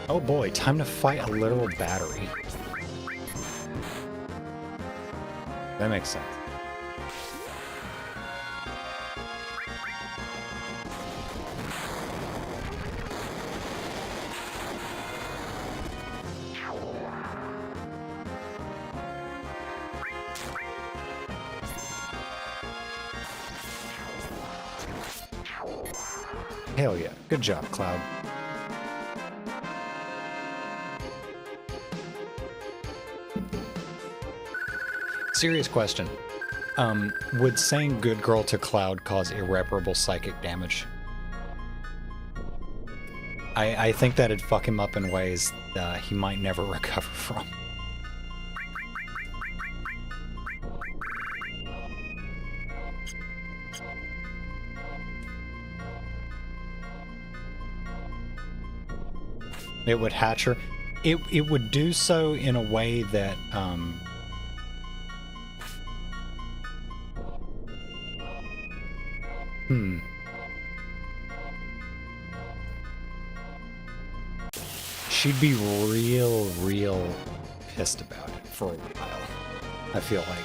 Oh boy, time to fight a literal battery. That makes sense. Hell yeah. Good job, Cloud. Serious question. Would saying good girl to Cloud cause irreparable psychic damage? I think that'd fuck him up in ways that he might never recover from. It would hatch her. It would do so in a way that she'd be real pissed about it for a while, I feel like.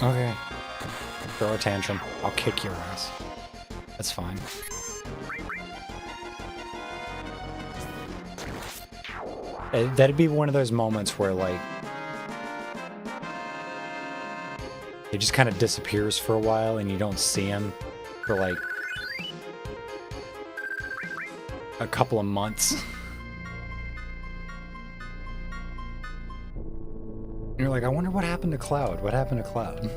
Okay. Throw a tantrum. I'll kick your ass. That's fine. That'd be one of those moments where, like, it just kind of disappears for a while and you don't see him for, like, a couple of months. And you're like, I wonder what happened to Cloud? What happened to Cloud?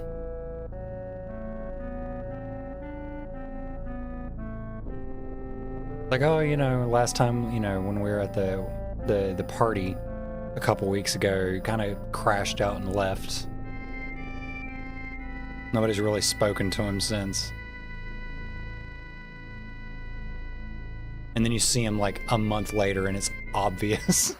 Like, oh, you know, last time, you know, when we were at the party a couple weeks ago, he kind of crashed out and left. Nobody's really spoken to him since. And then you see him like a month later and it's obvious.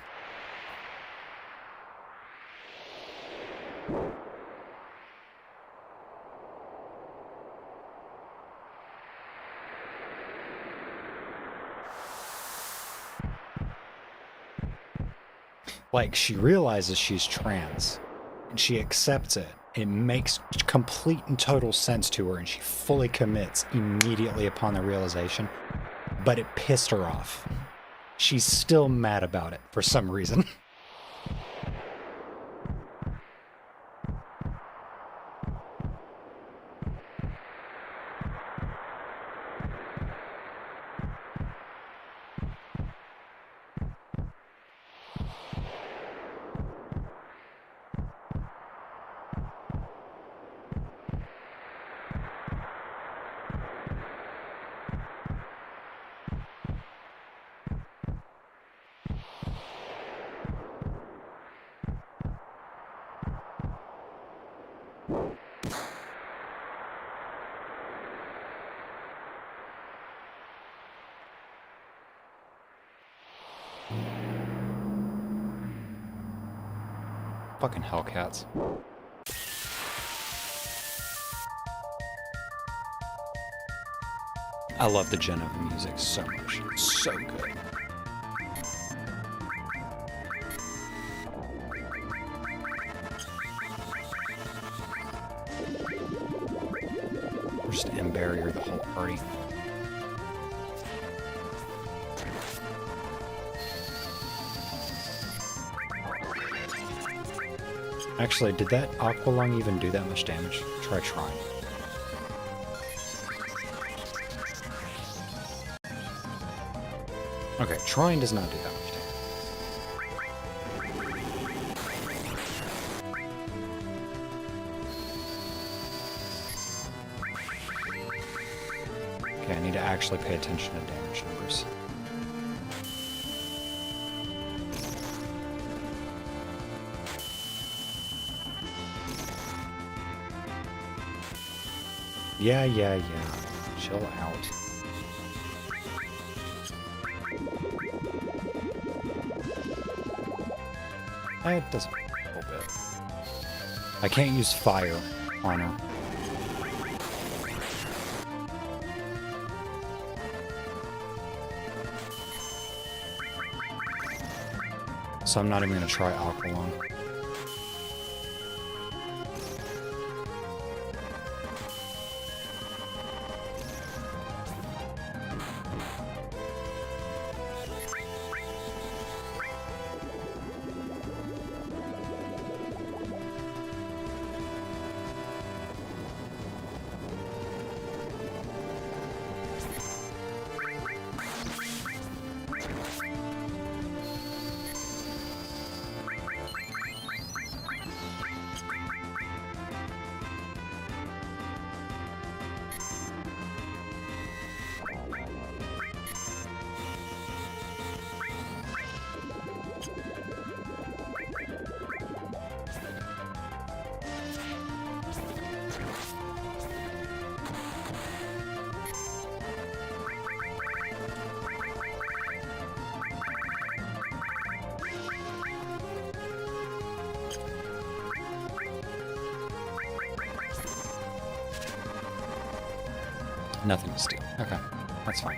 Like, she realizes she's trans, and she accepts it. It makes complete and total sense to her, and she fully commits immediately upon the realization, but it pissed her off. She's still mad about it for some reason. Fucking Hellcats. I love the Genova music so much. It's so good. Or just end barrier the whole party. Actually, did that Aqualung even do that much damage? Try trying. Okay, trying does not do that much damage. Okay, I need to actually pay attention to damage numbers. Yeah. Chill out. It doesn't a little bit. I can't use fire on her. So I'm not even going to try Aqualung. Nothing to steal. Okay, that's fine.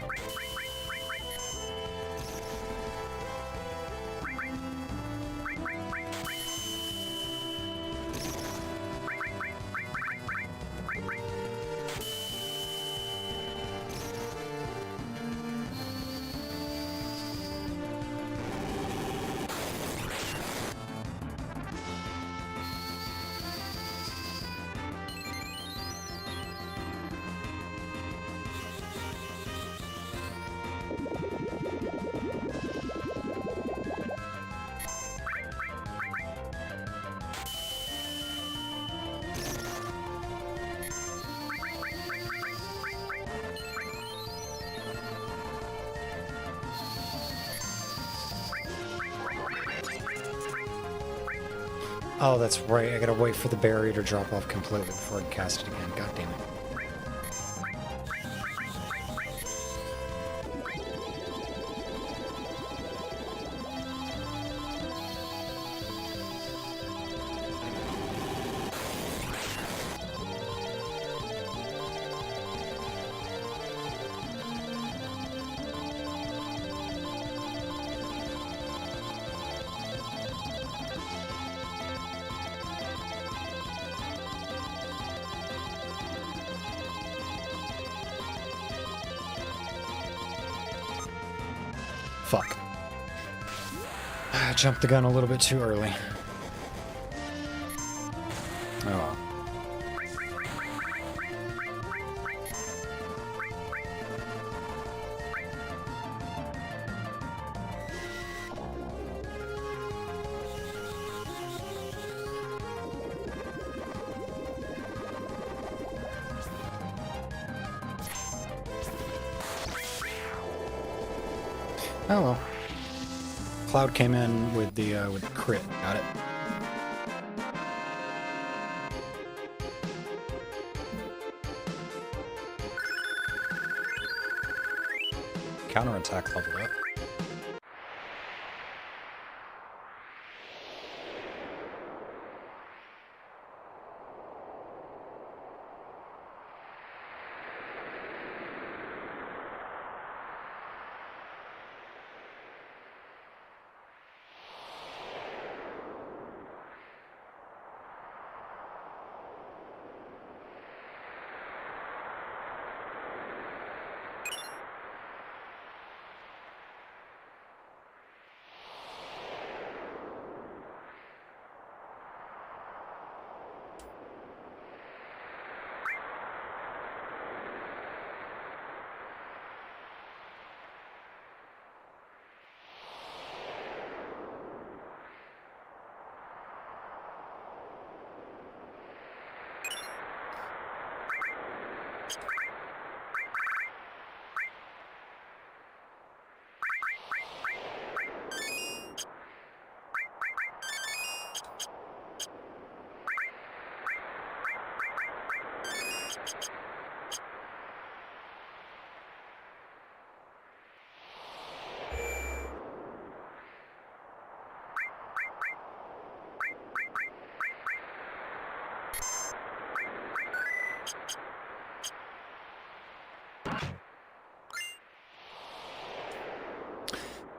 Oh, that's right. I gotta wait for the barrier to drop off completely before I cast it again. God damn it. Fuck. I jumped the gun a little bit too early. Oh. Oh well. Cloud came in with the crit. Got it. Counterattack leveled up.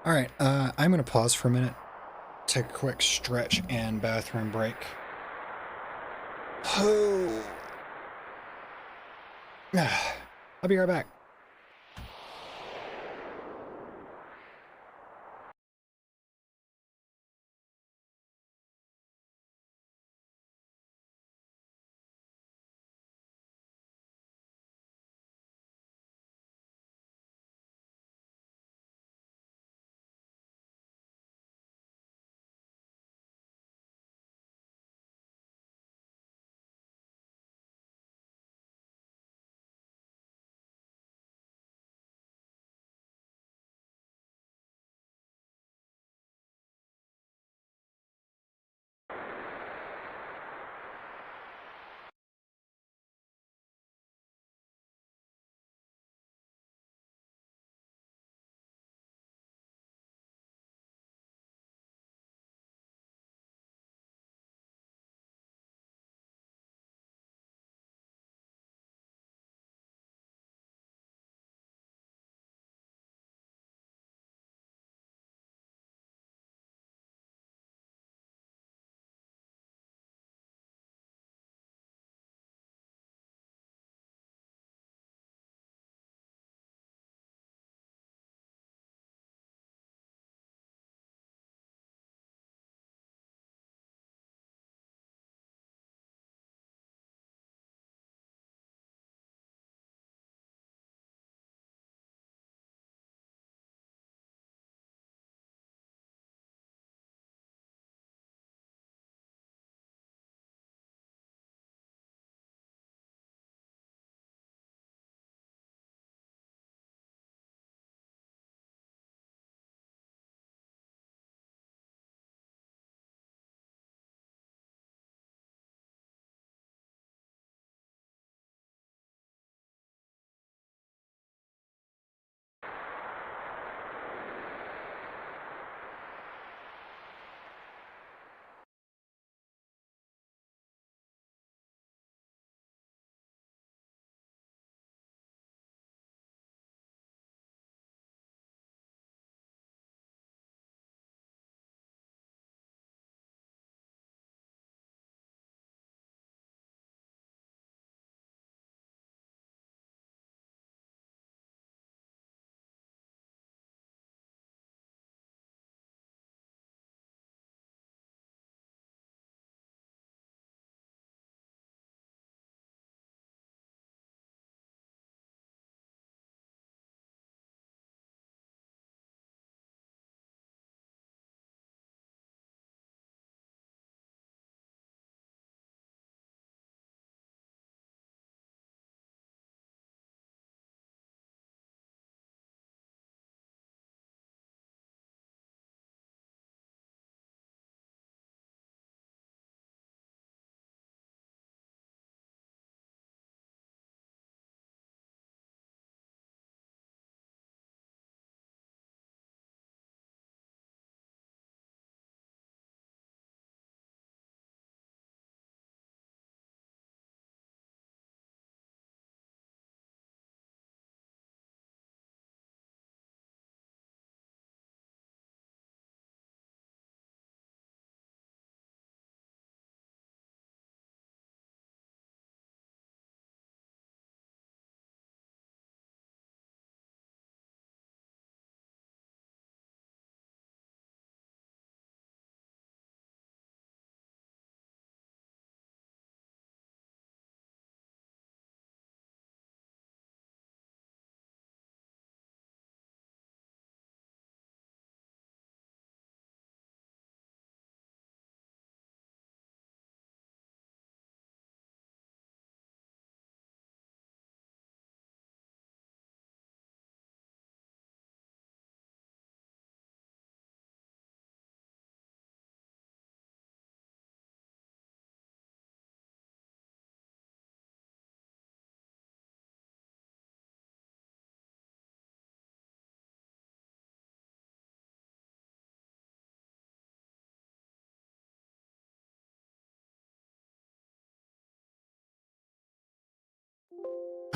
Alright, I'm gonna pause for a minute, take a quick stretch and bathroom break. Oh. I'll be right back.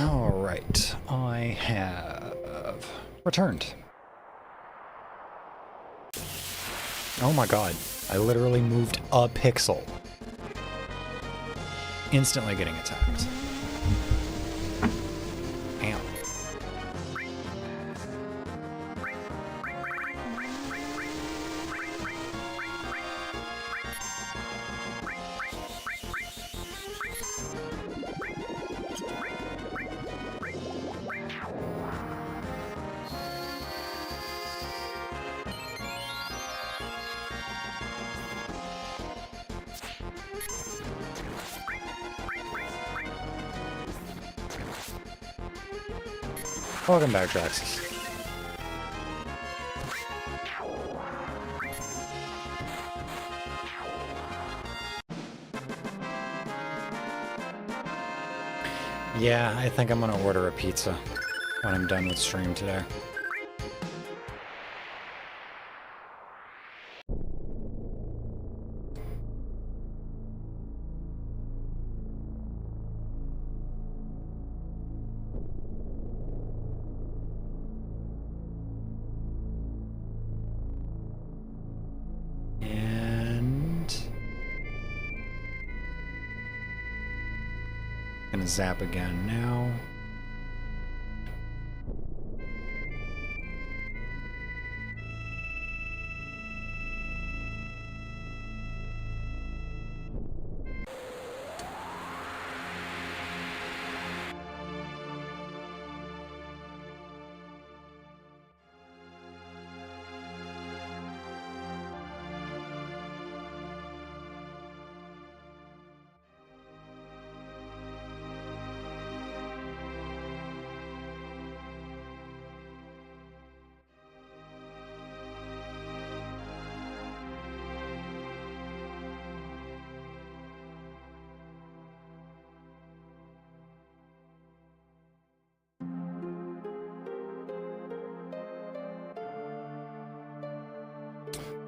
Alright, I have returned. Oh my god, I literally moved a pixel. Instantly getting attacked. Ow. Welcome back, Draxus. Yeah, I think I'm gonna order a pizza when I'm done with stream today. Gonna zap again now.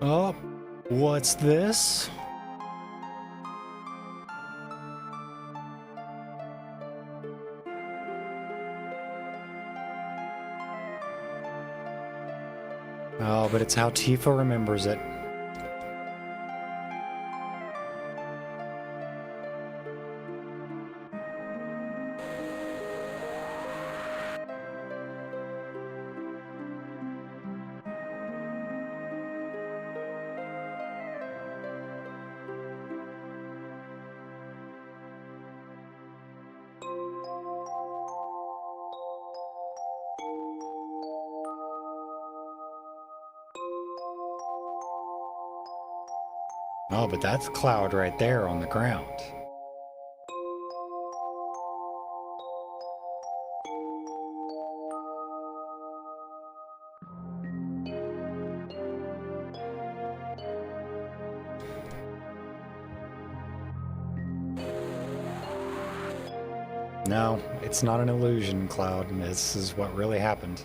Oh, what's this? Oh, but it's how Tifa remembers it. Oh, but that's Cloud right there on the ground. No, it's not an illusion, Cloud. This is what really happened.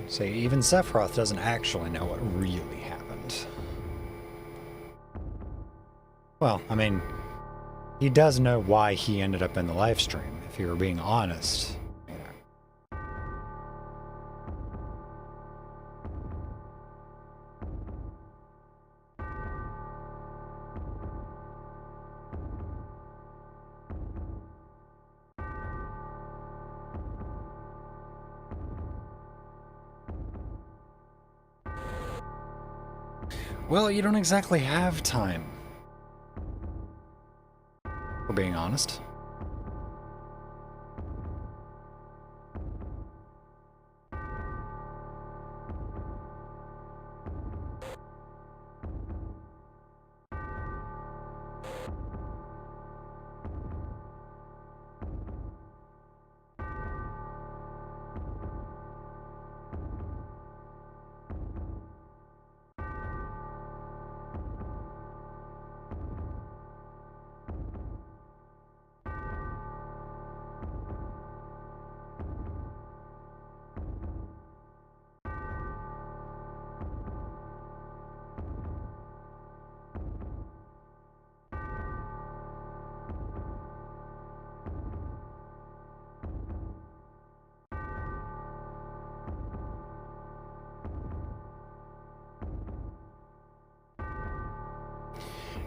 See, even Sephiroth doesn't actually know what really happened. Well, I mean, he does know why he ended up in the live stream, if you were being honest. You know. Well, you don't exactly have time. For being honest.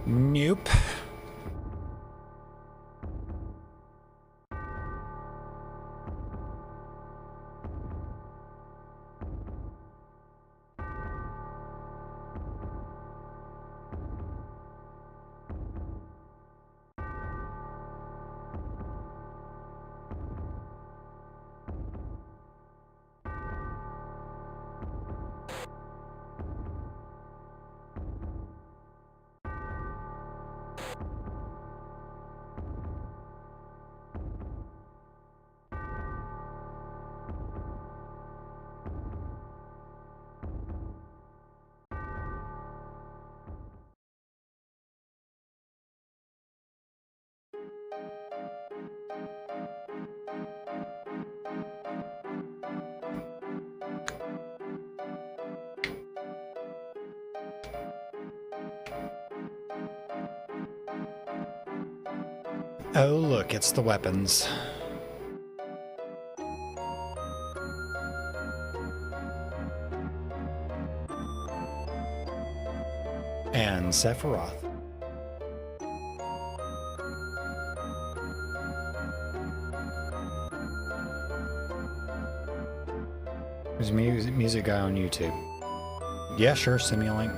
Nope. Oh, look, it's the weapons. And Sephiroth. There's a music guy on YouTube. Yeah, sure, send me a link.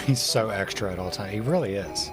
He's so extra at all times. He really is.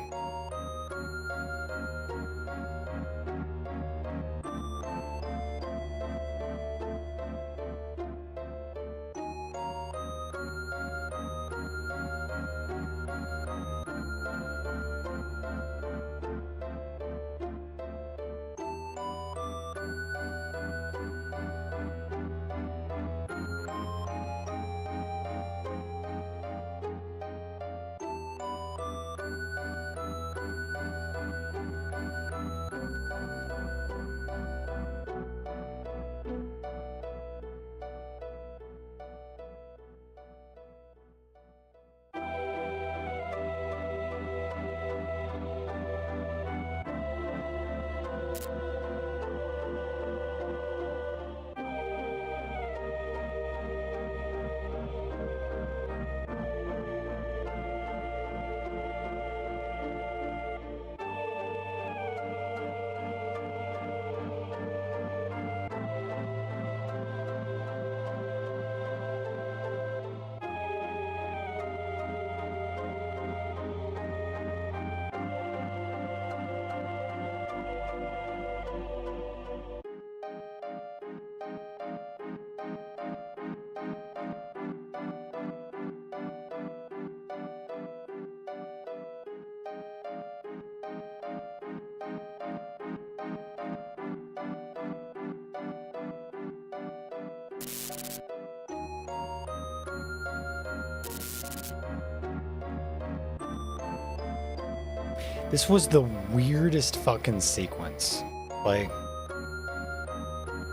This was the weirdest fucking sequence. Like,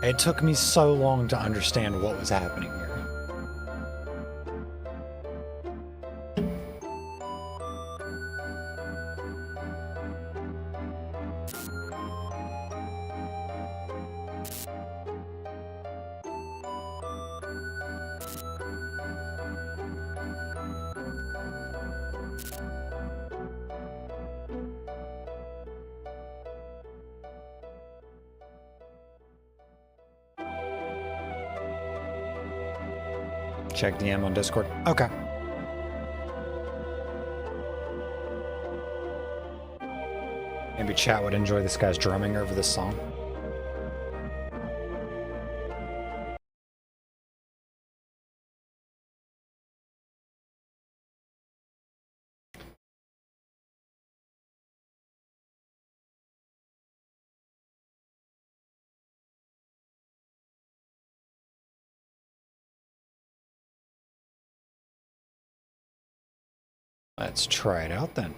it took me so long to understand what was happening here. Check DM on Discord. Okay. Maybe chat would enjoy this guy's drumming over this song. Let's try it out then.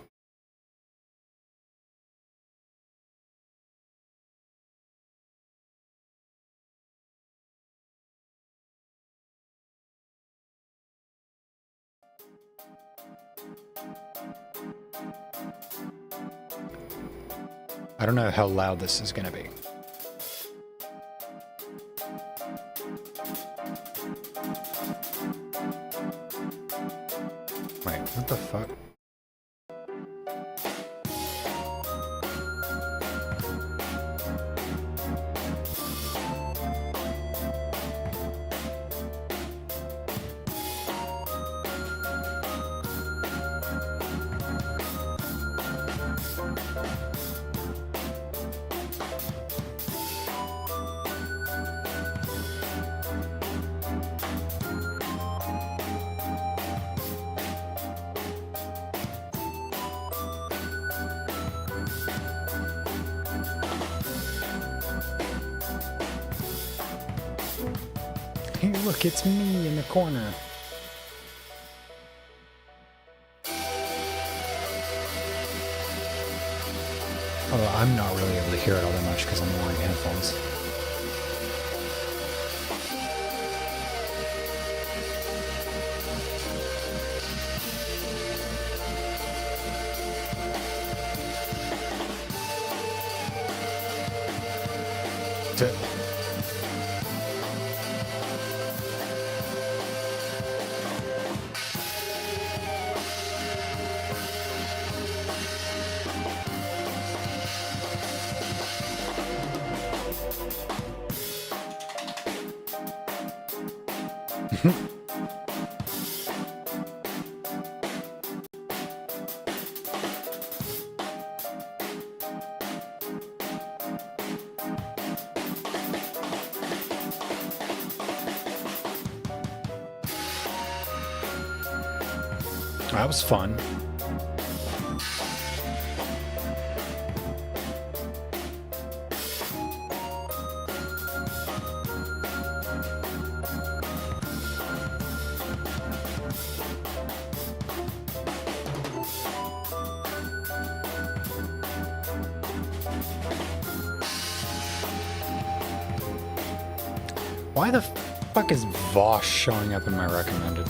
I don't know how loud this is going to be. Wait, what the fuck? Hey, look, it's me in the corner. Although I'm not really able to hear it all that much because I'm wearing headphones. That was fun. Why the fuck is Vosh showing up in my recommended?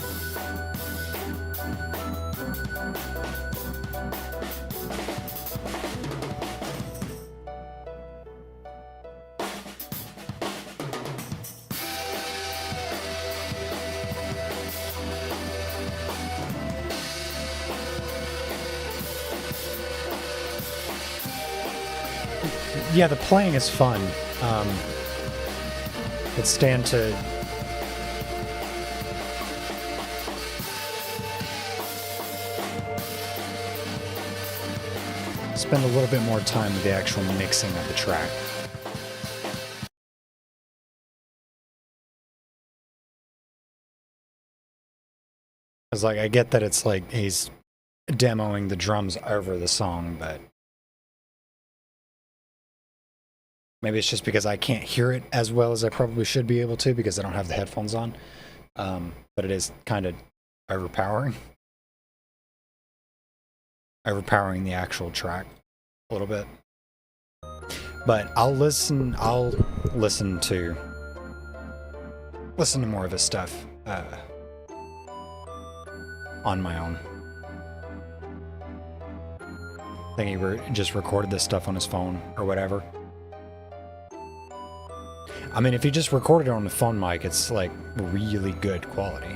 Yeah, the playing is fun. It's stand to spend a little bit more time with the actual mixing of the track. It's like, I get that it's like he's demoing the drums over the song, but maybe it's just because I can't hear it as well as I probably should be able to because I don't have the headphones on. But it is kind of overpowering. Overpowering the actual track a little bit. But I'll listen to more of his stuff on my own. I think he just recorded this stuff on his phone or whatever. I mean, if he just recorded it on the phone mic, it's like really good quality.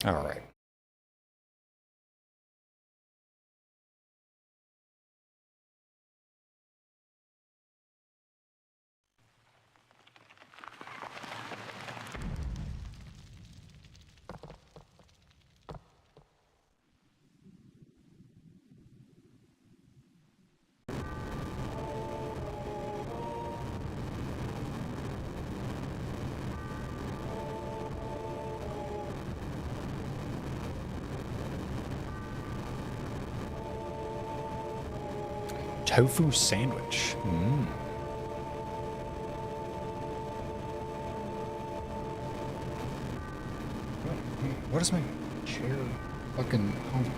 All right. Tofu sandwich. What is my chair fucking home?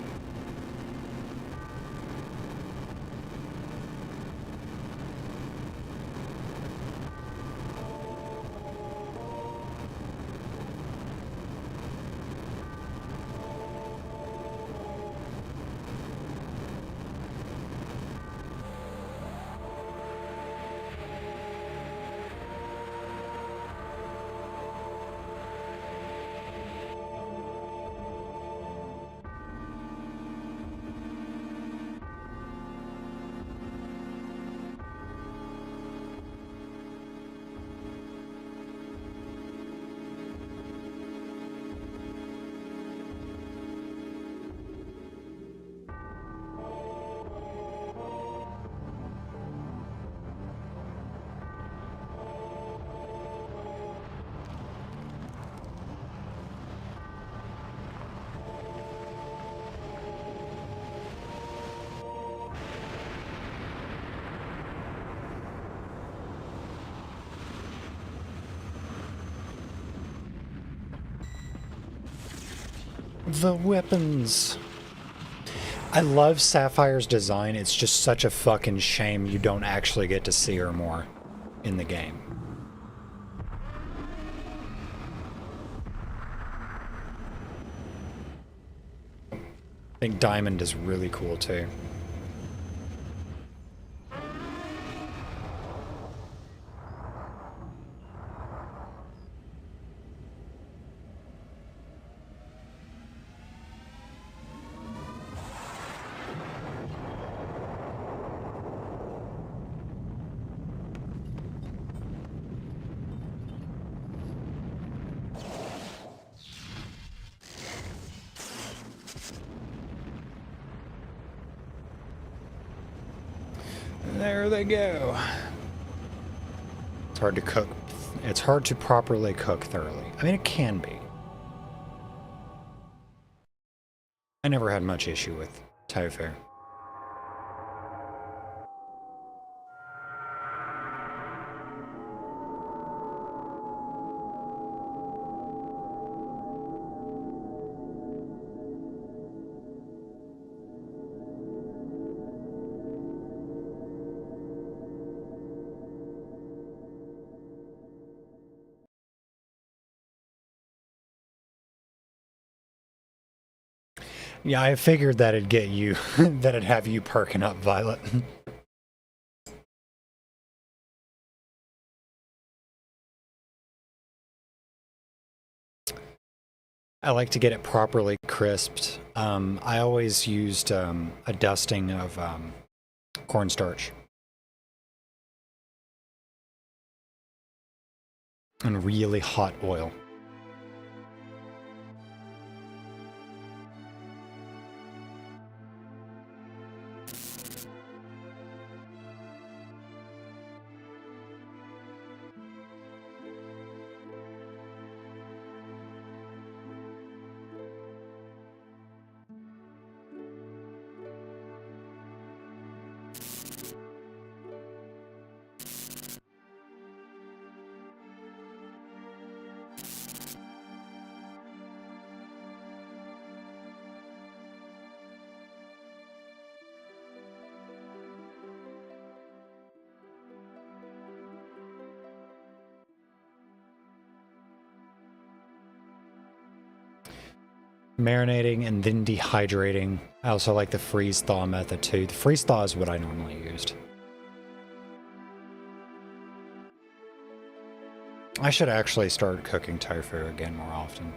The weapons. I love Sapphire's design. It's just such a fucking shame you don't actually get to see her more in the game. I think Diamond is really cool too. There they go. It's hard to cook. It's hard to properly cook thoroughly. I mean, it can be. I never had much issue with tofu. Yeah, I figured that'd get you, that'd have you perking up, Violet. I like to get it properly crisped. I always used a dusting of cornstarch. And really hot oil. Marinating and then dehydrating. I also like the freeze thaw method too. The freeze thaw is what I normally used. I should actually start cooking tofu again more often.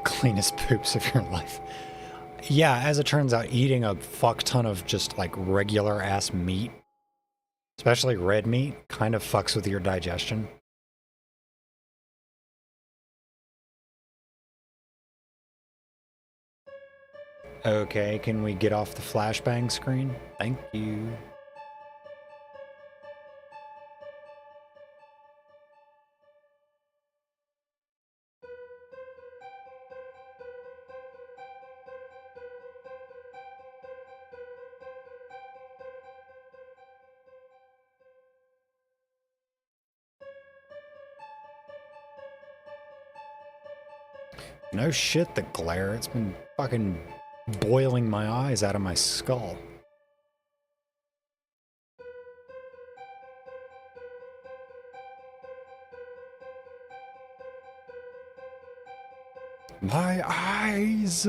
Cleanest poops of your life. Yeah, as it turns out, eating a fuck ton of just like regular ass meat, especially red meat, kind of fucks with your digestion. Okay, can we get off the flashbang screen? Thank you. No shit, the glare. It's been fucking boiling my eyes out of my skull. My eyes!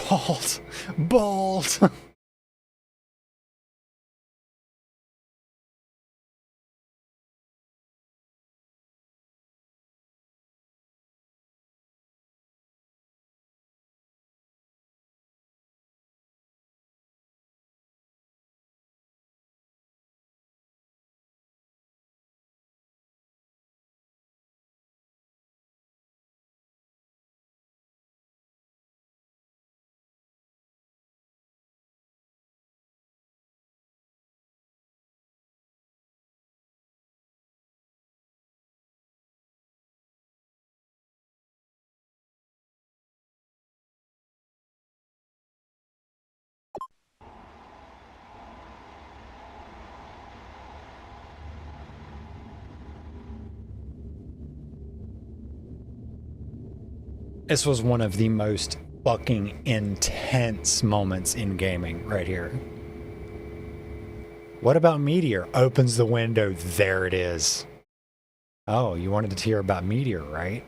Bald! Bald! This was one of the most fucking intense moments in gaming right here. What about Meteor? Opens the window, there it is. Oh, you wanted to hear about Meteor, right?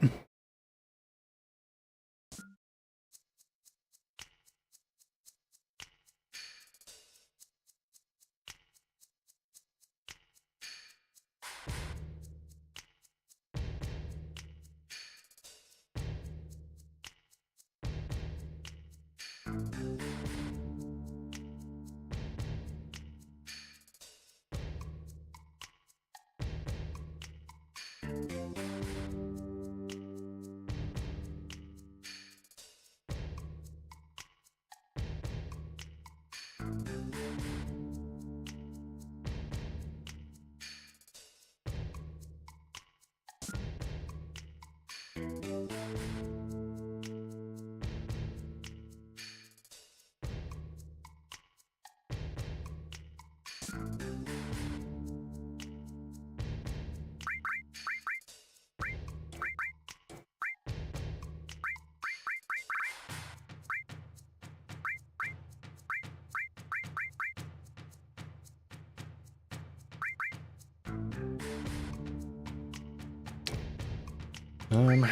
Um,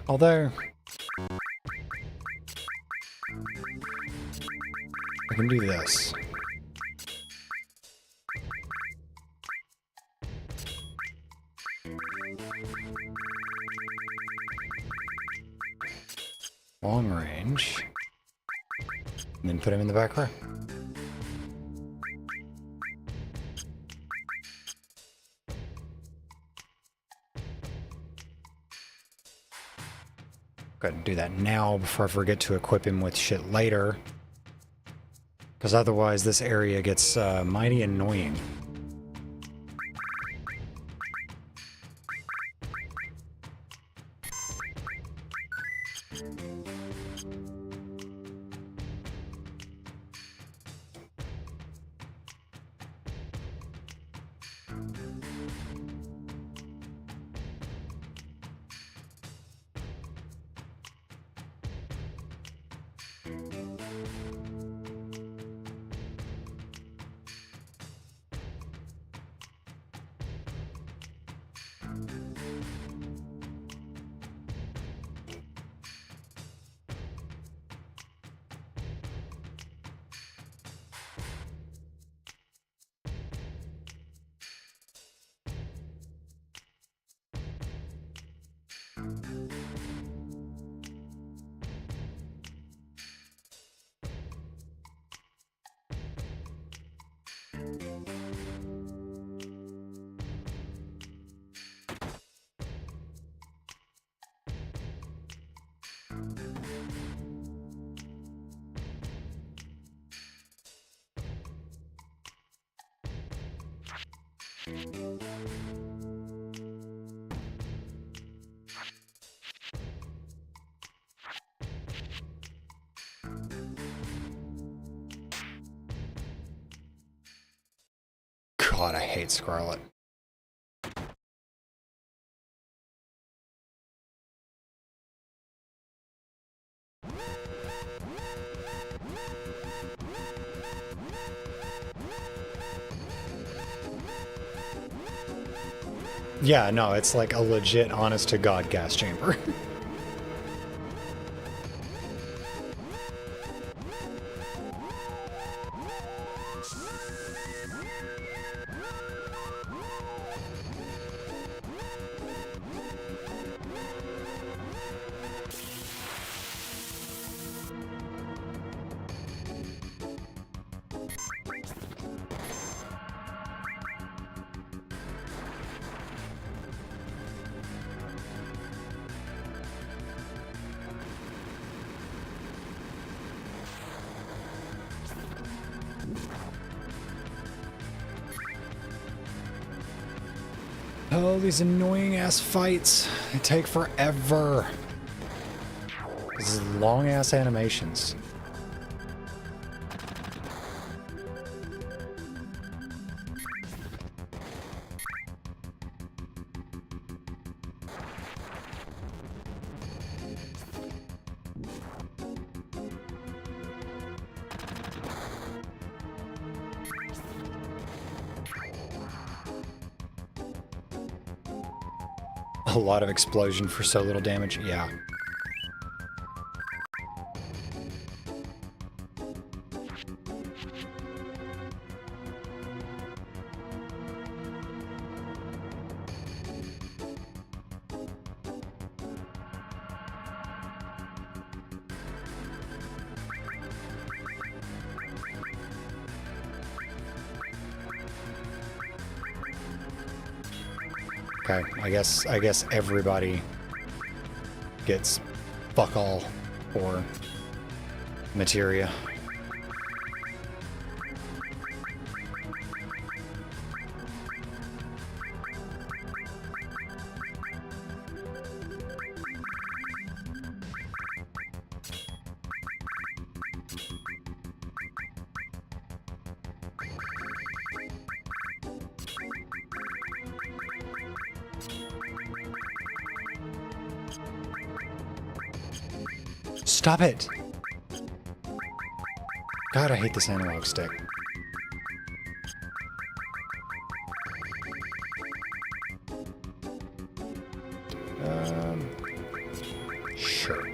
although I can do this. Long range. And then put him in the back row. Gotta do that now before I forget to equip him with shit later. Because otherwise this area gets mighty annoying. God, I hate Scarlet. Yeah, no, it's like a legit honest-to-God gas chamber. Oh, these annoying ass fights. They take forever. This is long ass animations. A lot of explosion for so little damage, yeah. Okay, I guess everybody gets fuck all for materia. Stop it! God, I hate this analog stick. Sure.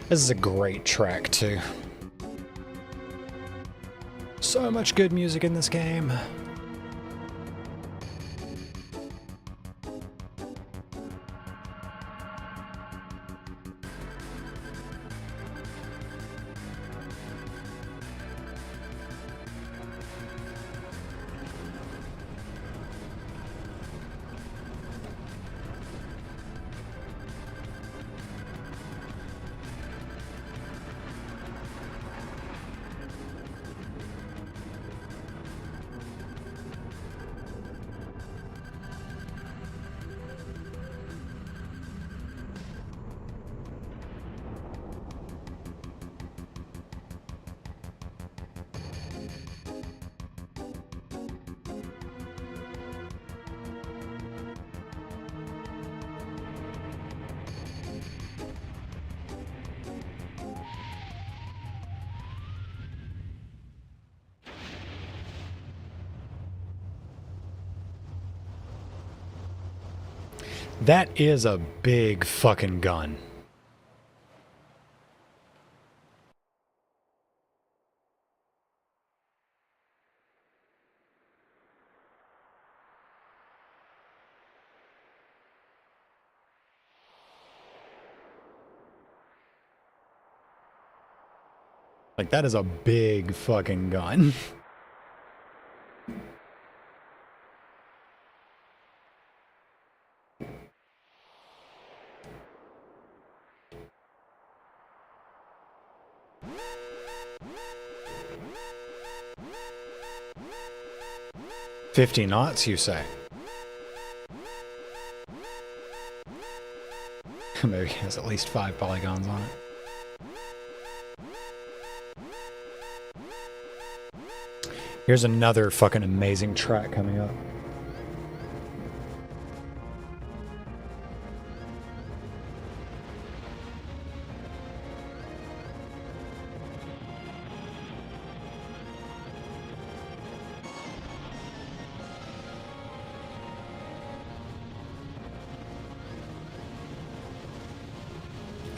This is a great track, too. So much good music in this game. That is a big fucking gun. Like, that is a big fucking gun. $50 knots, you say? Maybe it has at least 5 polygons on it. Here's another fucking amazing track coming up.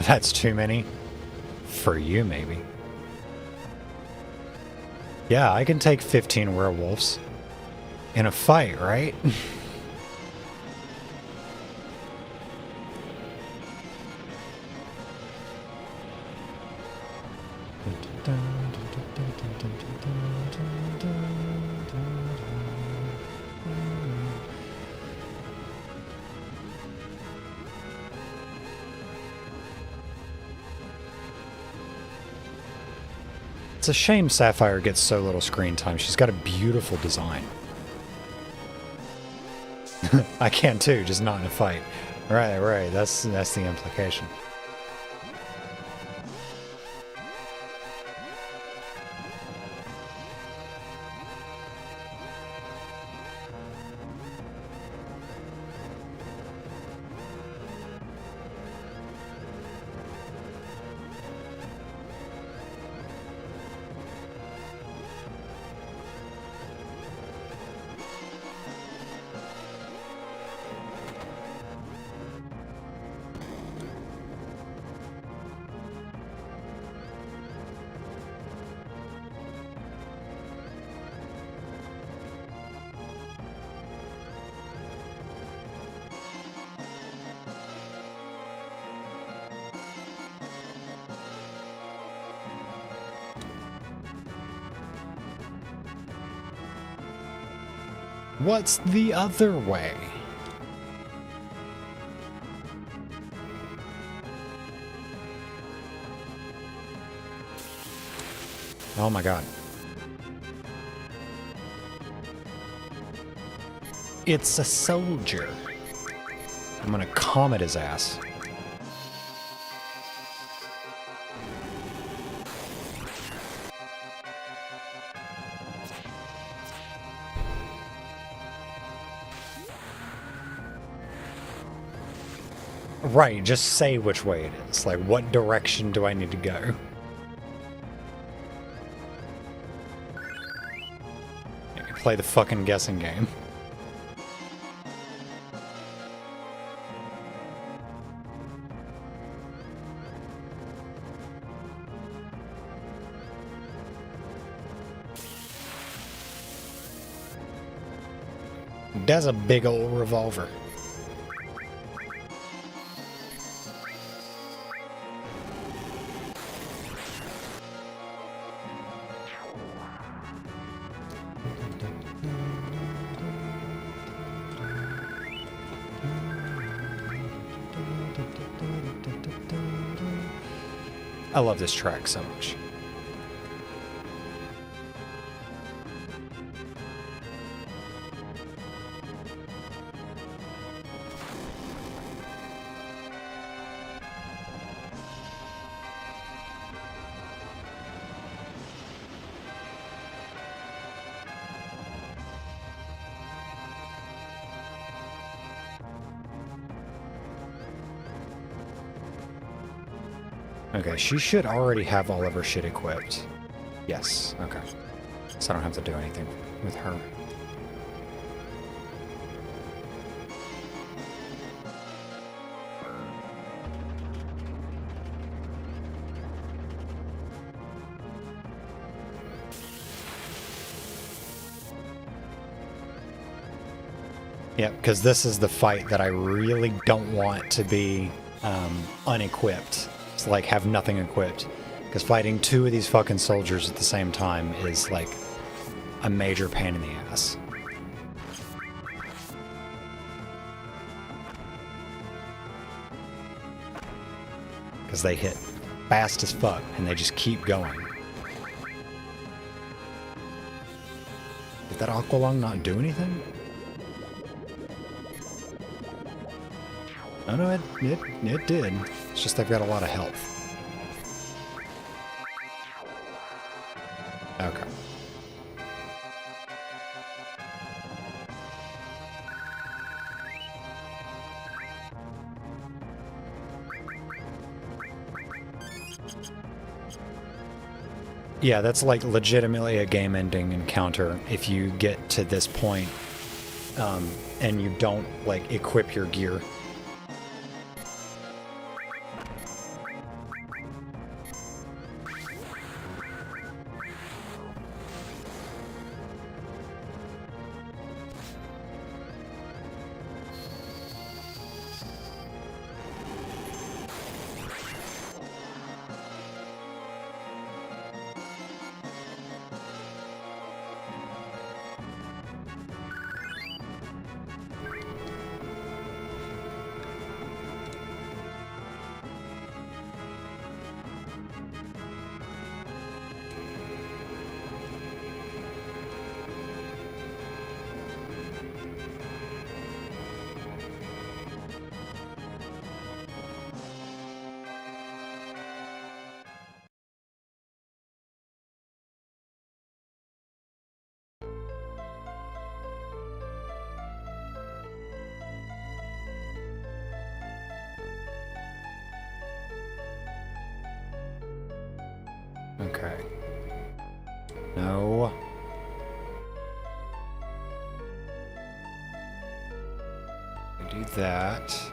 That's too many. For you, maybe. Yeah, I can take 15 werewolves. In a fight, right? It's a shame Sapphire gets so little screen time. She's got a beautiful design. I can too, just not in a fight. Right. That's the implication. What's the other way? Oh my god. It's a soldier. I'm gonna comet his ass. Right, just say which way it is. Like, what direction do I need to go? Play the fucking guessing game. That's a big old revolver. I love this track so much. Okay, she should already have all of her shit equipped. Yes, okay. So I don't have to do anything with her. Yeah, because this is the fight that I really don't want to be unequipped. It's like have nothing equipped. Because fighting two of these fucking soldiers at the same time is like a major pain in the ass. Because they hit fast as fuck and they just keep going. Did that Aqualung not do anything? Oh no, it did. It's just they've got a lot of health. Okay. Yeah, that's like legitimately a game-ending encounter if you get to this point, and you don't like equip your gear. Okay. No. Do that.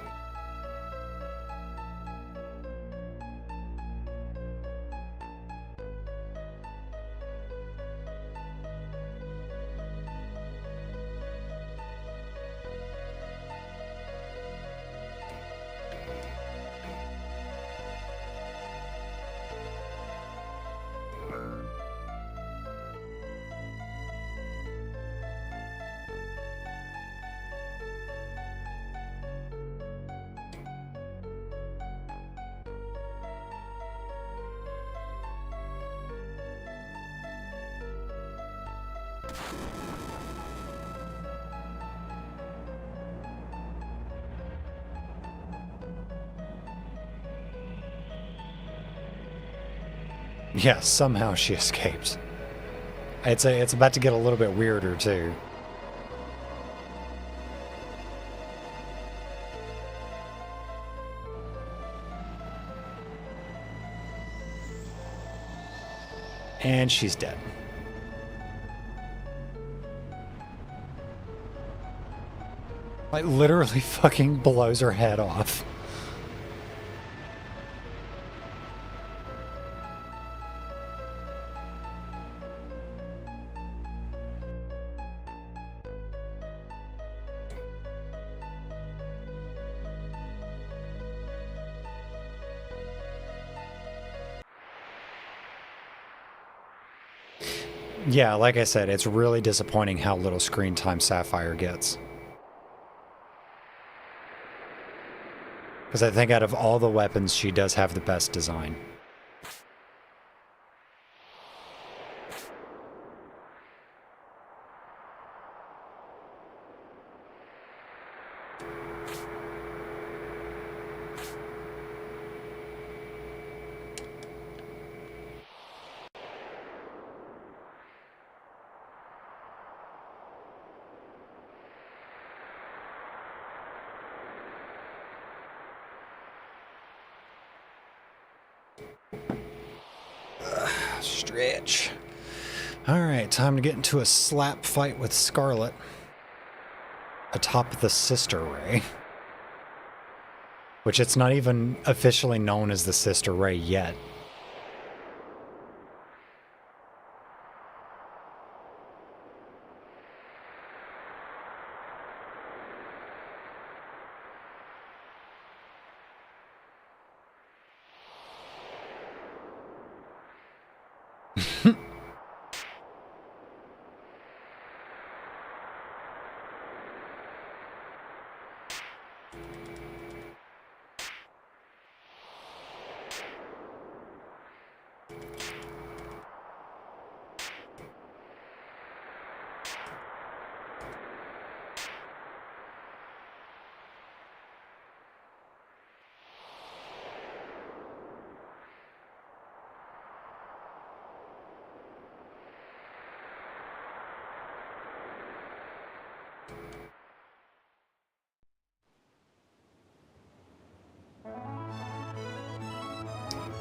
Yes, somehow she escaped. It's about to get a little bit weirder too. And she's dead. Like literally fucking blows her head off. Yeah, like I said, it's really disappointing how little screen time Sapphire gets. Because I think out of all the weapons, she does have the best design. Stretch. Alright, time to get into a slap fight with Scarlet. Atop the Sister Ray. Which it's not even officially known as the Sister Ray yet.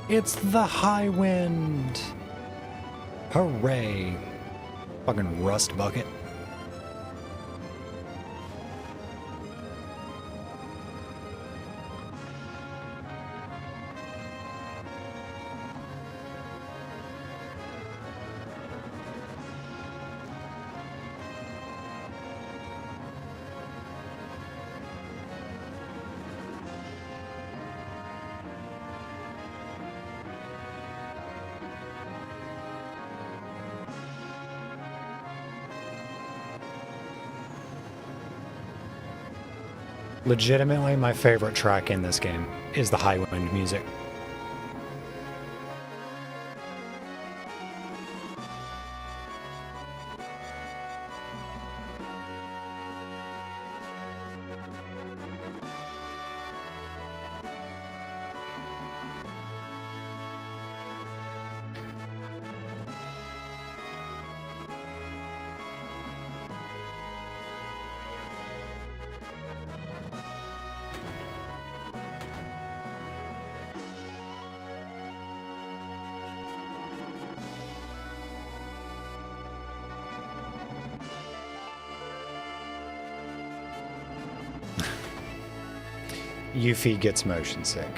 It's the High Wind! Hooray! Fucking rust bucket. Legitimately, my favorite track in this game is the High Wind music. Yuffie gets motion sick.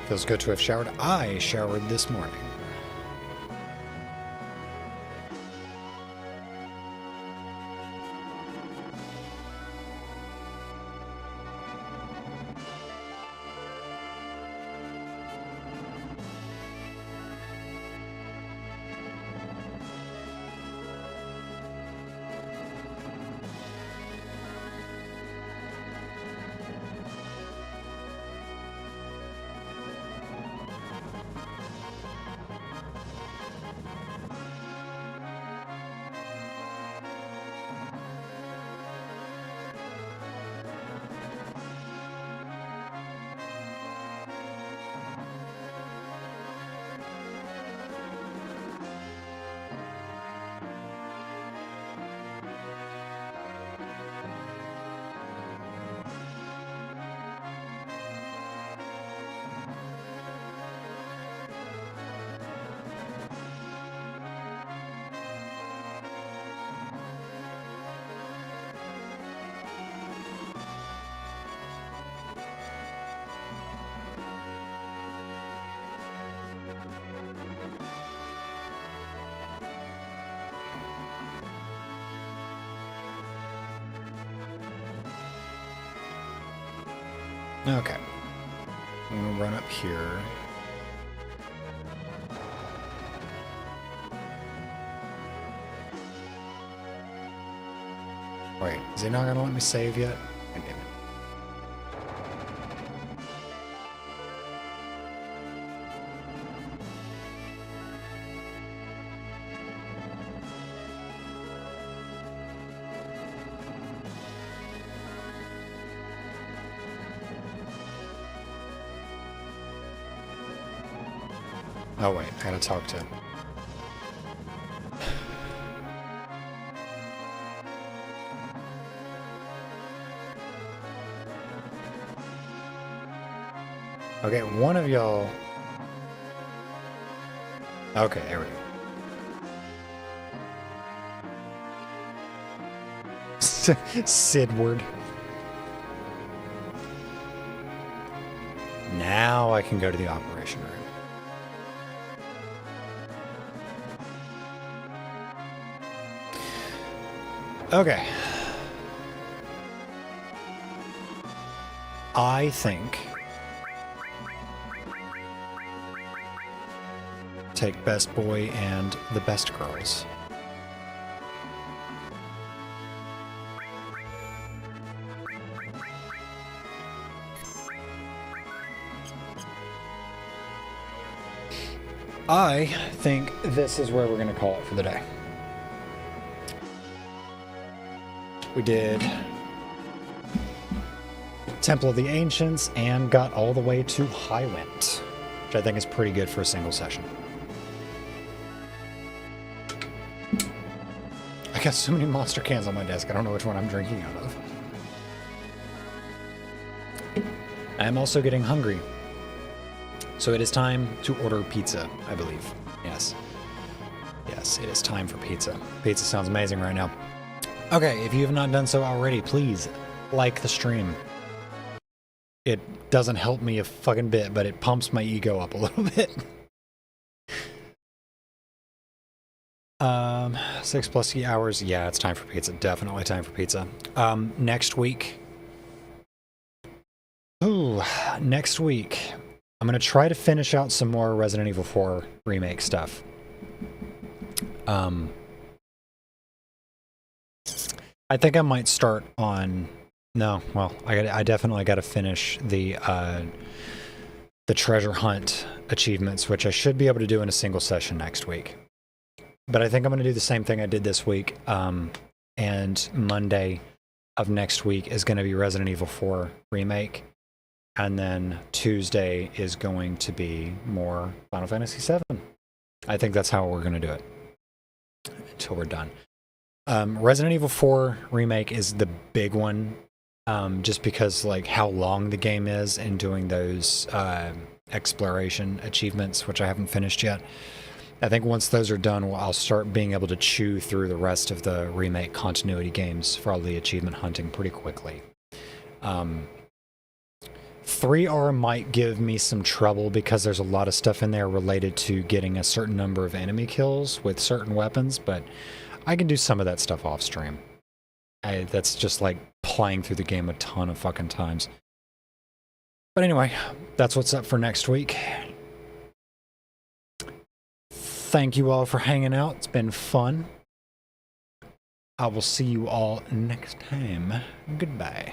Feels good to have showered. I showered this morning. Okay. I'm gonna run up here. Wait, is he not gonna let me save yet? God damn it. Oh wait, I gotta talk to him. Okay, one of y'all... Okay, there we go. Sidward. Now I can go to the operation room. Okay. I think... take best boy and the best girls. I think this is where we're going to call it for the day. We did Temple of the Ancients and got all the way to Highwind, which I think is pretty good for a single session. I got so many monster cans on my desk, I don't know which one I'm drinking out of. I'm also getting hungry. So it is time to order pizza, I believe. Yes. Yes, it is time for pizza. Pizza sounds amazing right now. Okay, if you have not done so already, please like the stream. It doesn't help me a fucking bit, but it pumps my ego up a little bit. 6+ hours. Yeah, it's time for pizza. Definitely time for pizza. Next week. Ooh, next week. I'm gonna try to finish out some more Resident Evil 4 remake stuff. I think I might start on. No, well, I definitely got to finish the treasure hunt achievements, which I should be able to do in a single session next week. But I think I'm going to do the same thing I did this week. And Monday of next week is going to be Resident Evil 4 remake, and then Tuesday is going to be more Final Fantasy VII. I think that's how we're going to do it until we're done. Resident Evil 4 remake is the big one, just because like how long the game is and doing those exploration achievements, which I haven't finished yet. I think once those are done, I'll start being able to chew through the rest of the remake continuity games for all the achievement hunting pretty quickly. 3R might give me some trouble because there's a lot of stuff in there related to getting a certain number of enemy kills with certain weapons, but I can do some of that stuff off stream. That's just like playing through the game a ton of fucking times. But anyway, that's what's up for next week. Thank you all for hanging out. It's been fun. I will see you all next time. Goodbye.